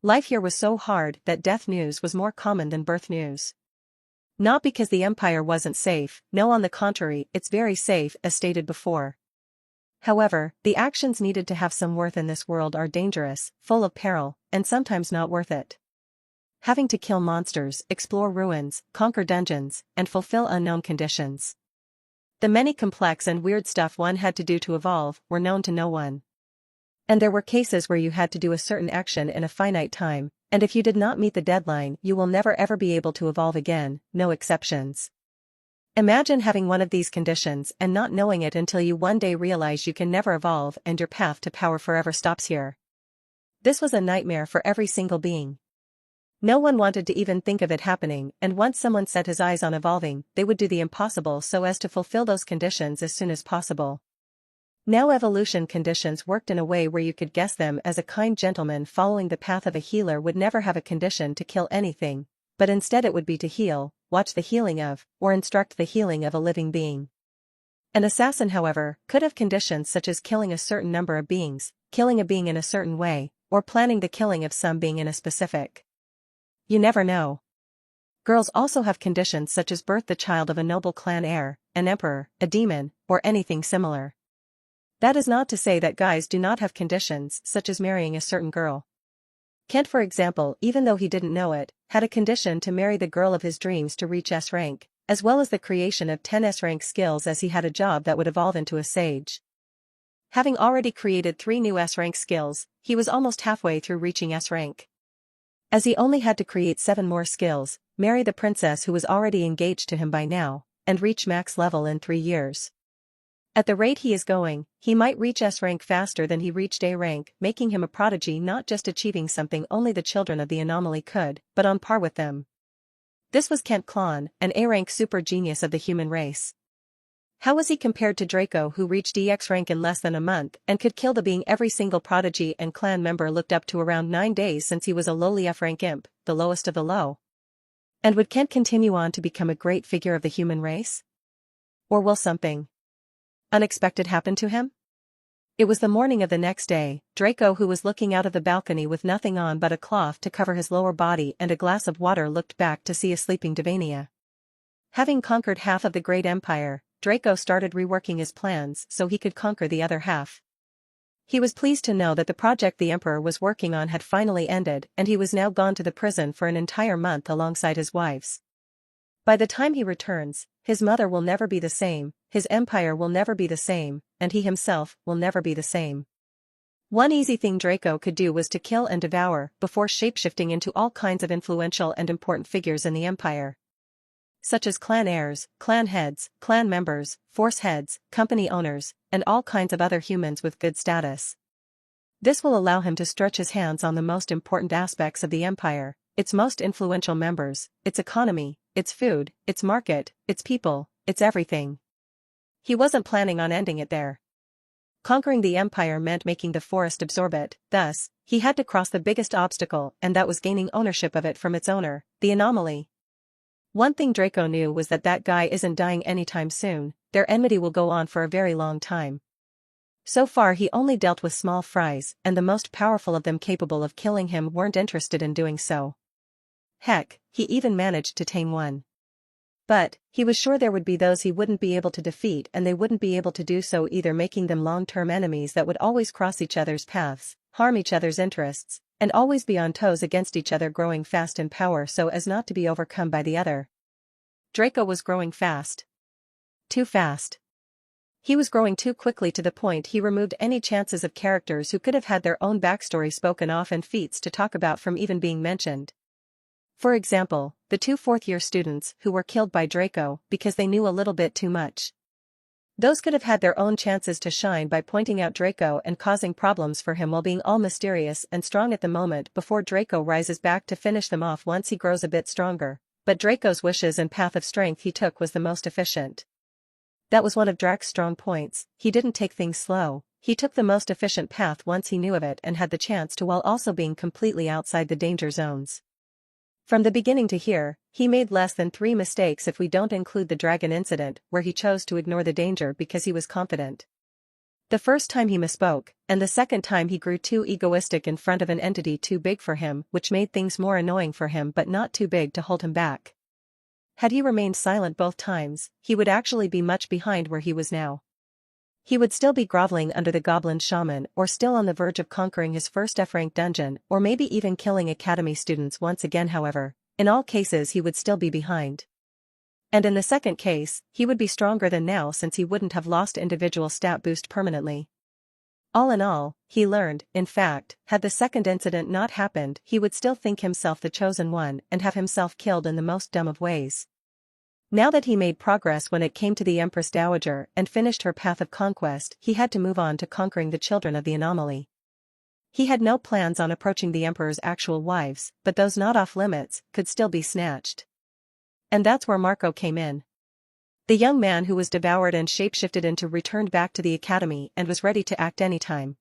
Speaker 1: Life here was so hard that death news was more common than birth news. Not because the empire wasn't safe, no, on the contrary, it's very safe as stated before. However, the actions needed to have some worth in this world are dangerous, full of peril, and sometimes not worth it. Having to kill monsters, explore ruins, conquer dungeons, and fulfill unknown conditions. The many complex and weird stuff one had to do to evolve were known to no one. And there were cases where you had to do a certain action in a finite time, and if you did not meet the deadline you will never ever be able to evolve again, no exceptions. Imagine having one of these conditions and not knowing it until you one day realize you can never evolve and your path to power forever stops here. This was a nightmare for every single being. No one wanted to even think of it happening, and once someone set his eyes on evolving, they would do the impossible so as to fulfill those conditions as soon as possible. Now evolution conditions worked in a way where you could guess them, as a kind gentleman following the path of a healer would never have a condition to kill anything, but instead it would be to heal, watch the healing of, or instruct the healing of a living being. An assassin, however, could have conditions such as killing a certain number of beings, killing a being in a certain way, or planning the killing of some being in a specific. You never know. Girls also have conditions such as birth the child of a noble clan heir, an emperor, a demon, or anything similar. That is not to say that guys do not have conditions such as marrying a certain girl. Kent, for example, even though he didn't know it, had a condition to marry the girl of his dreams to reach S rank, as well as the creation of 10 S rank skills, as he had a job that would evolve into a sage. Having already created 3 new S rank skills, he was almost halfway through reaching S rank. As he only had to create 7 more skills, marry the princess who was already engaged to him by now, and reach max level in 3 years. At the rate he is going, he might reach S rank faster than he reached A rank, making him a prodigy, not just achieving something only the children of the anomaly could, but on par with them. This was Kent Clon, an A rank super genius of the human race. How was he compared to Draco, who reached EX rank in less than a month and could kill the being every single prodigy and clan member looked up to around 9 days, since he was a lowly F rank imp, the lowest of the low? And would Kent continue on to become a great figure of the human race? Or will something unexpected happen to him? It was the morning of the next day. Draco, who was looking out of the balcony with nothing on but a cloth to cover his lower body and a glass of water, looked back to see a sleeping Divania. Having conquered half of the Great Empire, Draco started reworking his plans so he could conquer the other half. He was pleased to know that the project the Emperor was working on had finally ended, and he was now gone to the prison for an entire month alongside his wives. By the time he returns, his mother will never be the same, his empire will never be the same, and he himself will never be the same. One easy thing Draco could do was to kill and devour before shapeshifting into all kinds of influential and important figures in the empire, such as clan heirs, clan heads, clan members, force heads, company owners, and all kinds of other humans with good status. This will allow him to stretch his hands on the most important aspects of the empire, its most influential members, its economy, its food, its market, its people, its everything. He wasn't planning on ending it there. Conquering the empire meant making the forest absorb it, thus, he had to cross the biggest obstacle, and that was gaining ownership of it from its owner, the anomaly. One thing Draco knew was that that guy isn't dying anytime soon, their enmity will go on for a very long time. So far he only dealt with small fries, and the most powerful of them capable of killing him weren't interested in doing so. Heck, he even managed to tame one. But, he was sure there would be those he wouldn't be able to defeat, and they wouldn't be able to do so either, making them long-term enemies that would always cross each other's paths, harm each other's interests, and always be on toes against each other, growing fast in power so as not to be overcome by the other. Draco was growing fast. Too fast. He was growing too quickly, to the point he removed any chances of characters who could have had their own backstory spoken of and feats to talk about from even being mentioned. For example, the 2 fourth-year students who were killed by Draco because they knew a little bit too much. Those could have had their own chances to shine by pointing out Draco and causing problems for him while being all mysterious and strong at the moment before Draco rises back to finish them off once he grows a bit stronger. But Draco's wishes and path of strength he took was the most efficient. That was one of Draco's strong points. He didn't take things slow, he took the most efficient path once he knew of it and had the chance to, while also being completely outside the danger zones. From the beginning to here, he made less than 3 mistakes if we don't include the dragon incident, where he chose to ignore the danger because he was confident. The first time he misspoke, and the second time he grew too egoistic in front of an entity too big for him, which made things more annoying for him but not too big to hold him back. Had he remained silent both times, he would actually be much behind where he was now. He would still be groveling under the goblin shaman, or still on the verge of conquering his first F-rank dungeon, or maybe even killing academy students once again. However, in all cases he would still be behind. And in the second case, he would be stronger than now, since he wouldn't have lost individual stat boost permanently. All in all, he learned, in fact, had the second incident not happened, he would still think himself the chosen one and have himself killed in the most dumb of ways. Now that he made progress when it came to the Empress Dowager and finished her path of conquest, he had to move on to conquering the children of the anomaly. He had no plans on approaching the Emperor's actual wives, but those not off limits could still be snatched. And that's where Marco came in. The young man who was devoured and shapeshifted into returned back to the academy and was ready to act anytime.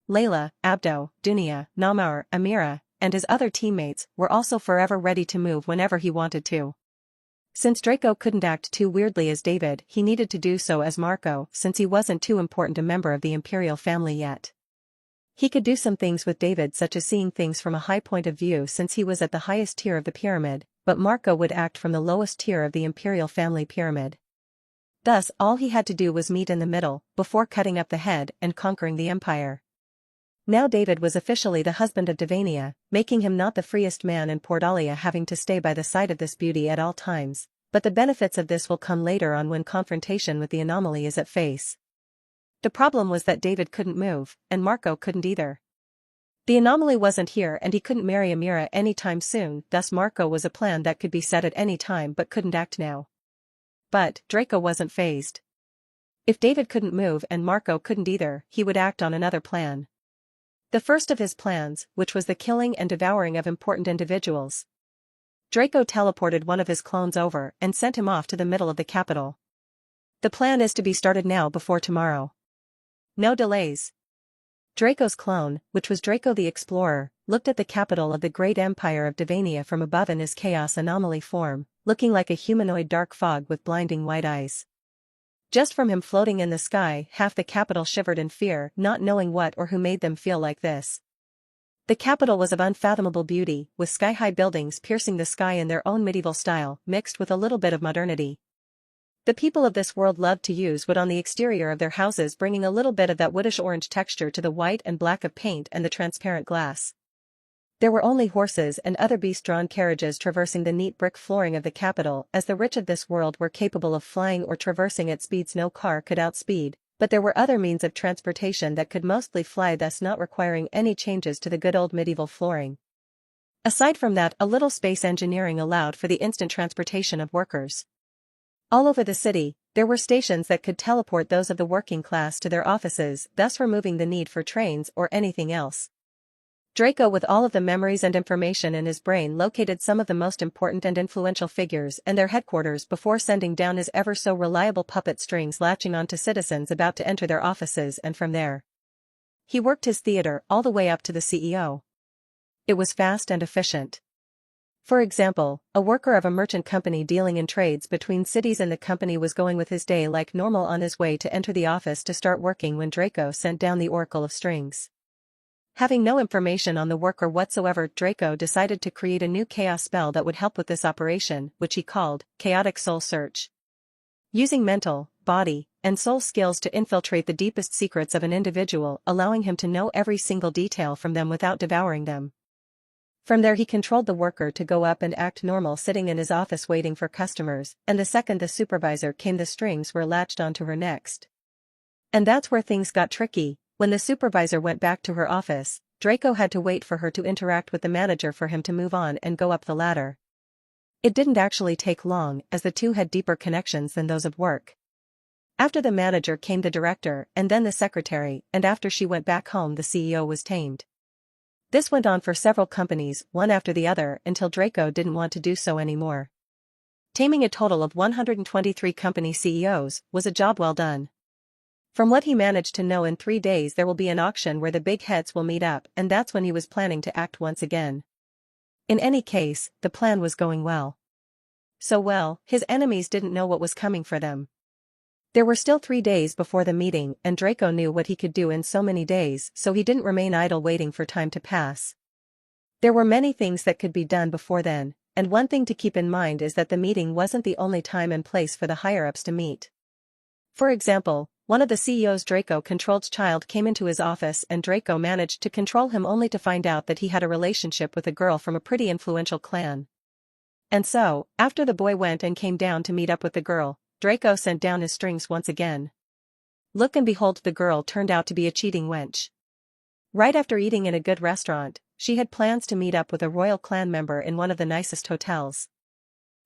Speaker 1: Layla, Abdo, Dunia, Namar, Amira, and his other teammates were also forever ready to move whenever he wanted to. Since Draco couldn't act too weirdly as David, he needed to do so as Marco since he wasn't too important a member of the Imperial family yet. He could do some things with David such as seeing things from a high point of view since he was at the highest tier of the pyramid, but Marco would act from the lowest tier of the Imperial family pyramid. Thus all he had to do was meet in the middle, before cutting up the head and conquering the Empire. Now David was officially the husband of Divania, making him not the freest man in Portalia having to stay by the side of this beauty at all times, but the benefits of this will come later on when confrontation with the anomaly is at face. The problem was that David couldn't move, and Marco couldn't either. The anomaly wasn't here and he couldn't marry Amira anytime soon, thus Marco was a plan that could be set at any time but couldn't act now. But Draco wasn't fazed. If David couldn't move and Marco couldn't either, he would act on another plan. The first of his plans, which was the killing and devouring of important individuals. Draco teleported one of his clones over and sent him off to the middle of the capital. The plan is to be started now before tomorrow. No delays. Draco's clone, which was Draco the Explorer, looked at the capital of the great empire of Divania from above in his chaos anomaly form, looking like a humanoid dark fog with blinding white eyes. Just from him floating in the sky, half the capital shivered in fear, not knowing what or who made them feel like this. The capital was of unfathomable beauty, with sky-high buildings piercing the sky in their own medieval style, mixed with a little bit of modernity. The people of this world loved to use wood on the exterior of their houses, bringing a little bit of that woodish-orange texture to the white and black of paint and the transparent glass. There were only horses and other beast-drawn carriages traversing the neat brick flooring of the capital, as the rich of this world were capable of flying or traversing at speeds no car could outspeed, but there were other means of transportation that could mostly fly, thus not requiring any changes to the good old medieval flooring. Aside from that, a little space engineering allowed for the instant transportation of workers. All over the city, there were stations that could teleport those of the working class to their offices, thus removing the need for trains or anything else. Draco, with all of the memories and information in his brain, located some of the most important and influential figures and their headquarters before sending down his ever-so-reliable puppet strings latching onto citizens about to enter their offices, and from there. He worked his theater all the way up to the CEO. It was fast and efficient. For example, a worker of a merchant company dealing in trades between cities and the company was going with his day like normal on his way to enter the office to start working when Draco sent down the Oracle of Strings. Having no information on the worker whatsoever, Draco decided to create a new chaos spell that would help with this operation, which he called Chaotic Soul Search. Using mental, body, and soul skills to infiltrate the deepest secrets of an individual, allowing him to know every single detail from them without devouring them. From there he controlled the worker to go up and act normal sitting in his office waiting for customers, and the second the supervisor came the strings were latched onto her next. And that's where things got tricky. When the supervisor went back to her office, Draco had to wait for her to interact with the manager for him to move on and go up the ladder. It didn't actually take long, as the two had deeper connections than those of work. After the manager came the director and then the secretary, and after she went back home the CEO was tamed. This went on for several companies, one after the other, until Draco didn't want to do so anymore. Taming a total of 123 company CEOs was a job well done. From what he managed to know, in 3 days there will be an auction where the big heads will meet up, and that's when he was planning to act once again. In any case, the plan was going well. So well, his enemies didn't know what was coming for them. There were still 3 days before the meeting, and Draco knew what he could do in so many days, so he didn't remain idle waiting for time to pass. There were many things that could be done before then, and one thing to keep in mind is that the meeting wasn't the only time and place for the higher-ups to meet. For example, one of the CEO's Draco-controlled child came into his office and Draco managed to control him only to find out that he had a relationship with a girl from a pretty influential clan. And so, after the boy went and came down to meet up with the girl, Draco sent down his strings once again. Look and behold, the girl turned out to be a cheating wench. Right after eating in a good restaurant, she had plans to meet up with a royal clan member in one of the nicest hotels.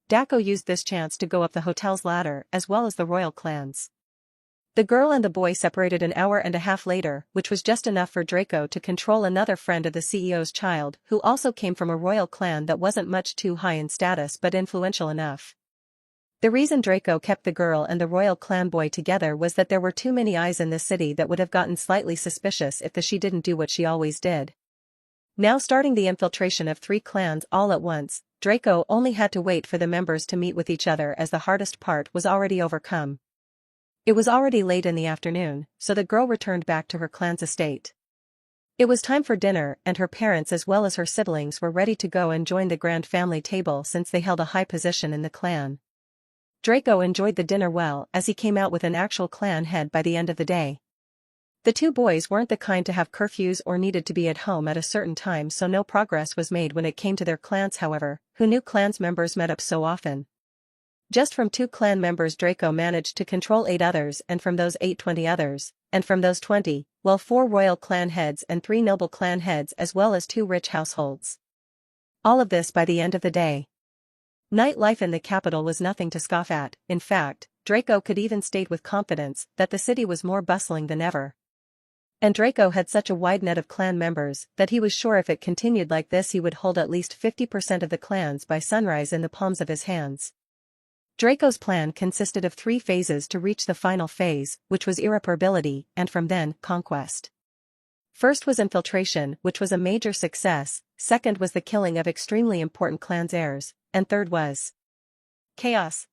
Speaker 1: Draco used this chance to go up the hotel's ladder as well as the royal clans. The girl and the boy separated an hour and a half later, which was just enough for Draco to control another friend of the CEO's child who also came from a royal clan that wasn't much too high in status but influential enough. The reason Draco kept the girl and the royal clan boy together was that there were too many eyes in the city that would have gotten slightly suspicious if she didn't do what she always did. Now starting the infiltration of 3 clans all at once, Draco only had to wait for the members to meet with each other as the hardest part was already overcome. It was already late in the afternoon, so the girl returned back to her clan's estate. It was time for dinner and her parents as well as her siblings were ready to go and join the grand family table since they held a high position in the clan. Draco enjoyed the dinner well as he came out with an actual clan head by the end of the day. The 2 boys weren't the kind to have curfews or needed to be at home at a certain time, so no progress was made when it came to their clans. However, who knew clans members met up so often? Just from 2 clan members Draco managed to control 8 others, and from those 8 20 others, and from those 20, 4 royal clan heads and 3 noble clan heads as well as 2 rich households. All of this by the end of the day. Nightlife in the capital was nothing to scoff at. In fact, Draco could even state with confidence that the city was more bustling than ever. And Draco had such a wide net of clan members that he was sure if it continued like this he would hold at least 50% of the clans by sunrise in the palms of his hands. Draco's plan consisted of 3 phases to reach the final phase, which was irreparability, and from then, conquest. First was infiltration, which was a major success, second was the killing of extremely important clans' heirs, and third was chaos.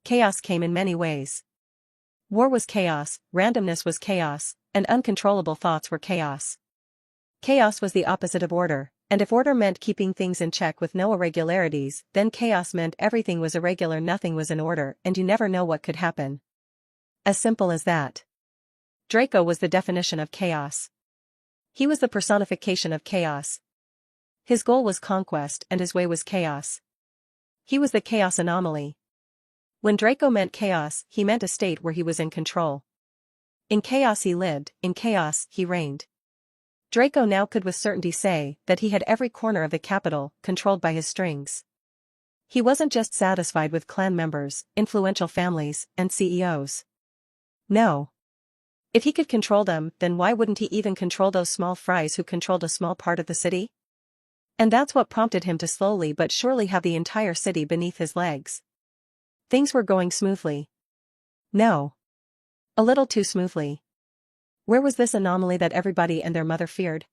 Speaker 1: Chaos came in many ways. War was chaos, randomness was chaos, and uncontrollable thoughts were chaos. Chaos was the opposite of order. And if order meant keeping things in check with no irregularities, then chaos meant everything was irregular, nothing was in order, and you never know what could happen. As simple as that. Draco was the definition of chaos. He was the personification of chaos. His goal was conquest and his way was chaos. He was the chaos anomaly. When Draco meant chaos, he meant a state where he was in control. In chaos he lived, in chaos he reigned. Draco now could with certainty say that he had every corner of the capital controlled by his strings. He wasn't just satisfied with clan members, influential families, and CEOs. No. If he could control them, then why wouldn't he even control those small fries who controlled a small part of the city? And that's what prompted him to slowly but surely have the entire city beneath his legs. Things were going smoothly. No. A little too smoothly. Where was this anomaly that everybody and their mother feared?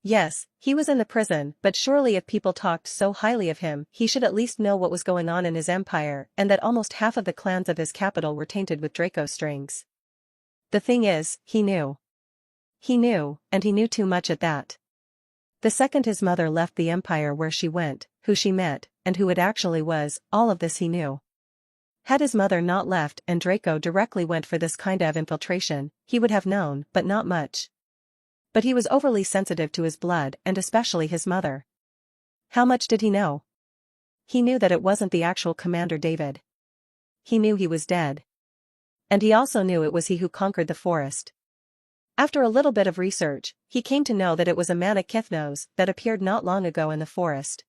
Speaker 1: Yes, he was in the prison, but surely if people talked so highly of him, he should at least know what was going on in his empire and that almost half of the clans of his capital were tainted with Draco strings. The thing is, he knew. He knew, and he knew too much at that. The second his mother left the empire, where she went, who she met, and who it actually was, all of this he knew. Had his mother not left and Draco directly went for this kind of infiltration, he would have known, but not much. But he was overly sensitive to his blood and especially his mother. How much did he know? He knew that it wasn't the actual Commander David. He knew he was dead. And he also knew it was he who conquered the forest. After a little bit of research, he came to know that it was a Mana Kythnos that appeared not long ago in the forest.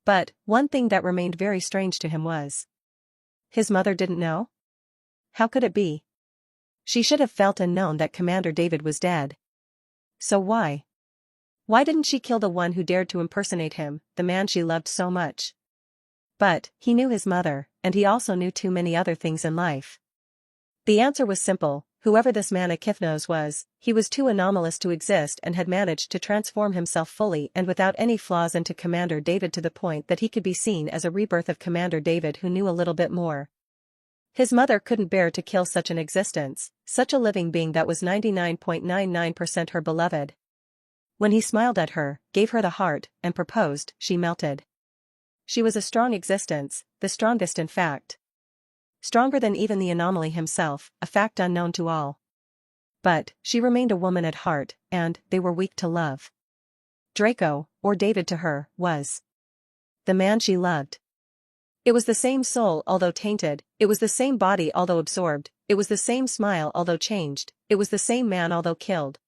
Speaker 1: But, one thing that remained very strange to him was, his mother didn't know? How could it be? She should have felt and known that Commander David was dead. So why? Why didn't she kill the one who dared to impersonate him, the man she loved so much? But, he knew his mother, and he also knew too many other things in life. The answer was simple: whoever this Mana Kythnos was, he was too anomalous to exist and had managed to transform himself fully and without any flaws into Commander David to the point that he could be seen as a rebirth of Commander David who knew a little bit more. His mother couldn't bear to kill such an existence, such a living being that was 99.99% her beloved. When he smiled at her, gave her the heart, and proposed, she melted. She was a strong existence, the strongest in fact. Stronger than even the anomaly himself, a fact unknown to all. But, she remained a woman at heart, and they were weak to love. Draco, or David to her, was the man she loved. It was the same soul although tainted, it was the same body although absorbed, it was the same smile although changed, it was the same man although killed.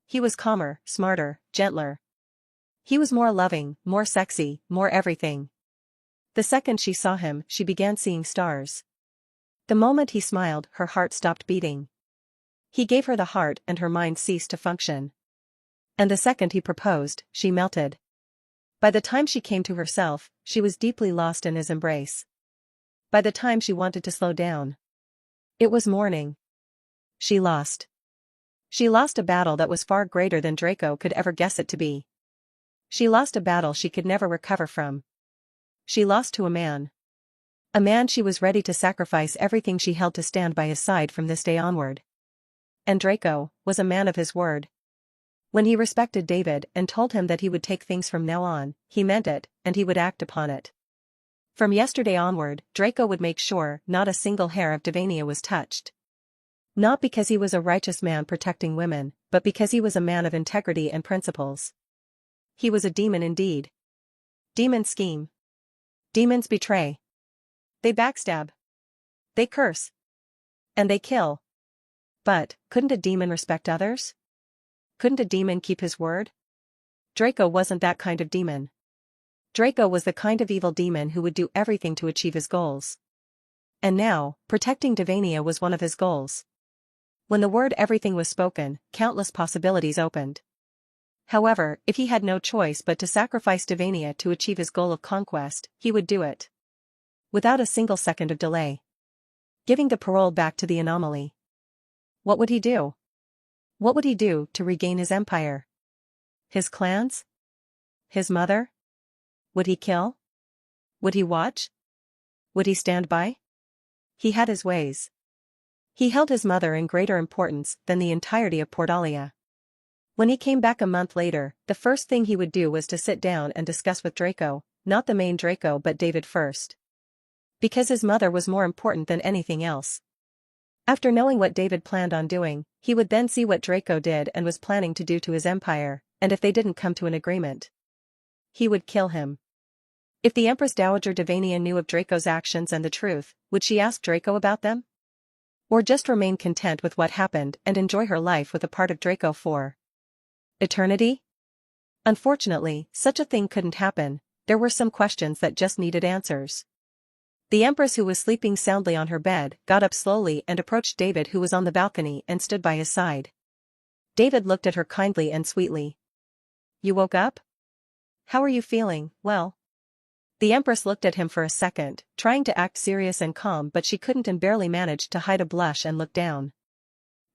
Speaker 1: He was calmer, smarter, gentler. He was more loving, more sexy, more everything. The second she saw him, she began seeing stars. The moment he smiled, her heart stopped beating. He gave her the heart and her mind ceased to function. And the second he proposed, she melted. By the time she came to herself, she was deeply lost in his embrace. By the time she wanted to slow down, it was morning. She lost. She lost a battle that was far greater than Draco could ever guess it to be. She lost a battle she could never recover from. She lost to a man. A man she was ready to sacrifice everything she held to stand by his side from this day onward. And Draco was a man of his word. When he respected David and told him that he would take things from now on, he meant it, and he would act upon it. From yesterday onward, Draco would make sure not a single hair of Devania was touched. Not because he was a righteous man protecting women, but because he was a man of integrity and principles. He was a demon indeed. Demons scheme. Demons betray. They backstab. They curse. And they kill. But, couldn't a demon respect others? Couldn't a demon keep his word? Draco wasn't that kind of demon. Draco was the kind of evil demon who would do everything to achieve his goals. And now, protecting Devania was one of his goals. When the word everything was spoken, countless possibilities opened. However, if he had no choice but to sacrifice Devania to achieve his goal of conquest, he would do it. Without a single second of delay. Giving the parole back to the anomaly. What would he do? What would he do to regain his empire? His clans? His mother? Would he kill? Would he watch? Would he stand by? He had his ways. He held his mother in greater importance than the entirety of Portalia. When he came back a month later, the first thing he would do was to sit down and discuss with Draco, not the main Draco but David first. Because his mother was more important than anything else. After knowing what David planned on doing, he would then see what Draco did and was planning to do to his empire, and if they didn't come to an agreement, he would kill him. If the Empress Dowager Devania knew of Draco's actions and the truth, would she ask Draco about them? Or just remain content with what happened and enjoy her life with a part of Draco for eternity? Unfortunately, such a thing couldn't happen. There were some questions that just needed answers. The Empress, who was sleeping soundly on her bed, got up slowly and approached David, who was on the balcony, and stood by his side. David looked at her kindly and sweetly. "You woke up? How are you feeling?" "Well." The Empress looked at him for a second, trying to act serious and calm, but she couldn't and barely managed to hide a blush and look down.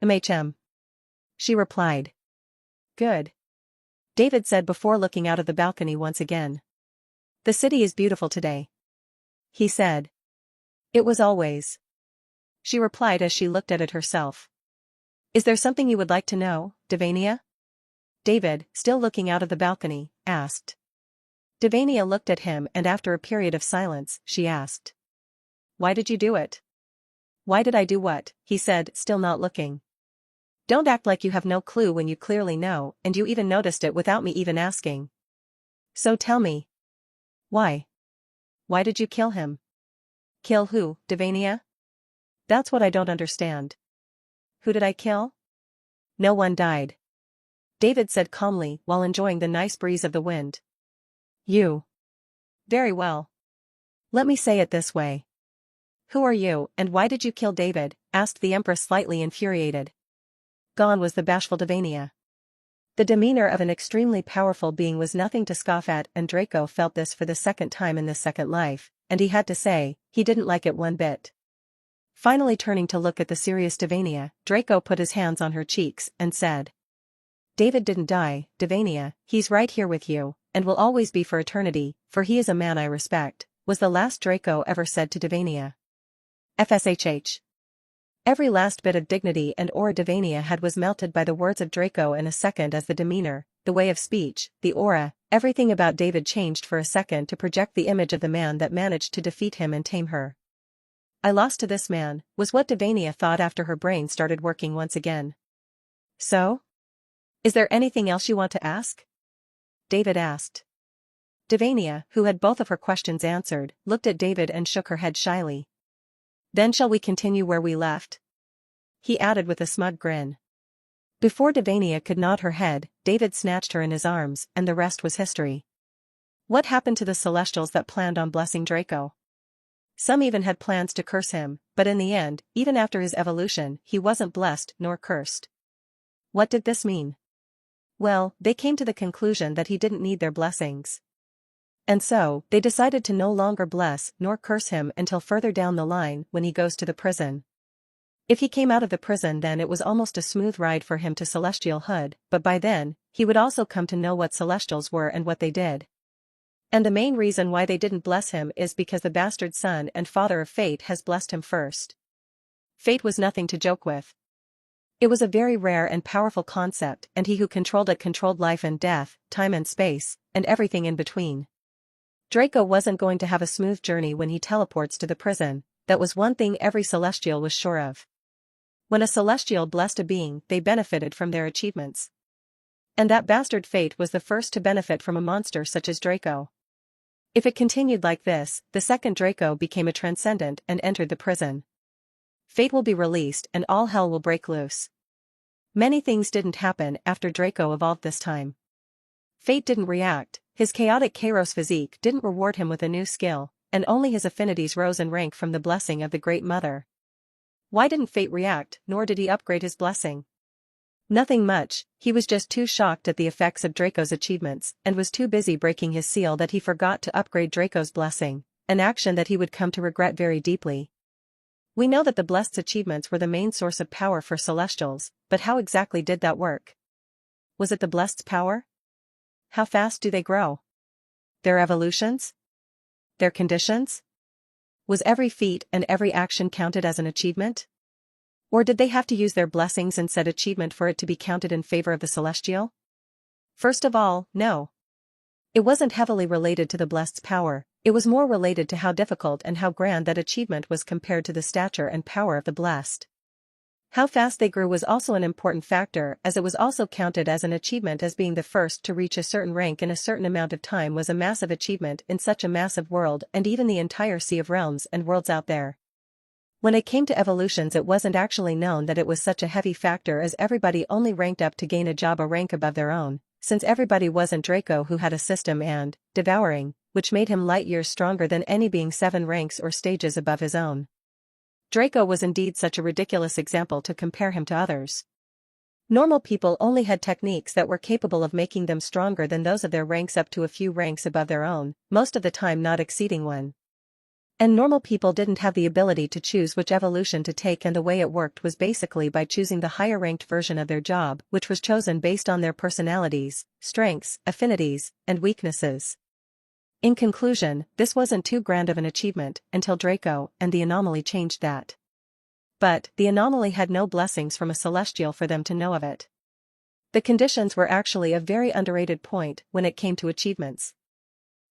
Speaker 1: "MHM," she replied. "Good," David said before looking out of the balcony once again. "The city is beautiful today," he said. "It was always," she replied as she looked at it herself. "Is there something you would like to know, Devania?" David, still looking out of the balcony, asked. Devania looked at him, and after a period of silence, she asked. "Why did you do it?" "Why did I do what?" he said, still not looking. "Don't act like you have no clue when you clearly know, and you even noticed it without me even asking. So tell me. Why? Why did you kill him?" "Kill who, Devania? That's what I don't understand." "Who did I kill?" "No one died," David said calmly while enjoying the nice breeze of the wind. "You." "Very well. Let me say it this way. Who are you, and why did you kill David?" asked the Empress, slightly infuriated. Gone was the bashful Devania. The demeanor of an extremely powerful being was nothing to scoff at, and Draco felt this for the second time in this second life, and he had to say, he didn't like it one bit. Finally turning to look at the serious Devania, Draco put his hands on her cheeks and said. "David didn't die, Devania, he's right here with you, and will always be for eternity, for he is a man I respect," was the last Draco ever said to Devania. FSHH. Every last bit of dignity and aura Devania had was melted by the words of Draco in a second, as the demeanor, the way of speech, the aura, everything about David changed for a second to project the image of the man that managed to defeat him and tame her. "I lost to this man," was what Devania thought after her brain started working once again. "So? Is there anything else you want to ask?" David asked. Devania, who had both of her questions answered, looked at David and shook her head shyly. "Then shall we continue where we left?" he added with a smug grin. Before Devania could nod her head, David snatched her in his arms, and the rest was history. What happened to the Celestials that planned on blessing Draco? Some even had plans to curse him, but in the end, even after his evolution, he wasn't blessed nor cursed. What did this mean? Well, they came to the conclusion that he didn't need their blessings. And so, they decided to no longer bless nor curse him until further down the line when he goes to the prison. If he came out of the prison, then it was almost a smooth ride for him to celestial hood, but by then, he would also come to know what celestials were and what they did. And the main reason why they didn't bless him is because the bastard son and father of Fate has blessed him first. Fate was nothing to joke with. It was a very rare and powerful concept, and he who controlled it controlled life and death, time and space, and everything in between. Draco wasn't going to have a smooth journey when he teleports to the prison. That was one thing every celestial was sure of. When a celestial blessed a being, they benefited from their achievements. And that bastard Fate was the first to benefit from a monster such as Draco. If it continued like this, the second Draco became a transcendent and entered the prison. Fate will be released and all hell will break loose. Many things didn't happen after Draco evolved this time. Fate didn't react, his chaotic Kairos physique didn't reward him with a new skill, and only his affinities rose in rank from the blessing of the Great Mother. Why didn't Fate react, nor did he upgrade his blessing? Nothing much, he was just too shocked at the effects of Draco's achievements and was too busy breaking his seal that he forgot to upgrade Draco's blessing, an action that he would come to regret very deeply. We know that the blessed's achievements were the main source of power for celestials, but how exactly did that work? Was it the blessed's power? How fast do they grow? Their evolutions? Their conditions? Was every feat and every action counted as an achievement? Or did they have to use their blessings and said achievement for it to be counted in favor of the celestial? First of all, no. It wasn't heavily related to the blessed's power, it was more related to how difficult and how grand that achievement was compared to the stature and power of the blessed. How fast they grew was also an important factor, as it was also counted as an achievement, as being the first to reach a certain rank in a certain amount of time was a massive achievement in such a massive world and even the entire sea of realms and worlds out there. When it came to evolutions, it wasn't actually known that it was such a heavy factor, as everybody only ranked up to gain a rank above their own, since everybody wasn't Draco, who had a system and devouring, which made him light years stronger than any being 7 ranks or stages above his own. Draco was indeed such a ridiculous example to compare him to others. Normal people only had techniques that were capable of making them stronger than those of their ranks up to a few ranks above their own, most of the time not exceeding one. And normal people didn't have the ability to choose which evolution to take, and the way it worked was basically by choosing the higher ranked version of their job, which was chosen based on their personalities, strengths, affinities, and weaknesses. In conclusion, this wasn't too grand of an achievement until Draco and the anomaly changed that. But the anomaly had no blessings from a celestial for them to know of it. The conditions were actually a very underrated point when it came to achievements.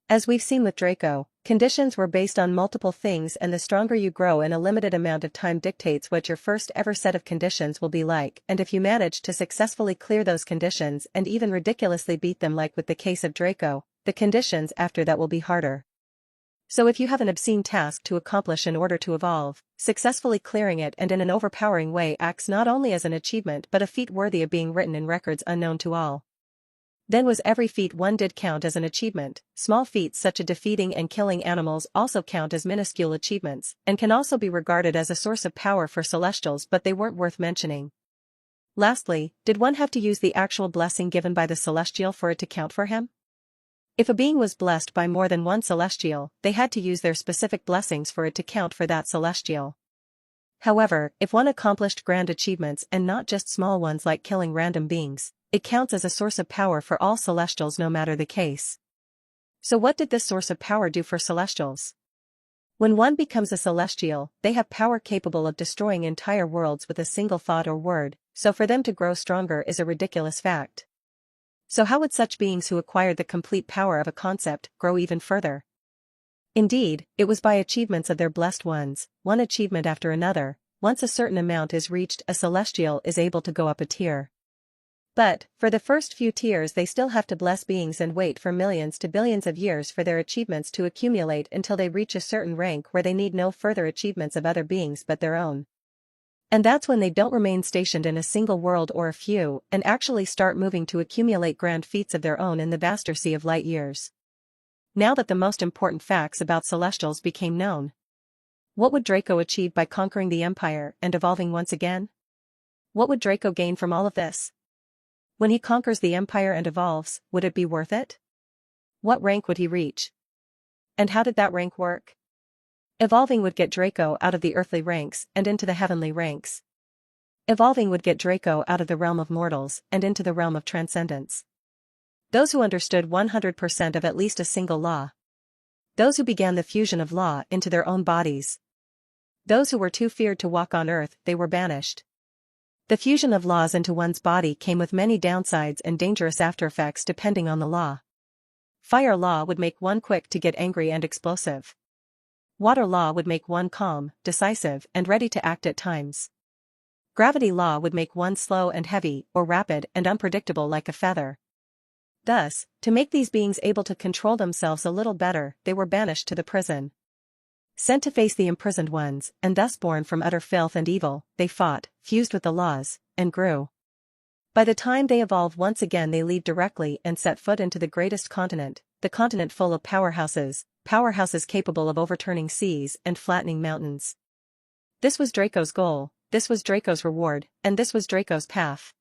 Speaker 1: As we've seen with Draco, conditions were based on multiple things, and the stronger you grow in a limited amount of time dictates what your first ever set of conditions will be like, and if you manage to successfully clear those conditions and even ridiculously beat them, like with the case of Draco, the conditions after that will be harder. So if you have an obscene task to accomplish in order to evolve, successfully clearing it and in an overpowering way acts not only as an achievement but a feat worthy of being written in records unknown to all. Then was every feat one did count as an achievement. Small feats such as defeating and killing animals also count as minuscule achievements, and can also be regarded as a source of power for celestials, but they weren't worth mentioning. Lastly, did one have to use the actual blessing given by the celestial for it to count for him? If a being was blessed by more than one celestial, they had to use their specific blessings for it to count for that celestial. However, if one accomplished grand achievements and not just small ones like killing random beings, it counts as a source of power for all celestials no matter the case. So what did this source of power do for celestials? When one becomes a celestial, they have power capable of destroying entire worlds with a single thought or word, so for them to grow stronger is a ridiculous fact. So how would such beings who acquired the complete power of a concept grow even further? Indeed, it was by achievements of their blessed ones, one achievement after another. Once a certain amount is reached, a celestial is able to go up a tier. But, for the first few tiers, they still have to bless beings and wait for millions to billions of years for their achievements to accumulate until they reach a certain rank where they need no further achievements of other beings but their own. And that's when they don't remain stationed in a single world or a few, and actually start moving to accumulate grand feats of their own in the vaster sea of light years. Now that the most important facts about celestials became known, what would Draco achieve by conquering the Empire and evolving once again? What would Draco gain from all of this? When he conquers the Empire and evolves, would it be worth it? What rank would he reach? And how did that rank work? Evolving would get Draco out of the earthly ranks and into the heavenly ranks. Evolving would get Draco out of the realm of mortals and into the realm of transcendence. Those who understood 100% of at least a single law. Those who began the fusion of law into their own bodies. Those who were too feared to walk on earth, they were banished. The fusion of laws into one's body came with many downsides and dangerous aftereffects depending on the law. Fire law would make one quick to get angry and explosive. Water law would make one calm, decisive, and ready to act at times. Gravity law would make one slow and heavy, or rapid and unpredictable like a feather. Thus, to make these beings able to control themselves a little better, they were banished to the prison. Sent to face the imprisoned ones, and thus born from utter filth and evil, they fought, fused with the laws, and grew. By the time they evolve once again they leave directly and set foot into the greatest continent, the continent full of powerhouses capable of overturning seas and flattening mountains. This was Draco's goal, this was Draco's reward, and this was Draco's path.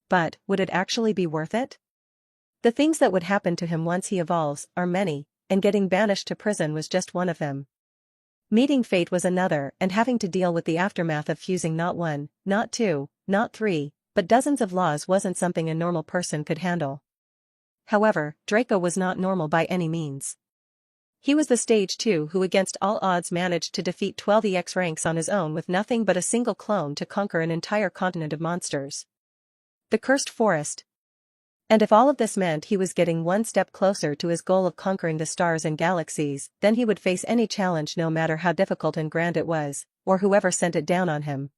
Speaker 1: But, would it actually be worth it? The things that would happen to him once he evolves are many, and getting banished to prison was just one of them. Meeting fate was another, and having to deal with the aftermath of fusing not one, not two, not three, but dozens of laws wasn't something a normal person could handle. However, Draco was not normal by any means. He was the stage 2 who against all odds managed to defeat 12 EX ranks on his own with nothing but a single clone to conquer an entire continent of monsters. The Cursed Forest. And if all of this meant he was getting one step closer to his goal of conquering the stars and galaxies, then he would face any challenge no matter how difficult and grand it was, or whoever sent it down on him.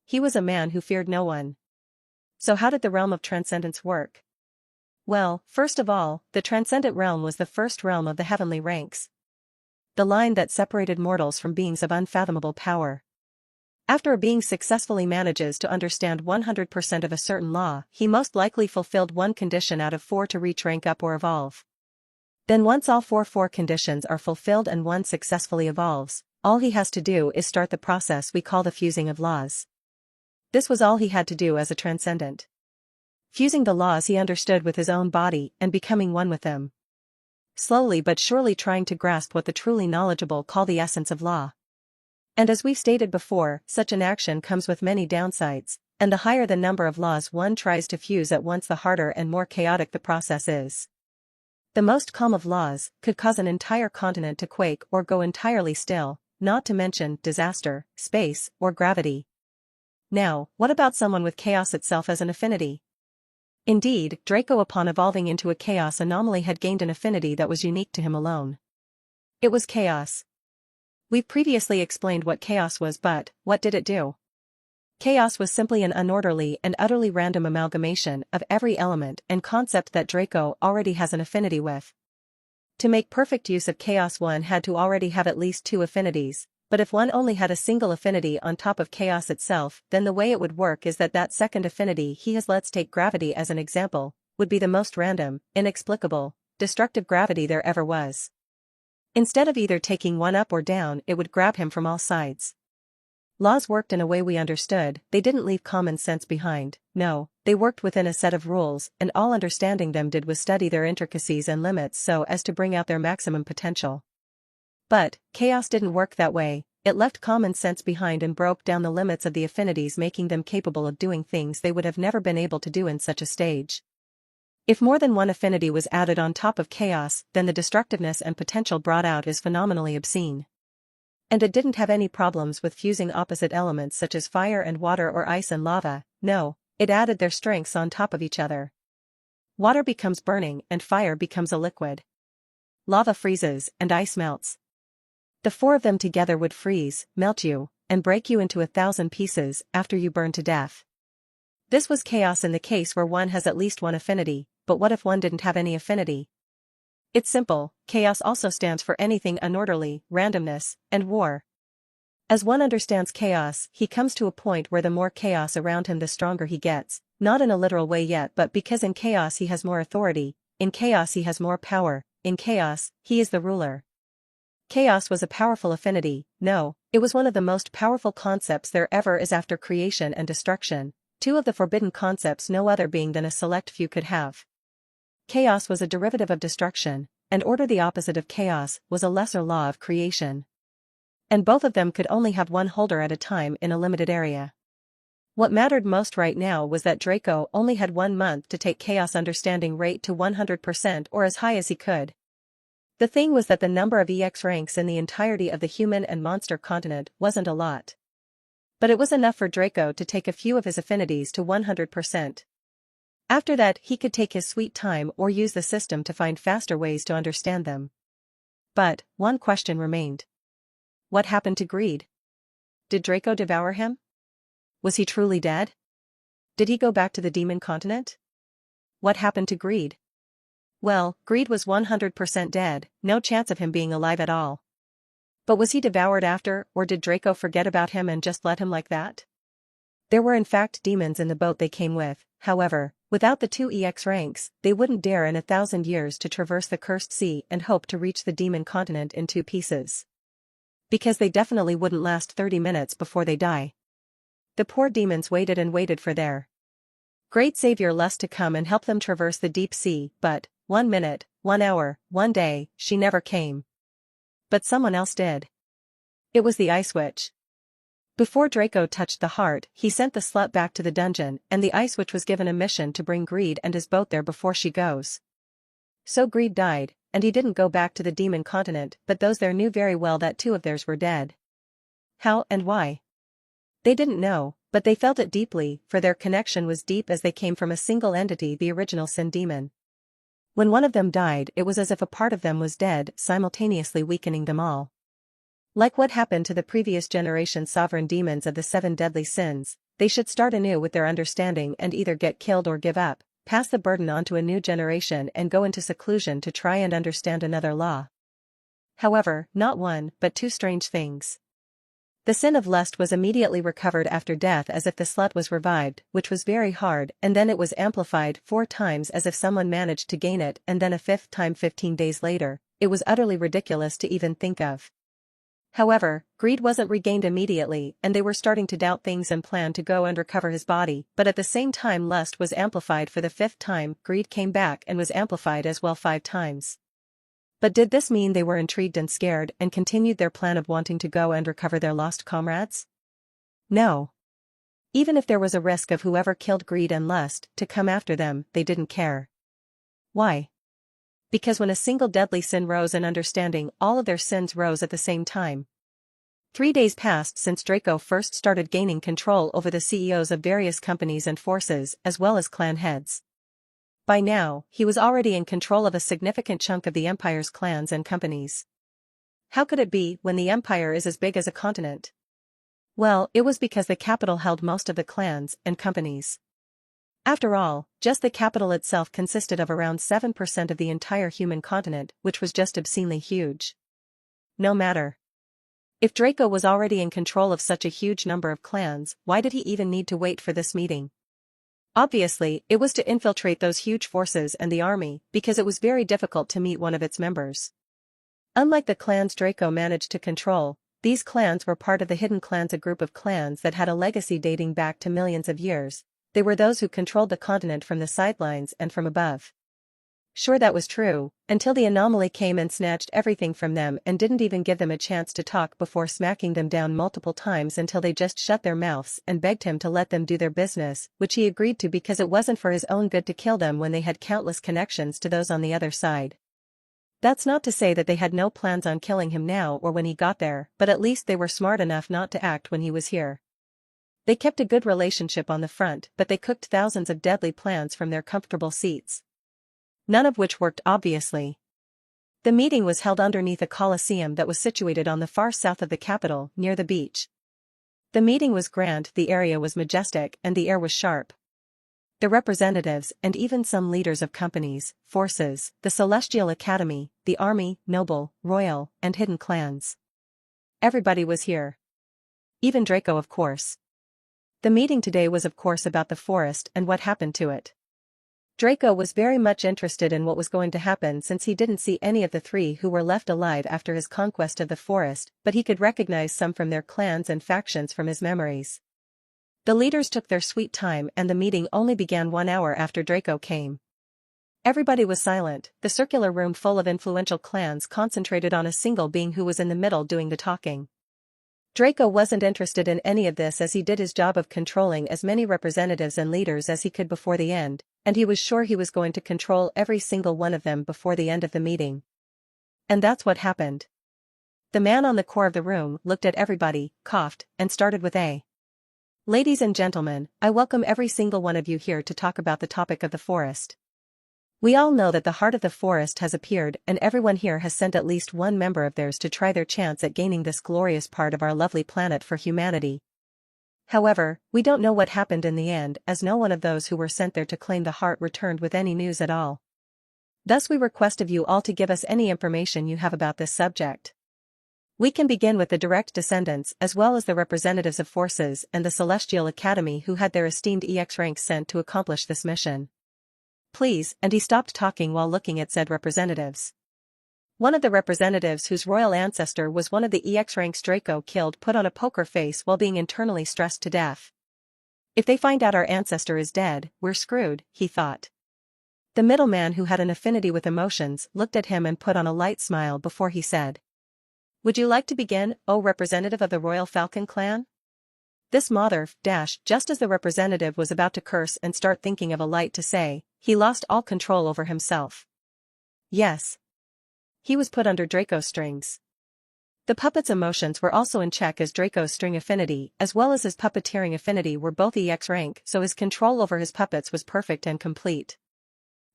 Speaker 1: He was a man who feared no one. So how did the realm of transcendence work? Well, first of all, the transcendent realm was the first realm of the heavenly ranks. The line that separated mortals from beings of unfathomable power. After a being successfully manages to understand 100% of a certain law, he most likely fulfilled one condition out of 4 to reach rank up or evolve. Then once all four conditions are fulfilled and one successfully evolves, all he has to do is start the process we call the fusing of laws. This was all he had to do as a transcendent. Fusing the laws he understood with his own body and becoming one with them. Slowly but surely trying to grasp what the truly knowledgeable call the essence of law. And as we've stated before, such an action comes with many downsides, and the higher the number of laws one tries to fuse at once the harder and more chaotic the process is. The most calm of laws could cause an entire continent to quake or go entirely still, not to mention disaster, space, or gravity. Now, what about someone with chaos itself as an affinity? Indeed, Draco upon evolving into a chaos anomaly had gained an affinity that was unique to him alone. It was chaos. We've previously explained what chaos was, but what did it do? Chaos was simply an unorderly and utterly random amalgamation of every element and concept that Draco already has an affinity with. To make perfect use of chaos one had to already have at least 2 affinities, but if one only had a single affinity on top of chaos itself, then the way it would work is that second affinity he has, let's take gravity as an example, would be the most random, inexplicable, destructive gravity there ever was. Instead of either taking one up or down, it would grab him from all sides. Laws worked in a way we understood, they didn't leave common sense behind, no, they worked within a set of rules, and all understanding them did was study their intricacies and limits so as to bring out their maximum potential. But, chaos didn't work that way, it left common sense behind and broke down the limits of the affinities, making them capable of doing things they would have never been able to do in such a stage. If more than one affinity was added on top of chaos, then the destructiveness and potential brought out is phenomenally obscene. And it didn't have any problems with fusing opposite elements such as fire and water or ice and lava, no, it added their strengths on top of each other. Water becomes burning and fire becomes a liquid. Lava freezes and ice melts. The 4 of them together would freeze, melt you, and break you into 1,000 pieces after you burn to death. This was chaos in the case where one has at least one affinity, but what if one didn't have any affinity? It's simple, chaos also stands for anything unorderly, randomness, and war. As one understands chaos, he comes to a point where the more chaos around him the stronger he gets, not in a literal way yet but because in chaos he has more authority, in chaos he has more power, in chaos, he is the ruler. Chaos was a powerful affinity, no, it was one of the most powerful concepts there ever is after creation and destruction, 2 of the forbidden concepts no other being than a select few could have. Chaos was a derivative of destruction, and order the opposite of chaos was a lesser law of creation. And both of them could only have one holder at a time in a limited area. What mattered most right now was that Draco only had 1 month to take Chaos Understanding rate to 100% or as high as he could. The thing was that the number of EX ranks in the entirety of the human and monster continent wasn't a lot. But it was enough for Draco to take a few of his affinities to 100%. After that he could take his sweet time or use the system to find faster ways to understand them. But, one question remained. What happened to Greed? Did Draco devour him? Was he truly dead? Did he go back to the demon continent? What happened to Greed? Well, Greed was 100% dead, no chance of him being alive at all. But was he devoured after, or did Draco forget about him and just let him like that? There were in fact demons in the boat they came with, however, without the 2 EX ranks, they wouldn't dare in 1,000 years to traverse the cursed sea and hope to reach the demon continent in 2 pieces. Because they definitely wouldn't last 30 minutes before they die. The poor demons waited and waited for their great savior Lust to come and help them traverse the deep sea, but 1 minute, 1 hour, 1 day, she never came. But someone else did. It was the Ice Witch. Before Draco touched the heart, he sent the slut back to the dungeon, and the Ice Witch was given a mission to bring Greed and his boat there before she goes. So Greed died, and he didn't go back to the demon continent, but those there knew very well that 2 of theirs were dead. How and why? They didn't know, but they felt it deeply, for their connection was deep as they came from a single entity, the original Sin Demon. When one of them died, it was as if a part of them was dead, simultaneously weakening them all. Like what happened to the previous generation sovereign demons of the 7 deadly sins, they should start anew with their understanding and either get killed or give up, pass the burden on to a new generation and go into seclusion to try and understand another law. However, not one, but 2 strange things. The sin of lust was immediately recovered after death as if the slut was revived, which was very hard, and then it was amplified 4 times as if someone managed to gain it, and then a 5th time 15 days later. It was utterly ridiculous to even think of. However, Greed wasn't regained immediately, and they were starting to doubt things and plan to go and recover his body, but at the same time lust was amplified for the 5th time, Greed came back and was amplified as well 5 times. But did this mean they were intrigued and scared and continued their plan of wanting to go and recover their lost comrades? No. Even if there was a risk of whoever killed Greed and Lust to come after them, they didn't care. Why? Because when a single deadly sin rose in understanding, all of their sins rose at the same time. 3 days passed since Draco first started gaining control over the CEOs of various companies and forces, as well as clan heads. By now, he was already in control of a significant chunk of the Empire's clans and companies. How could it be when the Empire is as big as a continent? Well, it was because the capital held most of the clans and companies. After all, just the capital itself consisted of around 7% of the entire human continent, which was just obscenely huge. No matter. If Draco was already in control of such a huge number of clans, why did he even need to wait for this meeting? Obviously, it was to infiltrate those huge forces and the army, because it was very difficult to meet one of its members. Unlike the clans Draco managed to control, these clans were part of the Hidden Clans, a group of clans that had a legacy dating back to millions of years. They were those who controlled the continent from the sidelines and from above. Sure, that was true, until the anomaly came and snatched everything from them and didn't even give them a chance to talk before smacking them down multiple times until they just shut their mouths and begged him to let them do their business, which he agreed to because it wasn't for his own good to kill them when they had countless connections to those on the other side. That's not to say that they had no plans on killing him now or when he got there, but at least they were smart enough not to act when he was here. They kept a good relationship on the front, but they cooked thousands of deadly plans from their comfortable seats. None of which worked, obviously. The meeting was held underneath a coliseum that was situated on the far south of the capital, near the beach. The meeting was grand, the area was majestic, and the air was sharp. The representatives and even some leaders of companies, forces, the Celestial Academy, the army, noble, royal, and hidden clans. Everybody was here. Even Draco, of course. The meeting today was of course about the forest and what happened to it. Draco was very much interested in what was going to happen since he didn't see any of the 3 who were left alive after his conquest of the forest, but he could recognize some from their clans and factions from his memories. The leaders took their sweet time and the meeting only began 1 hour after Draco came. Everybody was silent, the circular room full of influential clans concentrated on a single being who was in the middle doing the talking. Draco wasn't interested in any of this as he did his job of controlling as many representatives and leaders as he could before the end, and he was sure he was going to control every single one of them before the end of the meeting. And that's what happened. The man on the core of the room looked at everybody, coughed, and started with a. Ladies and gentlemen, I welcome every single one of you here to talk about the topic of the forest. We all know that the heart of the forest has appeared and everyone here has sent at least one member of theirs to try their chance at gaining this glorious part of our lovely planet for humanity. However, we don't know what happened in the end as no one of those who were sent there to claim the heart returned with any news at all. Thus we request of you all to give us any information you have about this subject. We can begin with the direct descendants as well as the representatives of forces and the Celestial Academy who had their esteemed EX ranks sent to accomplish this mission. Please, and he stopped talking while looking at said representatives. One of the representatives whose royal ancestor was one of the EX ranks Draco killed put on a poker face while being internally stressed to death. If they find out our ancestor is dead, we're screwed, he thought. The middleman who had an affinity with emotions looked at him and put on a light smile before he said. Would you like to begin, O representative of the Royal Falcon clan? This mother, just as the representative was about to curse and start thinking of a light to say, he lost all control over himself. Yes. He was put under Draco's strings. The puppet's emotions were also in check as Draco's string affinity as well as his puppeteering affinity were both EX rank so his control over his puppets was perfect and complete.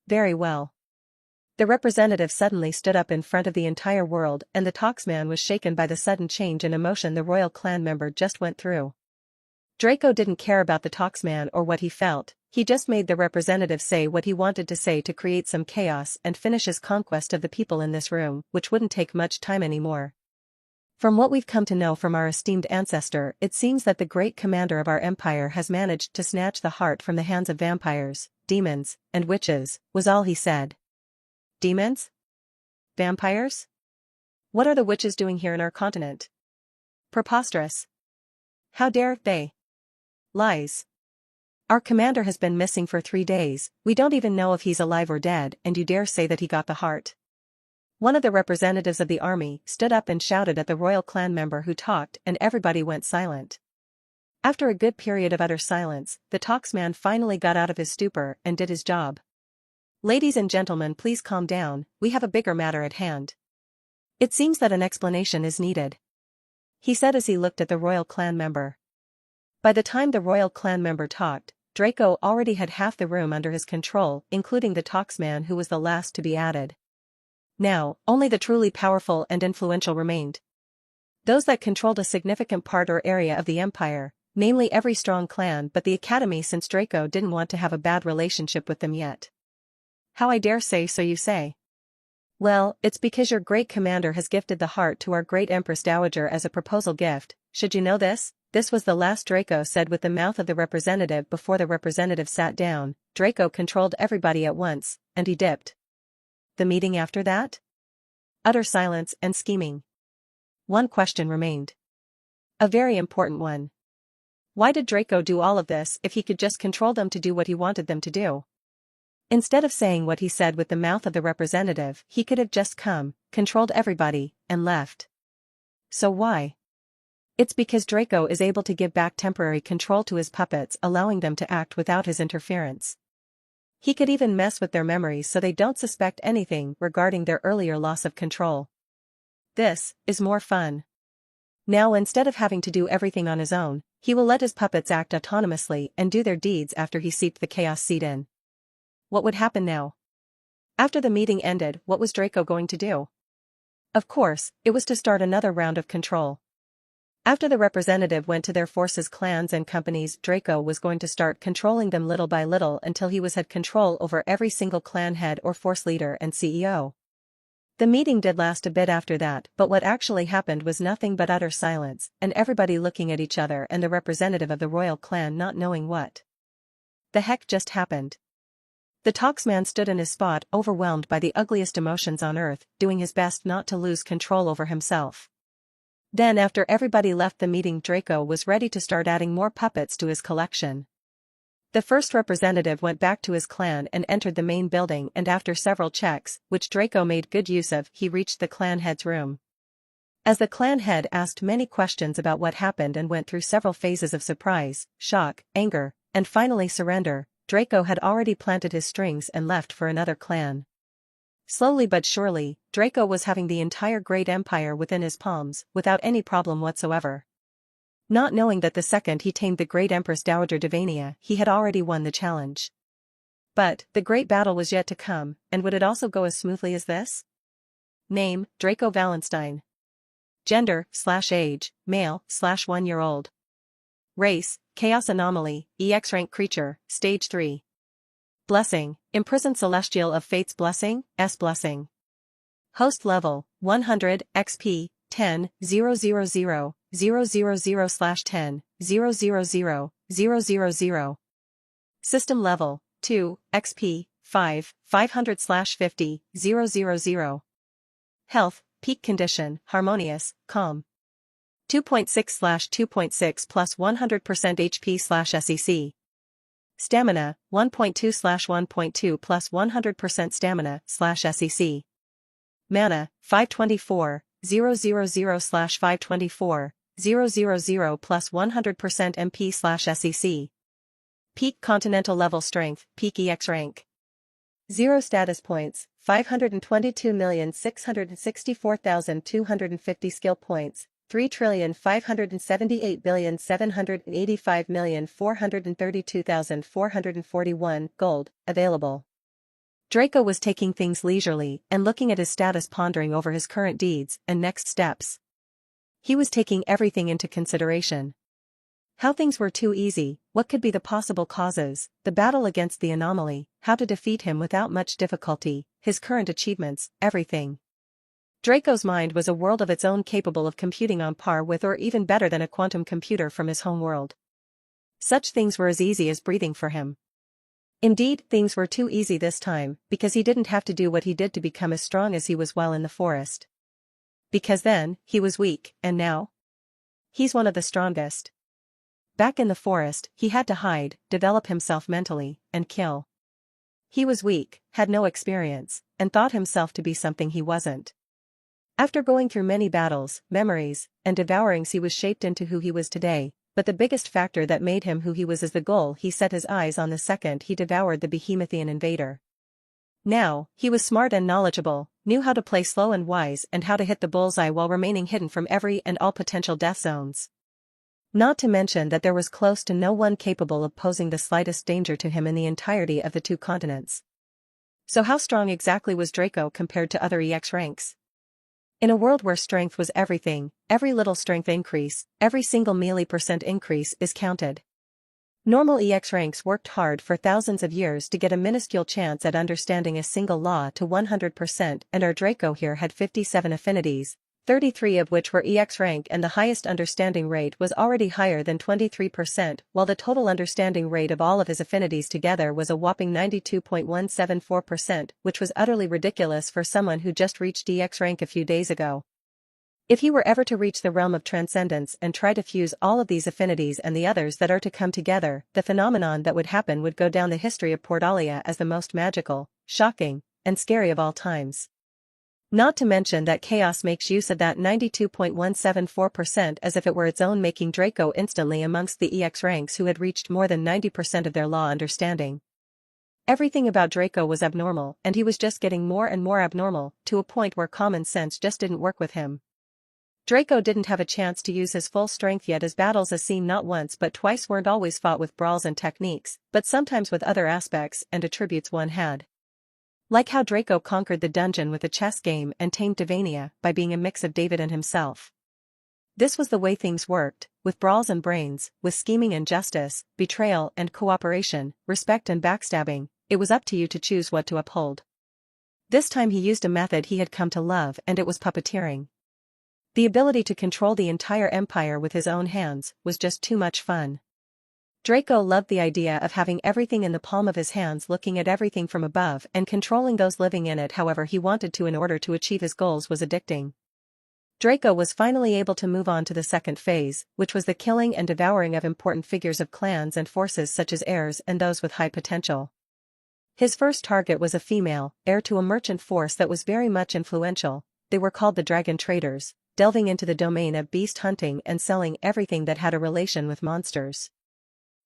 Speaker 1: Very well. The representative suddenly stood up in front of the entire world and the Toxman was shaken by the sudden change in emotion the royal clan member just went through. Draco didn't care about the Toxman or what he felt, he just made the representative say what he wanted to say to create some chaos and finish his conquest of the people in this room, which wouldn't take much time anymore. From what we've come to know from our esteemed ancestor, it seems that the great commander of our empire has managed to snatch the heart from the hands of vampires, demons, and witches, was all he said. Demons? Vampires? What are the witches doing here in our continent? Preposterous. How dare they? Lies. Our commander has been missing for 3 days, we don't even know if he's alive or dead, and you dare say that he got the heart. One of the representatives of the army stood up and shouted at the royal clan member who talked and everybody went silent. After a good period of utter silence, the Toxman finally got out of his stupor and did his job. Ladies and gentlemen, please calm down, we have a bigger matter at hand. It seems that an explanation is needed. He said as he looked at the royal clan member. By the time the royal clan member talked, Draco already had half the room under his control, including the Toxman who was the last to be added. Now, only the truly powerful and influential remained. Those that controlled a significant part or area of the empire, namely every strong clan but the academy since Draco didn't want to have a bad relationship with them yet. How I dare say so you say. Well, it's because your great commander has gifted the heart to our great Empress Dowager as a proposal gift, should you know this? This was the last Draco said with the mouth of the representative before the representative sat down. Draco controlled everybody at once, and he dipped. The meeting after that? Utter silence and scheming. One question remained. A very important one. Why did Draco do all of this if he could just control them to do what he wanted them to do? Instead of saying what he said with the mouth of the representative, he could have just come, controlled everybody, and left. So why? It's because Draco is able to give back temporary control to his puppets, allowing them to act without his interference. He could even mess with their memories so they don't suspect anything regarding their earlier loss of control. This is more fun. Now instead of having to do everything on his own, he will let his puppets act autonomously and do their deeds after he seeped the chaos seed in. What would happen now? After the meeting ended, what was Draco going to do? Of course, it was to start another round of control. After the representative went to their forces, clans and companies, Draco was going to start controlling them little by little until he had control over every single clan head or force leader and CEO. The meeting did last a bit after that, but what actually happened was nothing but utter silence, and everybody looking at each other and the representative of the royal clan not knowing what the heck just happened. The Toxman stood in his spot, overwhelmed by the ugliest emotions on earth, doing his best not to lose control over himself. Then after everybody left the meeting, Draco was ready to start adding more puppets to his collection. The first representative went back to his clan and entered the main building, and after several checks, which Draco made good use of, he reached the clan head's room. As the clan head asked many questions about what happened and went through several phases of surprise, shock, anger, and finally surrender, Draco had already planted his strings and left for another clan. Slowly but surely, Draco was having the entire Great Empire within his palms, without any problem whatsoever. Not knowing that the second he tamed the Great Empress Dowager Devania, he had already won the challenge. But, the great battle was yet to come, and would it also go as smoothly as this? Name, Draco Wallenstein. Gender/age, male/1-year-old. Race, Chaos Anomaly, EX rank creature, Stage 3. Blessing, Imprisoned Celestial of Fate's Blessing, S Blessing. Host level, 100, XP, 10, 000, 000/10, 000, 000. System level, 2, XP, 5, 500/50, 000. Health, Peak Condition, Harmonious, Calm. 2.6/2.6 plus 100% HP/SEC. Stamina, 1.2/1.2 plus 100% Stamina/SEC. Mana, 524, 000/524, 000 plus 100% MP/SEC. Peak Continental Level Strength, Peak EX Rank. 0 Status Points, 522,664,250 Skill Points, 3,578,785,432,441 Gold, available. Draco was taking things leisurely and looking at his status, pondering over his current deeds and next steps. He was taking everything into consideration. How things were too easy, what could be the possible causes, the battle against the anomaly, how to defeat him without much difficulty, his current achievements, everything. Draco's mind was a world of its own, capable of computing on par with or even better than a quantum computer from his home world. Such things were as easy as breathing for him. Indeed, things were too easy this time, because he didn't have to do what he did to become as strong as he was while in the forest. Because then, he was weak, and now? He's one of the strongest. Back in the forest, he had to hide, develop himself mentally, and kill. He was weak, had no experience, and thought himself to be something he wasn't. After going through many battles, memories, and devourings, he was shaped into who he was today, but the biggest factor that made him who he was is the goal he set his eyes on the second he devoured the Behemothean invader. Now, he was smart and knowledgeable, knew how to play slow and wise and how to hit the bullseye while remaining hidden from every and all potential death zones. Not to mention that there was close to no one capable of posing the slightest danger to him in the entirety of the 2 continents. So how strong exactly was Draco compared to other EX ranks? In a world where strength was everything, every little strength increase, every single melee % increase is counted. Normal EX ranks worked hard for thousands of years to get a minuscule chance at understanding a single law to 100%, and our Draco here had 57 affinities, 33 of which were EX rank, and the highest understanding rate was already higher than 23%, while the total understanding rate of all of his affinities together was a whopping 92.174%, which was utterly ridiculous for someone who just reached EX rank a few days ago. If he were ever to reach the realm of transcendence and try to fuse all of these affinities and the others that are to come together, the phenomenon that would happen would go down the history of Portalia as the most magical, shocking, and scary of all times. Not to mention that chaos makes use of that 92.174% as if it were its own, making Draco instantly amongst the EX ranks who had reached more than 90% of their law understanding. Everything about Draco was abnormal, and he was just getting more and more abnormal, to a point where common sense just didn't work with him. Draco didn't have a chance to use his full strength yet, as battles as seen not once but twice weren't always fought with brawls and techniques, but sometimes with other aspects and attributes one had. Like how Draco conquered the dungeon with a chess game and tamed Devania by being a mix of David and himself. This was the way things worked, with brawls and brains, with scheming and justice, betrayal and cooperation, respect and backstabbing. It was up to you to choose what to uphold. This time he used a method he had come to love, and it was puppeteering. The ability to control the entire empire with his own hands was just too much fun. Draco loved the idea of having everything in the palm of his hands, looking at everything from above and controlling those living in it however he wanted to in order to achieve his goals was addicting. Draco was finally able to move on to the second phase, which was the killing and devouring of important figures of clans and forces such as heirs and those with high potential. His first target was a female, heir to a merchant force that was very much influential. They were called the Dragon Traders, delving into the domain of beast hunting and selling everything that had a relation with monsters.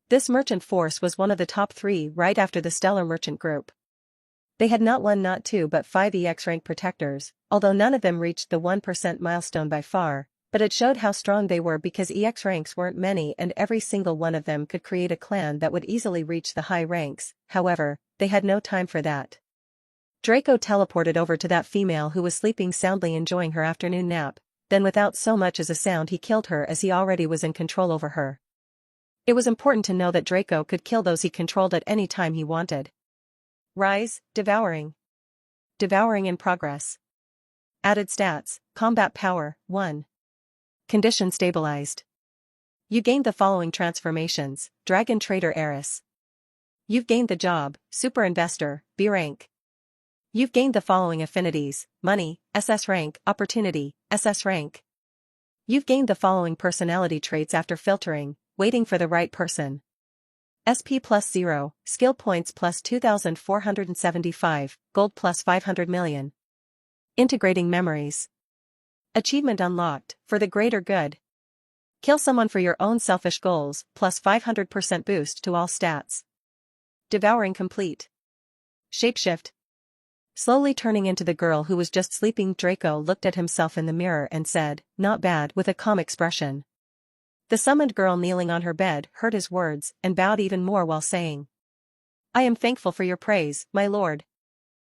Speaker 1: This merchant force was one of the top 3 right after the Stellar Merchant Group. They had not 1 not 2 but 5 EX rank protectors, although none of them reached the 1% milestone by far, but it showed how strong they were because EX ranks weren't many and every single one of them could create a clan that would easily reach the high ranks. However, they had no time for that. Draco teleported over to that female who was sleeping soundly enjoying her afternoon nap, then without so much as a sound he killed her as he already was in control over her. It was important to know that Draco could kill those he controlled at any time he wanted. Rise, Devouring. Devouring in progress. Added stats, Combat Power, 1. Condition stabilized. You gained the following transformations: Dragon Trader Heiress. You've gained the job, Super Investor, B rank. You've gained the following affinities: Money, SS rank, Opportunity, SS rank. You've gained the following personality traits after filtering: Waiting for the right person. SP plus 0, Skill points plus 2,475, Gold plus 500 million. Integrating Memories. Achievement unlocked, For the Greater Good. Kill someone for your own selfish goals, plus 500% boost to all stats. Devouring complete. Shapeshift. Slowly turning into the girl who was just sleeping, Draco looked at himself in the mirror and said, "Not bad," with a calm expression. The summoned girl kneeling on her bed heard his words and bowed even more while saying, "I am thankful for your praise, my lord."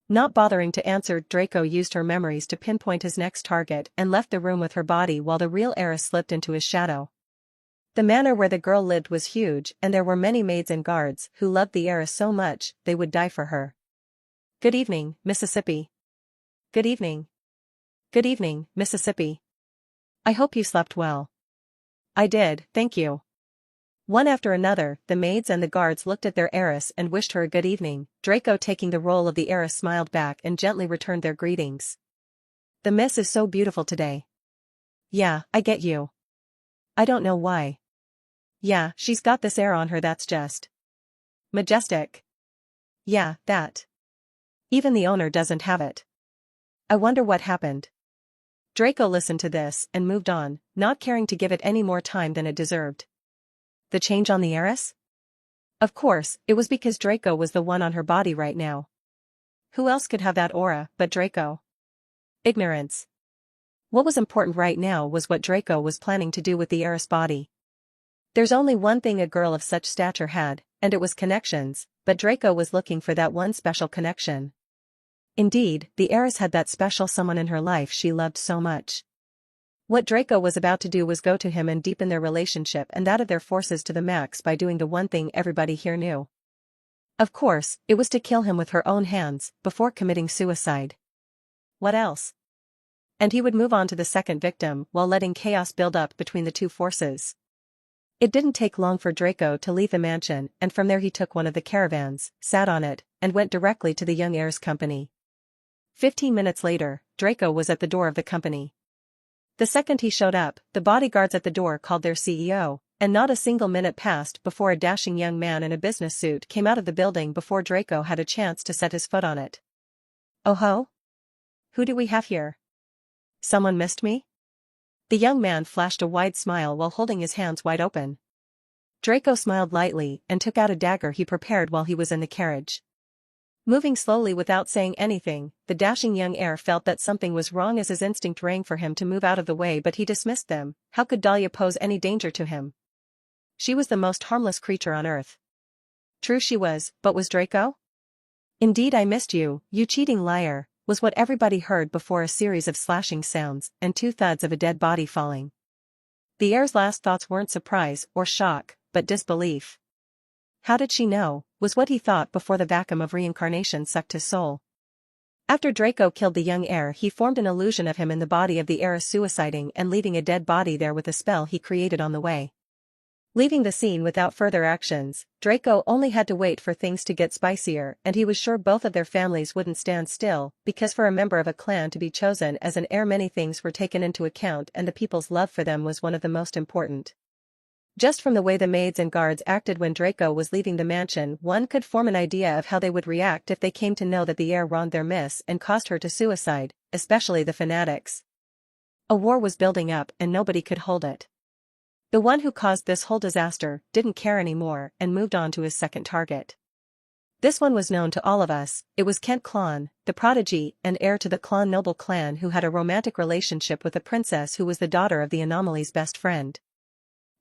Speaker 1: Not bothering to answer, Draco used her memories to pinpoint his next target and left the room with her body while the real heiress slipped into his shadow. The manor where the girl lived was huge and there were many maids and guards who loved the heiress so much they would die for her. "Good evening, Mississippi." "Good evening." "Good evening, Mississippi. I hope you slept well." "I did, thank you." One after another, the maids and the guards looked at their heiress and wished her a good evening. Draco, taking the role of the heiress, smiled back and gently returned their greetings. "The miss is so beautiful today." "Yeah, I get you. I don't know why." "Yeah, she's got this air on her that's just majestic." "Yeah, that. Even the owner doesn't have it. I wonder what happened." Draco listened to this and moved on, not caring to give it any more time than it deserved. The change on the heiress? Of course, it was because Draco was the one on her body right now. Who else could have that aura but Draco? Ignorance. What was important right now was what Draco was planning to do with the heiress body. There's only one thing a girl of such stature had, and it was connections, but Draco was looking for that one special connection. Indeed, the heiress had that special someone in her life she loved so much. What Draco was about to do was go to him and deepen their relationship and that of their forces to the max by doing the one thing everybody here knew. Of course, it was to kill him with her own hands, before committing suicide. What else? And he would move on to the second victim while letting chaos build up between the two forces. It didn't take long for Draco to leave the mansion, and from there he took one of the caravans, sat on it, and went directly to the young heir's company. 15 minutes later, Draco was at the door of the company. The second he showed up, the bodyguards at the door called their CEO, and not a single minute passed before a dashing young man in a business suit came out of the building before Draco had a chance to set his foot on it. "Oh ho? Who do we have here? Someone missed me?" The young man flashed a wide smile while holding his hands wide open. Draco smiled lightly and took out a dagger he prepared while he was in the carriage. Moving slowly without saying anything, the dashing young heir felt that something was wrong as his instinct rang for him to move out of the way, but he dismissed them. How could Dahlia pose any danger to him? She was the most harmless creature on earth. True she was, but was Draco? "Indeed I missed you, you cheating liar," was what everybody heard before a series of slashing sounds and 2 thuds of a dead body falling. The heir's last thoughts weren't surprise or shock, but disbelief. How did she know, was what he thought before the vacuum of reincarnation sucked his soul. After Draco killed the young heir, he formed an illusion of him in the body of the heiress, suiciding and leaving a dead body there with a spell he created on the way. Leaving the scene without further actions, Draco only had to wait for things to get spicier, and he was sure both of their families wouldn't stand still, because for a member of a clan to be chosen as an heir many things were taken into account and the people's love for them was one of the most important. Just from the way the maids and guards acted when Draco was leaving the mansion, one could form an idea of how they would react if they came to know that the heir wronged their miss and caused her to suicide, especially the fanatics. A war was building up and nobody could hold it. The one who caused this whole disaster didn't care anymore and moved on to his second target. This one was known to all of us. It was Kent Clon, the prodigy and heir to the Clon noble clan who had a romantic relationship with a princess who was the daughter of the Anomaly's best friend.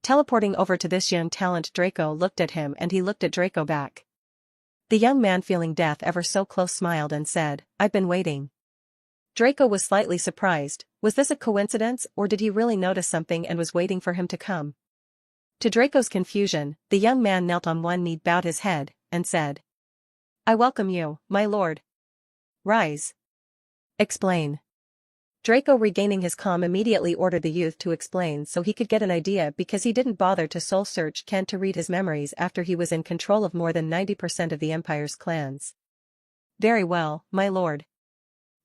Speaker 1: Teleporting over to this young talent, Draco looked at him and he looked at Draco back. The young man, feeling death ever so close, smiled and said, "I've been waiting." Draco was slightly surprised. Was this a coincidence or did he really notice something and was waiting for him to come? To Draco's confusion, the young man knelt on one knee, bowed his head, and said, "I welcome you, my lord. Rise. Explain." Draco, regaining his calm, immediately ordered the youth to explain so he could get an idea, because he didn't bother to soul search Kent to read his memories after he was in control of more than 90% of the Empire's clans. "Very well, my lord.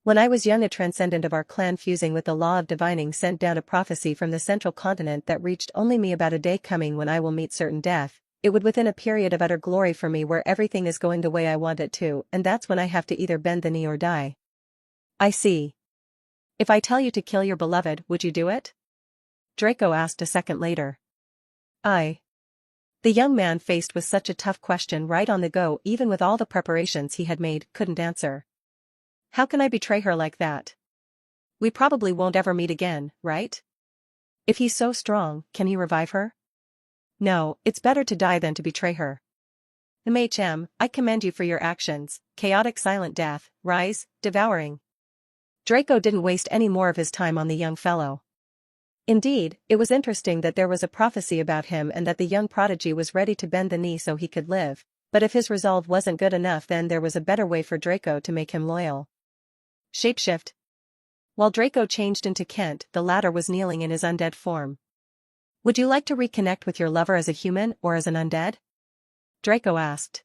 Speaker 1: When I was young, a transcendent of our clan, fusing with the law of divining, sent down a prophecy from the central continent that reached only me about a day coming when I will meet certain death. It would within a period of utter glory for me where everything is going the way I want it to, and that's when I have to either bend the knee or die." "I see. If I tell you to kill your beloved, would you do it?" Draco asked a second later. "I." The young man, faced with such a tough question right on the go, even with all the preparations he had made, couldn't answer. "How can I betray her like that? We probably won't ever meet again, right? If he's so strong, can he revive her? No, it's better to die than to betray her. MHM, I commend you for your actions. Chaotic silent death, rise, devouring." Draco didn't waste any more of his time on the young fellow. Indeed, it was interesting that there was a prophecy about him and that the young prodigy was ready to bend the knee so he could live, but if his resolve wasn't good enough, then there was a better way for Draco to make him loyal. Shapeshift. While Draco changed into Kent, the latter was kneeling in his undead form. "Would you like to reconnect with your lover as a human or as an undead?" Draco asked.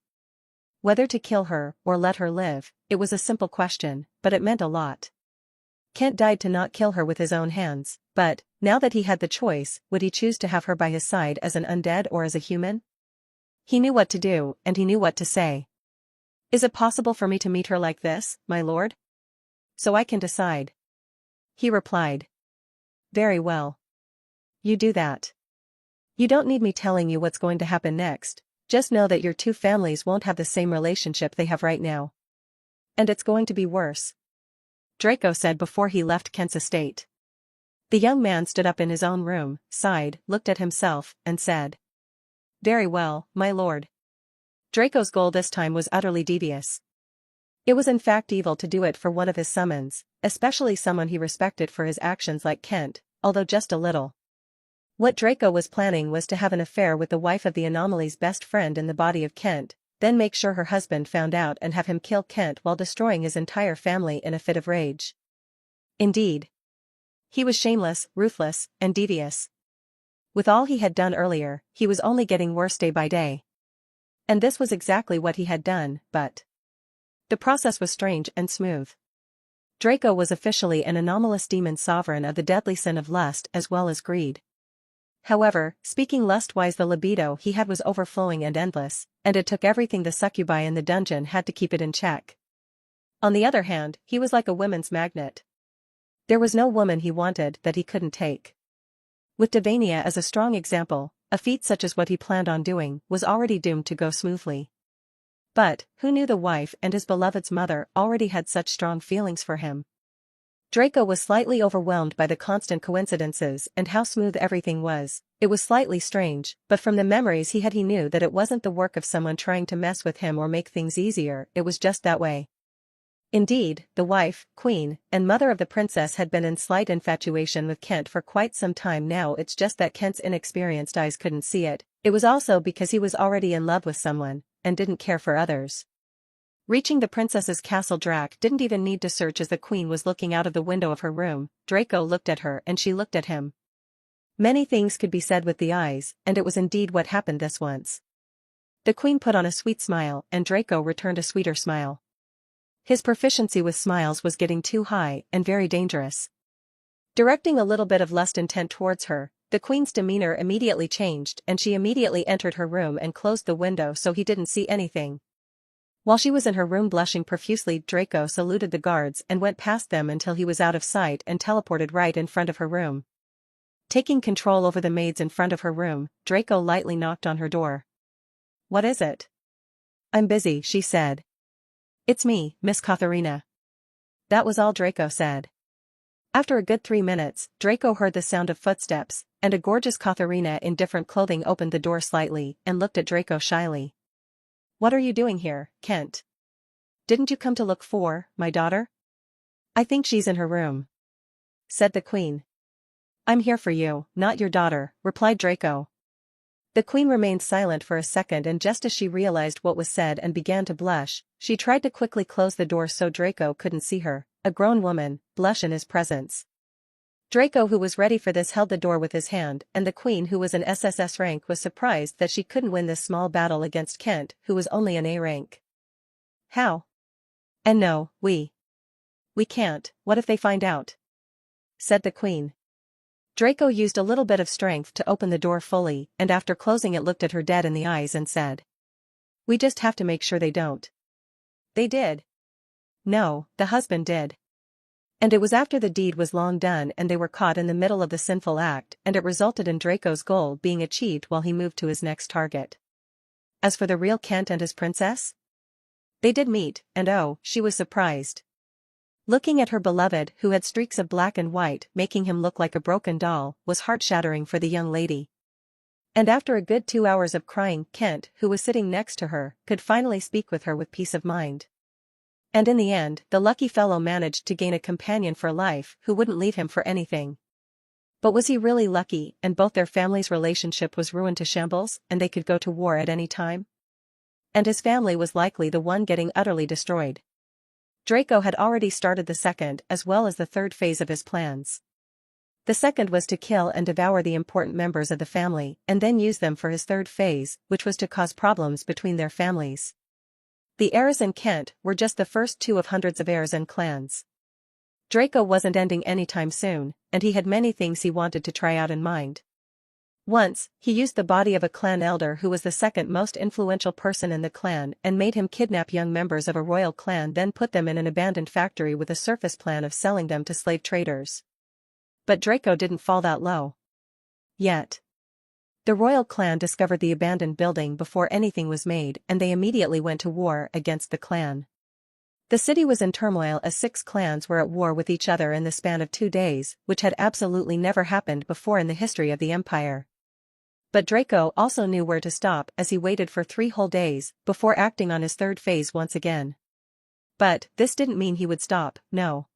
Speaker 1: Whether to kill her or let her live, it was a simple question, but it meant a lot. Kent died to not kill her with his own hands, but, now that he had the choice, would he choose to have her by his side as an undead or as a human? He knew what to do, and he knew what to say. "Is it possible for me to meet her like this, my lord? So I can decide." He replied. "Very well. You do that. You don't need me telling you what's going to happen next, just know that your two families won't have the same relationship they have right now. And it's going to be worse," Draco said before he left Kent's estate. The young man stood up in his own room, sighed, looked at himself, and said, "Very well, my lord." Draco's goal this time was utterly devious. It was in fact evil to do it for one of his summons, especially someone he respected for his actions like Kent, although just a little. What Draco was planning was to have an affair with the wife of the Anomaly's best friend in the body of Kent, then make sure her husband found out and have him kill Kent while destroying his entire family in a fit of rage. Indeed. He was shameless, ruthless, and devious. With all he had done earlier, he was only getting worse day by day. And this was exactly what he had done, but the process was strange and smooth. Draco was officially an anomalous demon, sovereign of the deadly sin of lust as well as greed. However, speaking lust-wise, the libido he had was overflowing and endless, and it took everything the succubi in the dungeon had to keep it in check. On the other hand, he was like a women's magnet. There was no woman he wanted that he couldn't take. With Divania as a strong example, a feat such as what he planned on doing was already doomed to go smoothly. But, who knew the wife and his beloved's mother already had such strong feelings for him? Draco was slightly overwhelmed by the constant coincidences and how smooth everything was. It was slightly strange, but from the memories he had, he knew that it wasn't the work of someone trying to mess with him or make things easier, it was just that way. Indeed, the wife, queen, and mother of the princess had been in slight infatuation with Kent for quite some time now. It's just that Kent's inexperienced eyes couldn't see it. It was also because he was already in love with someone, and didn't care for others. Reaching the princess's castle, Drac didn't even need to search as the queen was looking out of the window of her room. Draco looked at her and she looked at him. Many things could be said with the eyes, and it was indeed what happened this once. The queen put on a sweet smile and Draco returned a sweeter smile. His proficiency with smiles was getting too high and very dangerous. Directing a little bit of lust intent towards her, the queen's demeanor immediately changed and she immediately entered her room and closed the window so he didn't see anything. While she was in her room blushing profusely, Draco saluted the guards and went past them until he was out of sight and teleported right in front of her room. Taking control over the maids in front of her room, Draco lightly knocked on her door. "What is it?" "I'm busy," she said. "It's me, Miss Katharina." That was all Draco said. After a good 3 minutes, Draco heard the sound of footsteps, and a gorgeous Katharina in different clothing opened the door slightly and looked at Draco shyly. "What are you doing here, Kent? Didn't you come to look for my daughter?" "I think she's in her room," said the queen. "I'm here for you, not your daughter," replied Draco. The queen remained silent for a second, and just as she realized what was said and began to blush, she tried to quickly close the door so Draco couldn't see her, a grown woman, blush in his presence. Draco, who was ready for this, held the door with his hand, and the queen, who was an SSS rank, was surprised that she couldn't win this small battle against Kent, who was only an A rank. "How?" "And no, we can't. What if they find out?" said the queen. Draco used a little bit of strength to open the door fully, and after closing it looked at her dead in the eyes and said, "We just have to make sure they don't." "They did." "No, the husband did. And it was after the deed was long done and they were caught in the middle of the sinful act, and it resulted in Draco's goal being achieved while he moved to his next target. As for the real Kent and his princess, they did meet, and oh, she was surprised. Looking at her beloved, who had streaks of black and white making him look like a broken doll, was heart-shattering for the young lady. And after a good 2 hours of crying, Kent, who was sitting next to her, could finally speak with her with peace of mind. And in the end, the lucky fellow managed to gain a companion for life who wouldn't leave him for anything. But was he really lucky, and both their family's relationship was ruined to shambles, and they could go to war at any time? And his family was likely the one getting utterly destroyed. Draco had already started the second as well as the third phase of his plans. The second was to kill and devour the important members of the family and then use them for his third phase, which was to cause problems between their families. The heirs and Kent were just the first 2 of hundreds of heirs and clans. Draco wasn't ending anytime soon, and he had many things he wanted to try out in mind. Once, he used the body of a clan elder who was the second most influential person in the clan and made him kidnap young members of a royal clan, then put them in an abandoned factory with a surface plan of selling them to slave traders. But Draco didn't fall that low. Yet. The royal clan discovered the abandoned building before anything was made, and they immediately went to war against the clan. The city was in turmoil as 6 clans were at war with each other in the span of 2 days, which had absolutely never happened before in the history of the empire. But Draco also knew where to stop as he waited for 3 whole days before acting on his third phase once again. But this didn't mean he would stop, no.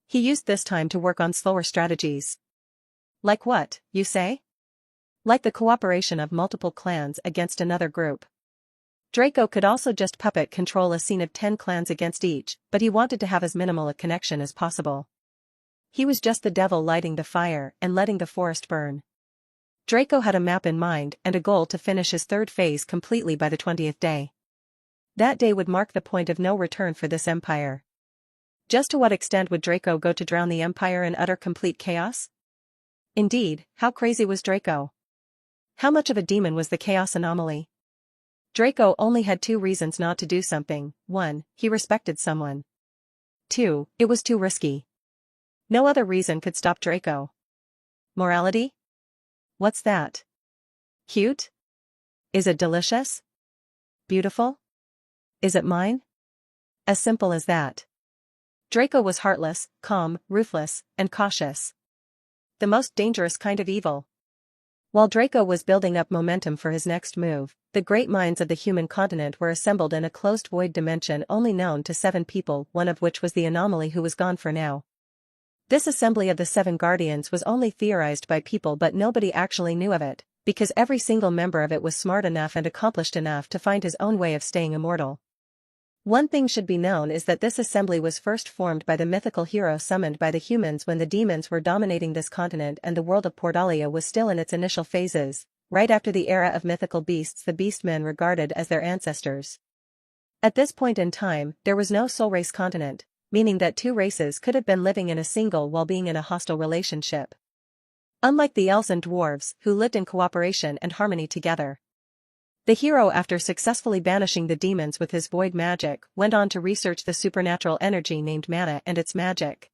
Speaker 1: He used this time to work on slower strategies. Like what, you say? Like the cooperation of multiple clans against another group. Draco could also just puppet control a scene of 10 clans against each, but he wanted to have as minimal a connection as possible. He was just the devil lighting the fire and letting the forest burn. Draco had a map in mind and a goal to finish his third phase completely by the 20th day. That day would mark the point of no return for this empire. Just to what extent would Draco go to drown the empire in utter complete chaos? Indeed, how crazy was Draco? How much of a demon was the chaos anomaly? Draco only had 2 reasons not to do something. 1, he respected someone. 2, it was too risky. No other reason could stop Draco. Morality? What's that? Cute? Is it delicious? Beautiful? Is it mine? As simple as that. Draco was heartless, calm, ruthless, and cautious. The most dangerous kind of evil. While Draco was building up momentum for his next move, the great minds of the human continent were assembled in a closed void dimension only known to 7 people, one of which was the anomaly who was gone for now. This assembly of the 7 guardians was only theorized by people, but nobody actually knew of it, because every single member of it was smart enough and accomplished enough to find his own way of staying immortal. One thing should be known is that this assembly was first formed by the mythical hero summoned by the humans when the demons were dominating this continent and the world of Portalia was still in its initial phases, right after the era of mythical beasts the beastmen regarded as their ancestors. At this point in time, there was no soul race continent, meaning that 2 races could have been living in a single while being in a hostile relationship. Unlike the elves and dwarves, who lived in cooperation and harmony together. The hero, after successfully banishing the demons with his void magic, went on to research the supernatural energy named mana and its magic.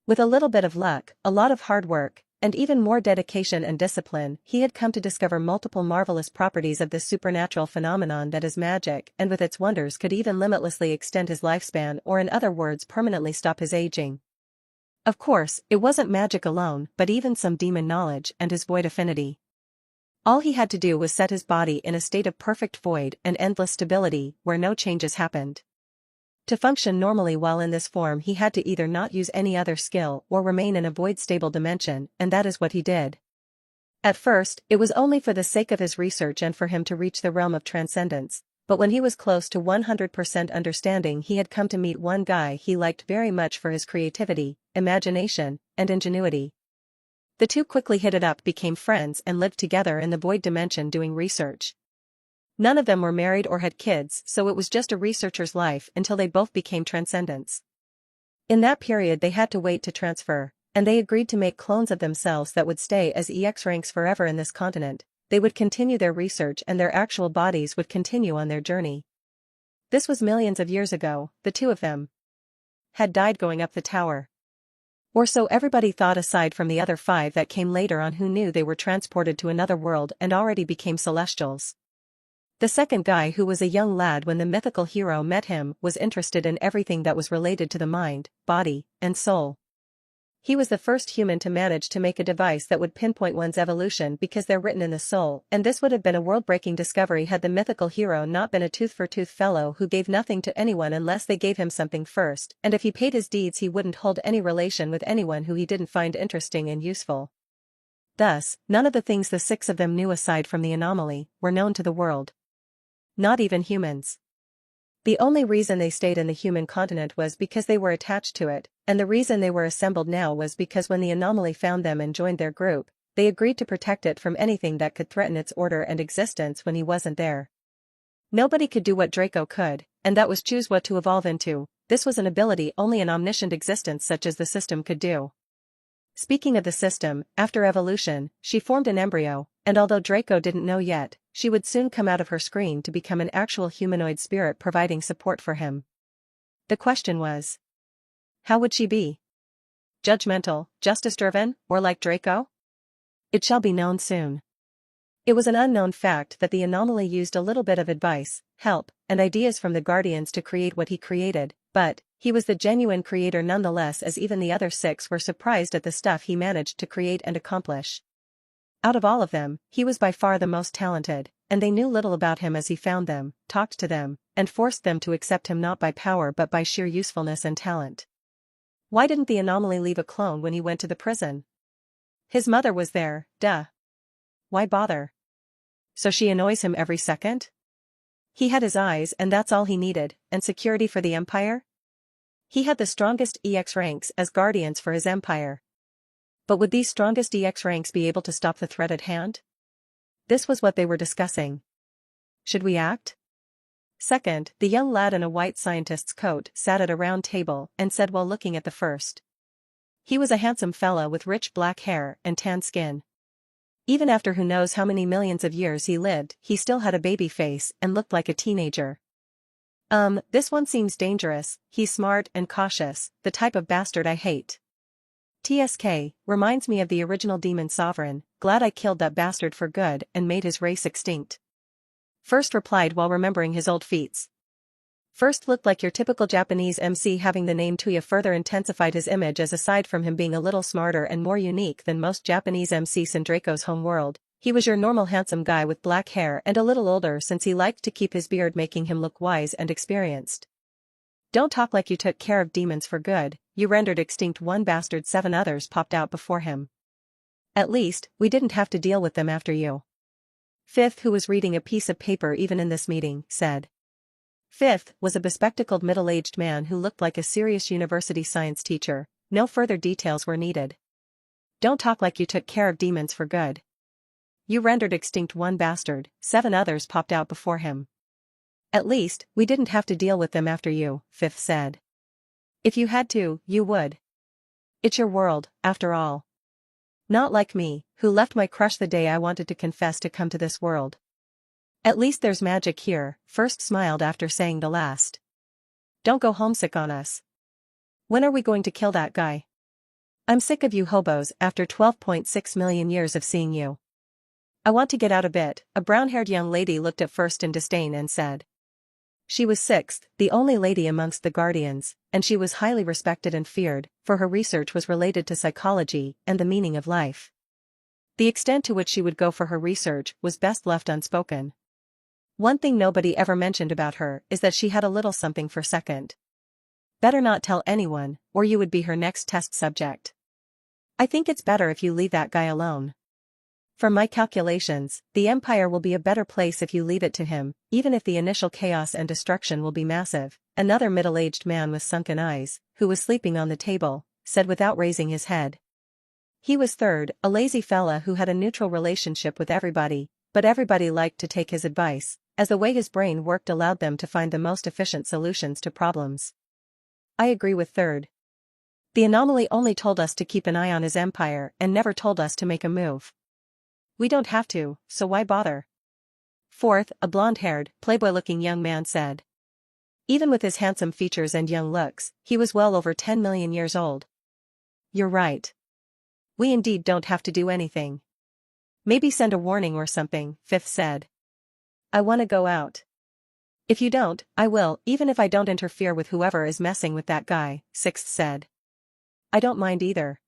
Speaker 1: With a little bit of luck, a lot of hard work, and even more dedication and discipline, he had come to discover multiple marvelous properties of this supernatural phenomenon that is magic, and with its wonders could even limitlessly extend his lifespan, or in other words permanently stop his aging. Of course, it wasn't magic alone, but even some demon knowledge and his void affinity. All he had to do was set his body in a state of perfect void and endless stability, where no changes happened. To function normally while in this form, he had to either not use any other skill or remain in a void-stable dimension, and that is what he did. At first, it was only for the sake of his research and for him to reach the realm of transcendence, but when he was close to 100% understanding, he had come to meet one guy he liked very much for his creativity, imagination, and ingenuity. The two quickly hit it up, became friends, and lived together in the void dimension doing research. None of them were married or had kids, so it was just a researcher's life until they both became transcendents. In that period they had to wait to transfer, and they agreed to make clones of themselves that would stay as EX ranks forever in this continent. They would continue their research and their actual bodies would continue on their journey. This was millions of years ago. The two of them had died going up the tower. Or so everybody thought, aside from the other 5 that came later on who knew they were transported to another world and already became celestials. The second guy, who was a young lad when the mythical hero met him, was interested in everything that was related to the mind, body, and soul. He was the first human to manage to make a device that would pinpoint one's evolution because they're written in the soul, and this would have been a world-breaking discovery had the mythical hero not been a tooth-for-tooth fellow who gave nothing to anyone unless they gave him something first, and if he paid his deeds he wouldn't hold any relation with anyone who he didn't find interesting and useful. Thus, none of the things the 6 of them knew aside from the anomaly were known to the world. Not even humans. The only reason they stayed in the human continent was because they were attached to it, and the reason they were assembled now was because when the anomaly found them and joined their group, they agreed to protect it from anything that could threaten its order and existence when he wasn't there. Nobody could do what Draco could, and that was choose what to evolve into. This was an ability only an omniscient existence such as the system could do. Speaking of the system, after evolution, she formed an embryo, and although Draco didn't know yet, she would soon come out of her screen to become an actual humanoid spirit providing support for him. The question was, how would she be? Judgmental, justice-driven, or like Draco? It shall be known soon. It was an unknown fact that the anomaly used a little bit of advice, help, and ideas from the Guardians to create what he created, but he was the genuine creator nonetheless, as even the other 6 were surprised at the stuff he managed to create and accomplish. Out of all of them, he was by far the most talented, and they knew little about him as he found them, talked to them, and forced them to accept him not by power but by sheer usefulness and talent. Why didn't the anomaly leave a clone when he went to the prison? His mother was there, duh. Why bother? So she annoys him every second? He had his eyes and that's all he needed, and security for the Empire? He had the strongest EX ranks as guardians for his Empire. But would these strongest EX ranks be able to stop the threat at hand? This was what they were discussing. Should we act? Second, the young lad in a white scientist's coat sat at a round table and said while looking at the first. He was a handsome fella with rich black hair and tan skin. Even after who knows how many millions of years he lived, he still had a baby face and looked like a teenager. This one seems dangerous. He's smart and cautious, the type of bastard I hate. TSK, reminds me of the original Demon Sovereign, glad I killed that bastard for good and made his race extinct. First replied while remembering his old feats. First looked like your typical Japanese MC. Having the name Tuya further intensified his image, as aside from him being a little smarter and more unique than most Japanese MCs in Draco's home world, he was your normal handsome guy with black hair and a little older since he liked to keep his beard, making him look wise and experienced. Don't talk like you took care of demons for good. You rendered extinct one bastard, 7 others popped out before him. At least, we didn't have to deal with them after you. Fifth, who was reading a piece of paper even in this meeting, said. Fifth was a bespectacled middle-aged man who looked like a serious university science teacher. No further details were needed. Don't talk like you took care of demons for good. You rendered extinct one bastard, 7 others popped out before him. At least, we didn't have to deal with them after you, Fifth said. If you had to, you would. It's your world, after all. Not like me, who left my crush the day I wanted to confess to come to this world. At least there's magic here, First smiled after saying the last. Don't go homesick on us. When are we going to kill that guy? I'm sick of you hobos after 12.6 million years of seeing you. I want to get out a bit, a brown-haired young lady looked at First in disdain and said. She was sixth, the only lady amongst the Guardians, and she was highly respected and feared, for her research was related to psychology and the meaning of life. The extent to which she would go for her research was best left unspoken. One thing nobody ever mentioned about her is that she had a little something for second. Better not tell anyone, or you would be her next test subject. I think it's better if you leave that guy alone. From my calculations, the Empire will be a better place if you leave it to him, even if the initial chaos and destruction will be massive, another middle-aged man with sunken eyes, who was sleeping on the table, said without raising his head. He was third, a lazy fella who had a neutral relationship with everybody, but everybody liked to take his advice, as the way his brain worked allowed them to find the most efficient solutions to problems. I agree with third. The anomaly only told us to keep an eye on his empire and never told us to make a move. We don't have to, so why bother? Fourth, a blonde-haired, playboy-looking young man said. Even with his handsome features and young looks, he was well over 10 million years old. You're right. We indeed don't have to do anything. Maybe send a warning or something, Fifth said. I want to go out. If you don't, I will, even if I don't interfere with whoever is messing with that guy, Sixth said. I don't mind either.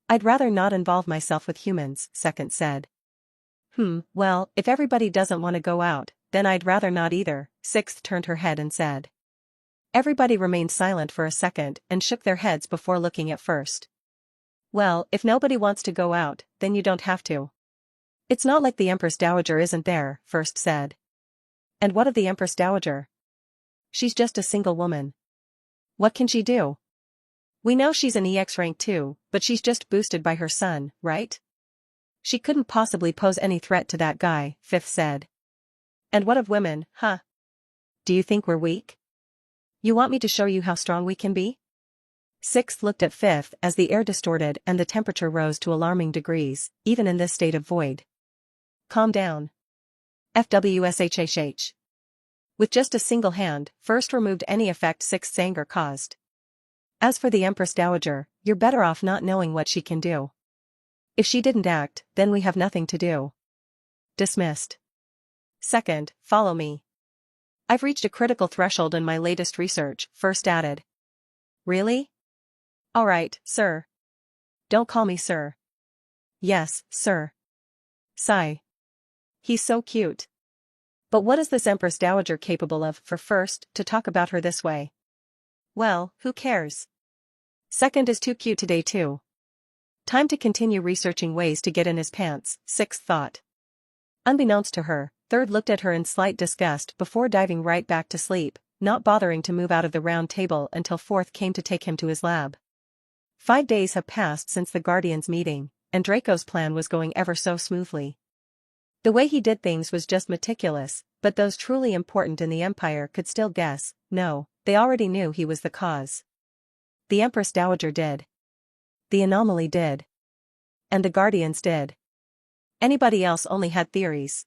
Speaker 1: I'd rather not involve myself with humans, Second said. Well, if everybody doesn't want to go out, then I'd rather not either, Sixth turned her head and said. Everybody remained silent for a second and shook their heads before looking at First. Well, if nobody wants to go out, then you don't have to. It's not like the Empress Dowager isn't there, First said. And what of the Empress Dowager? She's just a single woman. What can she do? We know she's an EX rank too, but she's just boosted by her son, right? She couldn't possibly pose any threat to that guy, Fifth said. And what of women, huh? Do you think we're weak? You want me to show you how strong we can be? Sixth looked at Fifth as the air distorted and the temperature rose to alarming degrees, even in this state of void. Calm down. FWSHHH. With just a single hand, First removed any effect Sixth's anger caused. As for the Empress Dowager, you're better off not knowing what she can do. If she didn't act, then we have nothing to do. Dismissed. Second, follow me. I've reached a critical threshold in my latest research, First added. Really? All right, sir. Don't call me sir. Yes, sir. Sigh. He's so cute. But what is this Empress Dowager capable of for First to talk about her this way? Well, who cares? Second is too cute today too. Time to continue researching ways to get in his pants, Sixth thought. Unbeknownst to her, Third looked at her in slight disgust before diving right back to sleep, not bothering to move out of the round table until Fourth came to take him to his lab. 5 days have passed since the Guardians' meeting, and Draco's plan was going ever so smoothly. The way he did things was just meticulous, but those truly important in the Empire could still guess, no, they already knew he was the cause. The Empress Dowager did. The anomaly did. And the Guardians did. Anybody else only had theories.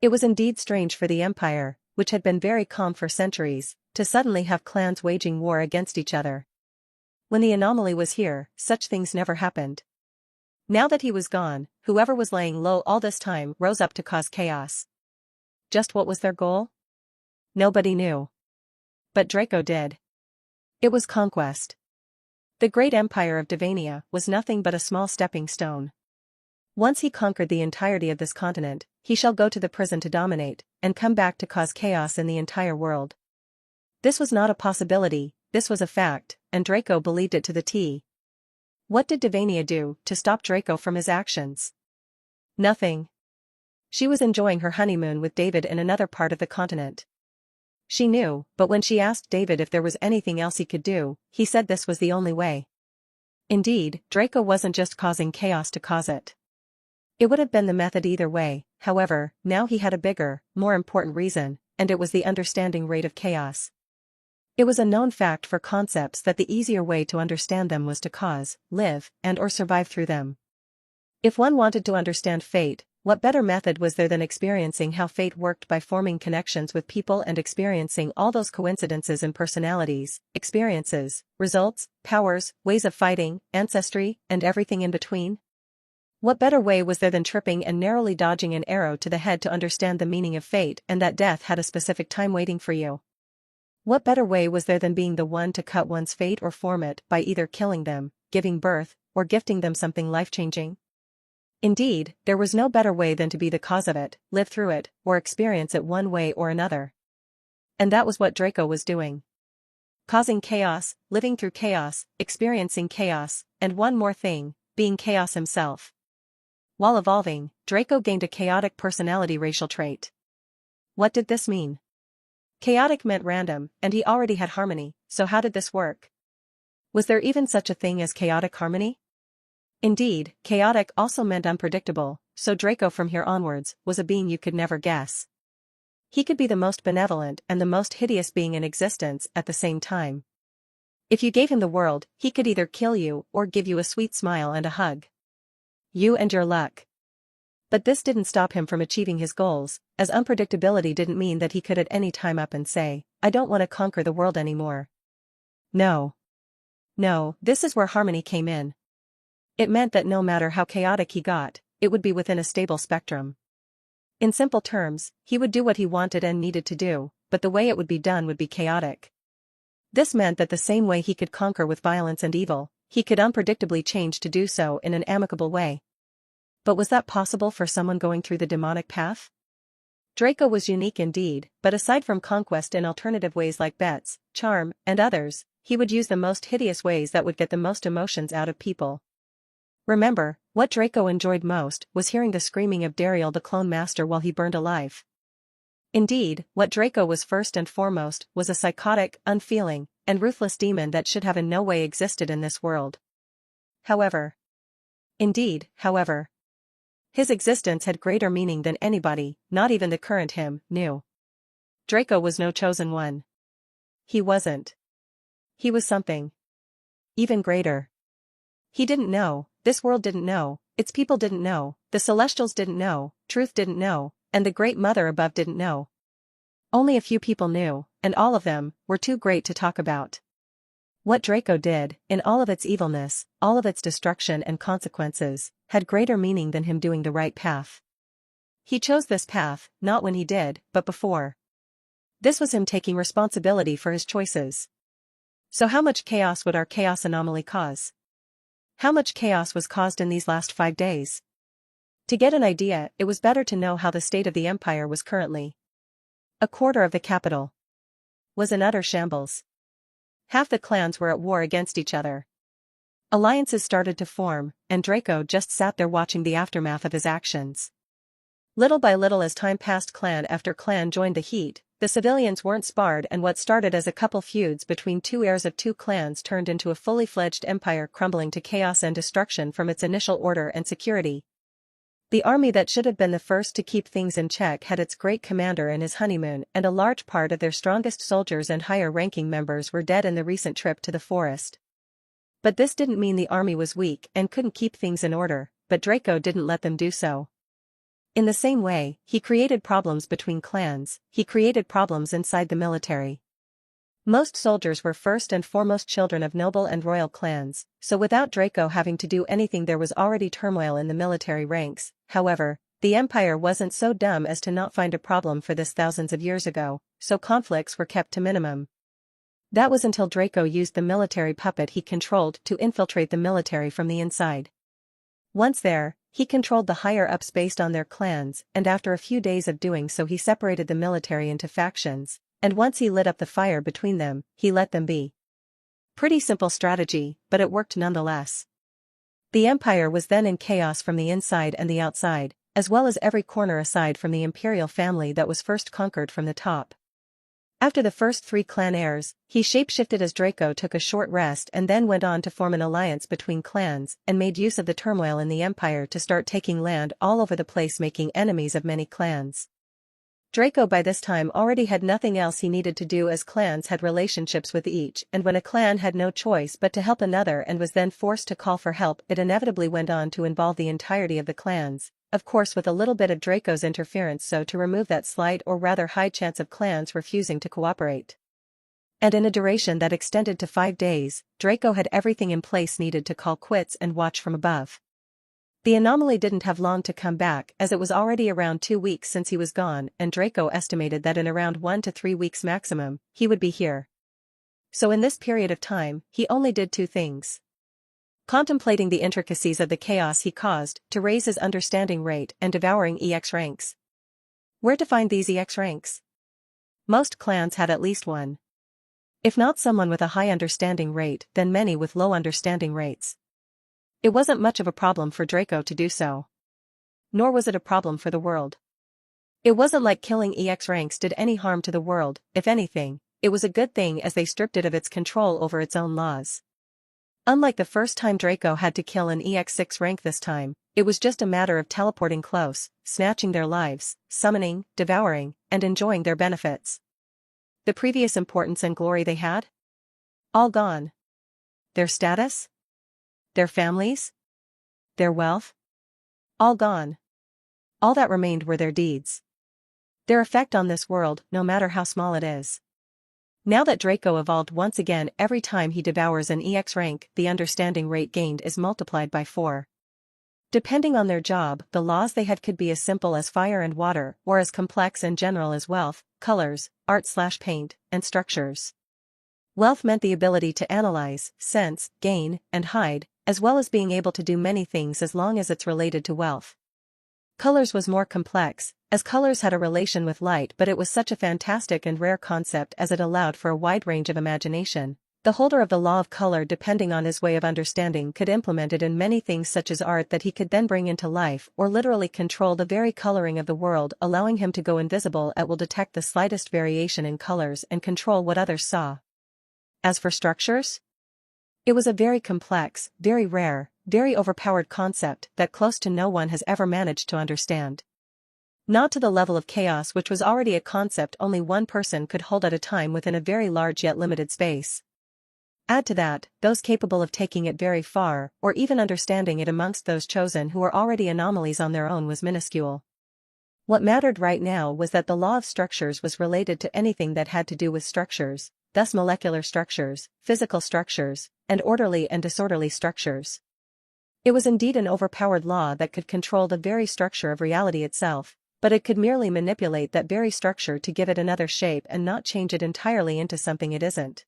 Speaker 1: It was indeed strange for the Empire, which had been very calm for centuries, to suddenly have clans waging war against each other. When the anomaly was here, such things never happened. Now that he was gone, whoever was laying low all this time rose up to cause chaos. Just what was their goal? Nobody knew. But Draco did. It was conquest. The great empire of Devania was nothing but a small stepping stone. Once he conquered the entirety of this continent, he shall go to the prison to dominate, and come back to cause chaos in the entire world. This was not a possibility, this was a fact, and Draco believed it to the T. What did Devania do to stop Draco from his actions? Nothing. She was enjoying her honeymoon with David in another part of the continent. She knew, but when she asked David if there was anything else he could do, he said this was the only way. Indeed, Draco wasn't just causing chaos to cause it. It would have been the method either way, however, now he had a bigger, more important reason, and it was the understanding rate of chaos. It was a known fact for concepts that the easier way to understand them was to cause, live, and/or survive through them. If one wanted to understand fate, What better method was there than experiencing how fate worked by forming connections with people and experiencing all those coincidences in personalities, experiences, results, powers, ways of fighting, ancestry, and everything in between? What better way was there than tripping and narrowly dodging an arrow to the head to understand the meaning of fate and that death had a specific time waiting for you? What better way was there than being the one to cut one's fate or form it by either killing them, giving birth, or gifting them something life-changing? Indeed, there was no better way than to be the cause of it, live through it, or experience it one way or another. And that was what Draco was doing. Causing chaos, living through chaos, experiencing chaos, and one more thing, being chaos himself. While evolving, Draco gained a chaotic personality racial trait. What did this mean? Chaotic meant random, and he already had harmony, so how did this work? Was there even such a thing as chaotic harmony? Indeed, chaotic also meant unpredictable, so Draco from here onwards was a being you could never guess. He could be the most benevolent and the most hideous being in existence at the same time. If you gave him the world, he could either kill you or give you a sweet smile and a hug. You and your luck. But this didn't stop him from achieving his goals, as unpredictability didn't mean that he could at any time up and say, "I don't want to conquer the world anymore." No. No, this is where harmony came in. It meant that no matter how chaotic he got, it would be within a stable spectrum. In simple terms, he would do what he wanted and needed to do, but the way it would be done would be chaotic. This meant that the same way he could conquer with violence and evil, he could unpredictably change to do so in an amicable way. But was that possible for someone going through the demonic path? Draco was unique indeed, but aside from conquest in alternative ways like bets, charm, and others, he would use the most hideous ways that would get the most emotions out of people. Remember, what Draco enjoyed most was hearing the screaming of Dariel the Clone Master while he burned alive. Indeed, what Draco was first and foremost was a psychotic, unfeeling, and ruthless demon that should have in no way existed in this world. However, his existence had greater meaning than anybody, not even the current him, knew. Draco was no chosen one. He wasn't. He was something even greater. He didn't know, this world didn't know, its people didn't know, the Celestials didn't know, Truth didn't know, and the Great Mother above didn't know. Only a few people knew, and all of them were too great to talk about. What Draco did, in all of its evilness, all of its destruction and consequences, had greater meaning than him doing the right path. He chose this path, not when he did, but before. This was him taking responsibility for his choices. So how much chaos would our chaos anomaly cause? How much chaos was caused in these last 5 days? To get an idea, it was better to know how the state of the Empire was currently. A quarter of the capital was in utter shambles. Half the clans were at war against each other. Alliances started to form, and Draco just sat there watching the aftermath of his actions. Little by little as time passed, clan after clan joined the heat, the civilians weren't spared, and what started as a couple feuds between two heirs of two clans turned into a fully fledged empire crumbling to chaos and destruction from its initial order and security. The army that should have been the first to keep things in check had its great commander in his honeymoon, and a large part of their strongest soldiers and higher-ranking members were dead in the recent trip to the forest. But this didn't mean the army was weak and couldn't keep things in order, but Draco didn't let them do so. In the same way, he created problems between clans, he created problems inside the military. Most soldiers were first and foremost children of noble and royal clans, so without Draco having to do anything there was already turmoil in the military ranks. However, the Empire wasn't so dumb as to not find a problem for this thousands of years ago, so conflicts were kept to minimum. That was until Draco used the military puppet he controlled to infiltrate the military from the inside. Once there, he controlled the higher-ups based on their clans, and after a few days of doing so he separated the military into factions, and once he lit up the fire between them, he let them be. Pretty simple strategy, but it worked nonetheless. The Empire was then in chaos from the inside and the outside, as well as every corner aside from the imperial family that was first conquered from the top. After the first 3 clan heirs, he shapeshifted as Draco took a short rest and then went on to form an alliance between clans and made use of the turmoil in the Empire to start taking land all over the place, making enemies of many clans. Draco by this time already had nothing else he needed to do, as clans had relationships with each, and when a clan had no choice but to help another and was then forced to call for help, it inevitably went on to involve the entirety of the clans, of course with a little bit of Draco's interference so to remove that slight or rather high chance of clans refusing to cooperate. And in a duration that extended to 5 days, Draco had everything in place needed to call quits and watch from above. The anomaly didn't have long to come back, as it was already around 2 weeks since he was gone, and Draco estimated that in around 1 to 3 weeks maximum, he would be here. So in this period of time, he only did 2 things. Contemplating the intricacies of the chaos he caused, to raise his understanding rate, and devouring EX ranks. Where to find these EX ranks? Most clans had at least one. If not someone with a high understanding rate, then many with low understanding rates. It wasn't much of a problem for Draco to do so. Nor was it a problem for the world. It wasn't like killing EX ranks did any harm to the world. If anything, it was a good thing as they stripped it of its control over its own laws. Unlike the first time Draco had to kill an EX6 rank, this time, it was just a matter of teleporting close, snatching their lives, summoning, devouring, and enjoying their benefits. The previous importance and glory they had? All gone. Their status? Their families? Their wealth? All gone. All that remained were their deeds. Their effect on this world, no matter how small it is. Now that Draco evolved once again, every time he devours an EX rank, the understanding rate gained is multiplied by 4. Depending on their job, the laws they had could be as simple as fire and water, or as complex and general as wealth, colors, art/paint, and structures. Wealth meant the ability to analyze, sense, gain, and hide, as well as being able to do many things as long as it's related to wealth. Colors was more complex, as colors had a relation with light, but it was such a fantastic and rare concept as it allowed for a wide range of imagination. The holder of the law of color, depending on his way of understanding, could implement it in many things such as art that he could then bring into life, or literally control the very coloring of the world, allowing him to go invisible at will, detect the slightest variation in colors and control what others saw. As for structures? It was a very complex, very rare, very overpowered concept that close to no one has ever managed to understand. Not to the level of chaos, which was already a concept only one person could hold at a time within a very large yet limited space. Add to that, those capable of taking it very far, or even understanding it amongst those chosen who were already anomalies on their own, was minuscule. What mattered right now was that the law of structures was related to anything that had to do with structures, thus molecular structures, physical structures, and orderly and disorderly structures. It was indeed an overpowered law that could control the very structure of reality itself, but it could merely manipulate that very structure to give it another shape and not change it entirely into something it isn't.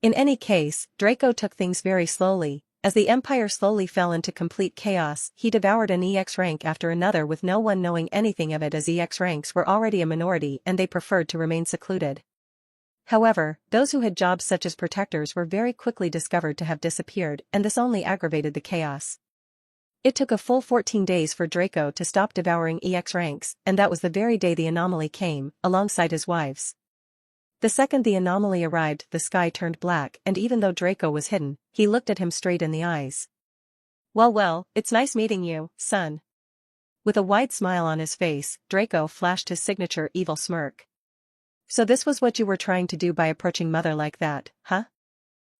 Speaker 1: In any case, Draco took things very slowly. As the Empire slowly fell into complete chaos, he devoured an EX rank after another with no one knowing anything of it, as EX ranks were already a minority and they preferred to remain secluded. However, those who had jobs such as protectors were very quickly discovered to have disappeared, and this only aggravated the chaos. It took a full 14 days for Draco to stop devouring EX ranks, and that was the very day the anomaly came, alongside his wives. The second the anomaly arrived, the sky turned black, and even though Draco was hidden, he looked at him straight in the eyes. Well, it's nice meeting you, son." With a wide smile on his face, Draco flashed his signature evil smirk. "So this was what you were trying to do by approaching Mother like that, huh?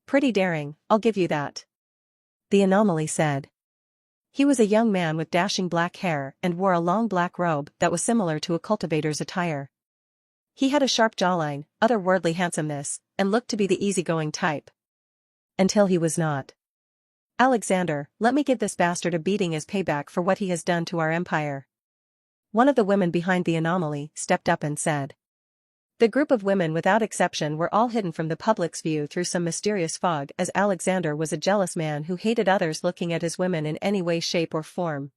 Speaker 1: Pretty daring, I'll give you that," the anomaly said. He was a young man with dashing black hair and wore a long black robe that was similar to a cultivator's attire. He had a sharp jawline, otherworldly handsomeness, and looked to be the easygoing type. Until he was not. "Alexander, let me give this bastard a beating as payback for what he has done to our empire." One of the women behind the anomaly stepped up and said. The group of women without exception were all hidden from the public's view through some mysterious fog, as Alexander was a jealous man who hated others looking at his women in any way, shape or form.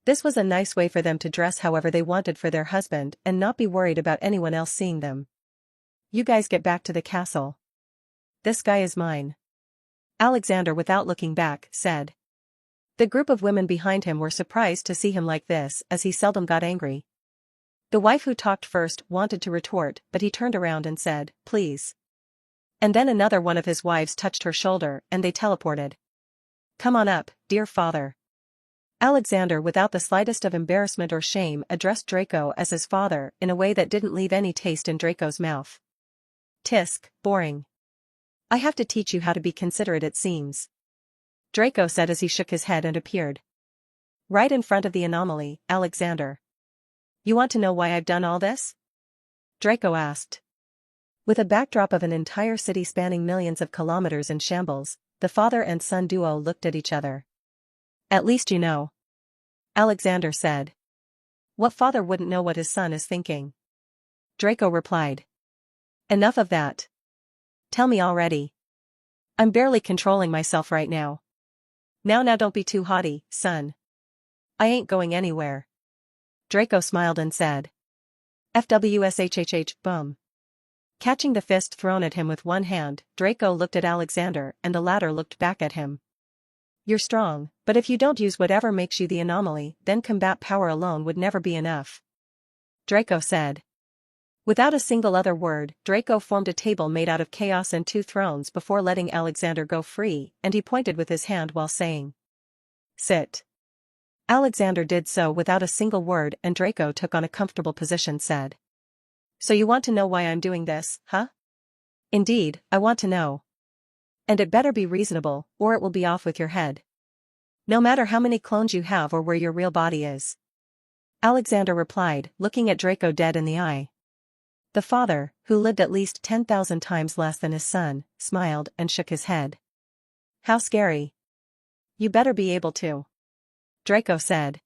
Speaker 1: This was a nice way for them to dress however they wanted for their husband and not be worried about anyone else seeing them. "You guys get back to the castle. This guy is mine," Alexander, without looking back, said. The group of women behind him were surprised to see him like this, as he seldom got angry. The wife who talked first wanted to retort, but he turned around and said, "Please." And then another one of his wives touched her shoulder and they teleported. "Come on up, dear father." Alexander, without the slightest of embarrassment or shame, addressed Draco as his father in a way that didn't leave any taste in Draco's mouth. Tisk, boring. I have to teach you how to be considerate, it seems. Draco said as he shook his head and appeared right in front of the anomaly. Alexander. You want to know why I've done all this? Draco asked. With a backdrop of an entire city spanning millions of kilometers in shambles, the father and son duo looked at each other. At least you know. Alexander said. What father wouldn't know what his son is thinking? Draco replied. Enough of that. Tell me already. I'm barely controlling myself right now. Now don't be too haughty, son. I ain't going anywhere. Draco smiled and said. FWSHHH, boom. Catching the fist thrown at him with one hand, Draco looked at Alexander and the latter looked back at him. You're strong, but if you don't use whatever makes you the anomaly, then combat power alone would never be enough. Draco said. Without a single other word, Draco formed a table made out of chaos and 2 thrones before letting Alexander go free, and he pointed with his hand while saying, Sit. Alexander did so without a single word and Draco took on a comfortable position, said. So you want to know why I'm doing this, huh? Indeed, I want to know. And it better be reasonable, or it will be off with your head. No matter how many clones you have or where your real body is. Alexander replied, looking at Draco dead in the eye. The father, who lived at least 10,000 times less than his son, smiled and shook his head. How scary. You better be able to. Draco said.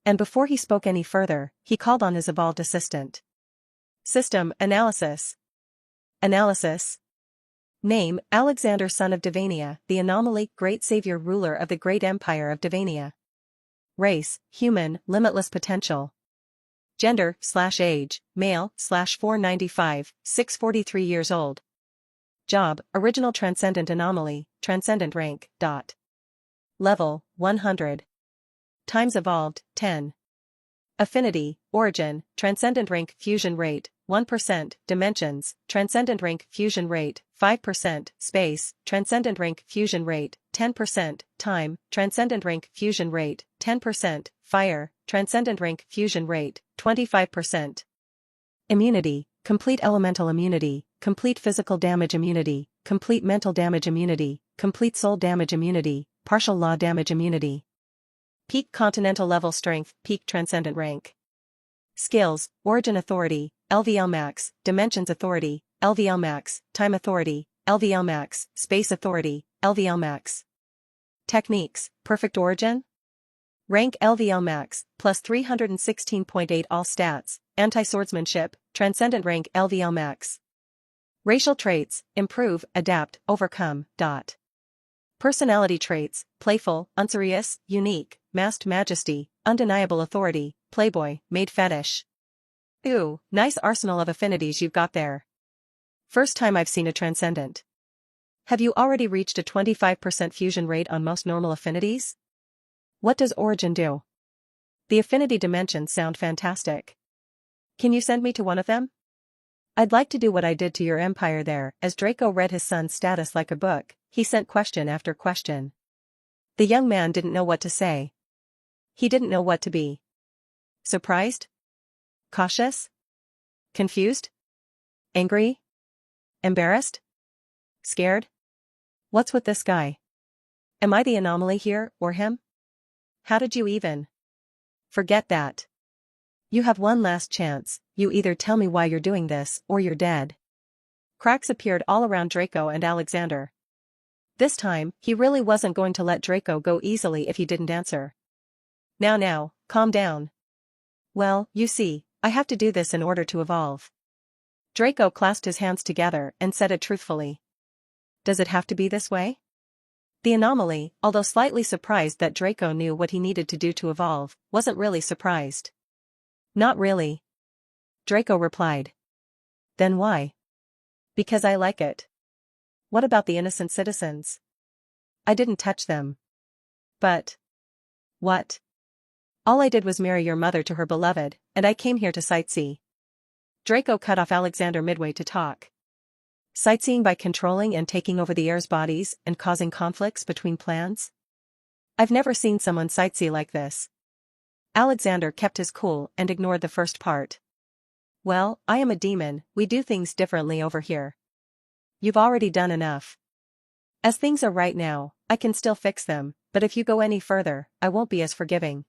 Speaker 1: And before he spoke any further, he called on his evolved assistant. System analysis. Analysis. Name, Alexander, son of Devania, the anomaly, great savior, ruler of the great empire of Devania. Race, human, limitless potential. Gender, /age, male, /495, 643 years old. Job, original transcendent anomaly, transcendent rank, . Level, 100. Times evolved, 10. Affinity, origin, transcendent rank, fusion rate, 1%, dimensions, transcendent rank, fusion rate, 5%, space, transcendent rank, fusion rate, 10%, time, transcendent rank, fusion rate, 10%, fire, transcendent rank, fusion rate, 25%. Immunity, complete elemental immunity, complete physical damage immunity, complete mental damage immunity, complete soul damage immunity, partial law damage immunity. Peak continental level strength, peak transcendent rank. Skills, origin authority, LVL max, dimensions authority, LVL max, time authority, LVL max, space authority, LVL max. Techniques, perfect origin. Rank LVL max, plus 316.8 all stats, anti-swordsmanship, transcendent rank LVL max. Racial traits, improve, adapt, overcome, . Personality traits, playful, unserious, unique, masked majesty, undeniable authority, playboy, maid fetish. Ooh, nice arsenal of affinities you've got there. First time I've seen a transcendent. Have you already reached a 25% fusion rate on most normal affinities? What does origin do? The affinity dimensions sound fantastic. Can you send me to one of them? I'd like to do what I did to your empire there. As Draco read his son's status like a book, he sent question after question. The young man didn't know what to say. He didn't know what to be. Surprised? Cautious? Confused? Angry? Embarrassed? Scared? What's with this guy? Am I the anomaly here, or him? How did you even? Forget that. You have one last chance, you either tell me why you're doing this, or you're dead. Cracks appeared all around Draco and Alexander. This time, he really wasn't going to let Draco go easily if he didn't answer. Now, calm down. Well, you see, I have to do this in order to evolve. Draco clasped his hands together and said it truthfully. Does it have to be this way? The anomaly, although slightly surprised that Draco knew what he needed to do to evolve, wasn't really surprised. Not really. Draco replied. Then why? Because I like it. What about the innocent citizens? I didn't touch them. But. What? All I did was marry your mother to her beloved, and I came here to sightsee. Draco cut off Alexander midway to talk. Sightseeing by controlling and taking over the heir's bodies and causing conflicts between plans? I've never seen someone sightsee like this. Alexander kept his cool and ignored the first part. Well, I am a demon, we do things differently over here. You've already done enough. As things are right now, I can still fix them, but if you go any further, I won't be as forgiving.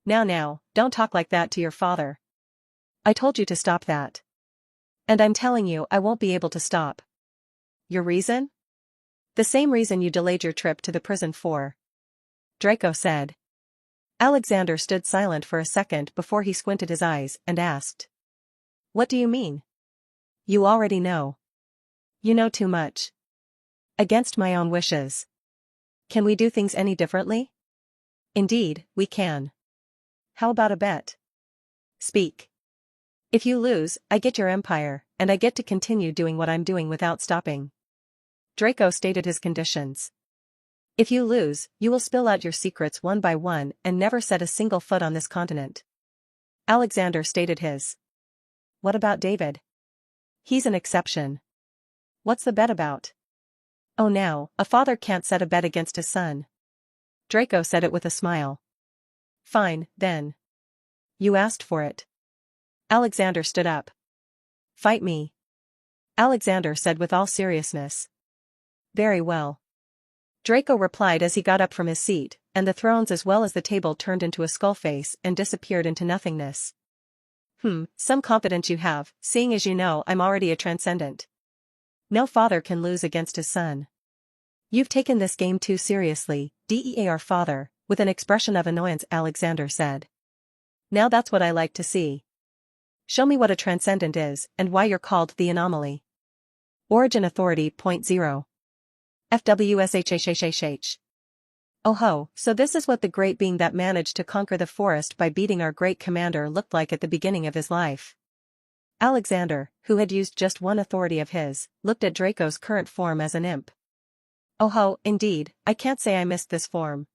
Speaker 1: Now, don't talk like that to your father. I told you to stop that. And I'm telling you I won't be able to stop. Your reason? The same reason you delayed your trip to the prison for. Draco said. Alexander stood silent for a second before he squinted his eyes and asked. What do you mean? You already know. You know too much. Against my own wishes. Can we do things any differently? Indeed, we can. How about a bet? Speak. If you lose, I get your empire, and I get to continue doing what I'm doing without stopping. Draco stated his conditions. If you lose, you will spill out your secrets one by one and never set a single foot on this continent. Alexander stated his. What about David? He's an exception. What's the bet about? Oh now, a father can't set a bet against his son. Draco said it with a smile. Fine, then. You asked for it. Alexander stood up. Fight me. Alexander said with all seriousness. Very well. Draco replied as he got up from his seat, and the thrones as well as the table turned into a skull face and disappeared into nothingness. Some confidence you have, seeing as you know I'm already a transcendent. No father can lose against his son. You've taken this game too seriously, DEAR father, with an expression of annoyance Alexander said. Now that's what I like to see. Show me what a transcendent is and why you're called the anomaly. Origin Authority. 0. FWSHHHH. Oh ho, so this is what the great being that managed to conquer the forest by beating our great commander looked like at the beginning of his life. Alexander, who had used just one authority of his, looked at Draco's current form as an imp. Oh ho, indeed, I can't say I missed this form.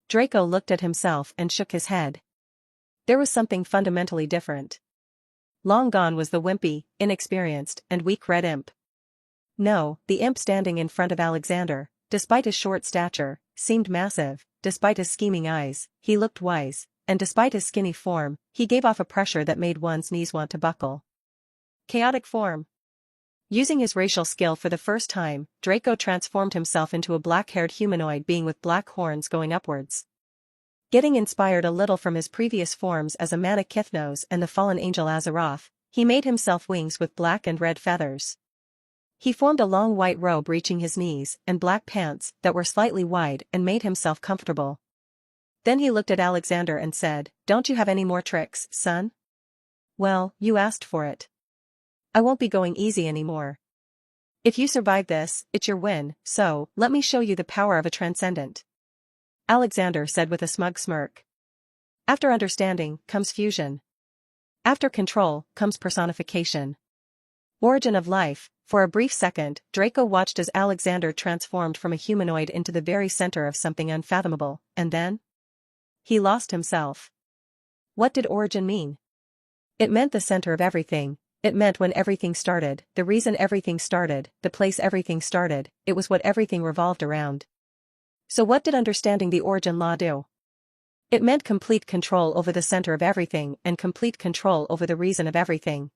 Speaker 1: Draco looked at himself and shook his head. There was something fundamentally different. Long gone was the wimpy, inexperienced, and weak red imp. No, the imp standing in front of Alexander, despite his short stature, seemed massive, despite his scheming eyes, he looked wise, and despite his skinny form, he gave off a pressure that made one's knees want to buckle. Chaotic form. Using his racial skill for the first time, Draco transformed himself into a black-haired humanoid being with black horns going upwards. Getting inspired a little from his previous forms as a Manakithnos and the fallen angel Azeroth, he made himself wings with black and red feathers. He formed a long white robe reaching his knees and black pants that were slightly wide and made himself comfortable. Then he looked at Alexander and said, Don't you have any more tricks, son? Well, you asked for it. I won't be going easy anymore. If you survive this, it's your win, so, let me show you the power of a transcendent. Alexander said with a smug smirk. After understanding, comes fusion. After control, comes personification. Origin of life. For a brief second, Draco watched as Alexander transformed from a humanoid into the very center of something unfathomable, and then? He lost himself. What did origin mean? It meant the center of everything, it meant when everything started, the reason everything started, the place everything started, it was what everything revolved around. So what did understanding the origin law do? It meant complete control over the center of everything and complete control over the reason of everything.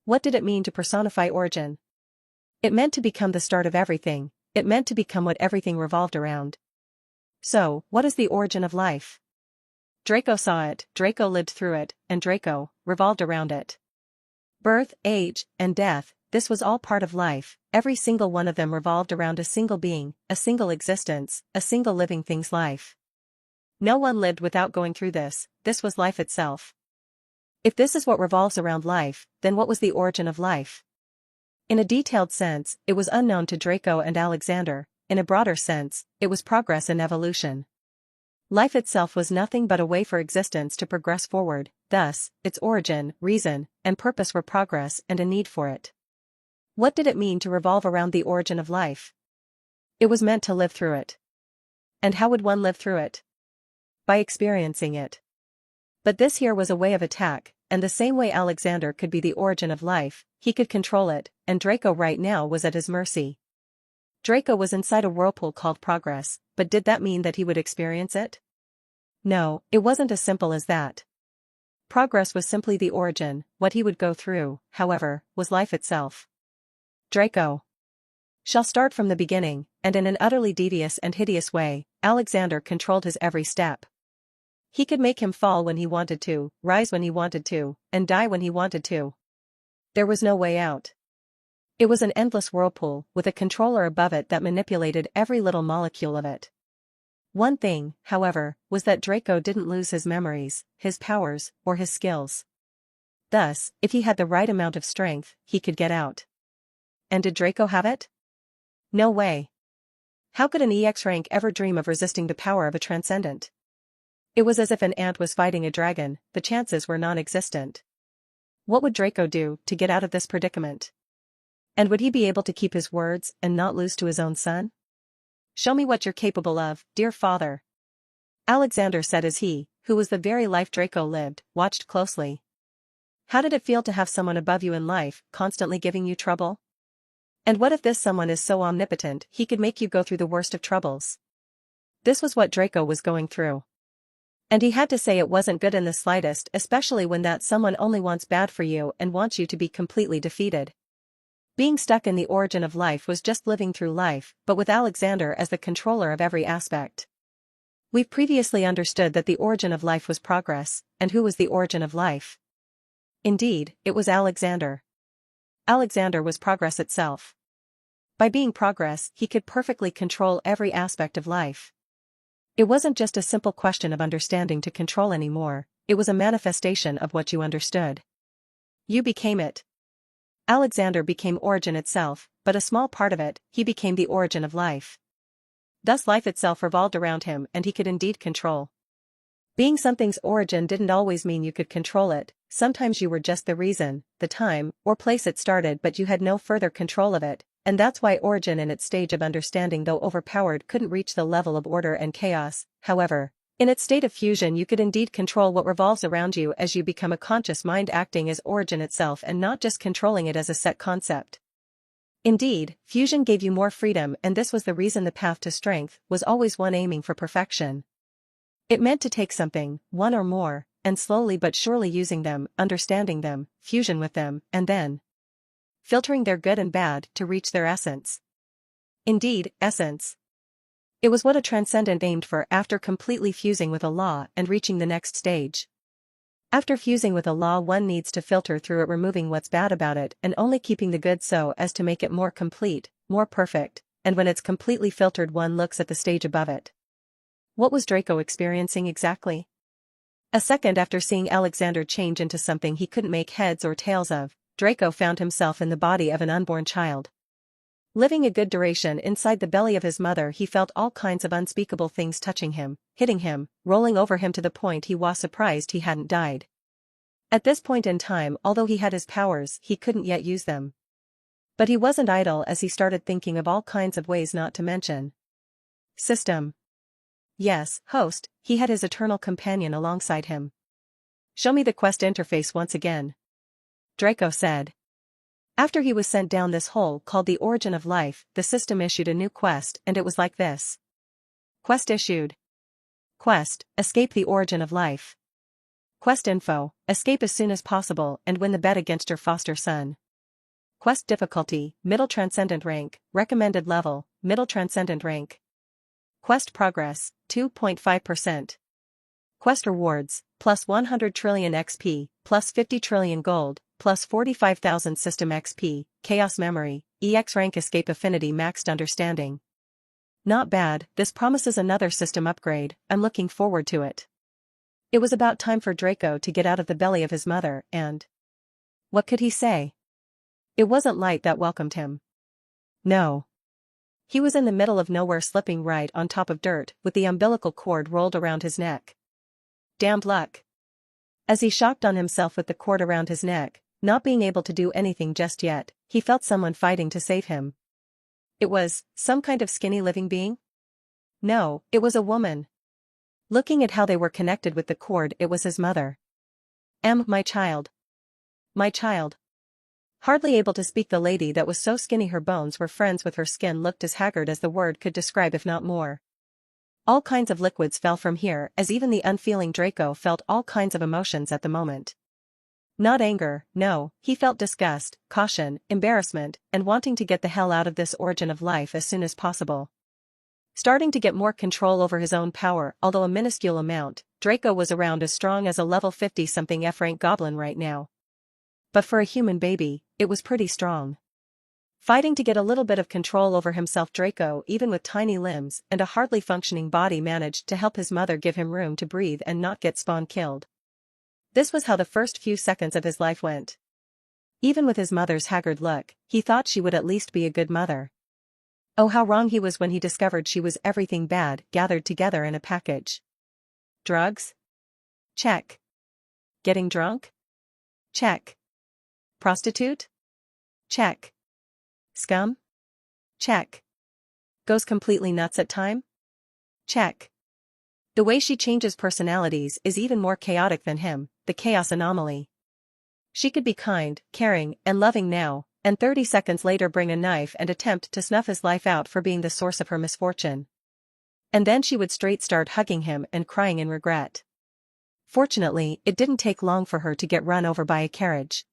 Speaker 1: What did it mean to personify origin? It meant to become the start of everything, it meant to become what everything revolved around. So, what is the origin of life? Draco saw it, Draco lived through it, and Draco revolved around it. Birth, age, and death, this was all part of life, every single one of them revolved around a single being, a single existence, a single living thing's life. No one lived without going through this was life itself. If this is what revolves around life, then what was the origin of life? In a detailed sense, it was unknown to Draco and Alexander, in a broader sense, it was progress and evolution. Life itself was nothing but a way for existence to progress forward, thus, its origin, reason, and purpose were progress and a need for it. What did it mean to revolve around the origin of life? It was meant to live through it. And how would one live through it? By experiencing it. But this here was a way of attack, and the same way Alexander could be the origin of life, he could control it, and Draco right now was at his mercy. Draco was inside a whirlpool called progress, but did that mean that he would experience it? No, it wasn't as simple as that. Progress was simply the origin. What he would go through, however, was life itself. Draco shall start from the beginning, and in an utterly devious and hideous way, Alexander controlled his every step. He could make him fall when he wanted to, rise when he wanted to, and die when he wanted to. There was no way out. It was an endless whirlpool, with a controller above it that manipulated every little molecule of it. One thing, however, was that Draco didn't lose his memories, his powers, or his skills. Thus, if he had the right amount of strength, he could get out. And did Draco have it? No way. How could an EX rank ever dream of resisting the power of a transcendent? It was as if an ant was fighting a dragon, the chances were non-existent. What would Draco do to get out of this predicament? And would he be able to keep his words and not lose to his own son? Show me what you're capable of, dear father. Alexander said as he, who was the very life Draco lived, watched closely. How did it feel to have someone above you in life, constantly giving you trouble? And what if this someone is so omnipotent he could make you go through the worst of troubles? This was what Draco was going through. And he had to say it wasn't good in the slightest, especially when that someone only wants bad for you and wants you to be completely defeated. Being stuck in the origin of life was just living through life, but with Alexander as the controller of every aspect. We've previously understood that the origin of life was progress, and who was the origin of life? Indeed, it was Alexander. Alexander was progress itself. By being progress, he could perfectly control every aspect of life. It wasn't just a simple question of understanding to control anymore, it was a manifestation of what you understood. You became it. Alexander became origin itself, but a small part of it, he became the origin of life. Thus life itself revolved around him and he could indeed control. Being something's origin didn't always mean you could control it, sometimes you were just the reason, the time, or place it started but you had no further control of it, and that's why origin in its stage of understanding though overpowered couldn't reach the level of order and chaos. However, in its state of fusion you could indeed control what revolves around you as you become a conscious mind acting as origin itself and not just controlling it as a set concept. Indeed, fusion gave you more freedom and this was the reason the path to strength was always one aiming for perfection. It meant to take something, one or more, and slowly but surely using them, understanding them, fusion with them, and then filtering their good and bad to reach their essence. Indeed, essence. It was what a transcendent aimed for after completely fusing with a law and reaching the next stage. After fusing with a law one needs to filter through it removing what's bad about it and only keeping the good so as to make it more complete, more perfect, and when it's completely filtered one looks at the stage above it. What was Draco experiencing exactly? A second after seeing Alexander change into something he couldn't make heads or tails of, Draco found himself in the body of an unborn child. Living a good duration inside the belly of his mother he felt all kinds of unspeakable things touching him, hitting him, rolling over him to the point he was surprised he hadn't died. At this point in time although he had his powers he couldn't yet use them. But he wasn't idle as he started thinking of all kinds of ways not to mention. System. Yes, host, he had his eternal companion alongside him. Show me the quest interface once again. Draco said. After he was sent down this hole called the origin of life, the system issued a new quest and it was like this. Quest issued. Quest, escape the origin of life. Quest info, escape as soon as possible and win the bet against your foster son. Quest difficulty, middle transcendent rank, recommended level, middle transcendent rank. Quest progress, 2.5%. Quest rewards, plus 100 trillion XP, plus 50 trillion gold, plus 45,000 system XP, chaos memory, EX rank escape affinity maxed understanding. Not bad, this promises another system upgrade, I'm looking forward to it. It was about time for Draco to get out of the belly of his mother and… what could he say? It wasn't light that welcomed him. No. He was in the middle of nowhere slipping right on top of dirt with the umbilical cord rolled around his neck. Damned luck. As he shocked on himself with the cord around his neck, not being able to do anything just yet, he felt someone fighting to save him. It was some kind of skinny living being? No, it was a woman. Looking at how they were connected with the cord, it was his mother. My child. My child. Hardly able to speak, the lady that was so skinny her bones were friends with her skin looked as haggard as the word could describe, if not more. All kinds of liquids fell from here, as even the unfeeling Draco felt all kinds of emotions at the moment. Not anger, no, he felt disgust, caution, embarrassment, and wanting to get the hell out of this origin of life as soon as possible. Starting to get more control over his own power, although a minuscule amount, Draco was around as strong as a level 50-something F-rank goblin right now. But for a human baby, it was pretty strong. Fighting to get a little bit of control over himself, Draco, even with tiny limbs and a hardly functioning body, managed to help his mother give him room to breathe and not get spawn killed. This was how the first few seconds of his life went. Even with his mother's haggard look, he thought she would at least be a good mother. Oh, how wrong he was when he discovered she was everything bad gathered together in a package. Drugs? Check. Getting drunk? Check. Prostitute? Check. Scum? Check. Goes completely nuts at time? Check. The way she changes personalities is even more chaotic than him, the chaos anomaly. She could be kind, caring, and loving now, and 30 seconds later bring a knife and attempt to snuff his life out for being the source of her misfortune. And then she would straight start hugging him and crying in regret. Fortunately, it didn't take long for her to get run over by a carriage.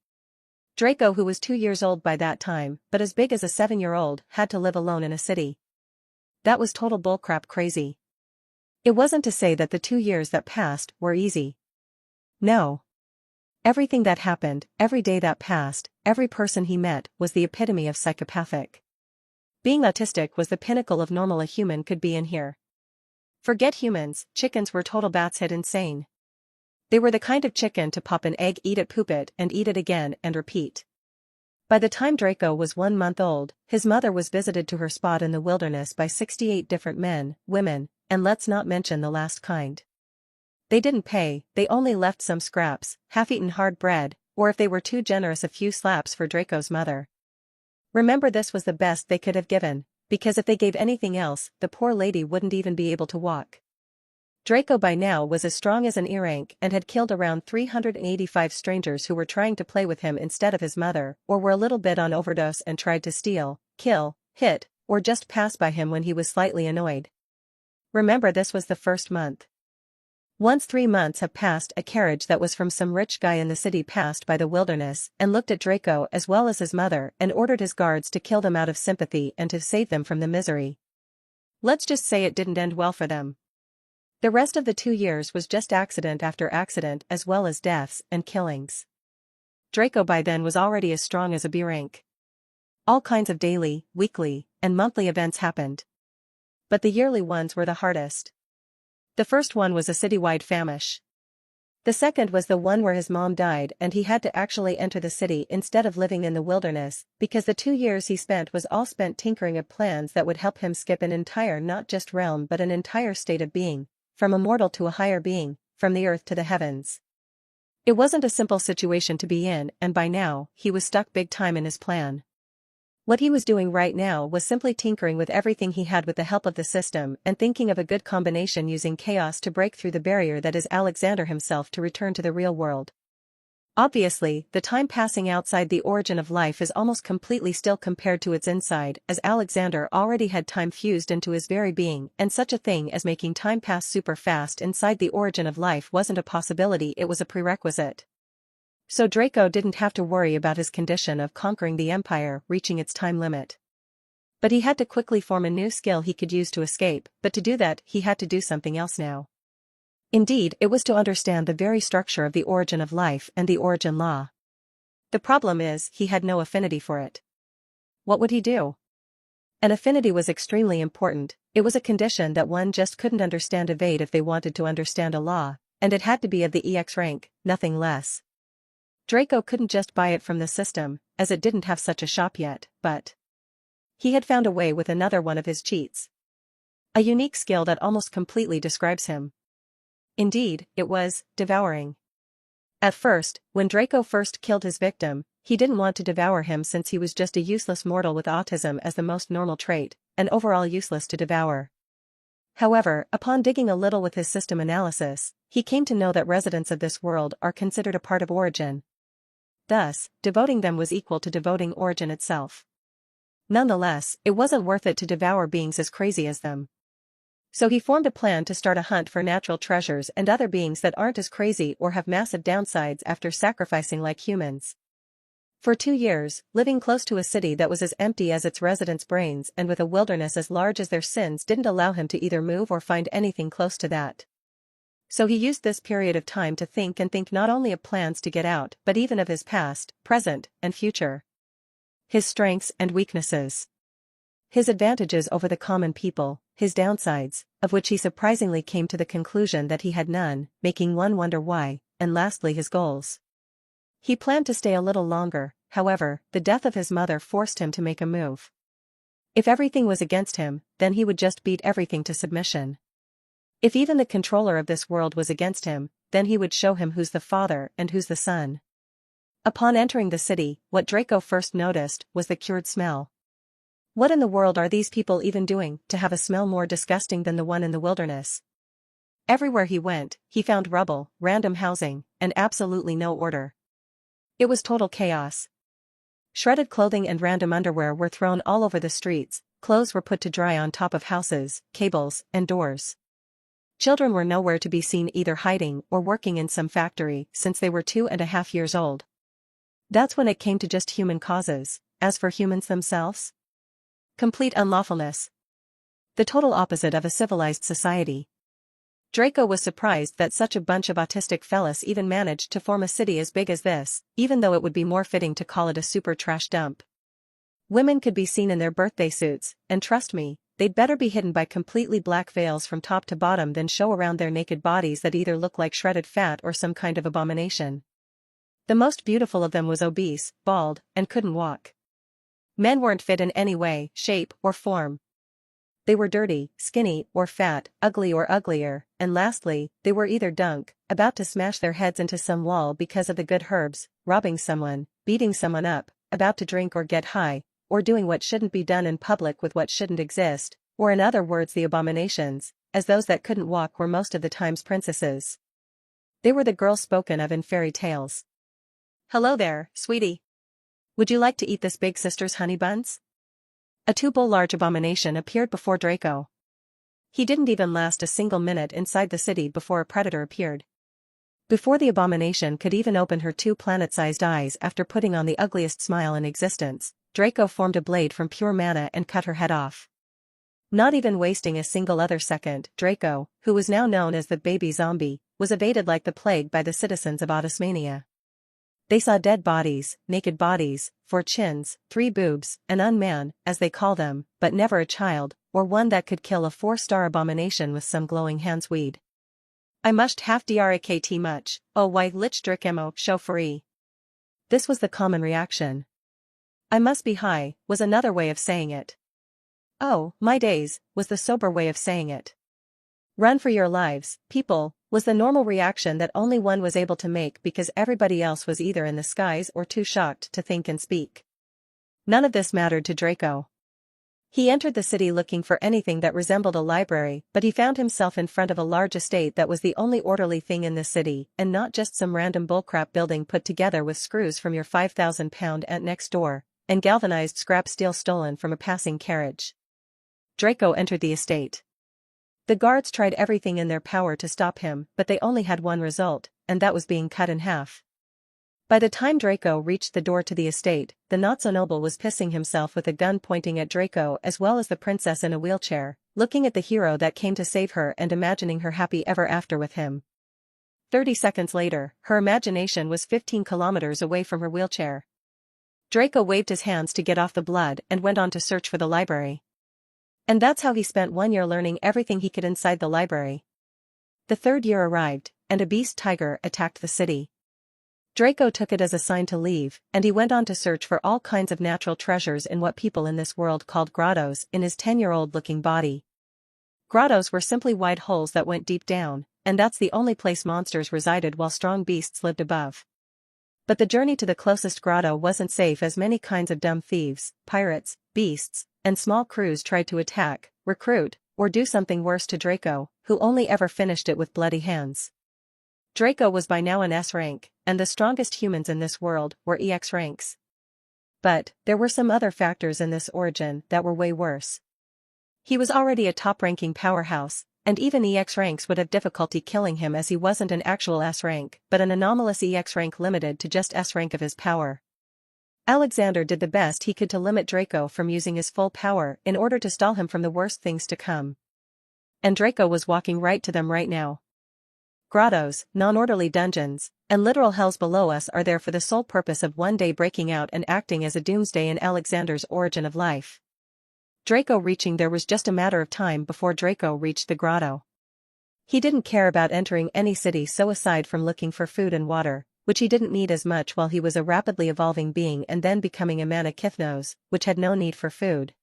Speaker 1: Draco, who was 2 years old by that time, but as big as a 7-year-old, had to live alone in a city. That was total bullcrap crazy. It wasn't to say that the 2 years that passed were easy. No. Everything that happened, every day that passed, every person he met, was the epitome of psychopathic. Being autistic was the pinnacle of normal a human could be in here. Forget humans, chickens were total bat's head insane. They were the kind of chicken to pop an egg, eat it, poop it, and eat it again, and repeat. By the time Draco was 1 month old, his mother was visited to her spot in the wilderness by 68 different men, women, and let's not mention the last kind. They didn't pay, they only left some scraps, half-eaten hard bread, or if they were too generous, a few slaps for Draco's mother. Remember, this was the best they could have given, because if they gave anything else, the poor lady wouldn't even be able to walk. Draco by now was as strong as an earrank and had killed around 385 strangers who were trying to play with him instead of his mother, or were a little bit on overdose and tried to steal, kill, hit, or just pass by him when he was slightly annoyed. Remember, this was the first month. Once 3 months have passed, a carriage that was from some rich guy in the city passed by the wilderness and looked at Draco as well as his mother and ordered his guards to kill them out of sympathy and to save them from the misery. Let's just say it didn't end well for them. The rest of the 2 years was just accident after accident, as well as deaths and killings. Draco by then was already as strong as a B-rank. All kinds of daily, weekly, and monthly events happened. But the yearly ones were the hardest. The first one was a citywide famish. The second was the one where his mom died and he had to actually enter the city instead of living in the wilderness, because the 2 years he spent was all spent tinkering up plans that would help him skip an entire not just realm but an entire state of being, from a mortal to a higher being, from the earth to the heavens. It wasn't a simple situation to be in, and by now, he was stuck big time in his plan. What he was doing right now was simply tinkering with everything he had with the help of the system and thinking of a good combination using chaos to break through the barrier that is Alexander himself to return to the real world. Obviously, the time passing outside the origin of life is almost completely still compared to its inside, as Alexander already had time fused into his very being, and such a thing as making time pass super fast inside the origin of life wasn't a possibility, it was a prerequisite. So Draco didn't have to worry about his condition of conquering the Empire reaching its time limit. But he had to quickly form a new skill he could use to escape, but to do that he had to do something else now. Indeed, it was to understand the very structure of the origin of life and the origin law. The problem is, he had no affinity for it. What would he do? An affinity was extremely important, it was a condition that one just couldn't understand evade if they wanted to understand a law, and it had to be of the EX rank, nothing less. Draco couldn't just buy it from the system, as it didn't have such a shop yet, but he had found a way with another one of his cheats. A unique skill that almost completely describes him. Indeed, it was devouring. At first, when Draco first killed his victim, he didn't want to devour him since he was just a useless mortal with autism as the most normal trait, and overall useless to devour. However, upon digging a little with his system analysis, he came to know that residents of this world are considered a part of origin. thus, devoting them was equal to devoting Origin itself. Nonetheless, it wasn't worth it to devour beings as crazy as them. So he formed a plan to start a hunt for natural treasures and other beings that aren't as crazy or have massive downsides after sacrificing like humans. For 2 years, living close to a city that was as empty as its residents' brains and with a wilderness as large as their sins didn't allow him to either move or find anything close to that. So he used this period of time to think not only of plans to get out but even of his past, present, and future. His strengths and weaknesses. His advantages over the common people, his downsides, of which he surprisingly came to the conclusion that he had none, making one wonder why, and lastly his goals. He planned to stay a little longer, however, the death of his mother forced him to make a move. If everything was against him, then he would just beat everything to submission. If even the controller of this world was against him, then he would show him who's the father and who's the son. Upon entering the city, what Draco first noticed was the cured smell. What in the world are these people even doing to have a smell more disgusting than the one in the wilderness? Everywhere he went, he found rubble, random housing, and absolutely no order. It was total chaos. Shredded clothing and random underwear were thrown all over the streets, clothes were put to dry on top of houses, cables, and doors. Children were nowhere to be seen either hiding or working in some factory since they were 2.5 years old. That's when it came to just human causes. As for humans themselves? Complete unlawfulness. The total opposite of a civilized society. Draco was surprised that such a bunch of autistic fellas even managed to form a city as big as this, even though it would be more fitting to call it a super trash dump. Women could be seen in their birthday suits, and trust me, they'd better be hidden by completely black veils from top to bottom than show around their naked bodies that either look like shredded fat or some kind of abomination. The most beautiful of them was obese, bald, and couldn't walk. Men weren't fit in any way, shape, or form. They were dirty, skinny, or fat, ugly or uglier, and lastly, they were either dunk, about to smash their heads into some wall because of the good herbs, robbing someone, beating someone up, about to drink or get high, or doing what shouldn't be done in public with what shouldn't exist, or in other words the abominations, as those that couldn't walk were most of the times princesses. They were the girls spoken of in fairy tales. "Hello there, sweetie. Would you like to eat this big sister's honey buns?" A two-bowl-large abomination appeared before Draco. He didn't even last a single minute inside the city before a predator appeared. Before the abomination could even open her 2 planet-sized eyes after putting on the ugliest smile in existence, Draco formed a blade from pure mana and cut her head off. Not even wasting a single other second, Draco, who was now known as the baby zombie, was evaded like the plague by the citizens of Autismania. They saw dead bodies, naked bodies, 4 chins, 3 boobs, an unman, as they call them, but never a child, or one that could kill a 4-star abomination with some glowing hands weed. "I mushed half drakt much, oh why lich drikemo show free." This was the common reaction. "I must be high," was another way of saying it. "Oh, my days," was the sober way of saying it. "Run for your lives, people," was the normal reaction that only one was able to make because everybody else was either in the skies or too shocked to think and speak. None of this mattered to Draco. He entered the city looking for anything that resembled a library, but he found himself in front of a large estate that was the only orderly thing in the city, and not just some random bullcrap building put together with screws from your 5,000-pound aunt next door, and galvanized scrap steel stolen from a passing carriage. Draco entered the estate. The guards tried everything in their power to stop him, but they only had one result, and that was being cut in half. By the time Draco reached the door to the estate, the not-so-noble was pissing himself with a gun pointing at Draco as well as the princess in a wheelchair, looking at the hero that came to save her and imagining her happy ever after with him. 30 seconds later, her imagination was 15 kilometers away from her wheelchair. Draco waved his hands to get off the blood and went on to search for the library. And that's how he spent 1 year learning everything he could inside the library. The 3rd year arrived, and a beast tiger attacked the city. Draco took it as a sign to leave, and he went on to search for all kinds of natural treasures in what people in this world called grottos in his 10-year-old-looking body. Grottos were simply wide holes that went deep down, and that's the only place monsters resided while strong beasts lived above. But the journey to the closest grotto wasn't safe as many kinds of dumb thieves, pirates, beasts, and small crews tried to attack, recruit, or do something worse to Draco, who only ever finished it with bloody hands. Draco was by now an S rank, and the strongest humans in this world were EX ranks. But, there were some other factors in this origin that were way worse. He was already a top-ranking powerhouse, and even EX ranks would have difficulty killing him as he wasn't an actual S rank, but an anomalous EX rank limited to just S rank of his power. Alexander did the best he could to limit Draco from using his full power in order to stall him from the worst things to come. And Draco was walking right to them right now. Grottos, non-orderly dungeons, and literal hells below us are there for the sole purpose of one day breaking out and acting as a doomsday in Alexander's origin of life. Draco reaching there was just a matter of time before Draco reached the grotto. He didn't care about entering any city so aside from looking for food and water, which he didn't need as much while he was a rapidly evolving being and then becoming a mana Kythnos, which had no need for food.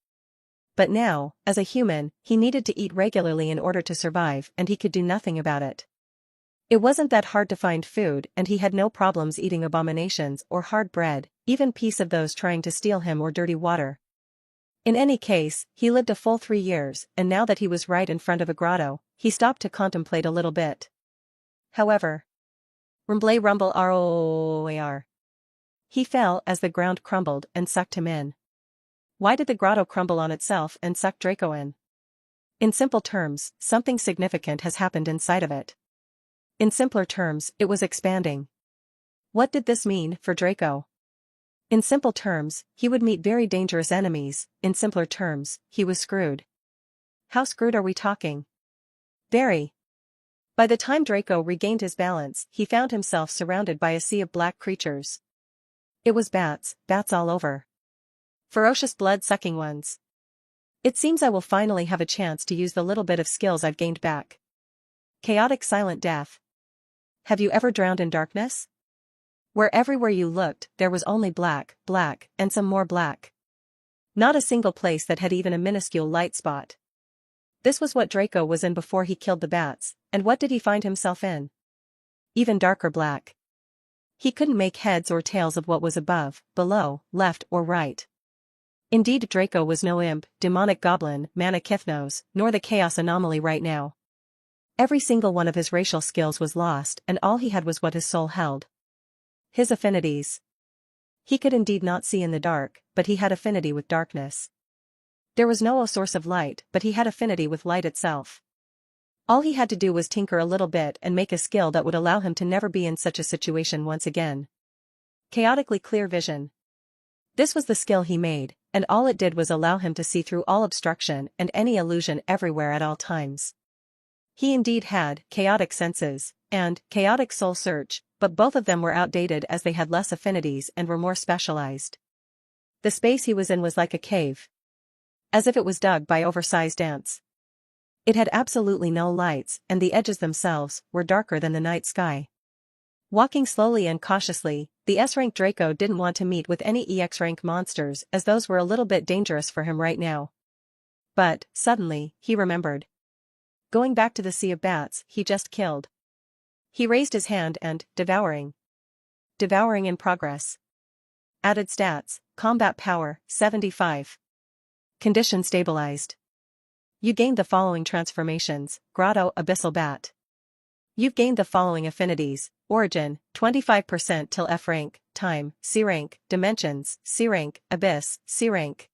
Speaker 1: But now, as a human, he needed to eat regularly in order to survive and he could do nothing about it. It wasn't that hard to find food and he had no problems eating abominations or hard bread, even piece of those trying to steal him or dirty water. In any case, he lived a full 3 years and now that he was right in front of a grotto, he stopped to contemplate a little bit. However, rumble rumble roar. He fell as the ground crumbled and sucked him in. Why did the grotto crumble on itself and suck Draco in? In simple terms, something significant has happened inside of it. In simpler terms, it was expanding. What did this mean for Draco? In simple terms, he would meet very dangerous enemies, in simpler terms, he was screwed. How screwed are we talking? Very. By the time Draco regained his balance, he found himself surrounded by a sea of black creatures. It was bats all over. Ferocious blood-sucking ones. It seems I will finally have a chance to use the little bit of skills I've gained back. Chaotic silent death. Have you ever drowned in darkness? Where everywhere you looked, there was only black, and some more black. Not a single place that had even a minuscule light spot. This was what Draco was in before he killed the bats, and what did he find himself in? Even darker black. He couldn't make heads or tails of what was above, below, left or right. Indeed Draco was no imp, demonic goblin, mana Kythnos, nor the chaos anomaly right now. Every single one of his racial skills was lost and all he had was what his soul held. His affinities. He could indeed not see in the dark, but he had affinity with darkness. There was no source of light, but he had affinity with light itself. All he had to do was tinker a little bit and make a skill that would allow him to never be in such a situation once again. Chaotically clear vision. This was the skill he made, and all it did was allow him to see through all obstruction and any illusion everywhere at all times. He indeed had chaotic senses and chaotic soul search, but both of them were outdated as they had less affinities and were more specialized. The space he was in was like a cave. As if it was dug by oversized ants. It had absolutely no lights and the edges themselves were darker than the night sky. Walking slowly and cautiously, the S-rank Draco didn't want to meet with any EX-rank monsters as those were a little bit dangerous for him right now. But, suddenly, he remembered. Going back to the sea of bats he just killed. He raised his hand and, devouring. Devouring in progress. Added stats, combat power, 75. Condition stabilized. You gained the following transformations, Grotto Abyssal Bat. You've gained the following affinities, Origin, 25% till F rank, Time, C rank, Dimensions, C rank, Abyss, C rank.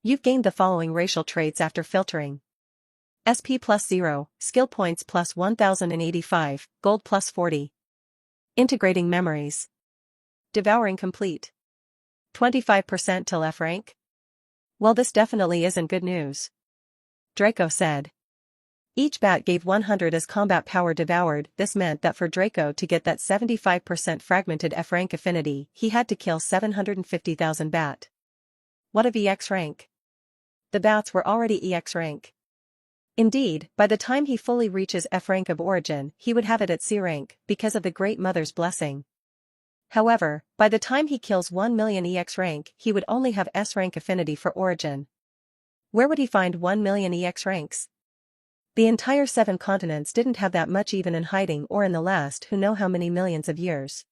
Speaker 1: You've gained the following racial traits after filtering. SP plus 0, skill points plus 1085, gold plus 40. Integrating memories. Devouring complete. 25% till F rank? Well, this definitely isn't good news. Draco said. Each bat gave 100 as combat power devoured. This meant that for Draco to get that 75% fragmented F rank affinity, he had to kill 750,000 bat. What of EX rank? The bats were already EX rank. Indeed, by the time he fully reaches F rank of origin, he would have it at C rank, because of the Great Mother's blessing. However, by the time he kills 1 million EX rank, he would only have S rank affinity for origin. Where would he find 1 million EX ranks? The entire 7 continents didn't have that much even in hiding or in the last who know how many millions of years.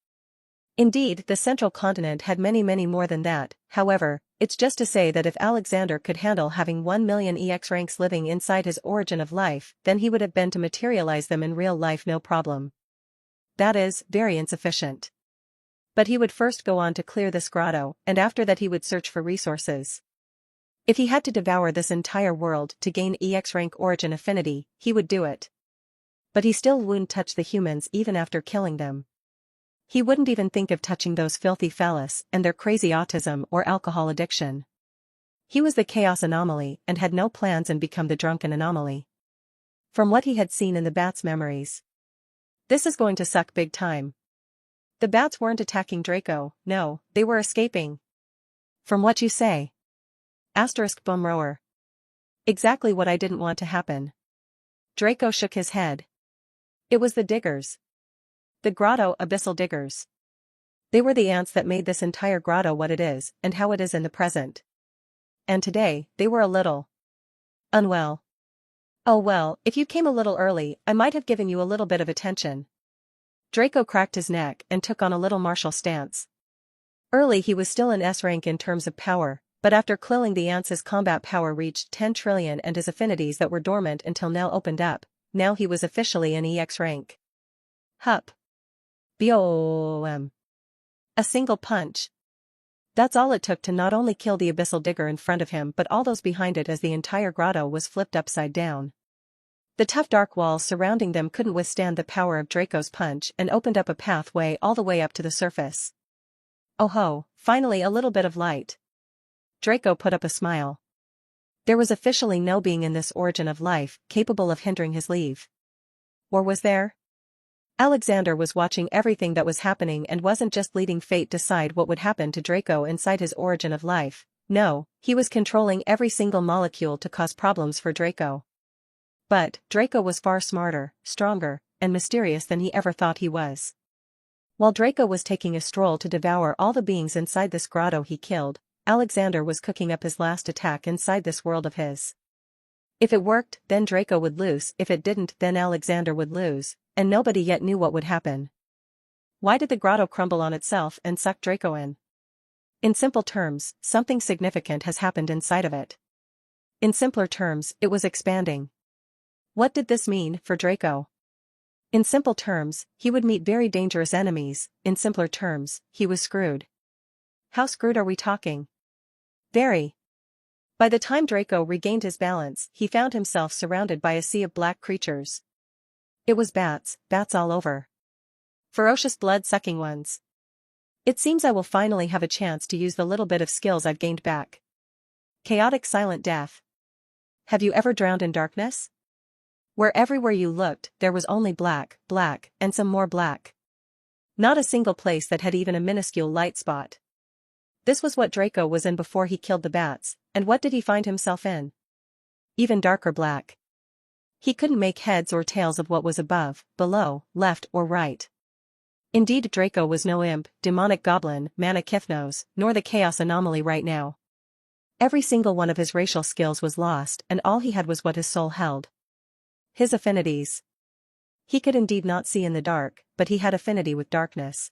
Speaker 1: Indeed, the central continent had many more than that. However, it's just to say that if Alexander could handle having 1 million EX ranks living inside his origin of life, then he would have been to materialize them in real life no problem. that is, very insufficient. But he would first go on to clear this grotto, and after that he would search for resources. If he had to devour this entire world to gain EX rank origin affinity, he would do it. But he still wouldn't touch the humans even after killing them. He wouldn't even think of touching those filthy phallus and their crazy autism or alcohol addiction. He was the chaos anomaly and had no plans and become the drunken anomaly. From what he had seen in the bats' memories, this is going to suck big time. The bats weren't attacking Draco, no, they were escaping. From what you say. Boomrower. Exactly what I didn't want to happen. Draco shook his head. It was the diggers. The grotto abyssal diggers. They were the ants that made this entire grotto what it is and how it is in the present. And today, they were a little unwell. Oh well, if you came a little early, I might have given you a little bit of attention. Draco cracked his neck and took on a little martial stance. Early he was still in S rank in terms of power, but after killing the ants his combat power reached 10 trillion and his affinities that were dormant until now opened up, now he was officially in EX rank. Hup. BOM. A single punch. That's all it took to not only kill the abyssal digger in front of him but all those behind it as the entire grotto was flipped upside down. The tough dark walls surrounding them couldn't withstand the power of Draco's punch and opened up a pathway all the way up to the surface. Oh ho, finally a little bit of light. Draco put up a smile. There was officially no being in this origin of life capable of hindering his leave. Or was there? Alexander was watching everything that was happening and wasn't just letting fate decide what would happen to Draco inside his origin of life. No, he was controlling every single molecule to cause problems for Draco. But Draco was far smarter, stronger, and mysterious than he ever thought he was. While Draco was taking a stroll to devour all the beings inside this grotto he killed, Alexander was cooking up his last attack inside this world of his. If it worked, then Draco would lose, if it didn't then Alexander would lose, and nobody yet knew what would happen. Why did the grotto crumble on itself and suck Draco in? In simple terms, something significant has happened inside of it. In simpler terms, it was expanding. What did this mean for Draco? In simple terms, he would meet very dangerous enemies, in simpler terms, he was screwed. How screwed are we talking? Very. By the time Draco regained his balance, he found himself surrounded by a sea of black creatures. It was bats all over. Ferocious blood-sucking ones. It seems I will finally have a chance to use the little bit of skills I've gained back. Chaotic silent death. Have you ever drowned in darkness? Where everywhere you looked, there was only black, and some more black. Not a single place that had even a minuscule light spot. This was what Draco was in before he killed the bats, and what did he find himself in? Even darker black. He couldn't make heads or tails of what was above, below, left or right. Indeed Draco was no imp, demonic goblin, Manakithnos, nor the chaos anomaly right now. Every single one of his racial skills was lost and all he had was what his soul held. His affinities. He could indeed not see in the dark, but he had affinity with darkness.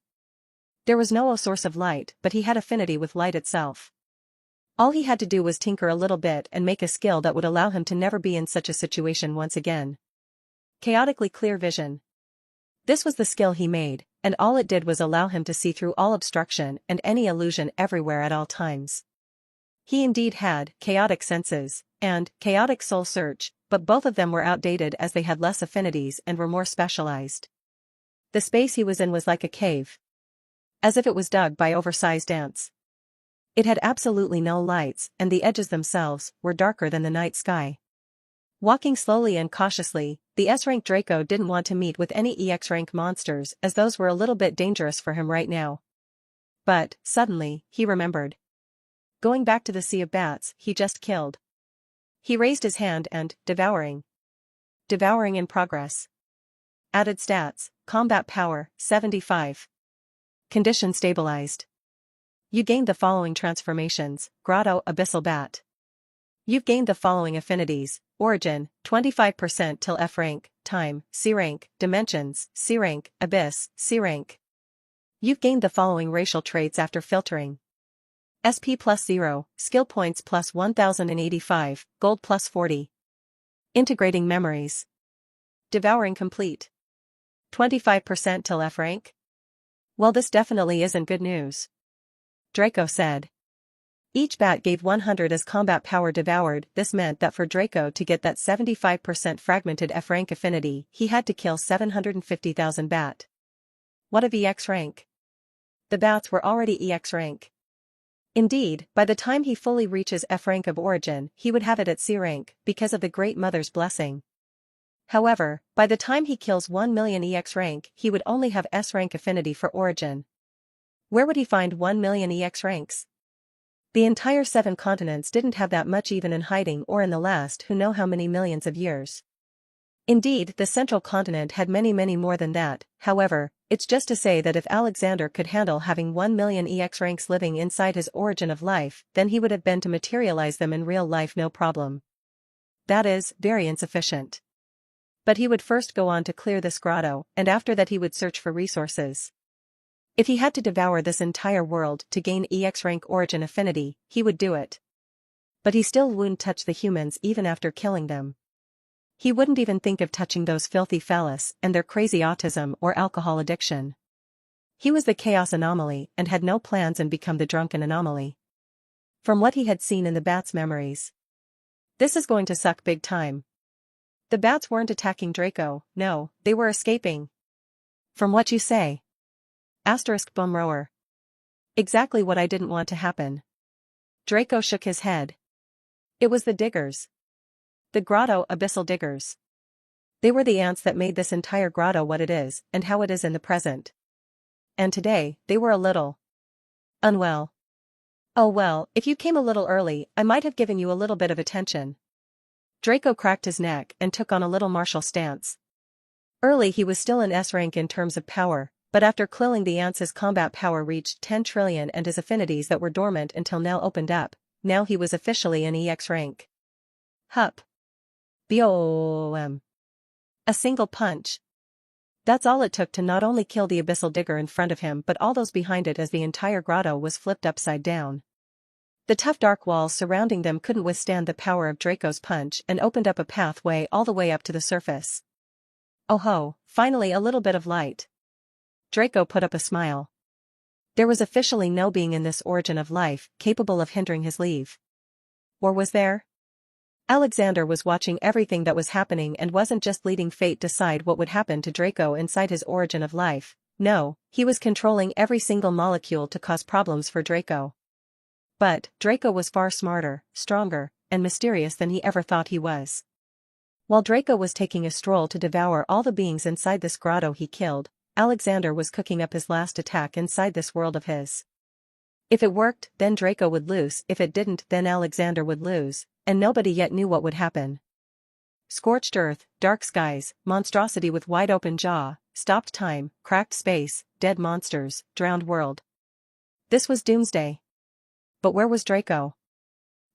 Speaker 1: There was no source of light, but he had affinity with light itself. All he had to do was tinker a little bit and make a skill that would allow him to never be in such a situation once again. Chaotically clear vision. This was the skill he made, and all it did was allow him to see through all obstruction and any illusion everywhere at all times. He indeed had chaotic senses and chaotic soul search, but both of them were outdated as they had less affinities and were more specialized. The space he was in was like a cave. As if it was dug by oversized ants. It had absolutely no lights, and the edges themselves were darker than the night sky. Walking slowly and cautiously, the S-rank Draco didn't want to meet with any EX-rank monsters as those were a little bit dangerous for him right now. But, suddenly, he remembered. Going back to the sea of bats he just killed. He raised his hand and, devouring. Devouring in progress. Added stats, combat power, 75. Condition stabilized. You gained the following transformations, Grotto Abyssal Bat. You've gained the following affinities, Origin, 25% till F rank, Time, C rank, Dimensions, C rank, Abyss, C rank. You've gained the following racial traits after filtering. SP plus 0, Skill points plus 1085, Gold plus 40. Integrating memories. Devouring complete. 25% till F rank? Well, this definitely isn't good news. Draco said. Each bat gave 100 as combat power devoured. This meant that for Draco to get that 75% fragmented F rank affinity, he had to kill 750,000 bat. What of EX rank? The bats were already EX rank. Indeed, by the time he fully reaches F rank of origin, he would have it at C rank, because of the Great Mother's blessing. However, by the time he kills 1 million EX rank, he would only have S rank affinity for origin. Where would he find 1 million EX ranks? The entire 7 continents didn't have that much even in hiding or in the last who know how many millions of years. Indeed, the central continent had many more than that. However, it's just to say that if Alexander could handle having 1 million EX ranks living inside his origin of life, then he would have been to materialize them in real life no problem. That is, very insufficient. But he would first go on to clear this grotto, and after that he would search for resources. If he had to devour this entire world to gain EX rank origin affinity, he would do it. But he still wouldn't touch the humans even after killing them. He wouldn't even think of touching those filthy phallus and their crazy autism or alcohol addiction. He was the chaos anomaly and had no plans and become the drunken anomaly. From what he had seen in the bats' memories, this is going to suck big time. The bats weren't attacking Draco, no, they were escaping. From what you say. Boomrower. Exactly what I didn't want to happen. Draco shook his head. It was the diggers. The grotto abyssal diggers. They were the ants that made this entire grotto what it is and how it is in the present. And today, they were a little unwell. Oh well, if you came a little early, I might have given you a little bit of attention. Draco cracked his neck and took on a little martial stance. Early he was still in S rank in terms of power, but after killing the ants his combat power reached 10 trillion and his affinities that were dormant until now opened up. Now he was officially in EX rank. Hup. BOM. A single punch. That's all it took to not only kill the abyssal digger in front of him but all those behind it as the entire grotto was flipped upside down. The tough dark walls surrounding them couldn't withstand the power of Draco's punch and opened up a pathway all the way up to the surface. Oh ho, finally a little bit of light. Draco put up a smile. There was officially no being in this origin of life capable of hindering his leave. Or was there? Alexander was watching everything that was happening and wasn't just letting fate decide what would happen to Draco inside his origin of life. No, he was controlling every single molecule to cause problems for Draco. But Draco was far smarter, stronger, and mysterious than he ever thought he was. While Draco was taking a stroll to devour all the beings inside this grotto he killed, Alexander was cooking up his last attack inside this world of his. If it worked, then Draco would lose. If it didn't, then Alexander would lose, and nobody yet knew what would happen. Scorched earth, dark skies, monstrosity with wide open jaw, stopped time, cracked space, dead monsters, drowned world. This was doomsday. But where was Draco?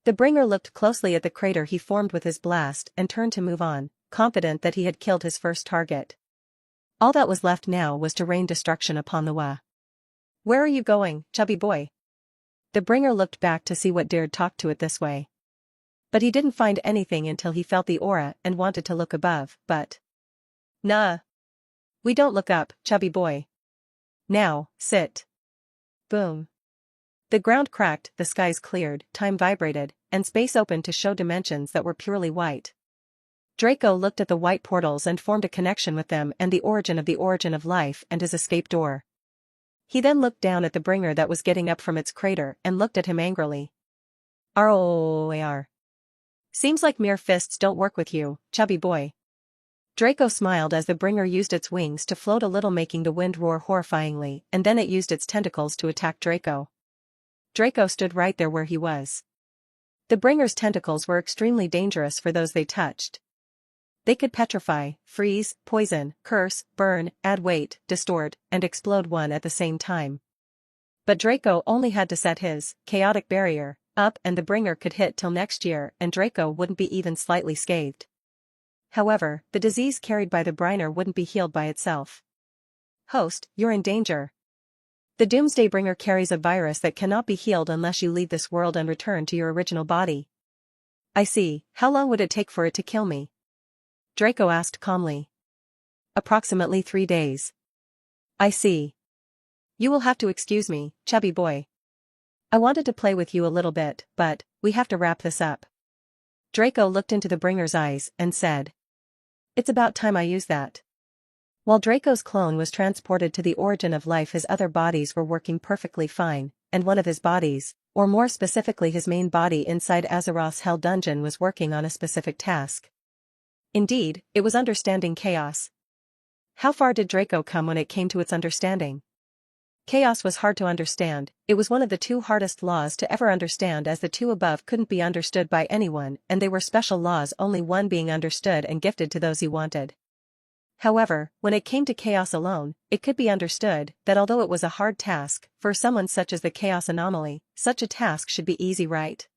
Speaker 1: The bringer looked closely at the crater he formed with his blast and turned to move on, confident that he had killed his first target. All that was left now was to rain destruction upon the Wa. Where are you going, chubby boy? The bringer looked back to see what dared talk to it this way. But he didn't find anything until he felt the aura and wanted to look above, but... Nah. We don't look up, chubby boy. Now, sit. Boom. The ground cracked, the skies cleared, time vibrated, and space opened to show dimensions that were purely white. Draco looked at the white portals and formed a connection with them and the origin of life and his escape door. He then looked down at the bringer that was getting up from its crater and looked at him angrily. ROAR. Seems like mere fists don't work with you, chubby boy. Draco smiled as the bringer used its wings to float a little, making the wind roar horrifyingly, and then it used its tentacles to attack Draco. Draco stood right there where he was. The bringer's tentacles were extremely dangerous for those they touched. They could petrify, freeze, poison, curse, burn, add weight, distort, and explode one at the same time. But Draco only had to set his chaotic barrier up and the bringer could hit till next year and Draco wouldn't be even slightly scathed. However, the disease carried by the bringer wouldn't be healed by itself. Host, you're in danger. The Doomsday Bringer carries a virus that cannot be healed unless you leave this world and return to your original body. I see. How long would it take for it to kill me? Draco asked calmly. approximately 3 days. I see. You will have to excuse me, chubby boy. I wanted to play with you a little bit, but we have to wrap this up. Draco looked into the bringer's eyes and said. It's about time I use that. While Draco's clone was transported to the origin of life, his other bodies were working perfectly fine, and one of his bodies, or more specifically his main body inside Azeroth's Hell Dungeon, was working on a specific task. Indeed, it was understanding chaos. How far did Draco come when it came to its understanding? Chaos was hard to understand. It was one of the 2 hardest laws to ever understand, as the 2 above couldn't be understood by anyone, and they were special laws, only one being understood and gifted to those he wanted. However, when it came to chaos alone, it could be understood that although it was a hard task, for someone such as the Chaos Anomaly, such a task should be easy, right?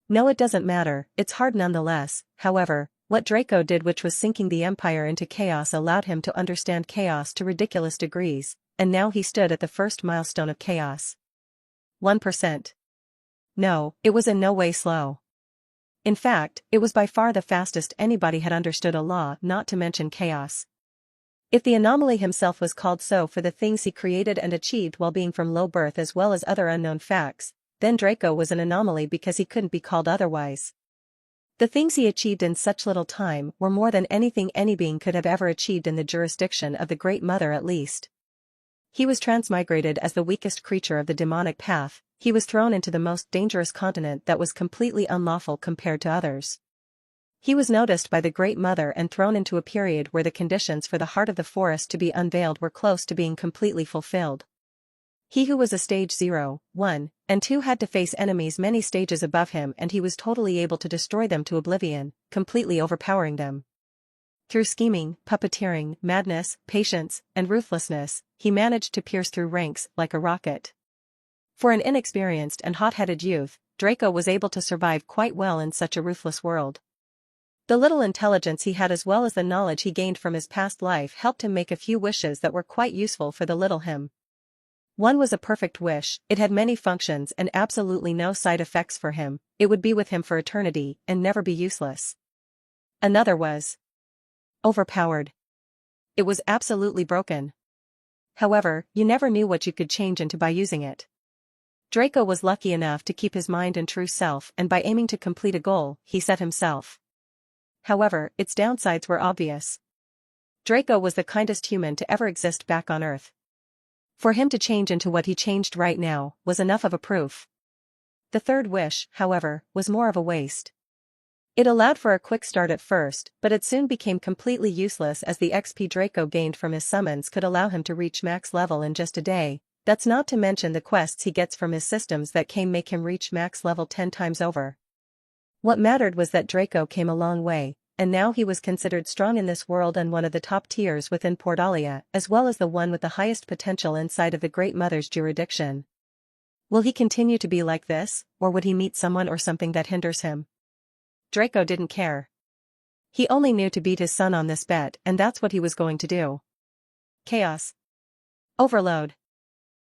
Speaker 1: No, it doesn't matter, it's hard nonetheless. However, what Draco did, which was sinking the Empire into chaos, allowed him to understand chaos to ridiculous degrees, and now he stood at the first milestone of chaos. 1%. No, it was in no way slow. In fact, it was by far the fastest anybody had understood a law, not to mention chaos. If the anomaly himself was called so for the things he created and achieved while being from low birth, as well as other unknown facts, then Draco was an anomaly because he couldn't be called otherwise. The things he achieved in such little time were more than anything any being could have ever achieved in the jurisdiction of the Great Mother, at least. He was transmigrated as the weakest creature of the demonic path. He was thrown into the most dangerous continent that was completely unlawful compared to others. He was noticed by the Great Mother and thrown into a period where the conditions for the heart of the forest to be unveiled were close to being completely fulfilled. He who was a stage 0, 1, and 2 had to face enemies many stages above him, and he was totally able to destroy them to oblivion, completely overpowering them. Through scheming, puppeteering, madness, patience, and ruthlessness, he managed to pierce through ranks like a rocket. For an inexperienced and hot-headed youth, Draco was able to survive quite well in such a ruthless world. The little intelligence he had, as well as the knowledge he gained from his past life, helped him make a few wishes that were quite useful for the little him. One was a perfect wish. It had many functions and absolutely no side effects for him. It would be with him for eternity and never be useless. Another was overpowered. It was absolutely broken. However, you never knew what you could change into by using it. Draco was lucky enough to keep his mind and true self, and by aiming to complete a goal he set himself. However, its downsides were obvious. Draco was the kindest human to ever exist back on Earth. For him to change into what he changed right now was enough of a proof. The third wish, however, was more of a waste. It allowed for a quick start at first, but it soon became completely useless, as the XP Draco gained from his summons could allow him to reach max level in just a day. That's not to mention the quests he gets from his systems that came make him reach max level 10 times over. What mattered was that Draco came a long way, and now he was considered strong in this world and one of the top tiers within Portalia, as well as the one with the highest potential inside of the Great Mother's jurisdiction. Will he continue to be like this, or would he meet someone or something that hinders him? Draco didn't care. He only knew to beat his son on this bet, and that's what he was going to do. Chaos. Overload.